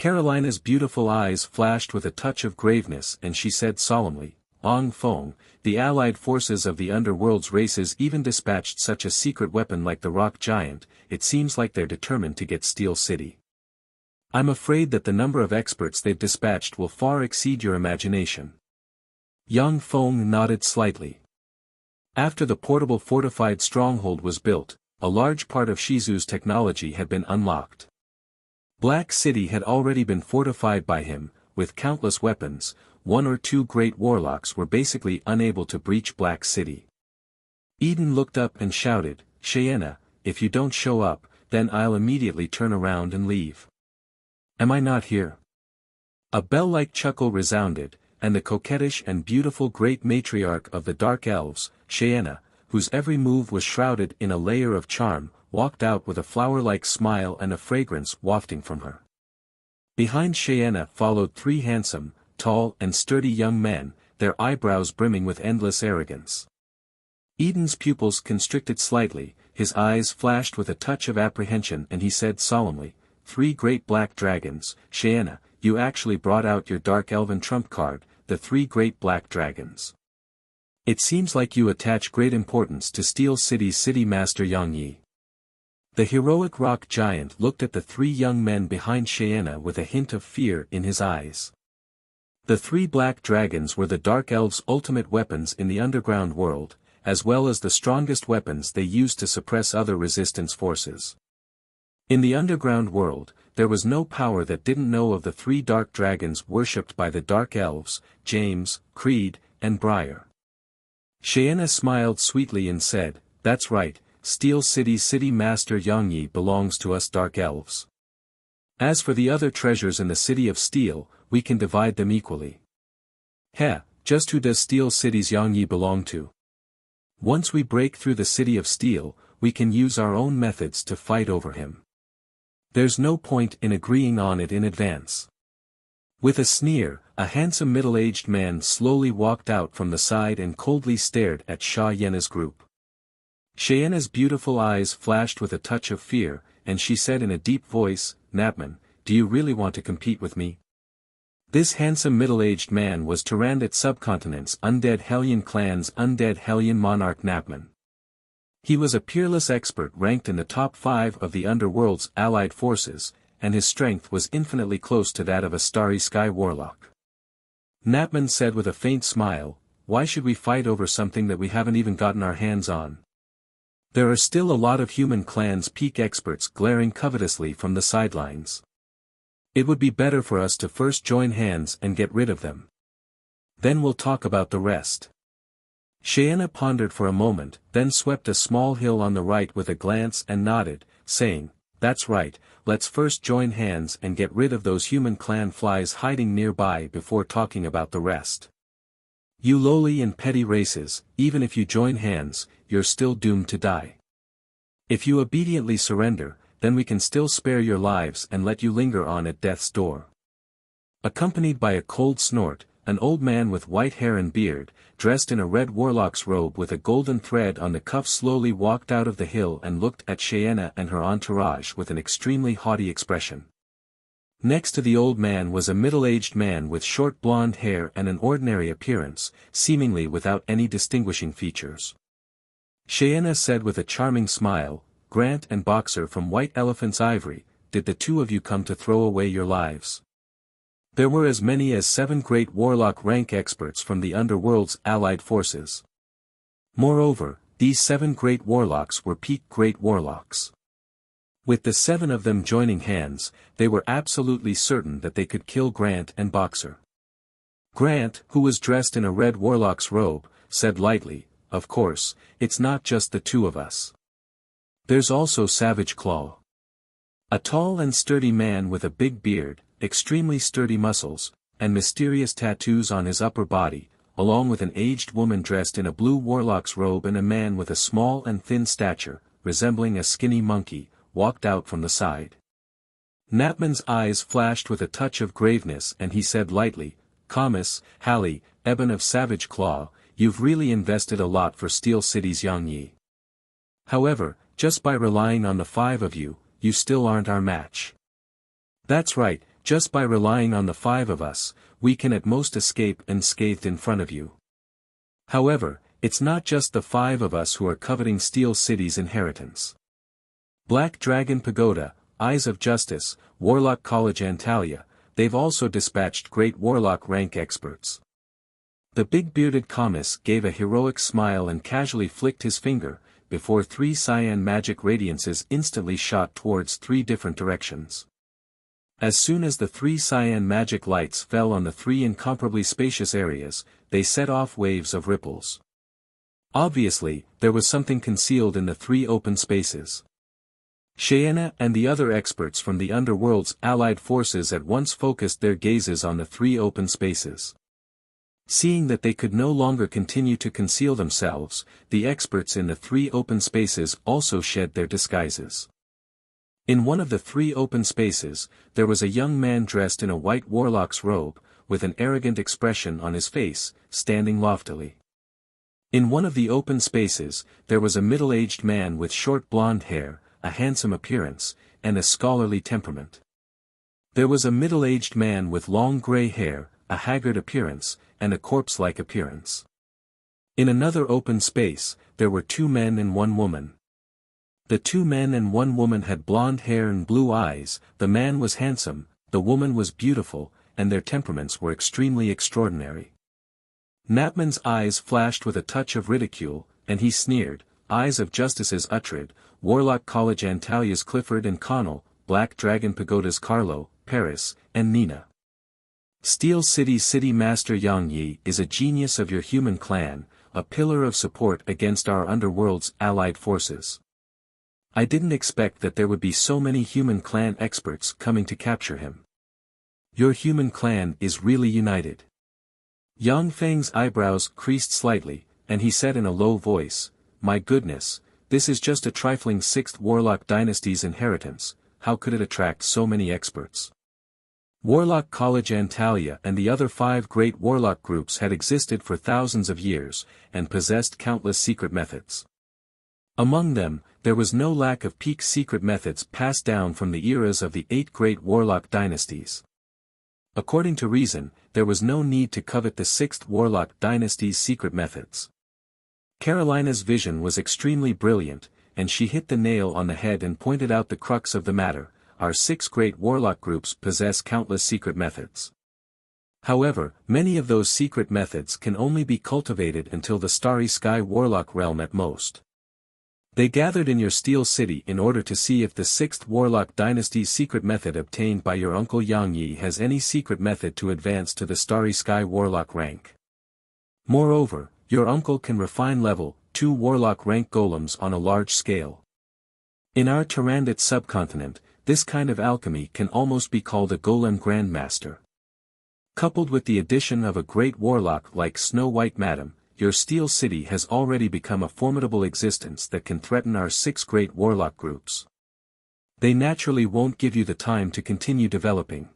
[SPEAKER 1] Carolina's beautiful eyes flashed with a touch of graveness and she said solemnly, Ong Fong, the allied forces of the underworld's races even dispatched such a secret weapon like the rock giant, it seems like they're determined to get Steel City. I'm afraid that the number of experts they've dispatched will far exceed your imagination. Yang Feng nodded slightly. After the portable fortified stronghold was built, a large part of Shizu's technology had been unlocked. Black City had already been fortified by him, with countless weapons. One or two great warlocks were basically unable to breach Black City. Eden looked up and shouted, Cheyenne, if you don't show up, then I'll immediately turn around and leave. Am I not here? A bell-like chuckle resounded, and the coquettish and beautiful great matriarch of the Dark Elves, Cheyenne, whose every move was shrouded in a layer of charm, walked out with a flower-like smile and a fragrance wafting from her. Behind Cheyenne followed three handsome, tall and sturdy young men, their eyebrows brimming with endless arrogance. Eden's pupils constricted slightly, his eyes flashed with a touch of apprehension and he said solemnly, 3 great black dragons, Cheyenne, you actually brought out your dark elven trump card, the 3 great black dragons. It seems like you attach great importance to Steel City's city master Yang Yi. The heroic rock giant looked at the 3 young men behind Cheyenne with a hint of fear in his eyes. The 3 black dragons were the Dark Elves' ultimate weapons in the underground world, as well as the strongest weapons they used to suppress other resistance forces. In the underground world, there was no power that didn't know of the 3 dark dragons worshipped by the Dark Elves, James, Creed, and Briar. Cheyenne smiled sweetly and said, That's right, Steel City's city master Yang Yi belongs to us Dark Elves. As for the other treasures in the City of Steel, we can divide them equally. Heh, just who does Steel City's Yang Yi belong to? Once we break through the City of Steel, we can use our own methods to fight over him. There's no point in agreeing on it in advance. With a sneer, a handsome middle-aged man slowly walked out from the side and coldly stared at Cheyenne's group. Cheyenne's beautiful eyes flashed with a touch of fear, and she said in a deep voice, Napman, do you really want to compete with me? This handsome middle-aged man was Tyrannid Subcontinent's Undead Hellion clan's Undead Hellion monarch Napman. He was a peerless expert ranked in the top 5 of the underworld's allied forces, and his strength was infinitely close to that of a Starry Sky warlock. Napman said with a faint smile, Why should we fight over something that we haven't even gotten our hands on? There are still a lot of human clan's peak experts glaring covetously from the sidelines. It would be better for us to first join hands and get rid of them. Then we'll talk about the rest. Cheyenne pondered for a moment, then swept a small hill on the right with a glance and nodded, saying, That's right, let's first join hands and get rid of those human clan flies hiding nearby before talking about the rest. You lowly and petty races, even if you join hands, you're still doomed to die. If you obediently surrender, then we can still spare your lives and let you linger on at death's door. Accompanied by a cold snort, an old man with white hair and beard, dressed in a red warlock's robe with a golden thread on the cuff slowly walked out of the hill and looked at Cheyenne and her entourage with an extremely haughty expression. Next to the old man was a middle-aged man with short blonde hair and an ordinary appearance, seemingly without any distinguishing features. Cheyenne said with a charming smile, Grant and Boxer from White Elephant's Ivory, did the 2 of you come to throw away your lives? There were as many as 7 great warlock rank experts from the underworld's allied forces. Moreover, these 7 great warlocks were peak great warlocks. With the 7 of them joining hands, they were absolutely certain that they could kill Grant and Boxer. Grant, who was dressed in a red warlock's robe, said lightly, Of course, it's not just the 2 of us. There's also Savage Claw. A tall and sturdy man with a big beard, extremely sturdy muscles, and mysterious tattoos on his upper body, along with an aged woman dressed in a blue warlock's robe and a man with a small and thin stature, resembling a skinny monkey, walked out from the side. Napman's eyes flashed with a touch of graveness and he said lightly, Camus, Hallie, Eben of Savage Claw, you've really invested a lot for Steel City's Yang Yi. However, just by relying on the 5 of you, you still aren't our match. That's right, just by relying on the 5 of us, we can at most escape unscathed in front of you. However, it's not just the 5 of us who are coveting Steel City's inheritance. Black Dragon Pagoda, Eyes of Justice, Warlock College Antalya, they've also dispatched great warlock rank experts. The big-bearded Kamis gave a heroic smile and casually flicked his finger, before 3 cyan magic radiances instantly shot towards 3 different directions. As soon as the 3 cyan magic lights fell on the 3 incomparably spacious areas, they set off waves of ripples. Obviously, there was something concealed in the 3 open spaces. Cheyenne and the other experts from the underworld's allied forces at once focused their gazes on the 3 open spaces. Seeing that they could no longer continue to conceal themselves, the experts in the 3 open spaces also shed their disguises. In one of the 3 open spaces, there was a young man dressed in a white warlock's robe, with an arrogant expression on his face, standing loftily. In one of the open spaces, there was a middle-aged man with short blonde hair, a handsome appearance, and a scholarly temperament. There was a middle-aged man with long gray hair, a haggard appearance, and a corpse-like appearance. In another open space, there were 2 men and 1 woman. The 2 men and 1 woman had blonde hair and blue eyes, the man was handsome, the woman was beautiful, and their temperaments were extremely extraordinary. Napman's eyes flashed with a touch of ridicule, and he sneered, Eyes of Justice's Uhtred, Warlock College Antalya's Clifford and Connell, Black Dragon Pagoda's Carlo, Paris, and Nina. Steel City's City Master Yang Yi is a genius of your human clan, a pillar of support against our underworld's allied forces. I didn't expect that there would be so many human clan experts coming to capture him. Your human clan is really united. Yang Feng's eyebrows creased slightly, and he said in a low voice, My goodness, this is just a trifling 6th Warlock Dynasty's inheritance, how could it attract so many experts? Warlock College Antalya and the other 5 great warlock groups had existed for thousands of years, and possessed countless secret methods. Among them, there was no lack of peak secret methods passed down from the eras of the 8 great warlock dynasties. According to reason, there was no need to covet the 6th warlock dynasty's secret methods. Carolina's vision was extremely brilliant, and she hit the nail on the head and pointed out the crux of the matter. Our 6 great warlock groups possess countless secret methods. However, many of those secret methods can only be cultivated until the Starry Sky Warlock realm at most. They gathered in your Steel City in order to see if the 6th Warlock Dynasty's secret method obtained by your uncle Yang Yi has any secret method to advance to the Starry Sky Warlock rank. Moreover, your uncle can refine level 2 Warlock rank golems on a large scale. In our Tyrannid subcontinent, this kind of alchemy can almost be called a golem grandmaster. Coupled with the addition of a great warlock like Snow White Madam, your Steel City has already become a formidable existence that can threaten our 6 great warlock groups. They naturally won't give you the time to continue developing.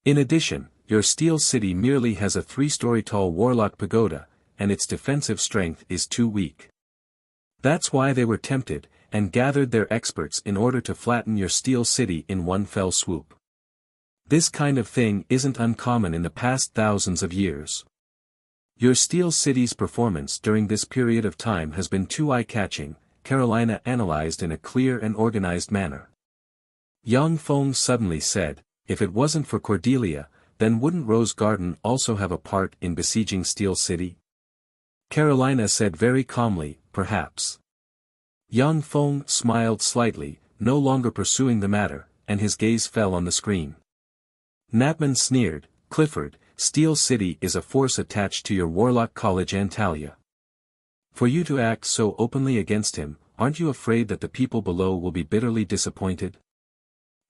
[SPEAKER 1] In addition, your Steel City merely has a 3-story tall warlock pagoda, and its defensive strength is too weak. That's why they were tempted, and gathered their experts in order to flatten your Steel City in one fell swoop. This kind of thing isn't uncommon in the past thousands of years. Your Steel City's performance during this period of time has been too eye-catching, Carolina analyzed in a clear and organized manner. Yang Feng suddenly said, if it wasn't for Cordelia, then wouldn't Rose Garden also have a part in besieging Steel City? Carolina said very calmly, perhaps. Yang Feng smiled slightly, no longer pursuing the matter, and his gaze fell on the screen. Napman sneered, Clifford, Steel City is a force attached to your Warlock College Antalya. For you to act so openly against him, aren't you afraid that the people below will be bitterly disappointed?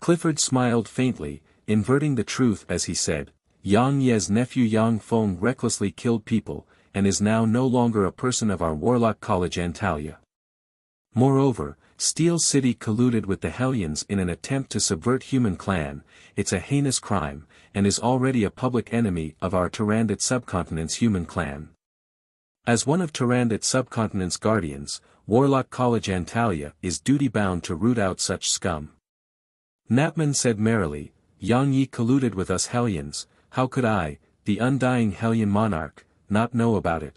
[SPEAKER 1] Clifford smiled faintly, inverting the truth as he said, Yang Ye's nephew Yang Feng recklessly killed people, and is now no longer a person of our Warlock College Antalya. Moreover, Steel City colluded with the Hellions in an attempt to subvert human clan, it's a heinous crime, and is already a public enemy of our Tyrannid subcontinent's human clan. As one of Tyrannid subcontinent's guardians, Warlock College Antalya is duty-bound to root out such scum. Napman said merrily, Yang Yi colluded with us Hellions, how could I, the undying Hellion monarch, not know about it?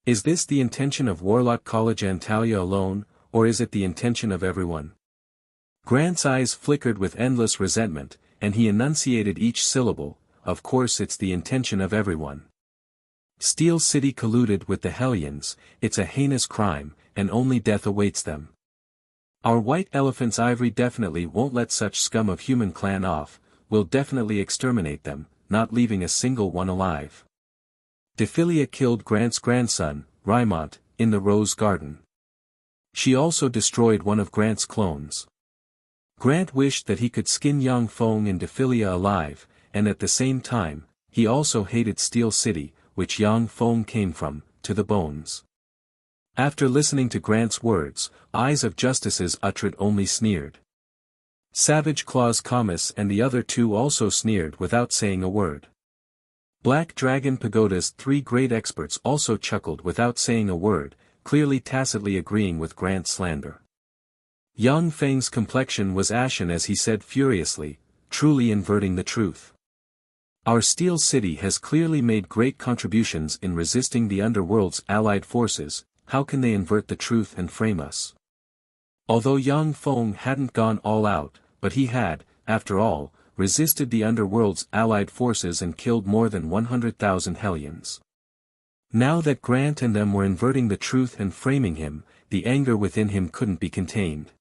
[SPEAKER 1] Is this the intention of Warlock College Antalya alone, or is it the intention of everyone? Grant's eyes flickered with endless resentment, and he enunciated each syllable, of course it's the intention of everyone. Steel City colluded with the Hellions, it's a heinous crime, and only death awaits them. Our White Elephant's ivory definitely won't let such scum of human clan off, we'll definitely exterminate them, not leaving a single one alive. Dephilia killed Grant's grandson, Rymont, in the Rose Garden. She also destroyed one of Grant's clones. Grant wished that he could skin Yang Feng and Dephilia alive, and at the same time, he also hated Steel City, which Yang Feng came from, to the bones. After listening to Grant's words, Eyes of Justices uttered only sneered. Savage Claws Camus and the other two also sneered without saying a word. Black Dragon Pagoda's three great experts also chuckled without saying a word, clearly tacitly agreeing with Grant's slander. Yang Feng's complexion was ashen as he said furiously, truly inverting the truth. Our Steel City has clearly made great contributions in resisting the underworld's allied forces, how can they invert the truth and frame us? Although Yang Feng hadn't gone all out, but he had, after all, resisted the underworld's allied forces and killed more than 100,000 Hellions. Now that Grant and them were inverting the truth and framing him, the anger within him couldn't be contained.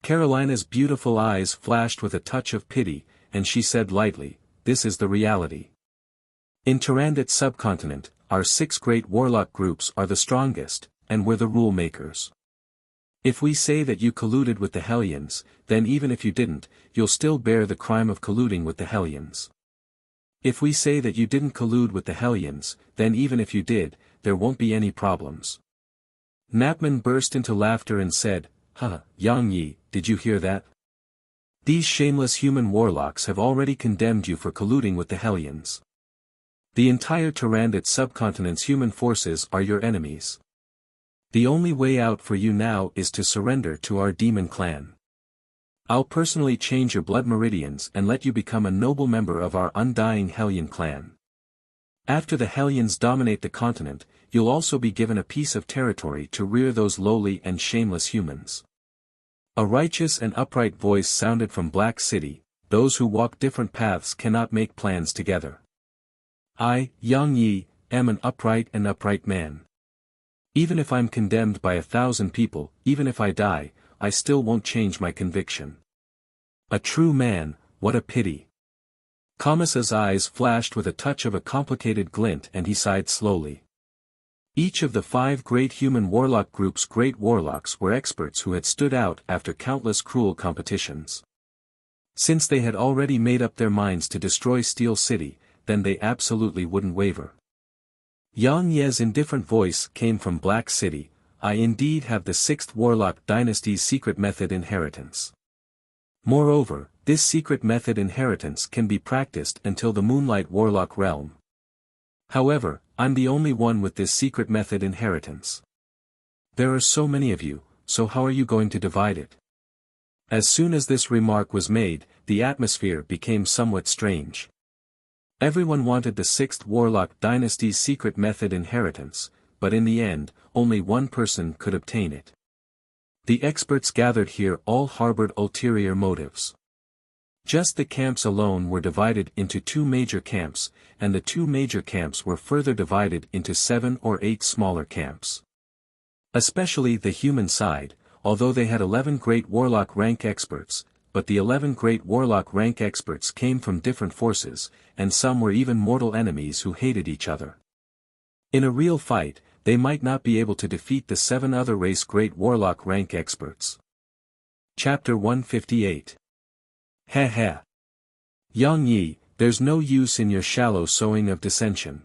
[SPEAKER 1] Carolina's beautiful eyes flashed with a touch of pity, and she said lightly, this is the reality. In Tyrannid subcontinent, our 6 great warlock groups are the strongest, and we're the rule makers. If we say that you colluded with the Hellions, then even if you didn't, you'll still bear the crime of colluding with the Hellions. If we say that you didn't collude with the Hellions, then even if you did, there won't be any problems. Napman burst into laughter and said, "Ha, Yang Yi, did you hear that? These shameless human warlocks have already condemned you for colluding with the Hellions. The entire Tyrannid subcontinent's human forces are your enemies. The only way out for you now is to surrender to our demon clan. I'll personally change your blood meridians and let you become a noble member of our undying Hellion clan. After the Hellions dominate the continent, you'll also be given a piece of territory to rear those lowly and shameless humans." A righteous and upright voice sounded from Black City, those who walk different paths cannot make plans together. I, Yang Yi, am an upright man. Even if I'm condemned by 1,000 people, even if I die, I still won't change my conviction. A true man, what a pity. Kamasa's eyes flashed with a touch of a complicated glint and he sighed slowly. Each of the 5 great human warlock groups' great warlocks were experts who had stood out after countless cruel competitions. Since they had already made up their minds to destroy Steel City, then they absolutely wouldn't waver. Yang Ye's indifferent voice came from Black City, I indeed have the 6th Warlock Dynasty's secret method inheritance. Moreover, this secret method inheritance can be practiced until the Moonlight Warlock realm. However, I'm the only one with this secret method inheritance. There are so many of you, so how are you going to divide it? As soon as this remark was made, the atmosphere became somewhat strange. Everyone wanted the 6th Warlock Dynasty's secret method inheritance, but in the end, only one person could obtain it. The experts gathered here all harbored ulterior motives. Just the camps alone were divided into 2 major camps, and the 2 major camps were further divided into 7 or 8 smaller camps. Especially the human side, although they had 11 great warlock rank experts, but the 11 great warlock rank experts came from different forces, and some were even mortal enemies who hated each other. In a real fight, they might not be able to defeat the 7 other race great warlock rank experts. Chapter 158. Heh heh. Yang Yi, there's no use in your shallow sowing of dissension.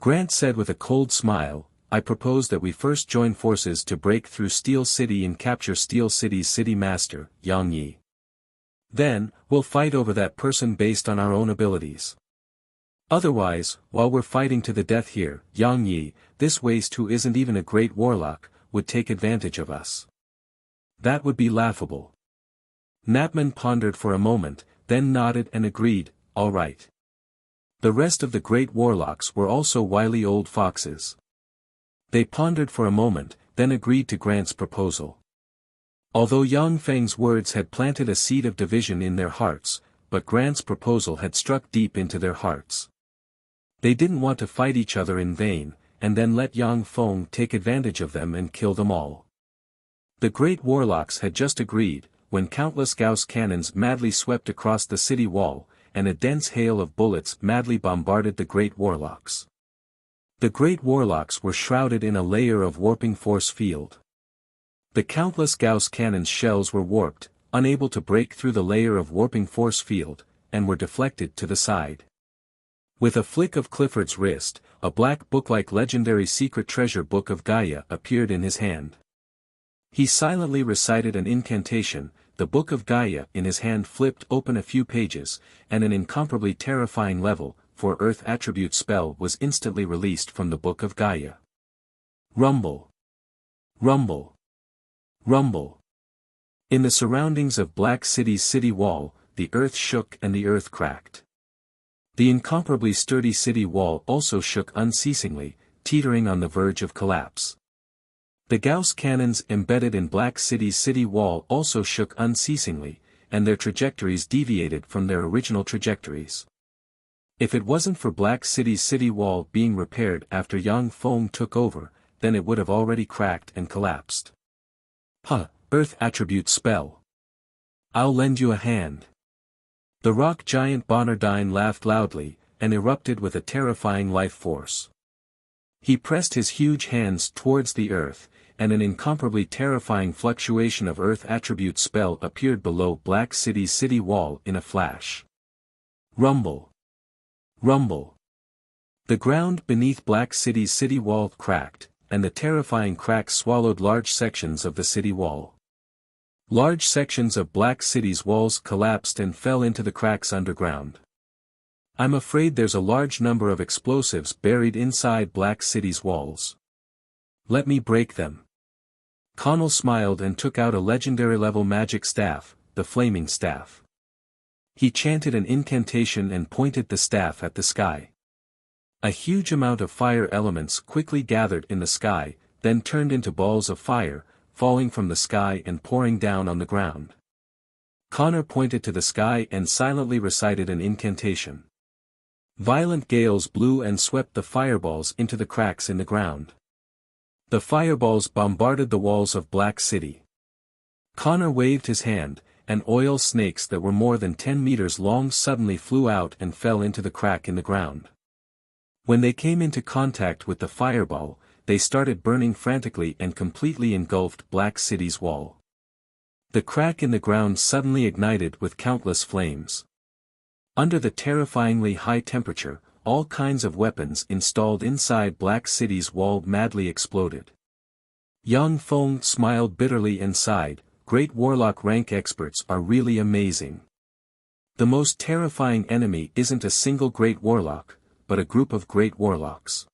[SPEAKER 1] Grant said with a cold smile, I propose that we first join forces to break through Steel City and capture Steel City's city master, Yang Yi. Then, we'll fight over that person based on our own abilities. Otherwise, while we're fighting to the death here, Yang Yi, this waste who isn't even a great warlock, would take advantage of us. That would be laughable. Napman pondered for a moment, then nodded and agreed, all right. The rest of the great warlocks were also wily old foxes. They pondered for a moment, then agreed to Grant's proposal. Although Yang Feng's words had planted a seed of division in their hearts, but Grant's proposal had struck deep into their hearts. They didn't want to fight each other in vain, and then let Yang Feng take advantage of them and kill them all. The great warlocks had just agreed, when countless Gauss cannons madly swept across the city wall, and a dense hail of bullets madly bombarded the great warlocks. The great warlocks were shrouded in a layer of warping force field. The countless Gauss cannons' shells were warped, unable to break through the layer of warping force field, and were deflected to the side. With a flick of Clifford's wrist, a black book-like legendary secret treasure book of Gaia appeared in his hand. He silently recited an incantation. The book of Gaia in his hand flipped open a few pages, and an incomparably terrifying level, for Earth attribute spell was instantly released from the book of Gaia. Rumble. Rumble. Rumble. In the surroundings of Black City's city wall, the earth shook and the earth cracked. The incomparably sturdy city wall also shook unceasingly, teetering on the verge of collapse. The Gauss cannons embedded in Black City's city wall also shook unceasingly, and their trajectories deviated from their original trajectories. If it wasn't for Black City's city wall being repaired after Yang Feng took over, then it would have already cracked and collapsed. Earth attribute spell. I'll lend you a hand. The rock giant Bonardine laughed loudly, and erupted with a terrifying life force. He pressed his huge hands towards the earth, and an incomparably terrifying fluctuation of earth attribute spell appeared below Black City's city wall in a flash. Rumble. Rumble. The ground beneath Black City's city wall cracked, and the terrifying crack swallowed large sections of the city wall. Large sections of Black City's walls collapsed and fell into the cracks underground. I'm afraid there's a large number of explosives buried inside Black City's walls. Let me break them. Connell smiled and took out a legendary-level magic staff, the Flaming Staff. He chanted an incantation and pointed the staff at the sky. A huge amount of fire elements quickly gathered in the sky, then turned into balls of fire, falling from the sky and pouring down on the ground. Connor pointed to the sky and silently recited an incantation. Violent gales blew and swept the fireballs into the cracks in the ground. The fireballs bombarded the walls of Black City. Connor waved his hand, and oil snakes that were more than 10 meters long suddenly flew out and fell into the crack in the ground. When they came into contact with the fireball, they started burning frantically and completely engulfed Black City's wall. The crack in the ground suddenly ignited with countless flames. Under the terrifyingly high temperature, all kinds of weapons installed inside Black City's wall madly exploded. Yang Feng smiled bitterly and sighed, great warlock rank experts are really amazing. The most terrifying enemy isn't a single great warlock, but a group of great warlocks.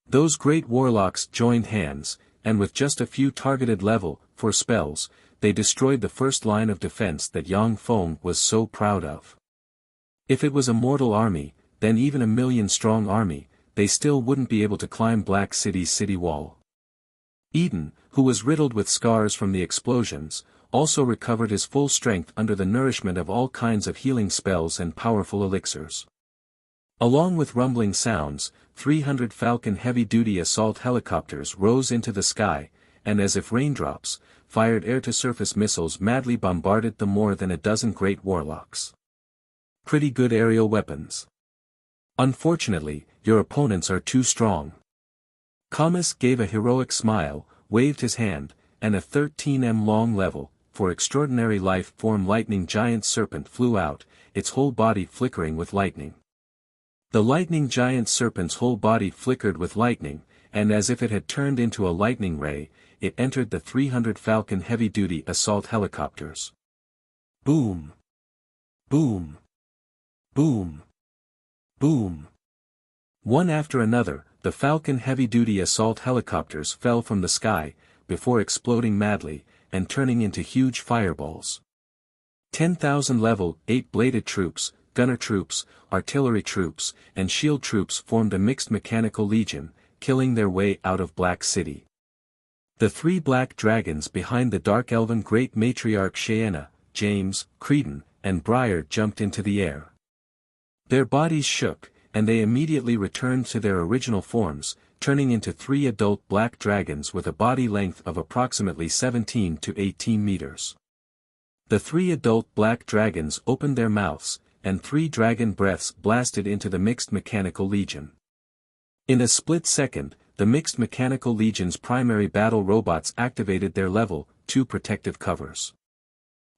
[SPEAKER 1] Those great warlocks joined hands, and with just a few targeted level 4 spells, they destroyed the first line of defense that Yang Feng was so proud of. If it was a mortal army, then even a million-strong army, they still wouldn't be able to climb Black City's city wall. Eden, who was riddled with scars from the explosions, also recovered his full strength under the nourishment of all kinds of healing spells and powerful elixirs. Along with rumbling sounds, 300 Falcon heavy-duty assault helicopters rose into the sky, and as if raindrops, fired air-to-surface missiles madly bombarded the more than a dozen great warlocks. Pretty good aerial weapons. Unfortunately, your opponents are too strong. Kamas gave a heroic smile, waved his hand, and a 13 long level, for extraordinary life form lightning giant serpent flew out, its whole body flickering with lightning. The lightning giant serpent's whole body flickered with lightning, and as if it had turned into a lightning ray, it entered the 300 Falcon heavy-duty assault helicopters. Boom! Boom! Boom! Boom! One after another, the Falcon heavy-duty assault helicopters fell from the sky, before exploding madly, and turning into huge fireballs. 10,000 level 8 bladed troops, gunner troops, artillery troops, and shield troops formed a mixed mechanical legion, killing their way out of Black City. The 3 black dragons behind the dark elven great matriarch Cheyenne, James, Creedon, and Briar jumped into the air. Their bodies shook, and they immediately returned to their original forms, turning into 3 adult black dragons with a body length of approximately 17 to 18 meters. The 3 adult black dragons opened their mouths, and 3 dragon breaths blasted into the mixed mechanical legion. In a split second, the mixed mechanical legion's primary battle robots activated their level 2 protective covers.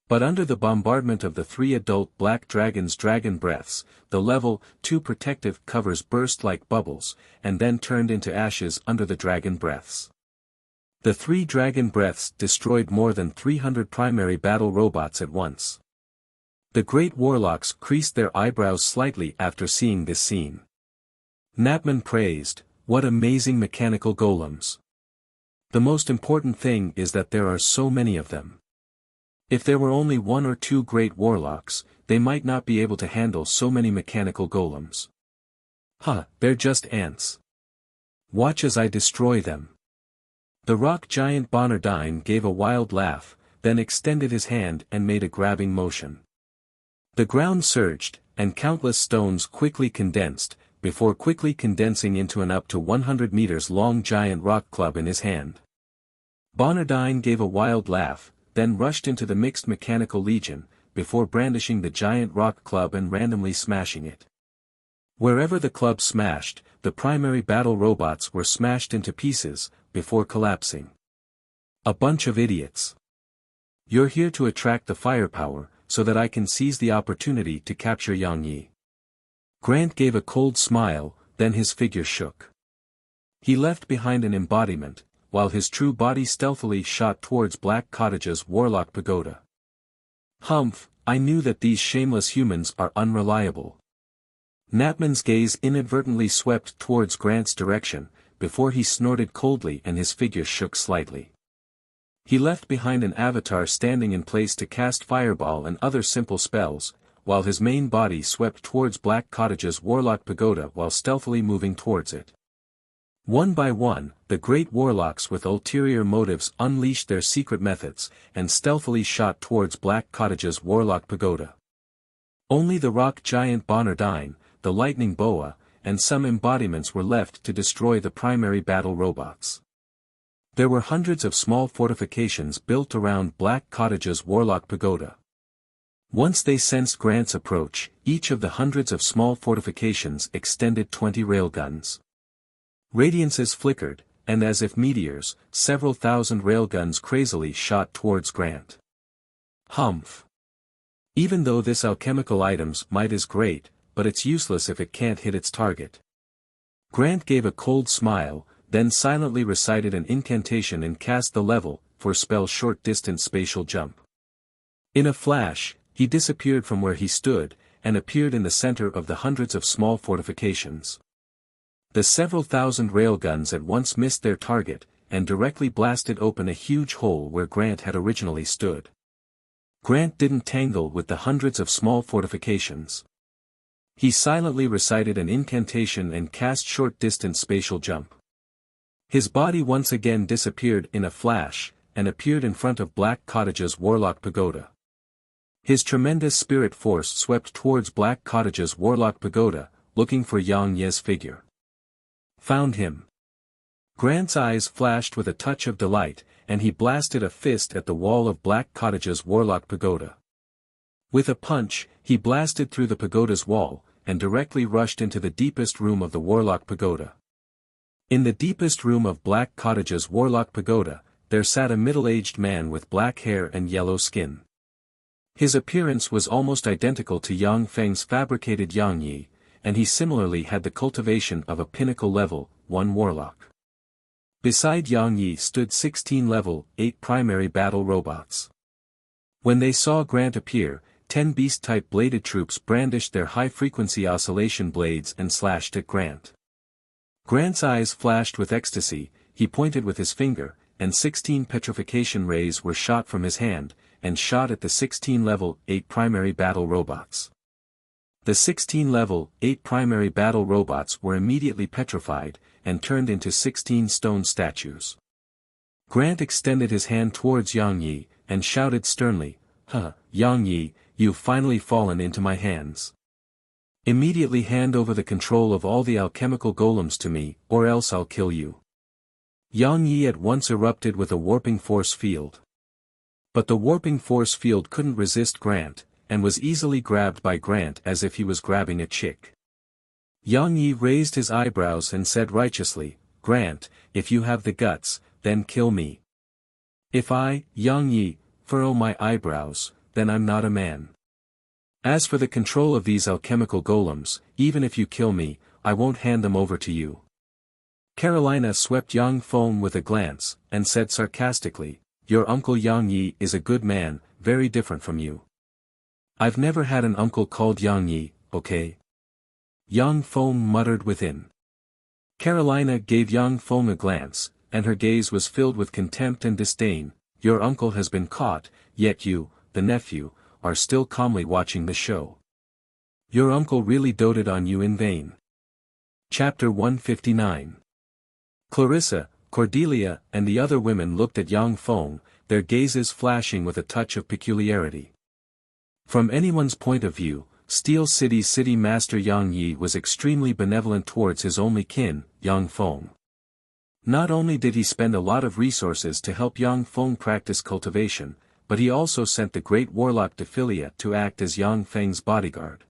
[SPEAKER 1] But under the bombardment of the 3 adult black dragons' dragon breaths, the level 2 protective covers burst like bubbles, and then turned into ashes under the dragon breaths. The 3 dragon breaths destroyed more than 300 primary battle robots at once. The great warlocks creased their eyebrows slightly after seeing this scene. Knapman praised, "What amazing mechanical golems. The most important thing is that there are so many of them. If there were only 1 or 2 great warlocks, they might not be able to handle so many mechanical golems. They're just ants. Watch as I destroy them." The rock giant Bonardine gave a wild laugh, then extended his hand and made a grabbing motion. The ground surged, and countless stones quickly condensed, before quickly condensing into an up to 100 meters long giant rock club in his hand. Bonardine gave a wild laugh, then rushed into the mixed mechanical legion, before brandishing the giant rock club and randomly smashing it. Wherever the club smashed, the primary battle robots were smashed into pieces, before collapsing. A bunch of idiots. You're here to attract the firepower, so that I can seize the opportunity to capture Yang Yi. Grant gave a cold smile, then his figure shook. He left behind an embodiment, while his true body stealthily shot towards Black Cottage's Warlock Pagoda. "Humph, I knew that these shameless humans are unreliable." Knapman's gaze inadvertently swept towards Grant's direction, before he snorted coldly and his figure shook slightly. He left behind an avatar standing in place to cast Fireball and other simple spells, while his main body swept towards Black Cottage's Warlock Pagoda while stealthily moving towards it. One by one, the great warlocks with ulterior motives unleashed their secret methods, and stealthily shot towards Black Cottage's Warlock Pagoda. Only the rock giant Bonardine, the lightning boa, and some embodiments were left to destroy the primary battle robots. There were hundreds of small fortifications built around Black Cottage's Warlock Pagoda. Once they sensed Grant's approach, each of the hundreds of small fortifications extended 20 railguns. Radiances flickered, and as if meteors, several thousand railguns crazily shot towards Grant. Humph. Even though this alchemical item's might is great, but it's useless if it can't hit its target. Grant gave a cold smile, then silently recited an incantation and cast the level 4 spell short distance spatial jump. In a flash, he disappeared from where he stood, and appeared in the center of the hundreds of small fortifications. The several thousand railguns at once missed their target, and directly blasted open a huge hole where Grant had originally stood. Grant didn't tangle with the hundreds of small fortifications. He silently recited an incantation and cast short-distance spatial jump. His body once again disappeared in a flash, and appeared in front of Black Cottage's Warlock Pagoda. His tremendous spirit force swept towards Black Cottage's Warlock Pagoda, looking for Yang Ye's figure. Found him. Grant's eyes flashed with a touch of delight, and he blasted a fist at the wall of Black Cottage's Warlock Pagoda. With a punch, he blasted through the pagoda's wall, and directly rushed into the deepest room of the Warlock Pagoda. In the deepest room of Black Cottage's Warlock Pagoda, there sat a middle-aged man with black hair and yellow skin. His appearance was almost identical to Yang Feng's fabricated Yang Yi, and he similarly had the cultivation of a pinnacle level 1 warlock. Beside Yang Yi stood 16 level 8 primary battle robots. When they saw Grant appear, 10 beast-type bladed troops brandished their high-frequency oscillation blades and slashed at Grant. Grant's eyes flashed with ecstasy, he pointed with his finger, and 16 petrification rays were shot from his hand, and shot at the 16 level 8 primary battle robots. The 16 level 8 primary battle robots were immediately petrified, and turned into 16 stone statues. Grant extended his hand towards Yang Yi, and shouted sternly, Yang Yi, you've finally fallen into my hands. Immediately hand over the control of all the alchemical golems to me, or else I'll kill you. Yang Yi at once erupted with a warping force field. But the warping force field couldn't resist Grant, and was easily grabbed by Grant as if he was grabbing a chick. Yang Yi raised his eyebrows and said righteously, Grant, if you have the guts, then kill me. If I, Yang Yi, furrow my eyebrows, then I'm not a man. As for the control of these alchemical golems, even if you kill me, I won't hand them over to you. Carolina swept Yang Feng with a glance, and said sarcastically, your uncle Yang Yi is a good man, very different from you. I've never had an uncle called Yang Yi, okay? Yang Feng muttered within. Carolina gave Yang Feng a glance, and her gaze was filled with contempt and disdain. Your uncle has been caught, yet you, the nephew, are still calmly watching the show. Your uncle really doted on you in vain. Chapter 159. Clarissa, Cordelia, and the other women looked at Yang Feng, their gazes flashing with a touch of peculiarity. From anyone's point of view, Steel City's city master Yang Yi was extremely benevolent towards his only kin, Yang Feng. Not only did he spend a lot of resources to help Yang Feng practice cultivation, but he also sent the great warlock Dephilia to act as Yang Feng's bodyguard.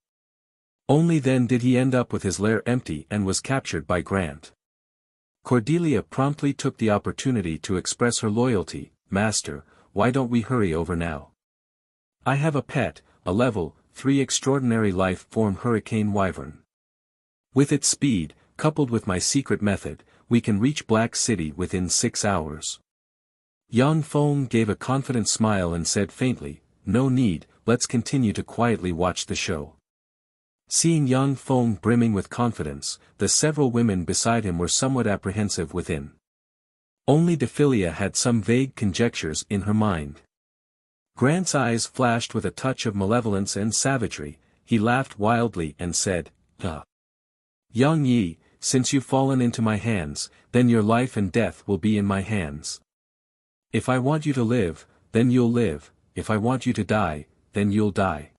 [SPEAKER 1] Only then did he end up with his lair empty and was captured by Grant. Cordelia promptly took the opportunity to express her loyalty. Master, why don't we hurry over now? I have a pet, a level 3 extraordinary life form hurricane wyvern. With its speed, coupled with my secret method, we can reach Black City within 6 hours. Yang Feng gave a confident smile and said faintly, no need, let's continue to quietly watch the show. Seeing Yang Feng brimming with confidence, the several women beside him were somewhat apprehensive within. Only Dephilia had some vague conjectures in her mind. Grant's eyes flashed with a touch of malevolence and savagery. He laughed wildly and said, Yang Yi, since you've fallen into my hands, then your life and death will be in my hands. If I want you to live, then you'll live, if I want you to die, then you'll die.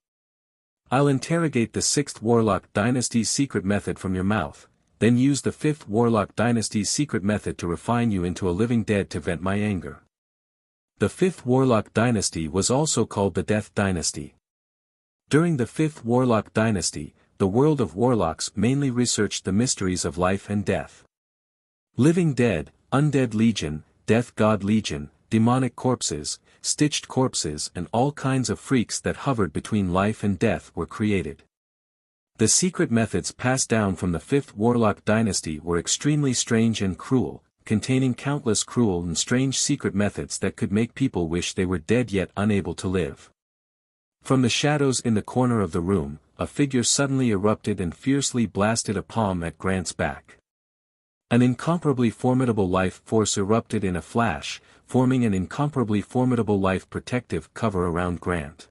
[SPEAKER 1] I'll interrogate the 6th Warlock Dynasty's secret method from your mouth, then use the 5th Warlock Dynasty's secret method to refine you into a living dead to vent my anger. The 5th Warlock Dynasty was also called the Death Dynasty. During the 5th Warlock Dynasty, the world of warlocks mainly researched the mysteries of life and death. Living dead, undead legion, death god legion, demonic corpses, stitched corpses and all kinds of freaks that hovered between life and death were created. The secret methods passed down from the 5th Warlock Dynasty were extremely strange and cruel, containing countless cruel and strange secret methods that could make people wish they were dead yet unable to live. From the shadows in the corner of the room, a figure suddenly erupted and fiercely blasted a palm at Grant's back. An incomparably formidable life force erupted in a flash, forming an incomparably formidable life protective cover around Grant.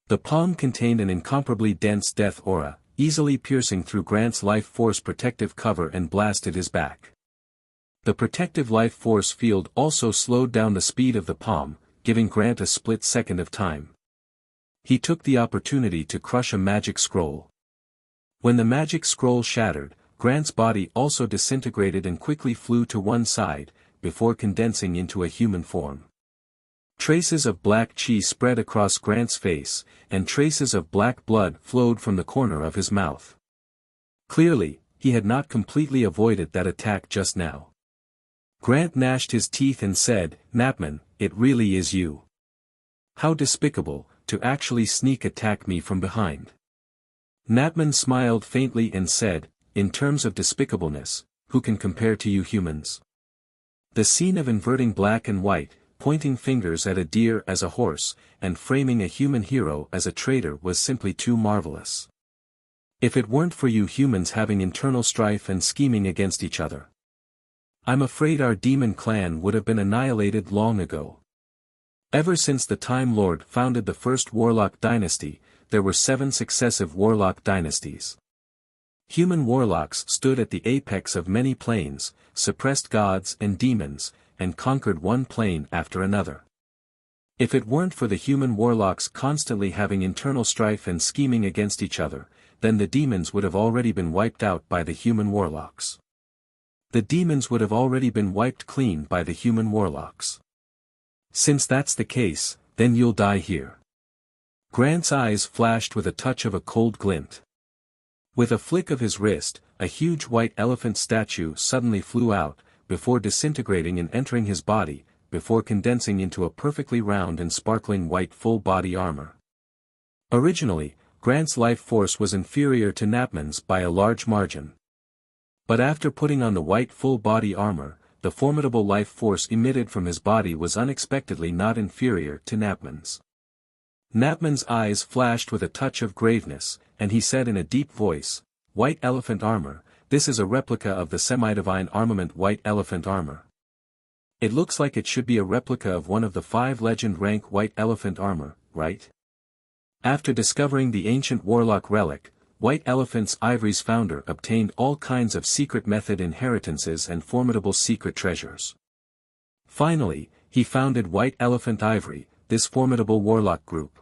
[SPEAKER 1] The palm contained an incomparably dense death aura, easily piercing through Grant's life force protective cover and blasted his back. The protective life force field also slowed down the speed of the palm, giving Grant a split second of time. He took the opportunity to crush a magic scroll. When the magic scroll shattered, Grant's body also disintegrated and quickly flew to one side, before condensing into a human form. Traces of black chi spread across Grant's face, and traces of black blood flowed from the corner of his mouth. Clearly, he had not completely avoided that attack just now. Grant gnashed his teeth and said, Napman, it really is you. How despicable, to actually sneak attack me from behind. Napman smiled faintly and said, in terms of despicableness, who can compare to you humans? The scene of inverting black and white, pointing fingers at a deer as a horse, and framing a human hero as a traitor was simply too marvelous. If it weren't for you humans having internal strife and scheming against each other, I'm afraid our demon clan would have been annihilated long ago. Ever since the Time Lord founded the first Warlock dynasty, there were 7 successive Warlock dynasties. Human warlocks stood at the apex of many planes, suppressed gods and demons, and conquered one plane after another. If it weren't for the human warlocks constantly having internal strife and scheming against each other, then the demons would have already been wiped out by the human warlocks. The demons would have already been wiped clean by the human warlocks. Since that's the case, then you'll die here. Grant's eyes flashed with a touch of a cold glint. With a flick of his wrist, a huge white elephant statue suddenly flew out, before disintegrating and entering his body, before condensing into a perfectly round and sparkling white full-body armor. Originally, Grant's life force was inferior to Napman's by a large margin. But after putting on the white full-body armor, the formidable life force emitted from his body was unexpectedly not inferior to Napman's. Napman's eyes flashed with a touch of graveness, and he said in a deep voice, "White elephant armor, this is a replica of the semi-divine armament white elephant armor. It looks like it should be a replica of one of the 5 legend rank white elephant armor, right?" After discovering the ancient warlock relic, White Elephant's Ivory's founder obtained all kinds of secret method inheritances and formidable secret treasures. Finally, he founded White Elephant Ivory, this formidable warlock group.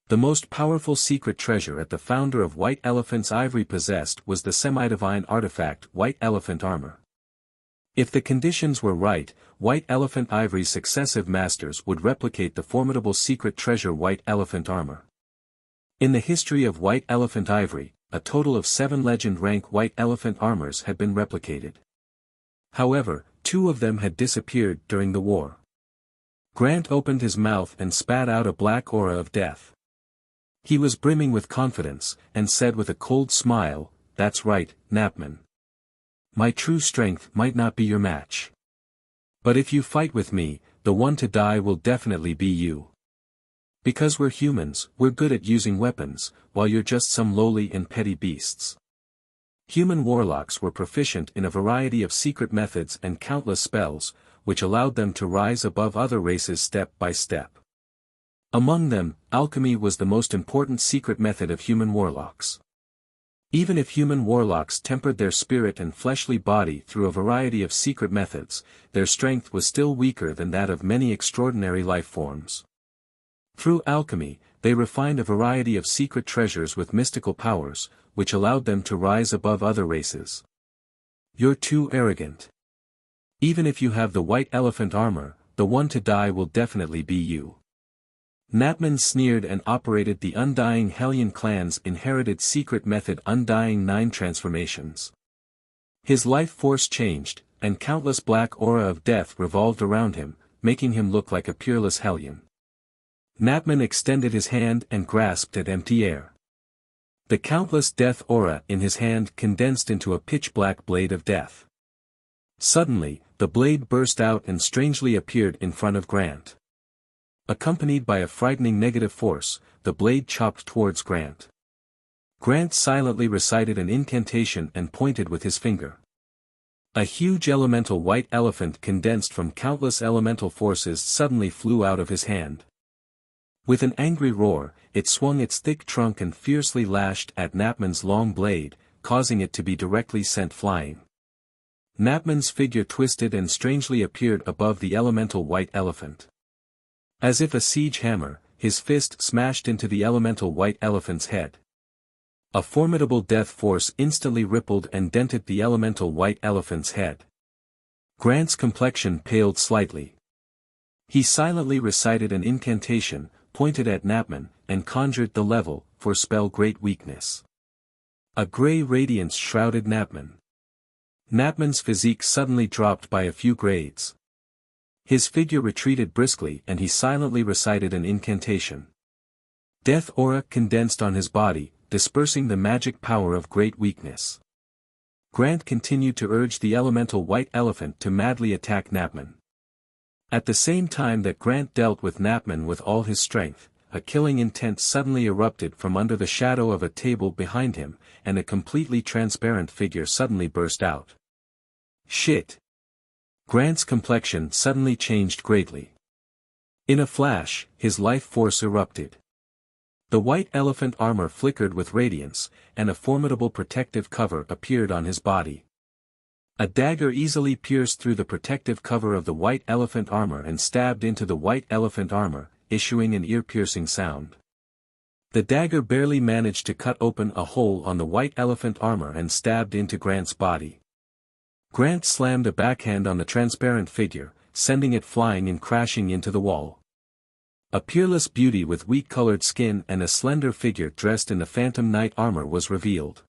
[SPEAKER 1] The most powerful secret treasure at the founder of White Elephant's Ivory possessed was the semi-divine artifact White Elephant Armor. If the conditions were right, White Elephant Ivory's successive masters would replicate the formidable secret treasure White Elephant Armor. In the history of White Elephant Ivory, a total of 7 legend-rank White Elephant armors had been replicated. However, 2 of them had disappeared during the war. Grant opened his mouth and spat out a black aura of death. He was brimming with confidence, and said with a cold smile, "That's right, Napman. My true strength might not be your match. But if you fight with me, the one to die will definitely be you. Because we're humans, we're good at using weapons, while you're just some lowly and petty beasts." Human warlocks were proficient in a variety of secret methods and countless spells, which allowed them to rise above other races step by step. Among them, alchemy was the most important secret method of human warlocks. Even if human warlocks tempered their spirit and fleshly body through a variety of secret methods, their strength was still weaker than that of many extraordinary life forms. Through alchemy, they refined a variety of secret treasures with mystical powers, which allowed them to rise above other races. "You're too arrogant. Even if you have the white elephant armor, the one to die will definitely be you." Napman sneered and operated the Undying Hellion clan's inherited secret method Undying 9 transformations. His life force changed, and countless black aura of death revolved around him, making him look like a peerless Hellion. Napman extended his hand and grasped at empty air. The countless death aura in his hand condensed into a pitch-black blade of death. Suddenly, the blade burst out and strangely appeared in front of Grant. Accompanied by a frightening negative force, the blade chopped towards Grant. Grant silently recited an incantation and pointed with his finger. A huge elemental white elephant condensed from countless elemental forces suddenly flew out of his hand. With an angry roar, it swung its thick trunk and fiercely lashed at Napman's long blade, causing it to be directly sent flying. Napman's figure twisted and strangely appeared above the elemental white elephant. As if a siege hammer, his fist smashed into the elemental white elephant's head. A formidable death force instantly rippled and dented the elemental white elephant's head. Grant's complexion paled slightly. He silently recited an incantation, pointed at Napman, and conjured the level, for spell Great Weakness. A grey radiance shrouded Napman. Napman's physique suddenly dropped by a few grades. His figure retreated briskly and he silently recited an incantation. Death aura condensed on his body, dispersing the magic power of Great Weakness. Grant continued to urge the elemental white elephant to madly attack Napman. At the same time that Grant dealt with Napman with all his strength, a killing intent suddenly erupted from under the shadow of a table behind him, and a completely transparent figure suddenly burst out. Shit! Grant's complexion suddenly changed greatly. In a flash, his life force erupted. The white elephant armor flickered with radiance, and a formidable protective cover appeared on his body. A dagger easily pierced through the protective cover of the white elephant armor and stabbed into the white elephant armor, issuing an ear-piercing sound. The dagger barely managed to cut open a hole on the white elephant armor and stabbed into Grant's body. Grant slammed a backhand on the transparent figure, sending it flying and crashing into the wall. A peerless beauty with wheat-colored skin and a slender figure dressed in the phantom knight armor was revealed.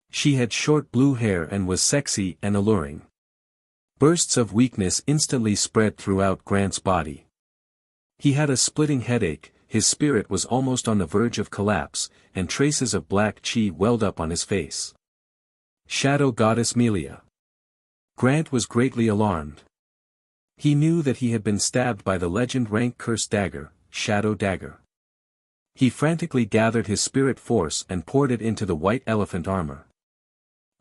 [SPEAKER 1] She had short blue hair and was sexy and alluring. Bursts of weakness instantly spread throughout Grant's body. He had a splitting headache, his spirit was almost on the verge of collapse, and traces of black chi welled up on his face. Shadow Goddess Melia. Grant was greatly alarmed. He knew that he had been stabbed by the legend-rank curse dagger, Shadow Dagger. He frantically gathered his spirit force and poured it into the white elephant armor.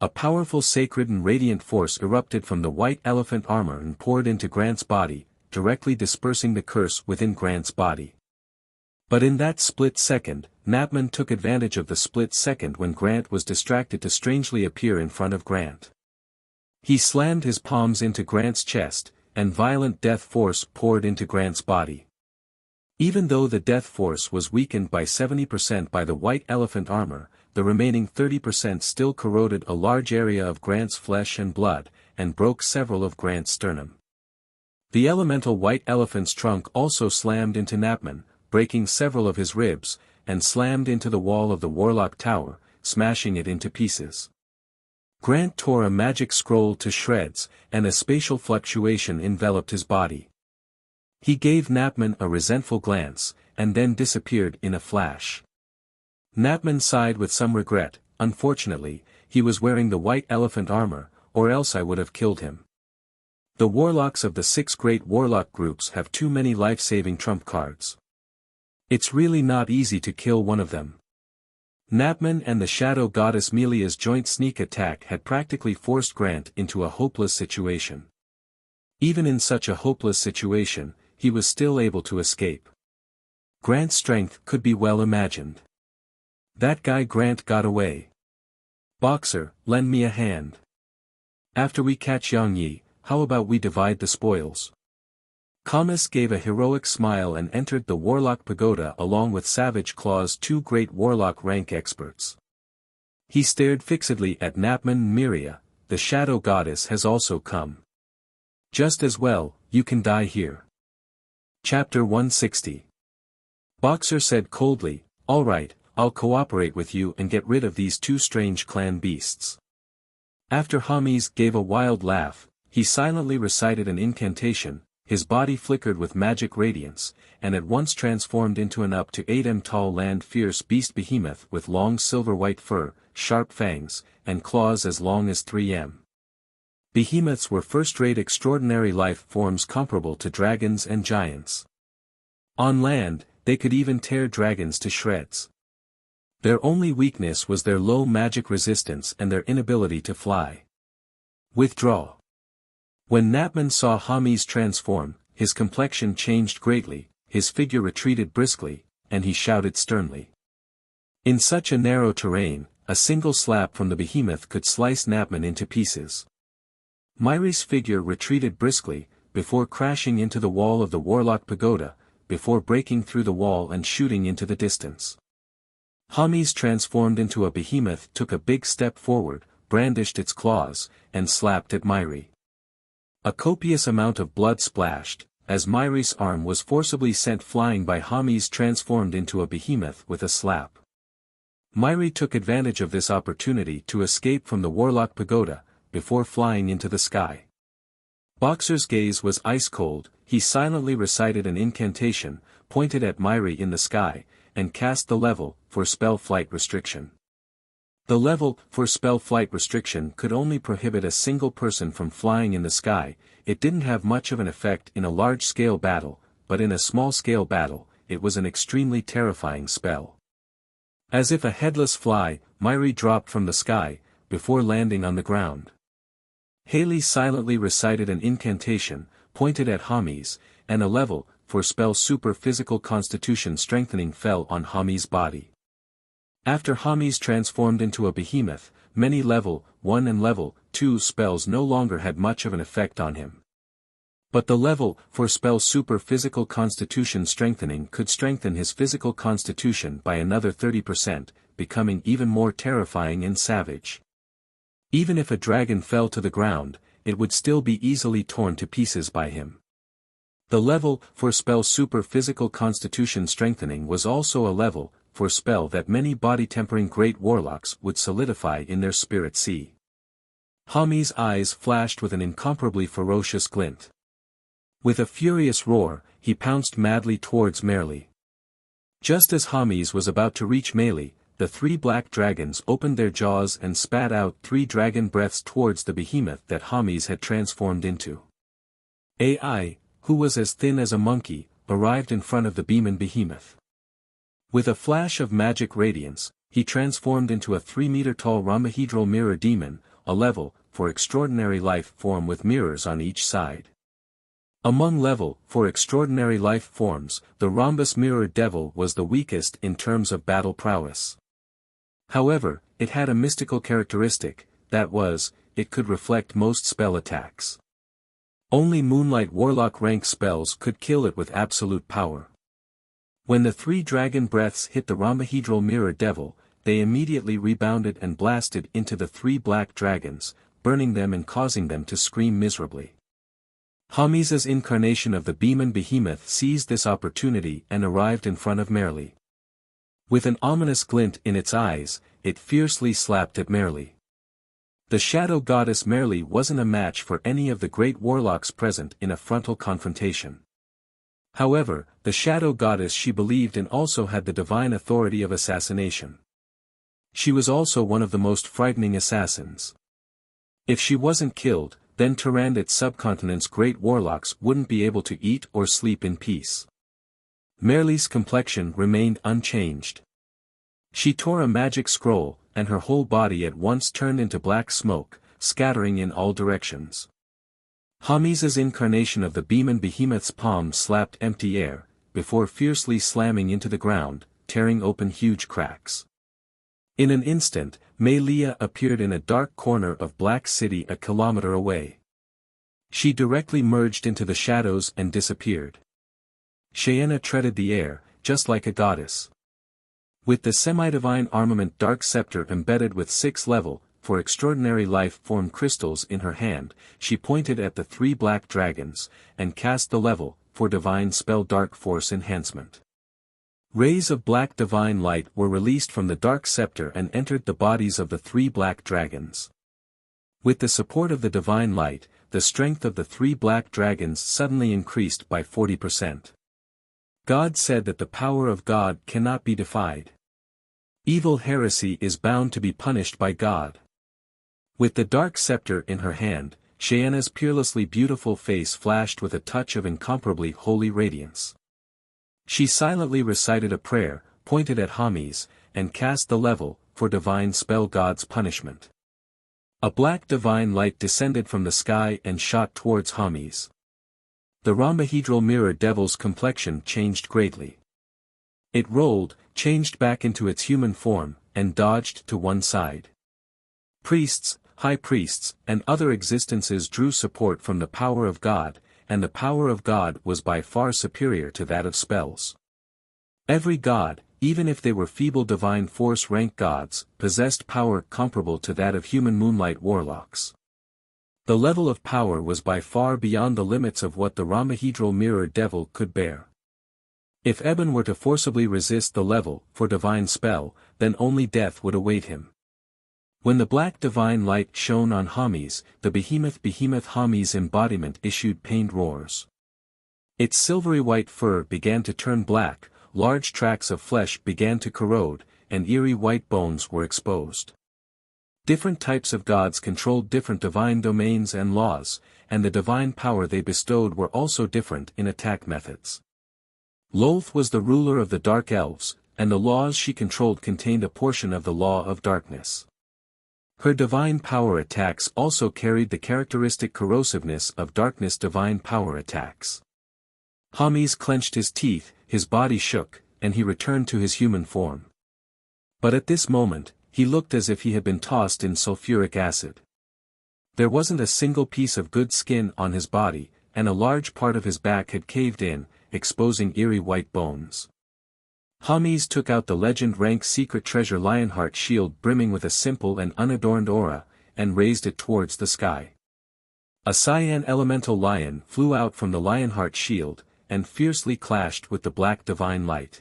[SPEAKER 1] A powerful sacred and radiant force erupted from the white elephant armor and poured into Grant's body, directly dispersing the curse within Grant's body. But in that split second, Napman took advantage of the split second when Grant was distracted to strangely appear in front of Grant. He slammed his palms into Grant's chest, and violent death force poured into Grant's body. Even though the death force was weakened by 70% by the white elephant armor, the remaining 30% still corroded a large area of Grant's flesh and blood, and broke several of Grant's sternum. The elemental white elephant's trunk also slammed into Napman, breaking several of his ribs, and slammed into the wall of the Warlock Tower, smashing it into pieces. Grant tore a magic scroll to shreds, and a spatial fluctuation enveloped his body. He gave Napman a resentful glance, and then disappeared in a flash. Napman sighed with some regret. Unfortunately, he was wearing the white elephant armor, or else I would have killed him. The warlocks of the 6 great warlock groups have too many life-saving trump cards. It's really not easy to kill one of them. Napman and the Shadow Goddess Melia's joint sneak attack had practically forced Grant into a hopeless situation. Even in such a hopeless situation, he was still able to escape. Grant's strength could be well imagined. That guy Grant got away. Boxer, lend me a hand. After we catch Yang Yi, how about we divide the spoils? Kamas gave a heroic smile and entered the Warlock Pagoda along with Savage Claw's 2 great Warlock rank experts. He stared fixedly at Napman and Miria. The Shadow Goddess has also come. Just as well, you can die here. Chapter 160. Boxer said coldly, all right, I'll cooperate with you and get rid of these 2 strange clan beasts. After Hamis gave a wild laugh, he silently recited an incantation. His body flickered with magic radiance, and at once transformed into an up to 8 m tall land fierce beast behemoth with long silver-white fur, sharp fangs, and claws as long as 3 m. Behemoths were first-rate extraordinary life forms comparable to dragons and giants. On land, they could even tear dragons to shreds. Their only weakness was their low magic resistance and their inability to fly. Withdraw. When Napman saw Hamis transform, his complexion changed greatly, his figure retreated briskly, and he shouted sternly. In such a narrow terrain, a single slap from the behemoth could slice Napman into pieces. Myri's figure retreated briskly, before crashing into the wall of the Warlock Pagoda, before breaking through the wall and shooting into the distance. Hamis transformed into a behemoth took a big step forward, brandished its claws, and slapped at Myri. A copious amount of blood splashed, as Myri's arm was forcibly sent flying by Hamis transformed into a behemoth with a slap. Myri took advantage of this opportunity to escape from the Warlock Pagoda, before flying into the sky. Boxer's gaze was ice-cold, he silently recited an incantation, pointed at Myri in the sky, and cast the level, for spell flight restriction. The level, for spell flight restriction could only prohibit a single person from flying in the sky. It didn't have much of an effect in a large-scale battle, but in a small-scale battle, it was an extremely terrifying spell. As if a headless fly, Myri dropped from the sky, before landing on the ground. Haley silently recited an incantation, pointed at Hamis, and a level, for spell super physical constitution strengthening fell on Hami's body. After Hami's transformed into a behemoth, many level 1 and level 2 spells no longer had much of an effect on him. But the level 4 spell super physical constitution strengthening could strengthen his physical constitution by another 30%, becoming even more terrifying and savage. Even if a dragon fell to the ground, it would still be easily torn to pieces by him. The level 4 spell super physical constitution strengthening was also a level 4 spell that many body-tempering great warlocks would solidify in their spirit sea. Hami's eyes flashed with an incomparably ferocious glint. With a furious roar, he pounced madly towards Merli. Just as Hami's was about to reach Merli, the 3 black dragons opened their jaws and spat out 3 dragon breaths towards the behemoth that Hami's had transformed into. AI, who was as thin as a monkey, arrived in front of the Beeman behemoth. With a flash of magic radiance, he transformed into a 3-meter-tall rhombohedral mirror demon, a level 4 extraordinary life form with mirrors on each side. Among level 4 extraordinary life forms, the rhombus mirror devil was the weakest in terms of battle prowess. However, it had a mystical characteristic, that was, it could reflect most spell attacks. Only Moonlight Warlock rank spells could kill it with absolute power. When the 3 dragon breaths hit the rhombohedral mirror devil, they immediately rebounded and blasted into the 3 black dragons, burning them and causing them to scream miserably. Hami's incarnation of the Beeman behemoth seized this opportunity and arrived in front of Merli. With an ominous glint in its eyes, it fiercely slapped at Merli. The shadow goddess Merli wasn't a match for any of the great warlocks present in a frontal confrontation. However, the shadow goddess she believed in also had the divine authority of assassination. She was also one of the most frightening assassins. If she wasn't killed, then Tyrannid subcontinent's great warlocks wouldn't be able to eat or sleep in peace. Merli's complexion remained unchanged. She tore a magic scroll, and her whole body at once turned into black smoke, scattering in all directions. Hami's incarnation of the Beeman behemoth's palm slapped empty air, before fiercely slamming into the ground, tearing open huge cracks. In an instant, Melia appeared in a dark corner of Black City a kilometer away. She directly merged into the shadows and disappeared. Cheyenne treaded the air, just like a goddess. With the semi-divine armament Dark Scepter embedded with 6 level 4 extraordinary life form crystals in her hand, she pointed at the 3 black dragons, and cast the level 4 divine spell Dark Force Enhancement. Rays of black divine light were released from the Dark Scepter and entered the bodies of the 3 black dragons. With the support of the divine light, the strength of the 3 black dragons suddenly increased by 40%. God said that the power of God cannot be defied. Evil heresy is bound to be punished by God. With the Dark Scepter in her hand, Cheyenne's peerlessly beautiful face flashed with a touch of incomparably holy radiance. She silently recited a prayer, pointed at Hami's, and cast the level 4 divine spell God's punishment. A black divine light descended from the sky and shot towards Hami's. The rhombohedral mirror devil's complexion changed greatly. It rolled, changed back into its human form, and dodged to one side. Priests, high priests, and other existences drew support from the power of God, and the power of God was by far superior to that of spells. Every god, even if they were feeble divine force rank gods, possessed power comparable to that of human moonlight warlocks. The level of power was by far beyond the limits of what the rhombohedral mirror devil could bear. If Eben were to forcibly resist the level 4 divine spell, then only death would await him. When the black divine light shone on Hami's, the behemoth Hami's embodiment issued pained roars. Its silvery white fur began to turn black, large tracts of flesh began to corrode, and eerie white bones were exposed. Different types of gods controlled different divine domains and laws, and the divine power they bestowed were also different in attack methods. Lolth was the ruler of the Dark Elves, and the laws she controlled contained a portion of the law of darkness. Her divine power attacks also carried the characteristic corrosiveness of darkness divine power attacks. Hamis clenched his teeth, his body shook, and he returned to his human form. But at this moment, he looked as if he had been tossed in sulfuric acid. There wasn't a single piece of good skin on his body, and a large part of his back had caved in, exposing eerie white bones. Hamis took out the legend-rank secret treasure Lionheart shield brimming with a simple and unadorned aura, and raised it towards the sky. A cyan elemental lion flew out from the Lionheart shield, and fiercely clashed with the black divine light.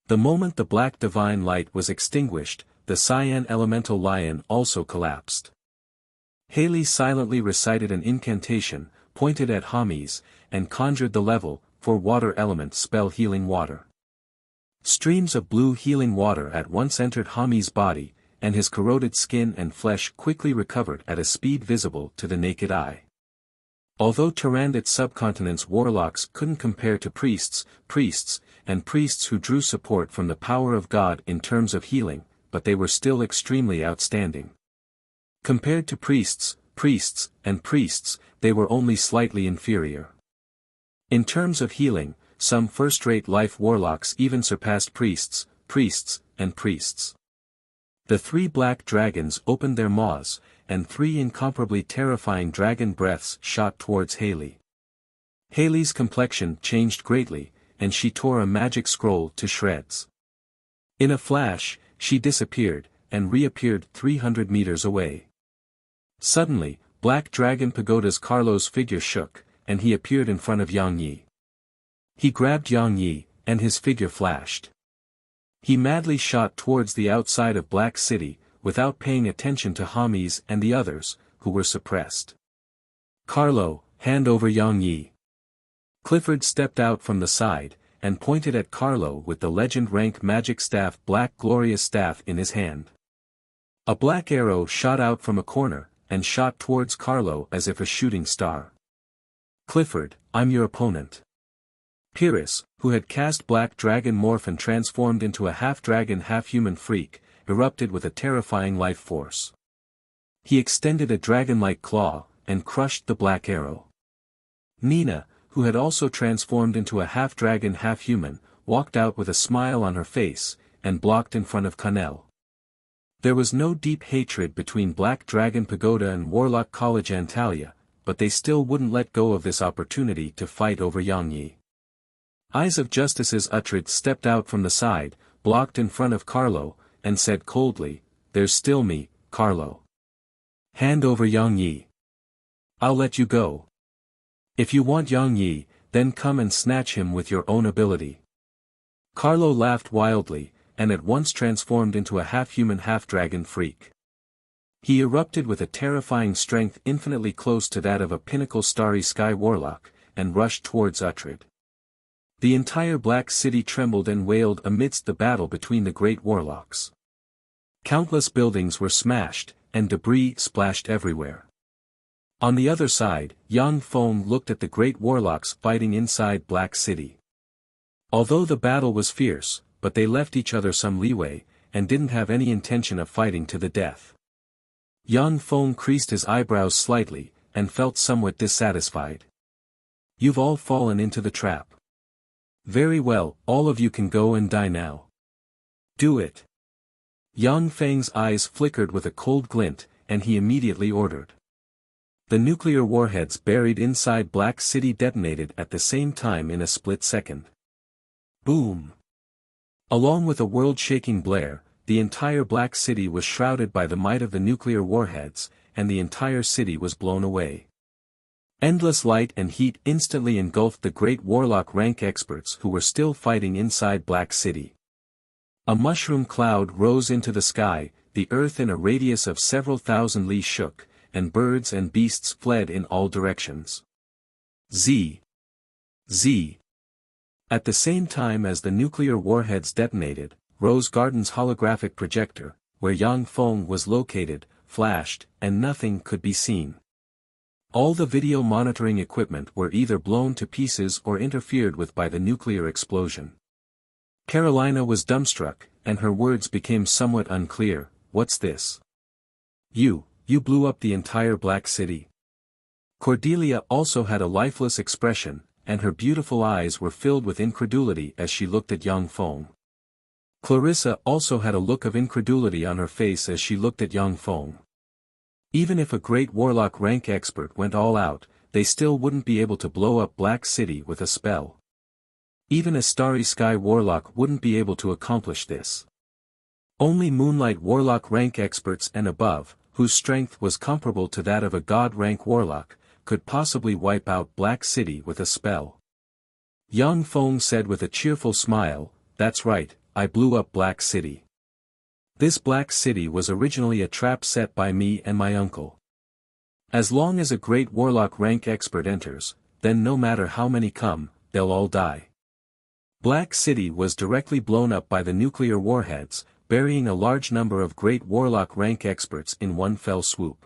[SPEAKER 1] The moment the black divine light was extinguished, the cyan elemental lion also collapsed. Haley silently recited an incantation, pointed at Hamis, and conjured the level 4 water element spell Healing Water. Streams of blue healing water at once entered Hamis' body, and his corroded skin and flesh quickly recovered at a speed visible to the naked eye. Although Tyrannid subcontinent's warlocks couldn't compare to priests who drew support from the power of God in terms of healing, but they were still extremely outstanding. Compared to priests, they were only slightly inferior. In terms of healing, some first-rate life warlocks even surpassed priests. The 3 black dragons opened their maws, and 3 incomparably terrifying dragon breaths shot towards Haley. Haley's complexion changed greatly, and she tore a magic scroll to shreds. In a flash, she disappeared, and reappeared 300 meters away. Suddenly, Black Dragon Pagoda's Carlo's figure shook, and he appeared in front of Yang Yi. He grabbed Yang Yi, and his figure flashed. He madly shot towards the outside of Black City, without paying attention to Hamis and the others, who were suppressed. "Carlo, hand over Yang Yi." Clifford stepped out from the side, and pointed at Carlo with the legend-rank magic staff Black Glorious Staff in his hand. A black arrow shot out from a corner, and shot towards Carlo as if a shooting star. "Clifford, I'm your opponent." Pyrrhus, who had cast Black Dragon Morph and transformed into a half-dragon half-human freak, erupted with a terrifying life force. He extended a dragon-like claw, and crushed the black arrow. Nina, who had also transformed into a half-dragon half-human, walked out with a smile on her face, and blocked in front of Connell. There was no deep hatred between Black Dragon Pagoda and Warlock College Antalya, but they still wouldn't let go of this opportunity to fight over Yang Yi. Eyes of Justice's Uhtred stepped out from the side, blocked in front of Carlo, and said coldly, "There's still me, Carlo. Hand over Yang Yi. I'll let you go. If you want Yang Yi, then come and snatch him with your own ability." Carlo laughed wildly, and at once transformed into a half-human half-dragon freak. He erupted with a terrifying strength infinitely close to that of a pinnacle starry sky warlock, and rushed towards Uhtred. The entire Black City trembled and wailed amidst the battle between the great warlocks. Countless buildings were smashed, and debris splashed everywhere. On the other side, Yang Feng looked at the great warlocks fighting inside Black City. Although the battle was fierce, but they left each other some leeway, and didn't have any intention of fighting to the death. Yang Feng creased his eyebrows slightly, and felt somewhat dissatisfied. "You've all fallen into the trap. Very well, all of you can go and die now. Do it." Yang Feng's eyes flickered with a cold glint, and he immediately ordered. The nuclear warheads buried inside Black City detonated at the same time in a split second. Boom! Along with a world-shaking blare, the entire Black City was shrouded by the might of the nuclear warheads, and the entire city was blown away. Endless light and heat instantly engulfed the great warlock rank experts who were still fighting inside Black City. A mushroom cloud rose into the sky, the earth in a radius of several thousand li shook, and birds and beasts fled in all directions. Z. At the same time as the nuclear warheads detonated, Rose Garden's holographic projector, where Yang Feng was located, flashed, and nothing could be seen. All the video monitoring equipment were either blown to pieces or interfered with by the nuclear explosion. Carolina was dumbstruck, and her words became somewhat unclear. "What's this? You blew up the entire Black City?" Cordelia also had a lifeless expression, and her beautiful eyes were filled with incredulity as she looked at Yang Feng. Clarissa also had a look of incredulity on her face as she looked at Yang Feng. Even if a great warlock rank expert went all out, they still wouldn't be able to blow up Black City with a spell. Even a Starry Sky warlock wouldn't be able to accomplish this. Only Moonlight warlock rank experts and above, whose strength was comparable to that of a god rank warlock, could possibly wipe out Black City with a spell. Yang Feng said with a cheerful smile, "That's right, I blew up Black City. This Black City was originally a trap set by me and my uncle. As long as a great warlock rank expert enters, then no matter how many come, they'll all die." Black City was directly blown up by the nuclear warheads, burying a large number of great warlock rank experts in one fell swoop.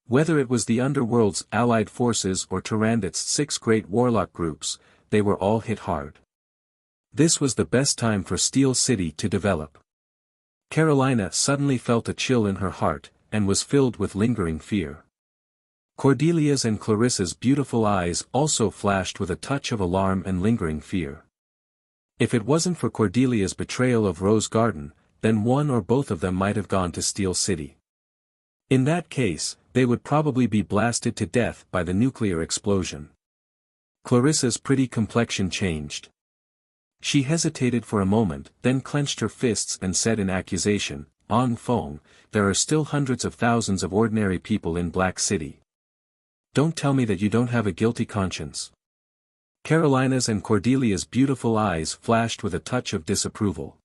[SPEAKER 1] Whether it was the Underworld's allied forces or Tyrannid's 6 great warlock groups, they were all hit hard. This was the best time for Steel City to develop. Carolina suddenly felt a chill in her heart, and was filled with lingering fear. Cordelia's and Clarissa's beautiful eyes also flashed with a touch of alarm and lingering fear. If it wasn't for Cordelia's betrayal of Rose Garden, then one or both of them might have gone to Steel City. In that case, they would probably be blasted to death by the nuclear explosion. Clarissa's pretty complexion changed. She hesitated for a moment, then clenched her fists and said in accusation, "Yang Feng, there are still hundreds of thousands of ordinary people in Black City. Don't tell me that you don't have a guilty conscience." Carolina's and Cordelia's beautiful eyes flashed with a touch of disapproval.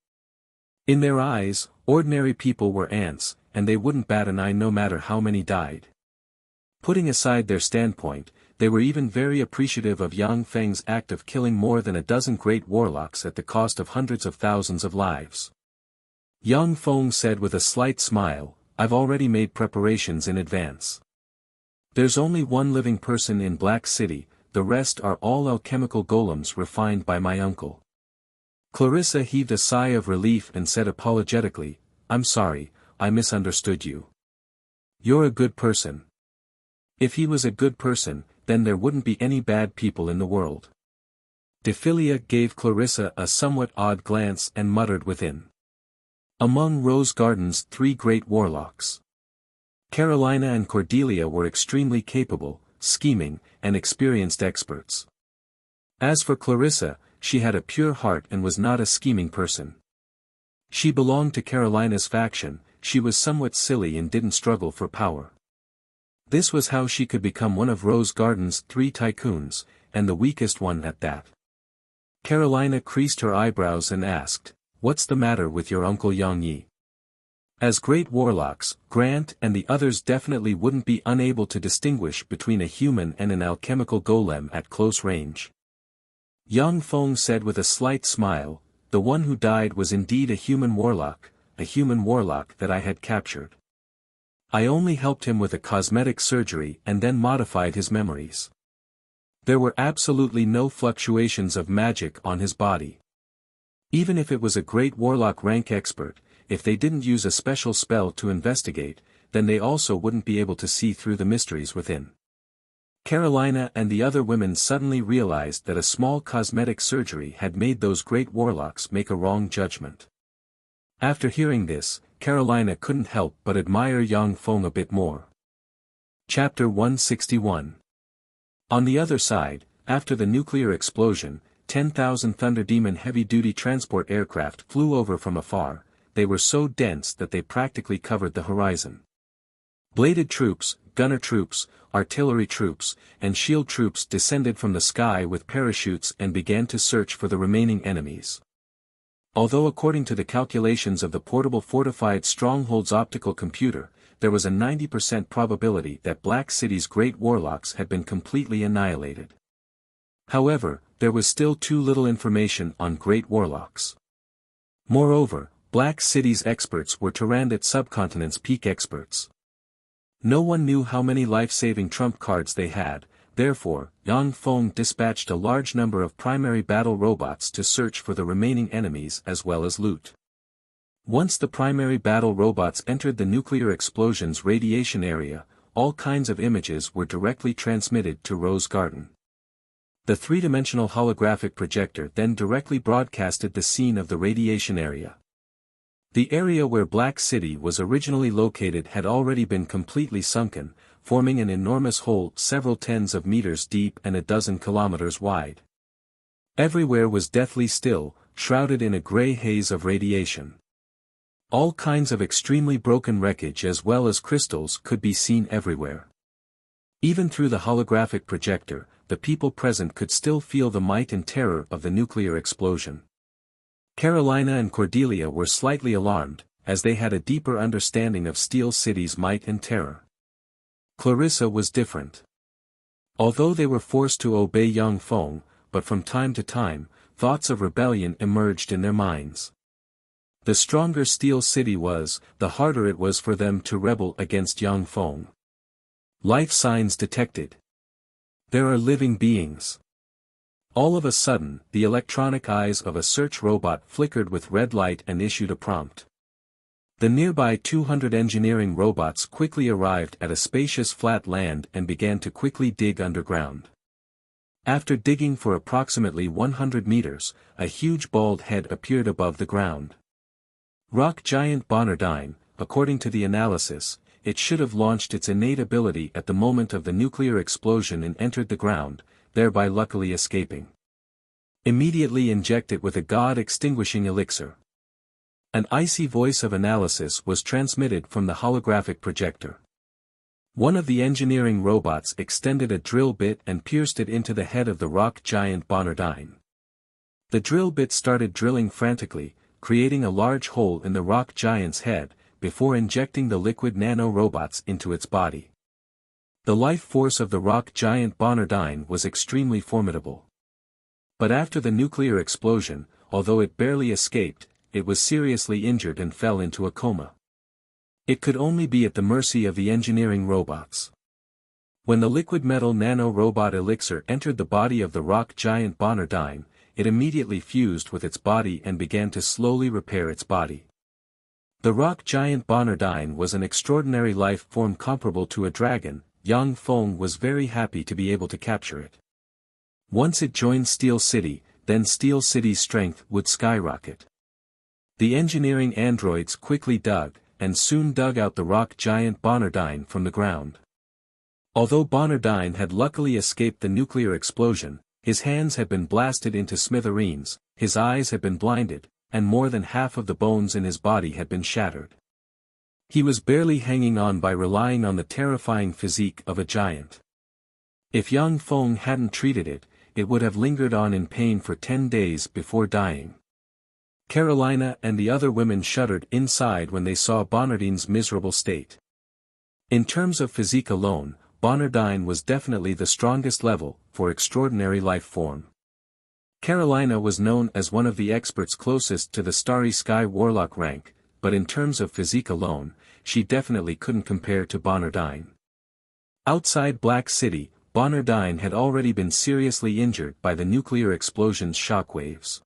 [SPEAKER 1] In their eyes, ordinary people were ants, and they wouldn't bat an eye no matter how many died. Putting aside their standpoint, they were even very appreciative of Yang Feng's act of killing more than a dozen great warlocks at the cost of hundreds of thousands of lives. Yang Feng said with a slight smile, "I've already made preparations in advance. There's only one living person in Black City, the rest are all alchemical golems refined by my uncle." Clarissa heaved a sigh of relief and said apologetically, "I'm sorry, I misunderstood you. You're a good person." If he was a good person, then there wouldn't be any bad people in the world. Defilia gave Clarissa a somewhat odd glance and muttered within. Among Rose Garden's 3 great warlocks, Carolina and Cordelia were extremely capable, scheming, and experienced experts. As for Clarissa, she had a pure heart and was not a scheming person. She belonged to Carolina's faction, she was somewhat silly and didn't struggle for power. This was how she could become one of Rose Garden's 3 tycoons, and the weakest one at that. Carolina creased her eyebrows and asked, "What's the matter with your Uncle Yang Yi?" As great warlocks, Grant and the others definitely wouldn't be unable to distinguish between a human and an alchemical golem at close range. Yang Feng said with a slight smile, "The one who died was indeed a human warlock that I had captured. I only helped him with a cosmetic surgery and then modified his memories. There were absolutely no fluctuations of magic on his body. Even if it was a great warlock rank expert, if they didn't use a special spell to investigate, then they also wouldn't be able to see through the mysteries within." Carolina and the other women suddenly realized that a small cosmetic surgery had made those great warlocks make a wrong judgment. After hearing this, Carolina couldn't help but admire Yang Feng a bit more. Chapter 161. On the other side, after the nuclear explosion, 10,000 Thunder Demon heavy-duty transport aircraft flew over from afar. They were so dense that they practically covered the horizon. Bladed troops, gunner troops, artillery troops, and shield troops descended from the sky with parachutes and began to search for the remaining enemies. Although according to the calculations of the portable fortified stronghold's optical computer, there was a 90% probability that Black City's great warlocks had been completely annihilated. However, there was still too little information on great warlocks. Moreover, Black City's experts were Tyrannid subcontinent's peak experts. No one knew how many life-saving trump cards they had, therefore, Yang Feng dispatched a large number of primary battle robots to search for the remaining enemies as well as loot. Once the primary battle robots entered the nuclear explosion's radiation area, all kinds of images were directly transmitted to Rose Garden. The three-dimensional holographic projector then directly broadcasted the scene of the radiation area. The area where Black City was originally located had already been completely sunken, forming an enormous hole several tens of meters deep and a dozen kilometers wide. Everywhere was deathly still, shrouded in a gray haze of radiation. All kinds of extremely broken wreckage as well as crystals could be seen everywhere. Even through the holographic projector, the people present could still feel the might and terror of the nuclear explosion. Carolina and Cordelia were slightly alarmed, as they had a deeper understanding of Steel City's might and terror. Clarissa was different. Although they were forced to obey Yang Feng, but from time to time, thoughts of rebellion emerged in their minds. The stronger Steel City was, the harder it was for them to rebel against Yang Feng. Life signs detected. There are living beings. All of a sudden, the electronic eyes of a search robot flickered with red light and issued a prompt. The nearby 200 engineering robots quickly arrived at a spacious flat land and began to quickly dig underground. After digging for approximately 100 meters, a huge bald head appeared above the ground. Rock giant Bonardine, according to the analysis, it should have launched its innate ability at the moment of the nuclear explosion and entered the ground, thereby luckily escaping. Immediately inject it with a god-extinguishing elixir. An icy voice of analysis was transmitted from the holographic projector. One of the engineering robots extended a drill bit and pierced it into the head of the rock giant Bonardine. The drill bit started drilling frantically, creating a large hole in the rock giant's head, before injecting the liquid nano-robots into its body. The life force of the rock giant Bonardine was extremely formidable. But after the nuclear explosion, although it barely escaped, it was seriously injured and fell into a coma. It could only be at the mercy of the engineering robots. When the liquid metal nano-robot elixir entered the body of the rock giant Bonardine, it immediately fused with its body and began to slowly repair its body. The rock giant Bonardine was an extraordinary life form comparable to a dragon. Yang Feng was very happy to be able to capture it. Once it joined Steel City, then Steel City's strength would skyrocket. The engineering androids quickly dug, and soon dug out the rock giant Bonardine from the ground. Although Bonardine had luckily escaped the nuclear explosion, his hands had been blasted into smithereens, his eyes had been blinded, and more than half of the bones in his body had been shattered. He was barely hanging on by relying on the terrifying physique of a giant. If Yang Feng hadn't treated it, it would have lingered on in pain for 10 days before dying. Carolina and the other women shuddered inside when they saw Bonardine's miserable state. In terms of physique alone, Bonardine was definitely the strongest level, for extraordinary life form. Carolina was known as one of the experts closest to the Starry Sky Warlock rank, but in terms of physique alone, she definitely couldn't compare to Bonardine. Outside Black City, Bonardine had already been seriously injured by the nuclear explosion's shockwaves.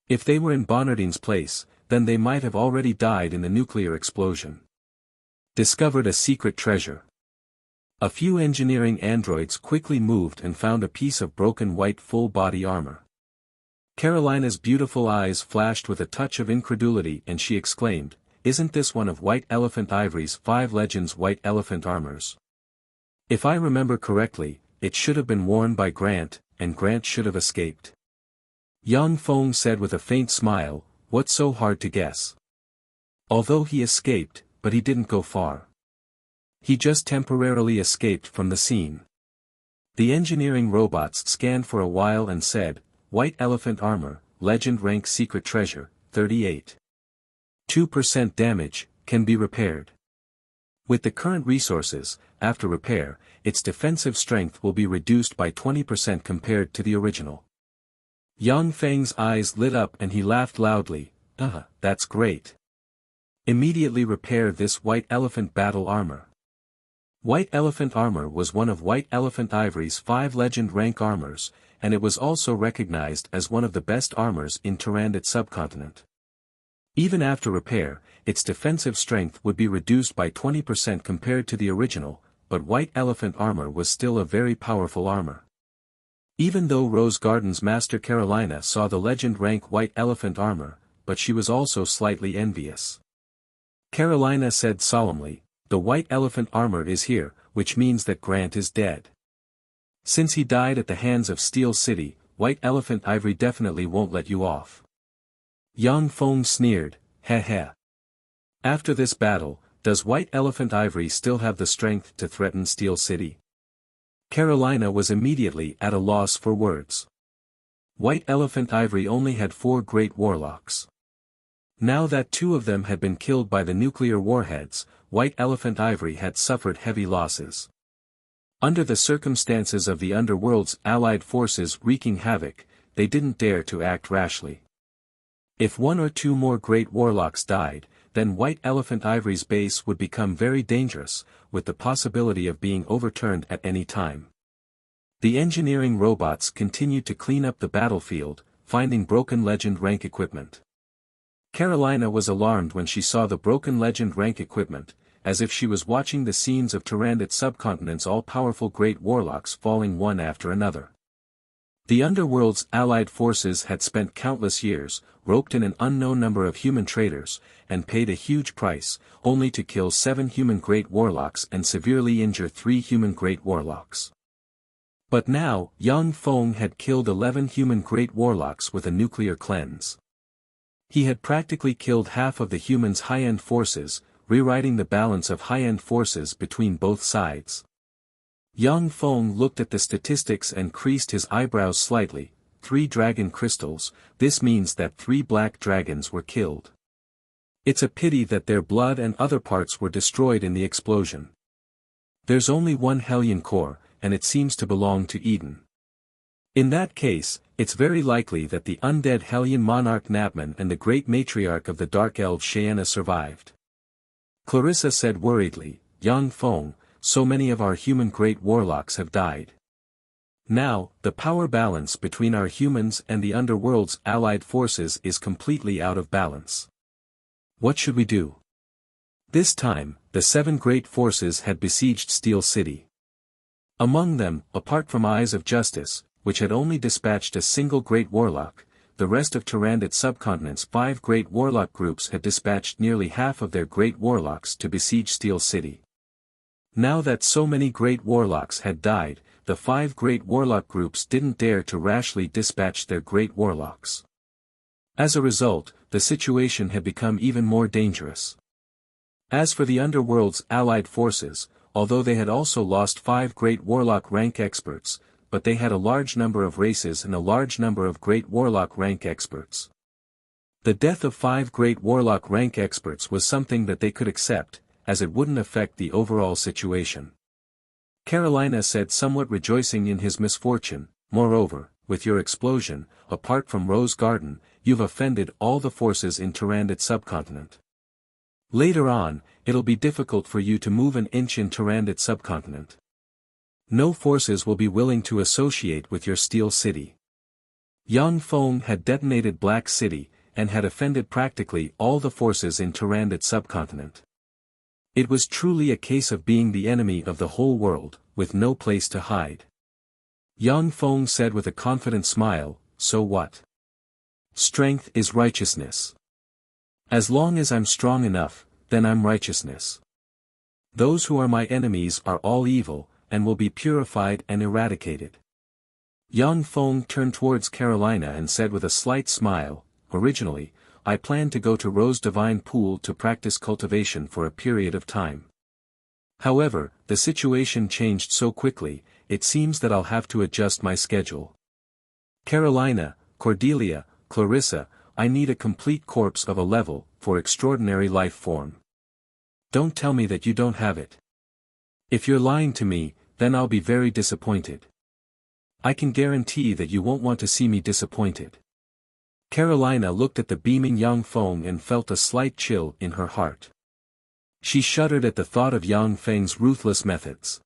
[SPEAKER 1] If they were in Bonardine's place, then they might have already died in the nuclear explosion. Discovered a secret treasure. A few engineering androids quickly moved and found a piece of broken white full-body armor. Carolina's beautiful eyes flashed with a touch of incredulity and she exclaimed, "Isn't this one of White Elephant Ivory's 5 Legends white elephant armors? If I remember correctly, it should have been worn by Grant, and Grant should have escaped." Yang Feng said with a faint smile, "What's so hard to guess? Although he escaped, but he didn't go far. He just temporarily escaped from the scene." The engineering robots scanned for a while and said, "White elephant armor, legend rank secret treasure, 38. 2% damage, can be repaired. With the current resources, after repair, its defensive strength will be reduced by 20% compared to the original." Yang Feng's eyes lit up and he laughed loudly, That's great. Immediately repair this White Elephant battle armor." White Elephant armor was one of White Elephant Ivory's 5 legend rank armors, and it was also recognized as one of the best armors in Tyrannid subcontinent. Even after repair, its defensive strength would be reduced by 20% compared to the original, but White Elephant armor was still a very powerful armor. Even though Rose Garden's master Carolina saw the legend rank white elephant armor, but she was also slightly envious. Carolina said solemnly, "The white elephant armor is here, which means that Grant is dead. Since he died at the hands of Steel City, White Elephant Ivory definitely won't let you off." Yang Feng sneered, "Heh heh. After this battle, does White Elephant Ivory still have the strength to threaten Steel City?" Carolina was immediately at a loss for words. White Elephant Ivory only had 4 great warlocks. Now that 2 of them had been killed by the nuclear warheads, White Elephant Ivory had suffered heavy losses. Under the circumstances of the underworld's allied forces wreaking havoc, they didn't dare to act rashly. If 1 or 2 more great warlocks died, then White Elephant Ivory's base would become very dangerous, with the possibility of being overturned at any time. The engineering robots continued to clean up the battlefield, finding broken legend rank equipment. Carolina was alarmed when she saw the broken legend rank equipment, as if she was watching the scenes of Tyrannid Subcontinent's all-powerful great warlocks falling one after another. The underworld's allied forces had spent countless years, roped in an unknown number of human traders, and paid a huge price, only to kill 7 human great warlocks and severely injure 3 human great warlocks. But now, Yang Feng had killed 11 human great warlocks with a nuclear cleanse. He had practically killed half of the humans' high-end forces, rewriting the balance of high-end forces between both sides. Yang Feng looked at the statistics and creased his eyebrows slightly. 3 dragon crystals, this means that 3 black dragons were killed. It's a pity that their blood and other parts were destroyed in the explosion. There's only 1 Hellion core, and it seems to belong to Eden. In that case, it's very likely that the undead Hellion monarch Napman and the great matriarch of the Dark Elves Shaena survived. Clarissa said worriedly, "Yang Feng, so many of our human great warlocks have died. Now, the power balance between our humans and the underworld's allied forces is completely out of balance. What should we do?" This time, the 7 great forces had besieged Steel City. Among them, apart from Eyes of Justice, which had only dispatched a single great warlock, the rest of Tyrannid Subcontinent's 5 great warlock groups had dispatched nearly half of their great warlocks to besiege Steel City. Now that so many great warlocks had died, the 5 great warlock groups didn't dare to rashly dispatch their great warlocks. As a result, the situation had become even more dangerous. As for the underworld's allied forces, although they had also lost 5 great warlock rank experts, but they had a large number of races and a large number of great warlock rank experts. The death of 5 great warlock rank experts was something that they could accept, as it wouldn't affect the overall situation. Carolina said, somewhat rejoicing in his misfortune, "Moreover, with your explosion, apart from Rose Garden, you've offended all the forces in Tyrannid Subcontinent. Later on, it'll be difficult for you to move an inch in Tyrannid Subcontinent. No forces will be willing to associate with your Steel City." Yang Feng had detonated Black City, and had offended practically all the forces in Tyrannid Subcontinent. It was truly a case of being the enemy of the whole world, with no place to hide. Yang Feng said with a confident smile, "So what? Strength is righteousness. As long as I'm strong enough, then I'm righteousness. Those who are my enemies are all evil, and will be purified and eradicated." Yang Feng turned towards Carolina and said with a slight smile, "Originally, I planned to go to Rose Divine Pool to practice cultivation for a period of time. However, the situation changed so quickly, it seems that I'll have to adjust my schedule. Carolina, Cordelia, Clarissa, I need a complete corpse of a level, for extraordinary life form. Don't tell me that you don't have it. If you're lying to me, then I'll be very disappointed. I can guarantee that you won't want to see me disappointed." Carolina looked at the beaming Yang Feng and felt a slight chill in her heart. She shuddered at the thought of Yang Feng's ruthless methods.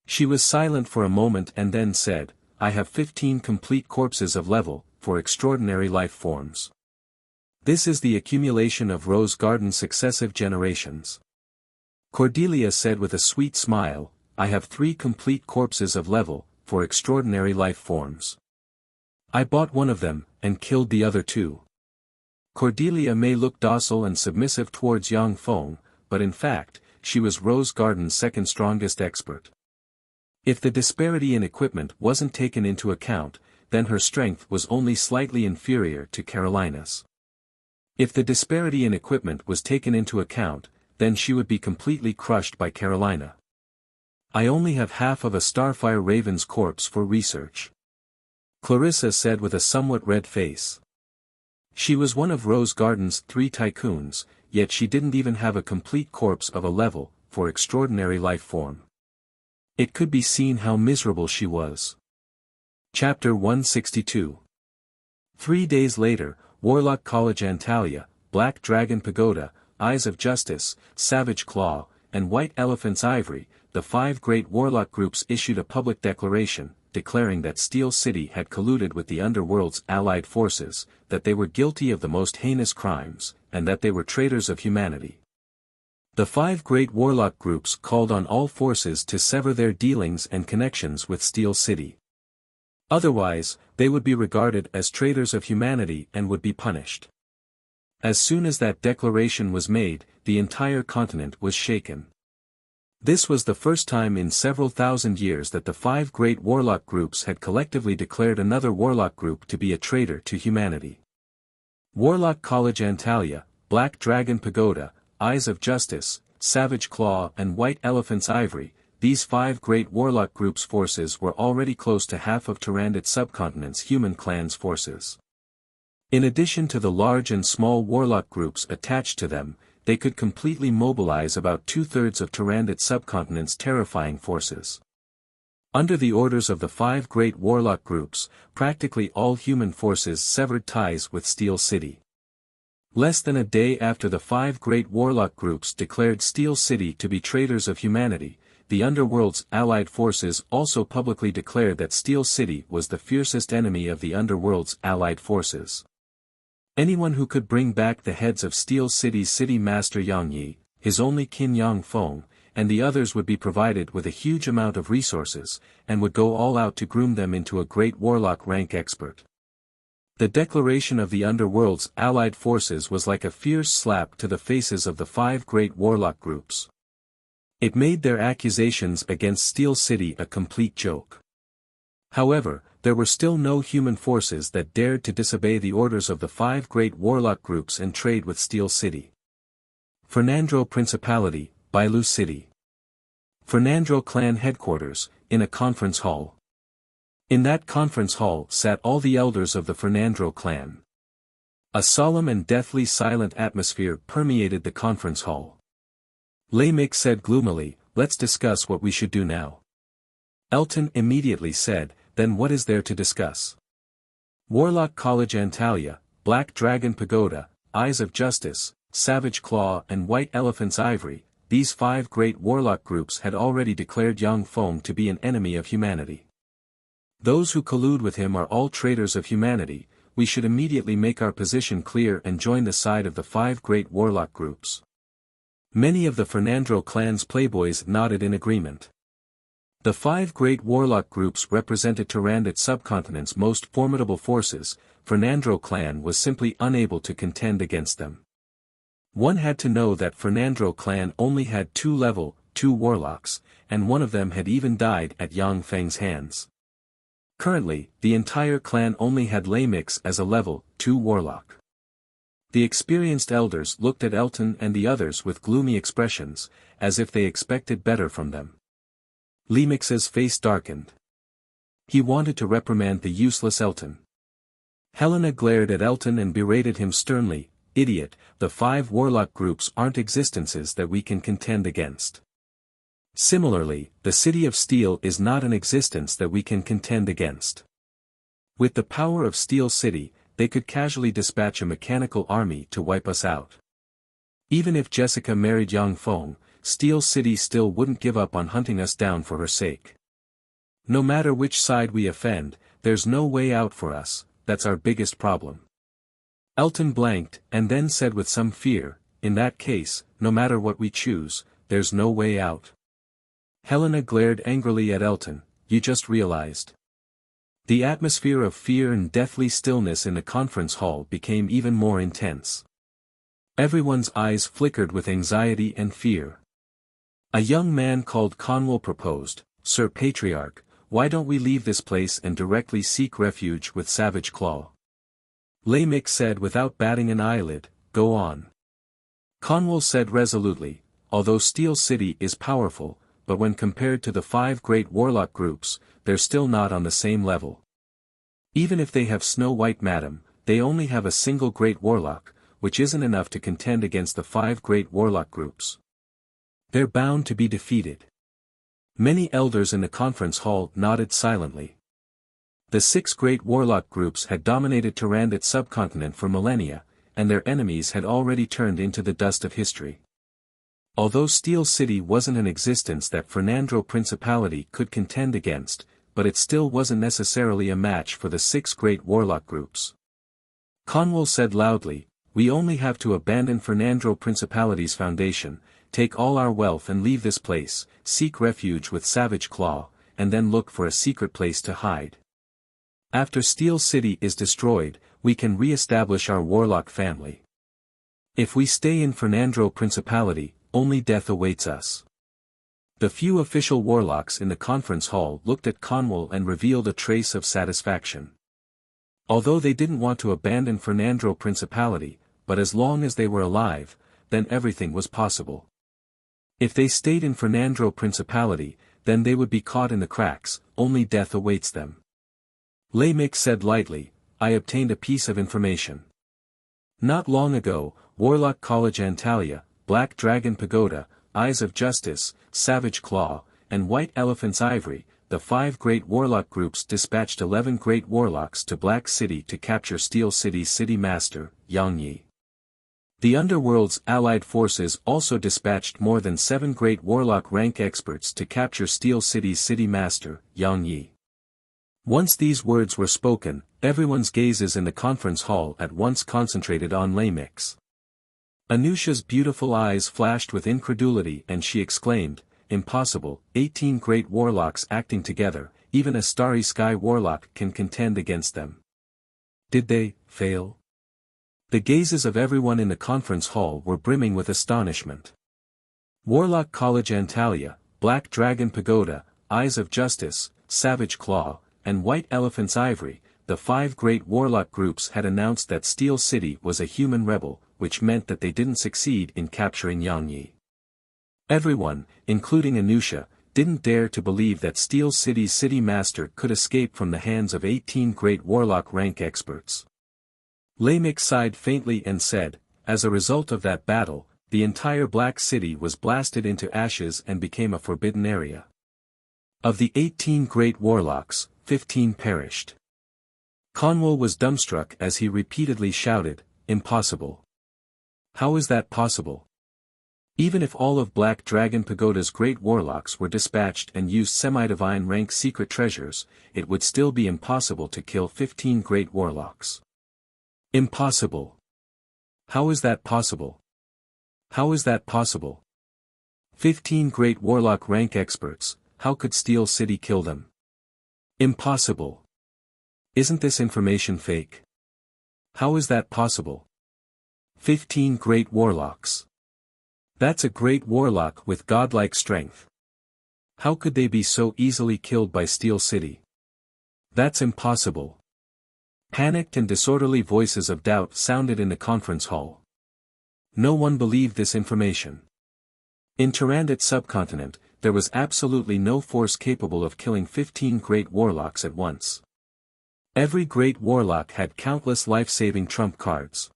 [SPEAKER 1] She was silent for a moment and then said, "I have 15 complete corpses of level, for extraordinary life forms. This is the accumulation of Rose Garden's successive generations." Cordelia said with a sweet smile, "I have 3 complete corpses of level, for extraordinary life forms. I bought one of them, and killed the other two. Cordelia may look docile and submissive towards Yang Feng, but in fact, she was Rose Garden's second strongest expert. If the disparity in equipment wasn't taken into account, then her strength was only slightly inferior to Carolina's. If the disparity in equipment was taken into account, then she would be completely crushed by Carolina. I only have half of a Starfire Raven's corpse for research, Clarissa said with a somewhat red face. She was one of Rose Garden's 3 tycoons, yet she didn't even have a complete corpse of a level, for extraordinary life form. It could be seen how miserable she was. Chapter 162. 3 days later, Warlock College Antalya, Black Dragon Pagoda, Eyes of Justice, Savage Claw, and White Elephant's Ivory, the 5 great warlock groups issued a public declaration, declaring that Steel City had colluded with the Underworld's allied forces, that they were guilty of the most heinous crimes, and that they were traitors of humanity. The 5 great warlock groups called on all forces to sever their dealings and connections with Steel City. Otherwise, they would be regarded as traitors of humanity and would be punished. As soon as that declaration was made, the entire continent was shaken. This was the first time in several thousand years that the 5 great warlock groups had collectively declared another warlock group to be a traitor to humanity. Warlock College Antalya, Black Dragon Pagoda, Eyes of Justice, Savage Claw and White Elephant's Ivory, these 5 great warlock groups' forces were already close to half of Tyrannid subcontinent's human clan's forces. In addition to the large and small warlock groups attached to them, they could completely mobilize about 2/3 of Tyrannid subcontinent's terrifying forces. Under the orders of the 5 great warlock groups, practically all human forces severed ties with Steel City. Less than a day after the 5 great warlock groups declared Steel City to be traitors of humanity, the Underworld's allied forces also publicly declared that Steel City was the fiercest enemy of the Underworld's allied forces. Anyone who could bring back the heads of Steel City's city master Yang Yi, his only kin Yang Feng, and the others would be provided with a huge amount of resources, and would go all out to groom them into a great warlock rank expert. The declaration of the Underworld's allied forces was like a fierce slap to the faces of the 5 great warlock groups. It made their accusations against Steel City a complete joke. However, there were still no human forces that dared to disobey the orders of the 5 great warlock groups and trade with Steel City. Fernandro Principality, Bailu City. Fernandro clan headquarters, in a conference hall. In that conference hall sat all the elders of the Fernandro clan. A solemn and deathly silent atmosphere permeated the conference hall. Lamik said gloomily, "Let's discuss what we should do now." Elton immediately said, "Then what is there to discuss?" Warlock College Antalya, Black Dragon Pagoda, Eyes of Justice, Savage Claw and White Elephant's Ivory, these 5 great warlock groups had already declared Yang Feng to be an enemy of humanity. Those who collude with him are all traitors of humanity. We should immediately make our position clear and join the side of the 5 great warlock groups. Many of the Fernandro clan's playboys nodded in agreement. The 5 great warlock groups represented Tyrannid subcontinent's most formidable forces. Fernandro clan was simply unable to contend against them. One had to know that Fernandro clan only had 2 level 2 warlocks, and one of them had even died at Yang Feng's hands. Currently, the entire clan only had Lamix as a level 2 warlock. The experienced elders looked at Elton and the others with gloomy expressions, as if they expected better from them. Lamix's face darkened. He wanted to reprimand the useless Elton. Helena glared at Elton and berated him sternly, "Idiot, the 5 warlock groups aren't existences that we can contend against. Similarly, the City of Steel is not an existence that we can contend against. With the power of Steel City, they could casually dispatch a mechanical army to wipe us out. Even if Jessica married Yang Feng, Steel City still wouldn't give up on hunting us down for her sake. No matter which side we offend, there's no way out for us, that's our biggest problem." Elton blanked, and then said with some fear, "In that case, no matter what we choose, there's no way out." Helena glared angrily at Elton, you just realized. The atmosphere of fear and deathly stillness in the conference hall became even more intense. Everyone's eyes flickered with anxiety and fear. A young man called Conwell proposed, "Sir Patriarch, why don't we leave this place and directly seek refuge with Savage Claw?" Lamech said without batting an eyelid, "Go on." Conwell said resolutely, "Although Steel City is powerful, but when compared to the 5 great warlock groups, they're still not on the same level. Even if they have Snow White Madam, they only have a single great warlock, which isn't enough to contend against the 5 great warlock groups. They're bound to be defeated." Many elders in the conference hall nodded silently. The 6 great warlock groups had dominated Tyrannid subcontinent for millennia, and their enemies had already turned into the dust of history. Although Steel City wasn't an existence that Fernandro Principality could contend against, but it still wasn't necessarily a match for the 6 great warlock groups. Conwell said loudly, "We only have to abandon Fernandro Principality's foundation, take all our wealth and leave this place, seek refuge with Savage Claw, and then look for a secret place to hide. After Steel City is destroyed, we can re-establish our warlock family. If we stay in Fernandro Principality, only death awaits us." The few official warlocks in the conference hall looked at Conwell and revealed a trace of satisfaction. Although they didn't want to abandon Fernandro Principality, but as long as they were alive, then everything was possible. If they stayed in Fernandro Principality, then they would be caught in the cracks, only death awaits them. Lamech said lightly, "I obtained a piece of information. Not long ago, Warlock College Antalya, Black Dragon Pagoda, Eyes of Justice, Savage Claw, and White Elephant's Ivory, the 5 great warlock groups dispatched 11 great warlocks to Black City to capture Steel City's city master, Yang Yi. The Underworld's allied forces also dispatched more than 7 great warlock rank experts to capture Steel City's city master, Yang Yi." Once these words were spoken, everyone's gazes in the conference hall at once concentrated on Lamech's. Anusha's beautiful eyes flashed with incredulity and she exclaimed, "Impossible, 18 great warlocks acting together, even a Starry Sky warlock can contend against them. Did they fail?" The gazes of everyone in the conference hall were brimming with astonishment. Warlock College Antalya, Black Dragon Pagoda, Eyes of Justice, Savage Claw, and White Elephant's Ivory, the 5 great warlock groups had announced that Steel City was a human rebel, which meant that they didn't succeed in capturing Yang Yi. Everyone, including Anusha, didn't dare to believe that Steel City's city master could escape from the hands of 18 great warlock rank experts. Lamech sighed faintly and said, "As a result of that battle, the entire Black City was blasted into ashes and became a forbidden area. Of the 18 great warlocks, 15 perished." Conwell was dumbstruck as he repeatedly shouted, "Impossible. How is that possible? Even if all of Black Dragon Pagoda's great warlocks were dispatched and used semi-divine rank secret treasures, it would still be impossible to kill 15 great warlocks. Impossible. How is that possible? How is that possible? 15 great warlock rank experts, how could Steel City kill them? Impossible. Isn't this information fake? How is that possible? 15 great warlocks. That's a great warlock with godlike strength. How could they be so easily killed by Steel City? That's impossible." Panicked and disorderly voices of doubt sounded in the conference hall. No one believed this information. In Tyrannid subcontinent, there was absolutely no force capable of killing 15 great warlocks at once. Every great warlock had countless life-saving trump cards.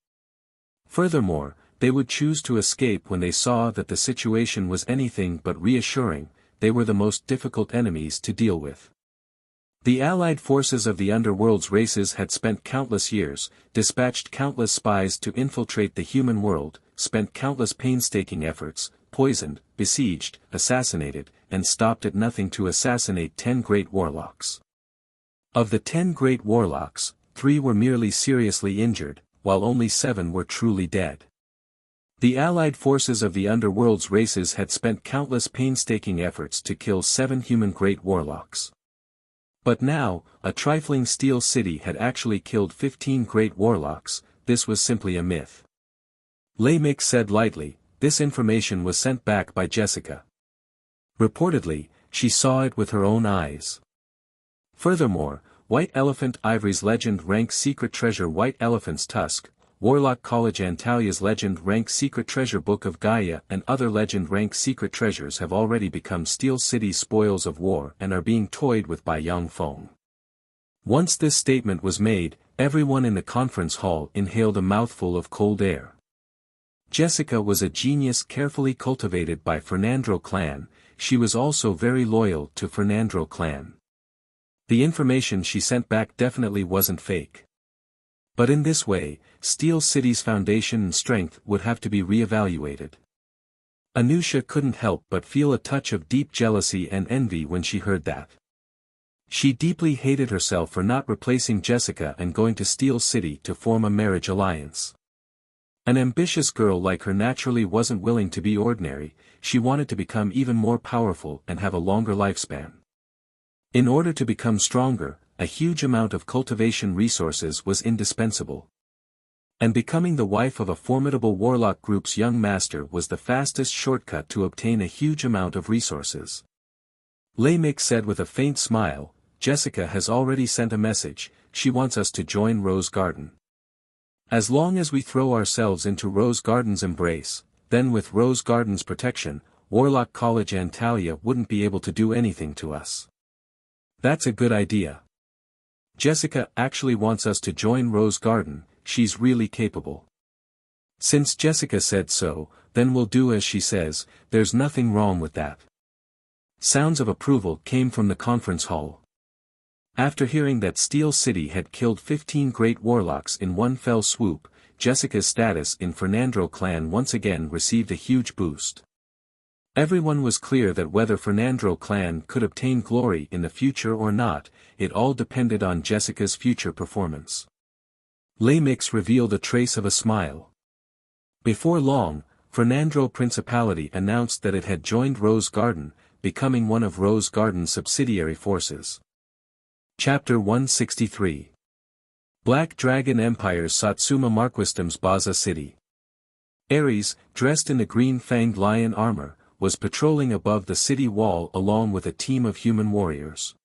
[SPEAKER 1] Furthermore, they would choose to escape when they saw that the situation was anything but reassuring. They were the most difficult enemies to deal with. The allied forces of the Underworld's races had spent countless years, dispatched countless spies to infiltrate the human world, spent countless painstaking efforts, poisoned, besieged, assassinated, and stopped at nothing to assassinate 10 great warlocks. Of the 10 great warlocks, 3 were merely seriously injured, while only 7 were truly dead. The allied forces of the Underworld's races had spent countless painstaking efforts to kill 7 human great warlocks. But now, a trifling Steel City had actually killed 15 great warlocks. This was simply a myth. Lei Mix said lightly, this information was sent back by Jessica. Reportedly, she saw it with her own eyes. Furthermore, White Elephant Ivory's legend rank secret treasure White Elephant's Tusk, Warlock College Antalia's legend rank secret treasure Book of Gaia and other legend rank secret treasures have already become Steel City's spoils of war and are being toyed with by Yang Feng. Once this statement was made, everyone in the conference hall inhaled a mouthful of cold air. Jessica was a genius carefully cultivated by Fernandro clan. She was also very loyal to Fernandro clan. The information she sent back definitely wasn't fake. But in this way, Steel City's foundation and strength would have to be re-evaluated. Anusha couldn't help but feel a touch of deep jealousy and envy when she heard that. She deeply hated herself for not replacing Jessica and going to Steel City to form a marriage alliance. An ambitious girl like her naturally wasn't willing to be ordinary, she wanted to become even more powerful and have a longer lifespan. In order to become stronger, a huge amount of cultivation resources was indispensable. And becoming the wife of a formidable warlock group's young master was the fastest shortcut to obtain a huge amount of resources. Lei Mix said with a faint smile, Jessica has already sent a message, she wants us to join Rose Garden. As long as we throw ourselves into Rose Garden's embrace, then with Rose Garden's protection, Warlock College Antalya wouldn't be able to do anything to us. That's a good idea. Jessica actually wants us to join Rose Garden, she's really capable. Since Jessica said so, then we'll do as she says, there's nothing wrong with that. Sounds of approval came from the conference hall. After hearing that Steel City had killed 15 great warlocks in one fell swoop, Jessica's status in Fernandro clan once again received a huge boost. Everyone was clear that whether Fernandro clan could obtain glory in the future or not, it all depended on Jessica's future performance. Lei Mix revealed a trace of a smile. Before long, Fernandro Principality announced that it had joined Rose Garden, becoming one of Rose Garden's subsidiary forces. Chapter 163 Black Dragon Empire's Satsuma Marquisdom's Baza City. Ares, dressed in the green-fanged lion armor, was patrolling above the city wall along with a team of human warriors.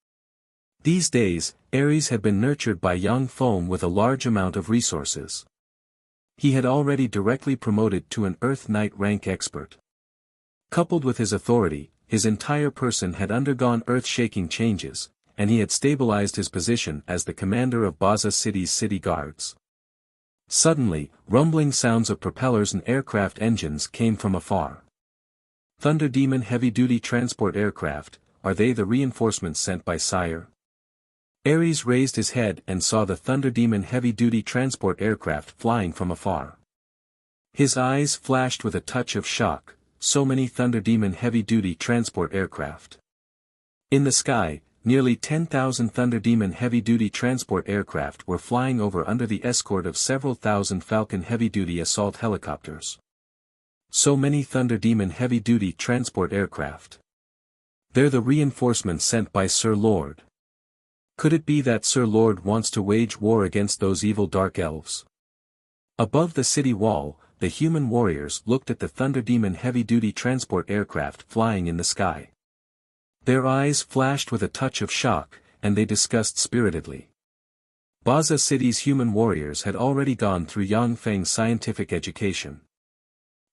[SPEAKER 1] These days, Ares had been nurtured by Yang Feng with a large amount of resources. He had already directly promoted to an Earth Knight rank expert. Coupled with his authority, his entire person had undergone earth-shaking changes, and he had stabilized his position as the commander of Baza City's city guards. Suddenly, rumbling sounds of propellers and aircraft engines came from afar. Thunder Demon heavy-duty transport aircraft, are they the reinforcements sent by Sire? Ares raised his head and saw the Thunder Demon heavy-duty transport aircraft flying from afar. His eyes flashed with a touch of shock, so many Thunder Demon heavy-duty transport aircraft. In the sky, nearly 10,000 Thunder Demon heavy-duty transport aircraft were flying over under the escort of several thousand Falcon heavy-duty assault helicopters. So many Thunder Demon heavy-duty transport aircraft. They're the reinforcements sent by Sir Lord. Could it be that Sir Lord wants to wage war against those evil dark elves? Above the city wall, the human warriors looked at the Thunder Demon heavy-duty transport aircraft flying in the sky. Their eyes flashed with a touch of shock, and they discussed spiritedly. Baza City's human warriors had already gone through Yang Feng's scientific education.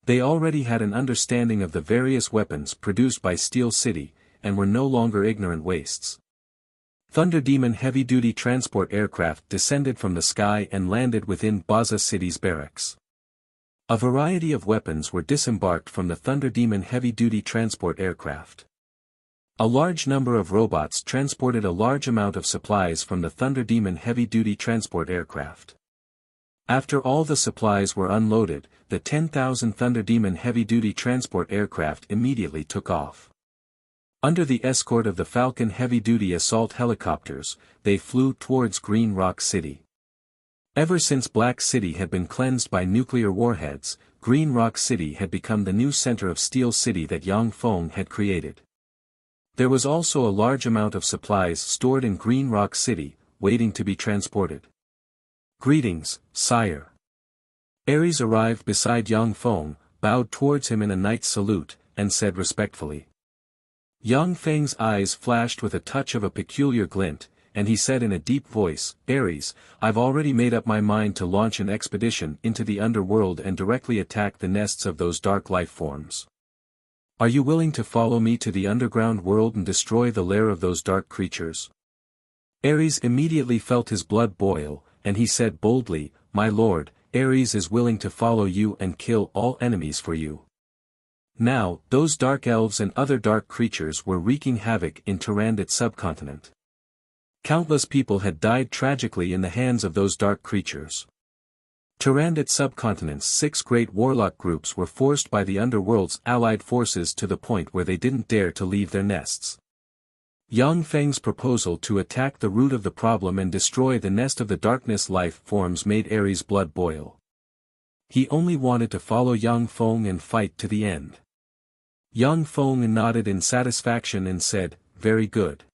[SPEAKER 1] They already had an understanding of the various weapons produced by Steel City, and were no longer ignorant wastes. Thunder Demon heavy-duty transport aircraft descended from the sky and landed within Baza City's barracks. A variety of weapons were disembarked from the Thunder Demon heavy-duty transport aircraft. A large number of robots transported a large amount of supplies from the Thunder Demon heavy-duty transport aircraft. After all the supplies were unloaded, the 10,000 Thunder Demon heavy-duty transport aircraft immediately took off. Under the escort of the Falcon heavy-duty assault helicopters, they flew towards Green Rock City. Ever since Black City had been cleansed by nuclear warheads, Green Rock City had become the new center of Steel City that Yang Feng had created. There was also a large amount of supplies stored in Green Rock City, waiting to be transported. "Greetings, sire." Ares arrived beside Yang Feng, bowed towards him in a knight's salute, and said respectfully. Yang Feng's eyes flashed with a touch of a peculiar glint, and he said in a deep voice, "Ares, I've already made up my mind to launch an expedition into the underworld and directly attack the nests of those dark life forms. Are you willing to follow me to the underground world and destroy the lair of those dark creatures?" Ares immediately felt his blood boil, and he said boldly, "My lord, Ares is willing to follow you and kill all enemies for you." Now, those dark elves and other dark creatures were wreaking havoc in Tyrannid subcontinent. Countless people had died tragically in the hands of those dark creatures. Tyrannid subcontinent's 6 great warlock groups were forced by the underworld's allied forces to the point where they didn't dare to leave their nests. Yang Feng's proposal to attack the root of the problem and destroy the nest of the darkness life forms made Ares' blood boil. He only wanted to follow Yang Feng and fight to the end. Yang Feng nodded in satisfaction and said, "Very good.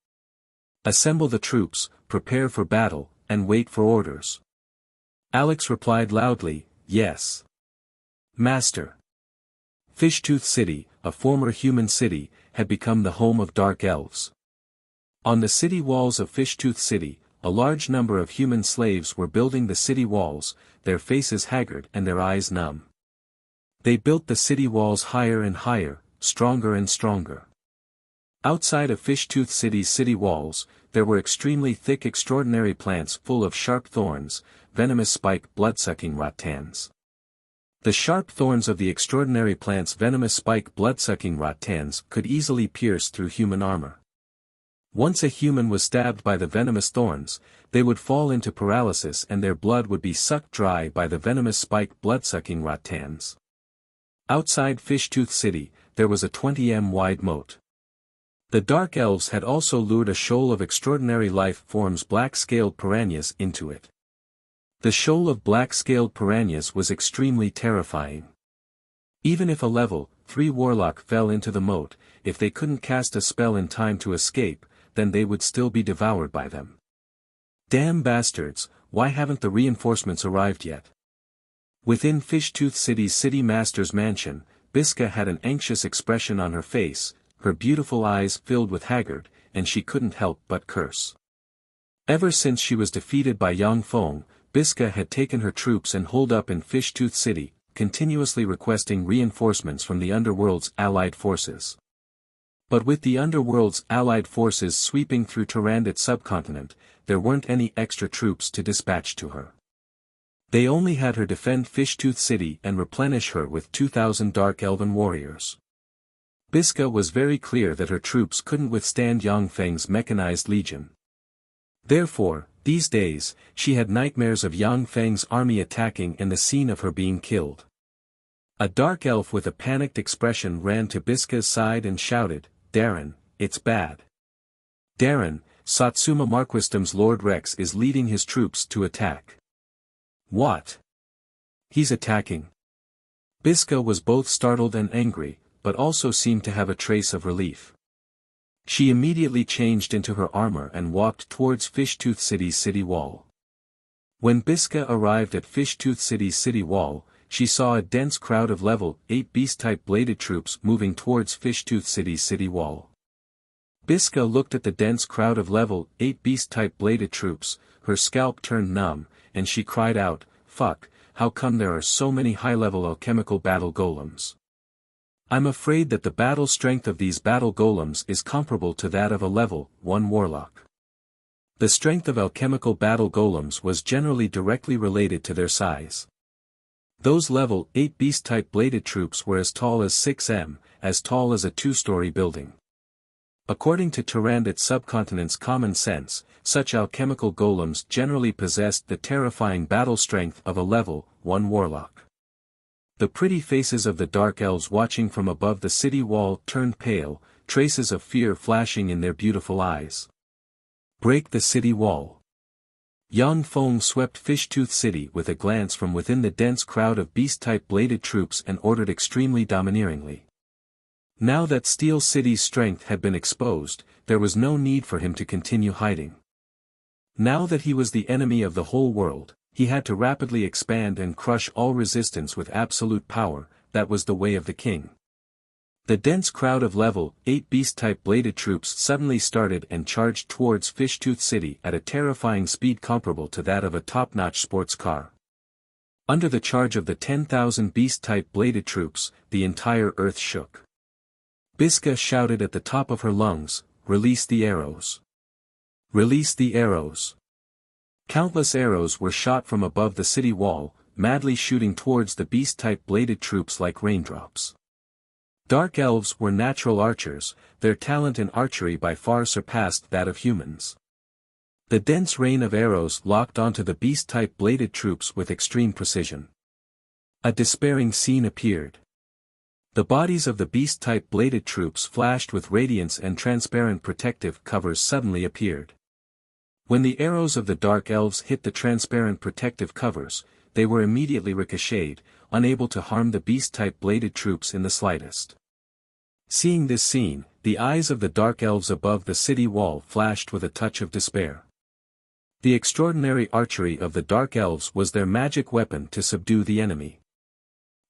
[SPEAKER 1] Assemble the troops, prepare for battle, and wait for orders." Alex replied loudly, "Yes, Master." Fishtooth City, a former human city, had become the home of dark elves. On the city walls of Fishtooth City, a large number of human slaves were building the city walls, their faces haggard and their eyes numb. They built the city walls higher and higher, stronger and stronger. Outside of Fishtooth City's city walls, there were extremely thick extraordinary plants full of sharp thorns, venomous spike blood-sucking rattans. The sharp thorns of the extraordinary plant's venomous spike blood-sucking rattans could easily pierce through human armor. Once a human was stabbed by the venomous thorns, they would fall into paralysis and their blood would be sucked dry by the venomous spike blood-sucking rattans. Outside Fishtooth City, there was a 20 wide moat. The Dark Elves had also lured a shoal of extraordinary life forms black-scaled piranhas into it. The shoal of black-scaled piranhas was extremely terrifying. Even if a level 3 warlock fell into the moat, if they couldn't cast a spell in time to escape, then they would still be devoured by them. Damn bastards, why haven't the reinforcements arrived yet? Within Fishtooth City's city master's mansion, Biska had an anxious expression on her face, her beautiful eyes filled with haggard, and she couldn't help but curse. Ever since she was defeated by Yang Feng, Biska had taken her troops and holed up in Fishtooth City, continuously requesting reinforcements from the underworld's allied forces. But with the underworld's allied forces sweeping through Tyrannid subcontinent, there weren't any extra troops to dispatch to her. They only had her defend Fishtooth City and replenish her with 2,000 dark elven warriors. Biska was very clear that her troops couldn't withstand Yang Feng's mechanized legion. Therefore, these days, she had nightmares of Yang Feng's army attacking and the scene of her being killed. A dark elf with a panicked expression ran to Biska's side and shouted, "Darren, it's bad. Darren, Satsuma Marquisdom's Lord Rex is leading his troops to attack." "What? He's attacking?" Biska was both startled and angry, but also seemed to have a trace of relief. She immediately changed into her armor and walked towards Fishtooth City's city wall. When Biska arrived at Fishtooth City's city wall, she saw a dense crowd of level 8 beast-type bladed troops moving towards Fishtooth City's city wall. Biska looked at the dense crowd of level 8 beast-type bladed troops, her scalp turned numb, and she cried out, "Fuck, how come there are so many high-level alchemical battle golems? I'm afraid that the battle strength of these battle golems is comparable to that of a level 1 warlock." The strength of alchemical battle golems was generally directly related to their size. Those level 8 beast-type bladed troops were as tall as 6 as tall as a 2-story building. According to Tyrannid subcontinent's common sense, such alchemical golems generally possessed the terrifying battle strength of a level 1 warlock. The pretty faces of the dark elves watching from above the city wall turned pale, traces of fear flashing in their beautiful eyes. "Break the city wall." Yang Feng swept Fishtooth City with a glance from within the dense crowd of beast-type bladed troops and ordered extremely domineeringly. Now that Steel City's strength had been exposed, there was no need for him to continue hiding. Now that he was the enemy of the whole world, he had to rapidly expand and crush all resistance with absolute power. That was the way of the king. The dense crowd of level 8 beast-type bladed troops suddenly started and charged towards Fishtooth City at a terrifying speed comparable to that of a top-notch sports car. Under the charge of the 10,000 beast-type bladed troops, the entire earth shook. Biska shouted at the top of her lungs, "Release the arrows! Release the arrows!" Countless arrows were shot from above the city wall, madly shooting towards the beast-type bladed troops like raindrops. Dark elves were natural archers, their talent in archery by far surpassed that of humans. The dense rain of arrows locked onto the beast-type bladed troops with extreme precision. A despairing scene appeared. The bodies of the beast-type bladed troops flashed with radiance and transparent protective covers suddenly appeared. When the arrows of the dark elves hit the transparent protective covers, they were immediately ricocheted, unable to harm the beast-type bladed troops in the slightest. Seeing this scene, the eyes of the dark elves above the city wall flashed with a touch of despair. The extraordinary archery of the dark elves was their magic weapon to subdue the enemy.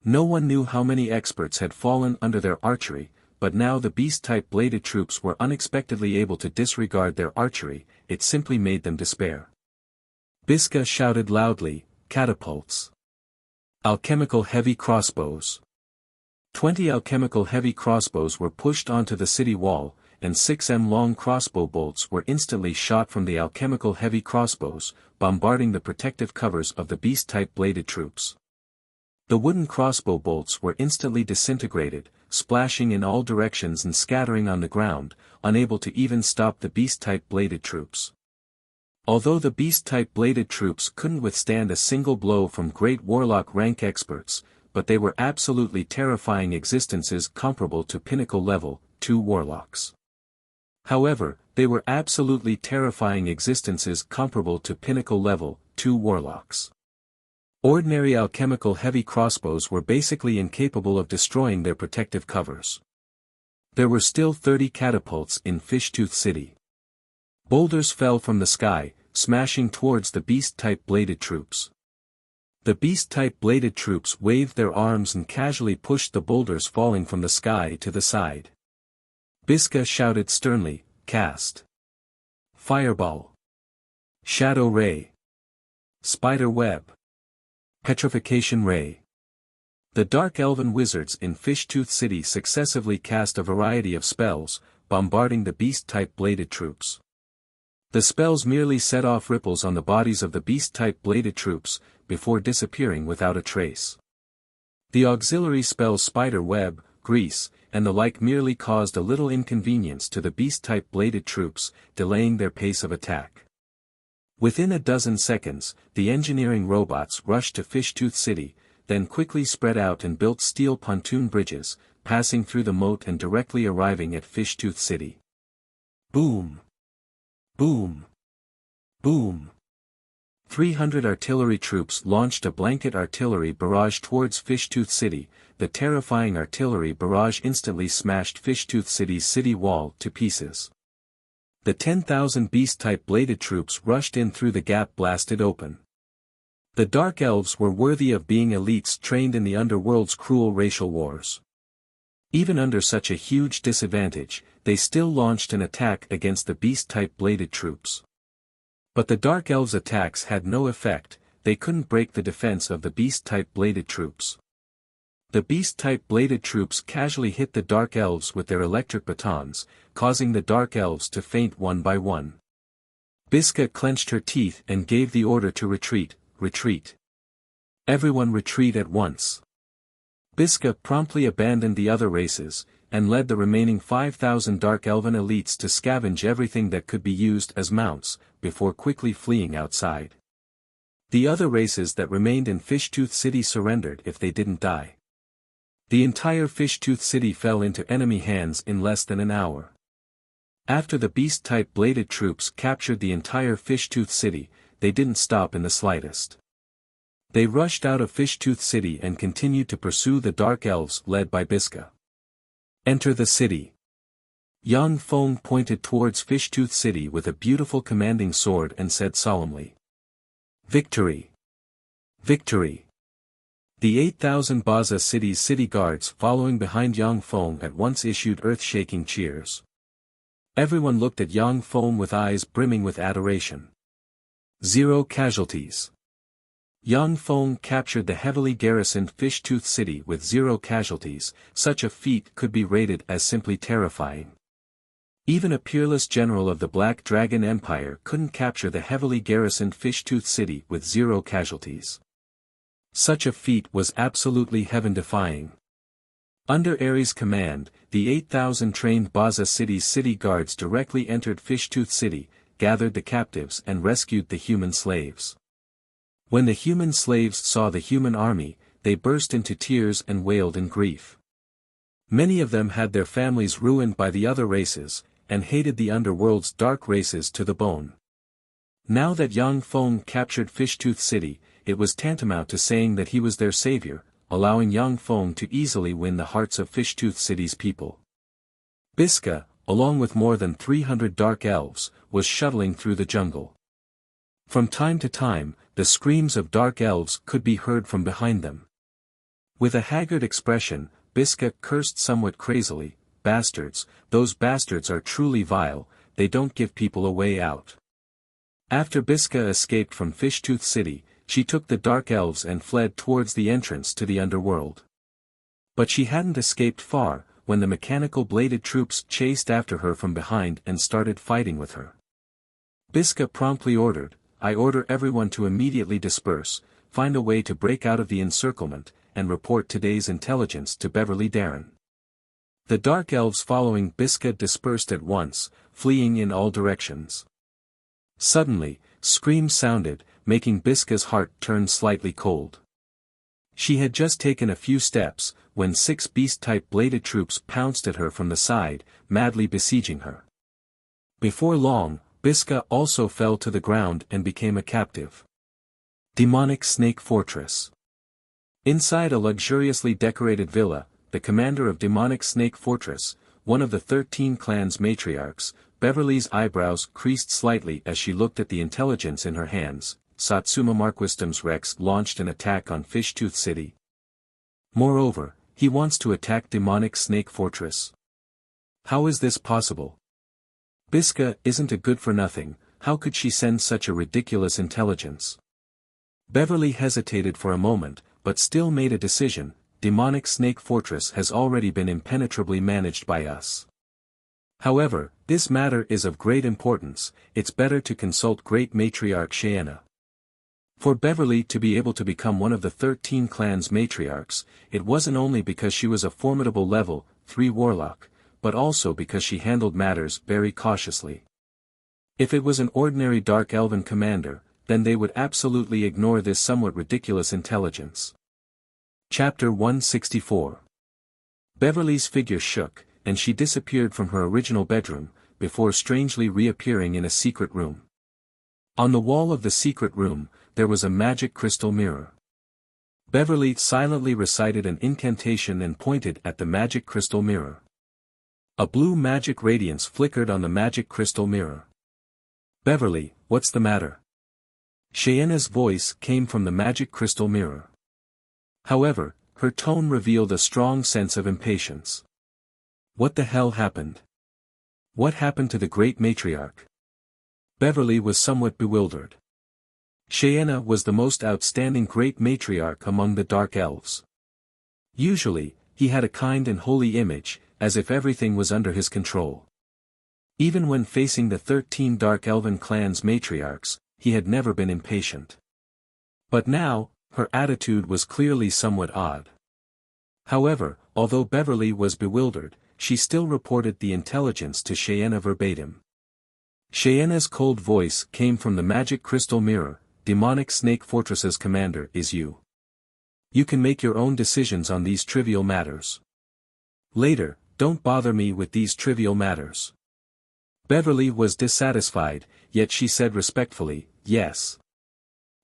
[SPEAKER 1] No one knew how many experts had fallen under their archery, but now the beast-type bladed troops were unexpectedly able to disregard their archery. It simply made them despair. Biska shouted loudly, "Catapults! Alchemical heavy crossbows!" 20 alchemical heavy crossbows were pushed onto the city wall, and 6 long crossbow bolts were instantly shot from the alchemical heavy crossbows, bombarding the protective covers of the beast-type bladed troops. The wooden crossbow bolts were instantly disintegrated, splashing in all directions and scattering on the ground, unable to even stop the beast-type bladed troops. Although the beast-type bladed troops couldn't withstand a single blow from great warlock rank experts, but they were absolutely terrifying existences comparable to pinnacle level 2 warlocks. However, they were absolutely terrifying existences comparable to pinnacle level 2 warlocks. Ordinary alchemical heavy crossbows were basically incapable of destroying their protective covers. There were still 30 catapults in Fishtooth City. Boulders fell from the sky, smashing towards the beast-type bladed troops. The beast-type bladed troops waved their arms and casually pushed the boulders falling from the sky to the side. Biska shouted sternly, "Cast! Fireball! Shadow Ray! Spider Web! Petrification Ray!" The dark elven wizards in Fishtooth City successively cast a variety of spells, bombarding the beast-type bladed troops. The spells merely set off ripples on the bodies of the beast-type bladed troops, before disappearing without a trace. The auxiliary spells Spider Web, Grease, and the like merely caused a little inconvenience to the beast-type bladed troops, delaying their pace of attack. Within a dozen seconds, the engineering robots rushed to Fishtooth City, then quickly spread out and built steel pontoon bridges, passing through the moat and directly arriving at Fishtooth City. Boom! Boom! Boom! 300 artillery troops launched a blanket artillery barrage towards Fishtooth City. The terrifying artillery barrage instantly smashed Fishtooth City's city wall to pieces. The 10,000 beast-type bladed troops rushed in through the gap blasted open. The Dark Elves were worthy of being elites trained in the underworld's cruel racial wars. Even under such a huge disadvantage, they still launched an attack against the beast-type bladed troops. But the Dark Elves' attacks had no effect. They couldn't break the defense of the beast-type bladed troops. The beast-type bladed troops casually hit the Dark Elves with their electric batons, causing the Dark Elves to faint one by one. Biska clenched her teeth and gave the order to retreat, retreat. Everyone retreat at once. Biska promptly abandoned the other races, and led the remaining 5,000 Dark Elven elites to scavenge everything that could be used as mounts, before quickly fleeing outside. The other races that remained in Fishtooth City surrendered if they didn't die. The entire Fishtooth City fell into enemy hands in less than an hour. After the beast-type bladed troops captured the entire Fishtooth City, they didn't stop in the slightest. They rushed out of Fishtooth City and continued to pursue the Dark Elves led by Biska. Enter the city. Yang Feng pointed towards Fishtooth City with a beautiful commanding sword and said solemnly. Victory! Victory! The 8,000 Baza City's city guards following behind Yang Feng at once issued earth-shaking cheers. Everyone looked at Yang Feng with eyes brimming with adoration. 0 casualties. Yang Feng captured the heavily garrisoned Fishtooth City with 0 casualties. Such a feat could be rated as simply terrifying. Even a peerless general of the Black Dragon Empire couldn't capture the heavily garrisoned Fishtooth City with 0 casualties. Such a feat was absolutely heaven-defying. Under Ares' command, the 8,000 trained Baza City's city guards directly entered Fishtooth City, gathered the captives and rescued the human slaves. When the human slaves saw the human army, they burst into tears and wailed in grief. Many of them had their families ruined by the other races, and hated the underworld's dark races to the bone. Now that Yang Feng captured Fishtooth City, it was tantamount to saying that he was their savior, allowing Yang Feng to easily win the hearts of Fishtooth City's people. Biska, along with more than 300 dark elves, was shuttling through the jungle. From time to time, the screams of dark elves could be heard from behind them. With a haggard expression, Biska cursed somewhat crazily, "Bastards, those bastards are truly vile, they don't give people a way out." After Biska escaped from Fishtooth City, she took the dark elves and fled towards the entrance to the underworld. But she hadn't escaped far, when the mechanical bladed troops chased after her from behind and started fighting with her. Biska promptly ordered, "I order everyone to immediately disperse, find a way to break out of the encirclement, and report today's intelligence to Beverly Darren." The dark elves following Biska dispersed at once, fleeing in all directions. Suddenly, screams sounded, making Biska's heart turn slightly cold. She had just taken a few steps, when 6 beast-type bladed troops pounced at her from the side, madly besieging her. Before long, Biska also fell to the ground and became a captive. Demonic Snake Fortress. Inside a luxuriously decorated villa, the commander of Demonic Snake Fortress, one of the 13 clans' matriarchs, Beverly's eyebrows creased slightly as she looked at the intelligence in her hands. Satsuma Marquisdom's Rex launched an attack on Fishtooth City. Moreover, he wants to attack Demonic Snake Fortress. How is this possible? Biska isn't a good-for-nothing, how could she send such a ridiculous intelligence? Beverly hesitated for a moment, but still made a decision. Demonic Snake Fortress has already been impenetrably managed by us. However, this matter is of great importance, it's better to consult Great Matriarch Cheyenne. For Beverly to be able to become one of the 13 clans' matriarchs, it wasn't only because she was a formidable level 3 warlock, but also because she handled matters very cautiously. If it was an ordinary dark elven commander, then they would absolutely ignore this somewhat ridiculous intelligence. Chapter 164. Beverly's figure shook, and she disappeared from her original bedroom, before strangely reappearing in a secret room. On the wall of the secret room, there was a magic crystal mirror. Beverly silently recited an incantation and pointed at the magic crystal mirror. A blue magic radiance flickered on the magic crystal mirror. "Beverly, what's the matter?" Cheyenne's voice came from the magic crystal mirror. However, her tone revealed a strong sense of impatience. What the hell happened? What happened to the great matriarch? Beverly was somewhat bewildered. Cheyenne was the most outstanding great matriarch among the dark elves. Usually, he had a kind and holy image, as if everything was under his control. Even when facing the 13 dark elven clans' matriarchs, he had never been impatient. But now, her attitude was clearly somewhat odd. However, although Beverly was bewildered, she still reported the intelligence to Cheyenne verbatim. Cheyenne's cold voice came from the magic crystal mirror. "Demonic Snake Fortress's commander is you. You can make your own decisions on these trivial matters. Later, don't bother me with these trivial matters." Beverly was dissatisfied, yet she said respectfully, "Yes.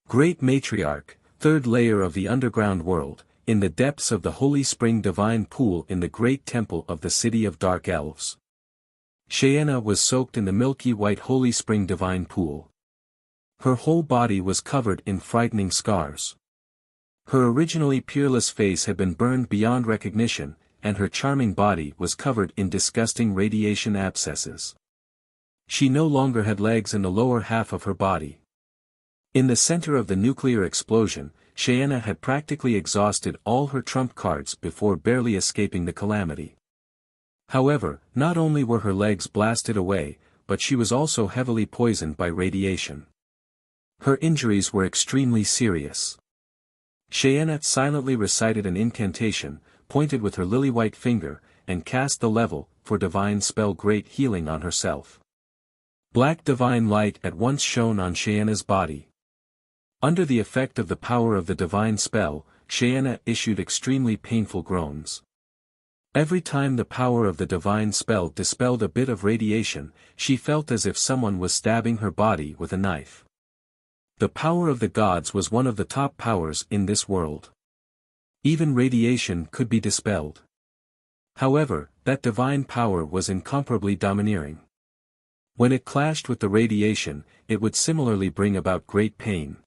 [SPEAKER 1] Great Matriarch, third layer of the underground world, in the depths of the holy spring divine pool in the great temple of the city of dark elves. Cheyenne was soaked in the milky white holy spring divine pool. Her whole body was covered in frightening scars. Her originally peerless face had been burned beyond recognition, and her charming body was covered in disgusting radiation abscesses. She no longer had legs in the lower half of her body. In the center of the nuclear explosion, Cheyenne had practically exhausted all her trump cards before barely escaping the calamity. However, not only were her legs blasted away, but she was also heavily poisoned by radiation. Her injuries were extremely serious. Cheyenne silently recited an incantation, pointed with her lily-white finger, and cast the level for divine spell Great Healing on herself. Black divine light at once shone on Cheyenne's body. Under the effect of the power of the divine spell, Cheyenne issued extremely painful groans. Every time the power of the divine spell dispelled a bit of radiation, she felt as if someone was stabbing her body with a knife. The power of the gods was one of the top powers in this world. Even radiation could be dispelled. However, that divine power was incomparably domineering. When it clashed with the radiation, it would similarly bring about great pain.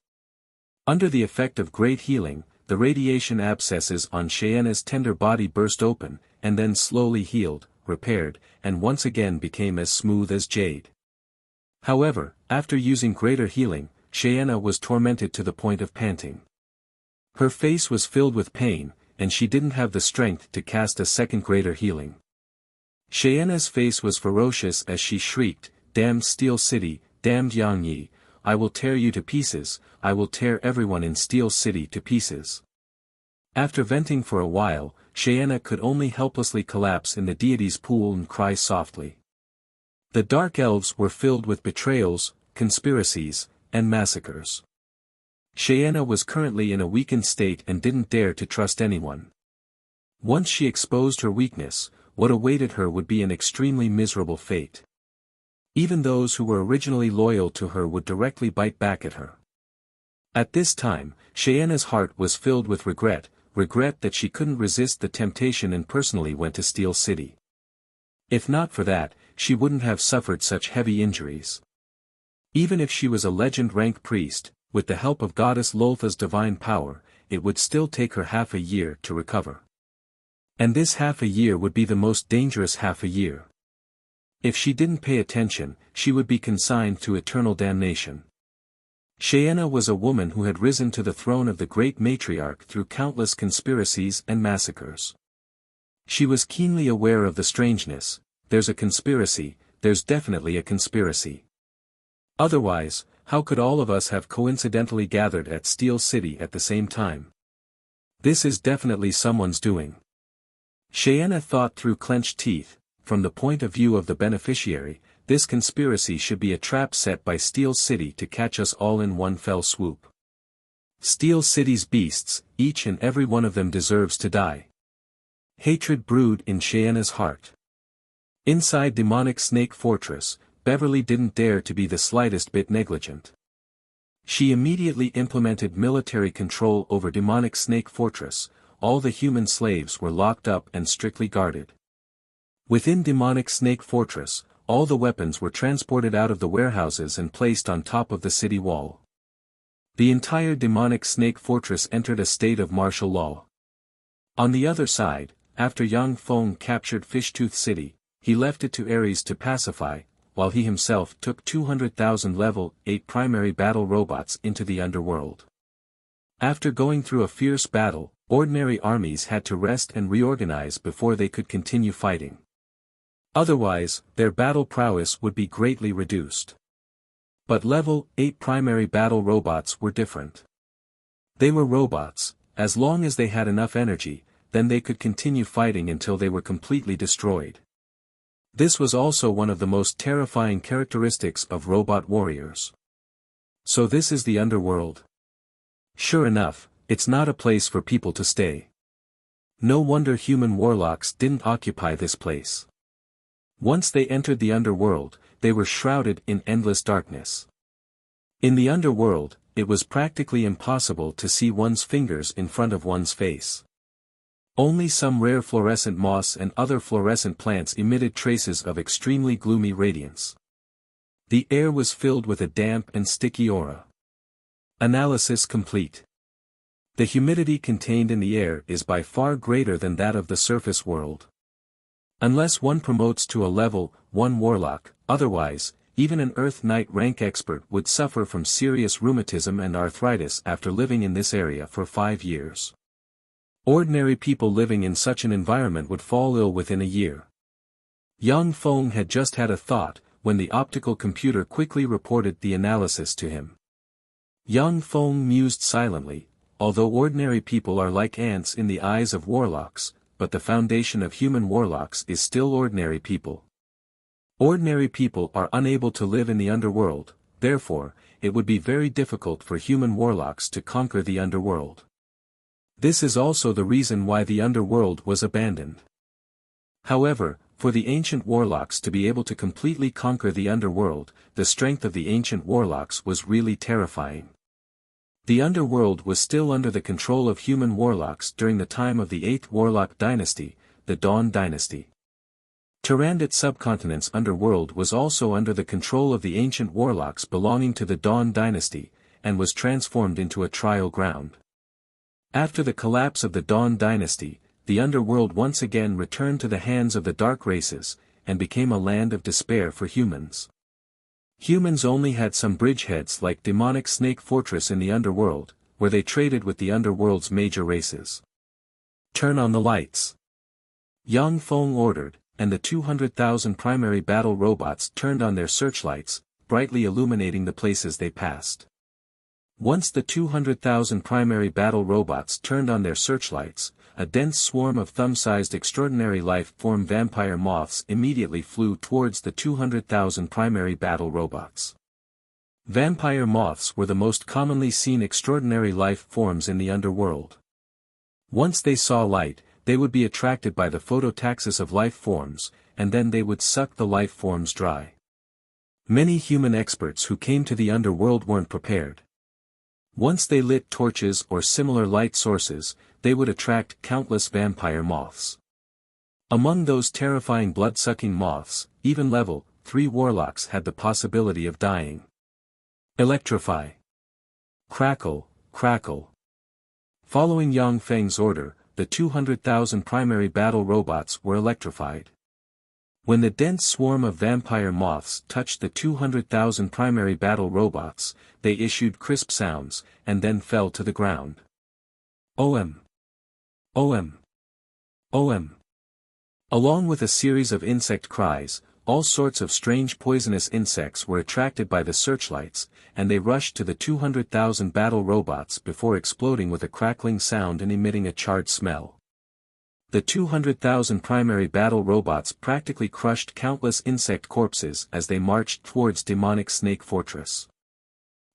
[SPEAKER 1] Under the effect of great healing, the radiation abscesses on Cheyenne's tender body burst open, and then slowly healed, repaired, and once again became as smooth as jade. However, after using greater healing, Cheyenne was tormented to the point of panting. Her face was filled with pain, and she didn't have the strength to cast a second greater healing. Cheyenne's face was ferocious as she shrieked, "Damned Steel City, damned Yangyi, I will tear you to pieces, I will tear everyone in Steel City to pieces." After venting for a while, Cheyenne could only helplessly collapse in the deity's pool and cry softly. The dark elves were filled with betrayals, conspiracies, and massacres. Cheyenne was currently in a weakened state and didn't dare to trust anyone. Once she exposed her weakness, what awaited her would be an extremely miserable fate. Even those who were originally loyal to her would directly bite back at her. At this time, Cheyenne's heart was filled with regret that she couldn't resist the temptation and personally went to Steel City. If not for that, she wouldn't have suffered such heavy injuries. Even if she was a legend-ranked priest, with the help of Goddess Loltha's divine power, it would still take her half a year to recover. And this half a year would be the most dangerous half a year. If she didn't pay attention, she would be consigned to eternal damnation. Cheyenne was a woman who had risen to the throne of the great matriarch through countless conspiracies and massacres. She was keenly aware of the strangeness. There's a conspiracy, there's definitely a conspiracy. Otherwise, how could all of us have coincidentally gathered at Steel City at the same time? This is definitely someone's doing. Cheyenne thought through clenched teeth. From the point of view of the beneficiary, this conspiracy should be a trap set by Steel City to catch us all in one fell swoop. Steel City's beasts, each and every one of them deserves to die. Hatred brewed in Cheyenne's heart. Inside demonic Snake Fortress, Beverly didn't dare to be the slightest bit negligent. She immediately implemented military control over demonic Snake Fortress. All the human slaves were locked up and strictly guarded. Within demonic Snake Fortress, all the weapons were transported out of the warehouses and placed on top of the city wall. The entire demonic Snake Fortress entered a state of martial law. On the other side, after Yang Feng captured Fishtooth City, he left it to Ares to pacify, while he himself took 200,000 level 8 primary battle robots into the underworld. After going through a fierce battle, ordinary armies had to rest and reorganize before they could continue fighting. Otherwise, their battle prowess would be greatly reduced. But level 8 primary battle robots were different. They were robots. As long as they had enough energy, then they could continue fighting until they were completely destroyed. This was also one of the most terrifying characteristics of robot warriors. So this is the underworld. Sure enough, it's not a place for people to stay. No wonder human warlocks didn't occupy this place. Once they entered the underworld, they were shrouded in endless darkness. In the underworld, it was practically impossible to see one's fingers in front of one's face. Only some rare fluorescent moss and other fluorescent plants emitted traces of extremely gloomy radiance. The air was filled with a damp and sticky aura. Analysis complete. The humidity contained in the air is by far greater than that of the surface world. Unless one promotes to a level 1 warlock, otherwise, even an Earth Knight rank expert would suffer from serious rheumatism and arthritis after living in this area for 5 years. Ordinary people living in such an environment would fall ill within a year. Yang Feng had just had a thought, when the optical computer quickly reported the analysis to him. Yang Feng mused silently, although ordinary people are like ants in the eyes of warlocks, but the foundation of human warlocks is still ordinary people. Ordinary people are unable to live in the underworld, therefore, it would be very difficult for human warlocks to conquer the underworld. This is also the reason why the underworld was abandoned. However, for the ancient warlocks to be able to completely conquer the underworld, the strength of the ancient warlocks was really terrifying. The underworld was still under the control of human warlocks during the time of the 8th Warlock dynasty, the Dawn dynasty. Tyrannid subcontinent's underworld was also under the control of the ancient warlocks belonging to the Dawn dynasty, and was transformed into a trial ground. After the collapse of the Dawn dynasty, the underworld once again returned to the hands of the dark races, and became a land of despair for humans. Humans only had some bridgeheads like demonic Snake Fortress in the underworld, where they traded with the underworld's major races. Turn on the lights. Yang Feng ordered, and the 200,000 primary battle robots turned on their searchlights, brightly illuminating the places they passed. Once the 200,000 primary battle robots turned on their searchlights, a dense swarm of thumb-sized extraordinary life-form vampire moths immediately flew towards the 200,000 primary battle robots. Vampire moths were the most commonly seen extraordinary life forms in the underworld. Once they saw light, they would be attracted by the phototaxis of life forms, and then they would suck the life forms dry. Many human experts who came to the underworld weren't prepared. Once they lit torches or similar light sources, they would attract countless vampire moths. Among those terrifying blood-sucking moths, even level 3 warlocks had the possibility of dying. Electrify. Crackle, crackle. Following Yang Feng's order, the 200,000 primary battle robots were electrified. When the dense swarm of vampire moths touched the 200,000 primary battle robots, they issued crisp sounds, and then fell to the ground. OM. OM. OM. Along with a series of insect cries, all sorts of strange poisonous insects were attracted by the searchlights, and they rushed to the 200,000 battle robots before exploding with a crackling sound and emitting a charred smell. The 200,000 primary battle robots practically crushed countless insect corpses as they marched towards demonic Snake Fortress.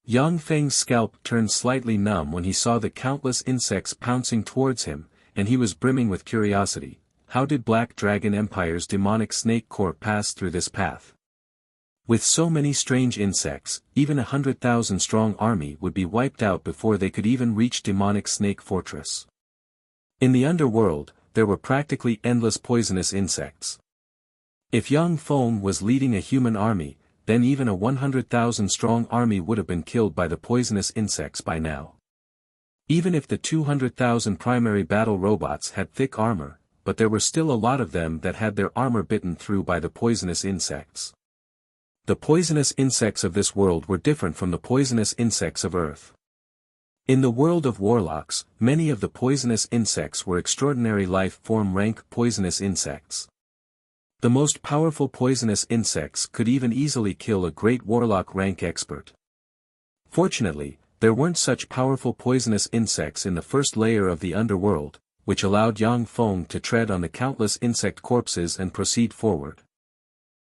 [SPEAKER 1] Yang Feng's scalp turned slightly numb when he saw the countless insects pouncing towards him, and he was brimming with curiosity. How did Black Dragon Empire's demonic Snake Corps pass through this path? With so many strange insects, even 100,000 strong army would be wiped out before they could even reach demonic Snake Fortress. In the underworld, there were practically endless poisonous insects. If Yang Feng was leading a human army, then even a 100,000 strong army would have been killed by the poisonous insects by now. Even if the 200,000 primary battle robots had thick armor, but there were still a lot of them that had their armor bitten through by the poisonous insects. The poisonous insects of this world were different from the poisonous insects of Earth. In the world of warlocks, many of the poisonous insects were extraordinary life form rank poisonous insects. The most powerful poisonous insects could even easily kill a great warlock rank expert. Fortunately, there weren't such powerful poisonous insects in the first layer of the underworld, which allowed Yang Feng to tread on the countless insect corpses and proceed forward.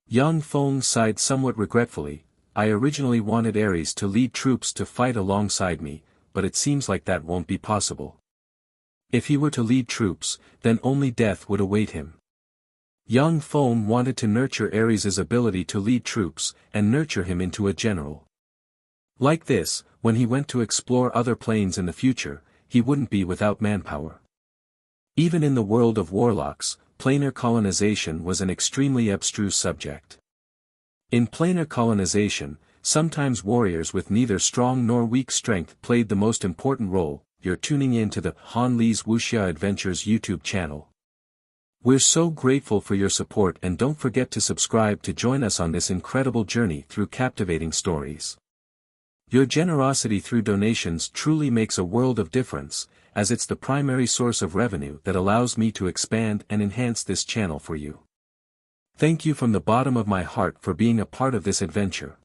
[SPEAKER 1] Yang Feng sighed somewhat regretfully. I originally wanted Ares to lead troops to fight alongside me, but it seems like that won't be possible. If he were to lead troops, then only death would await him. Yang Feng wanted to nurture Ares' ability to lead troops, and nurture him into a general. Like this, when he went to explore other planes in the future, he wouldn't be without manpower. Even in the world of warlocks, planar colonization was an extremely abstruse subject. In planar colonization, sometimes warriors with neither strong nor weak strength played the most important role. You're tuning in to the Han Li's Wuxia Adventures YouTube channel. We're so grateful for your support, and don't forget to subscribe to join us on this incredible journey through captivating stories. Your generosity through donations truly makes a world of difference, as it's the primary source of revenue that allows me to expand and enhance this channel for you. Thank you from the bottom of my heart for being a part of this adventure.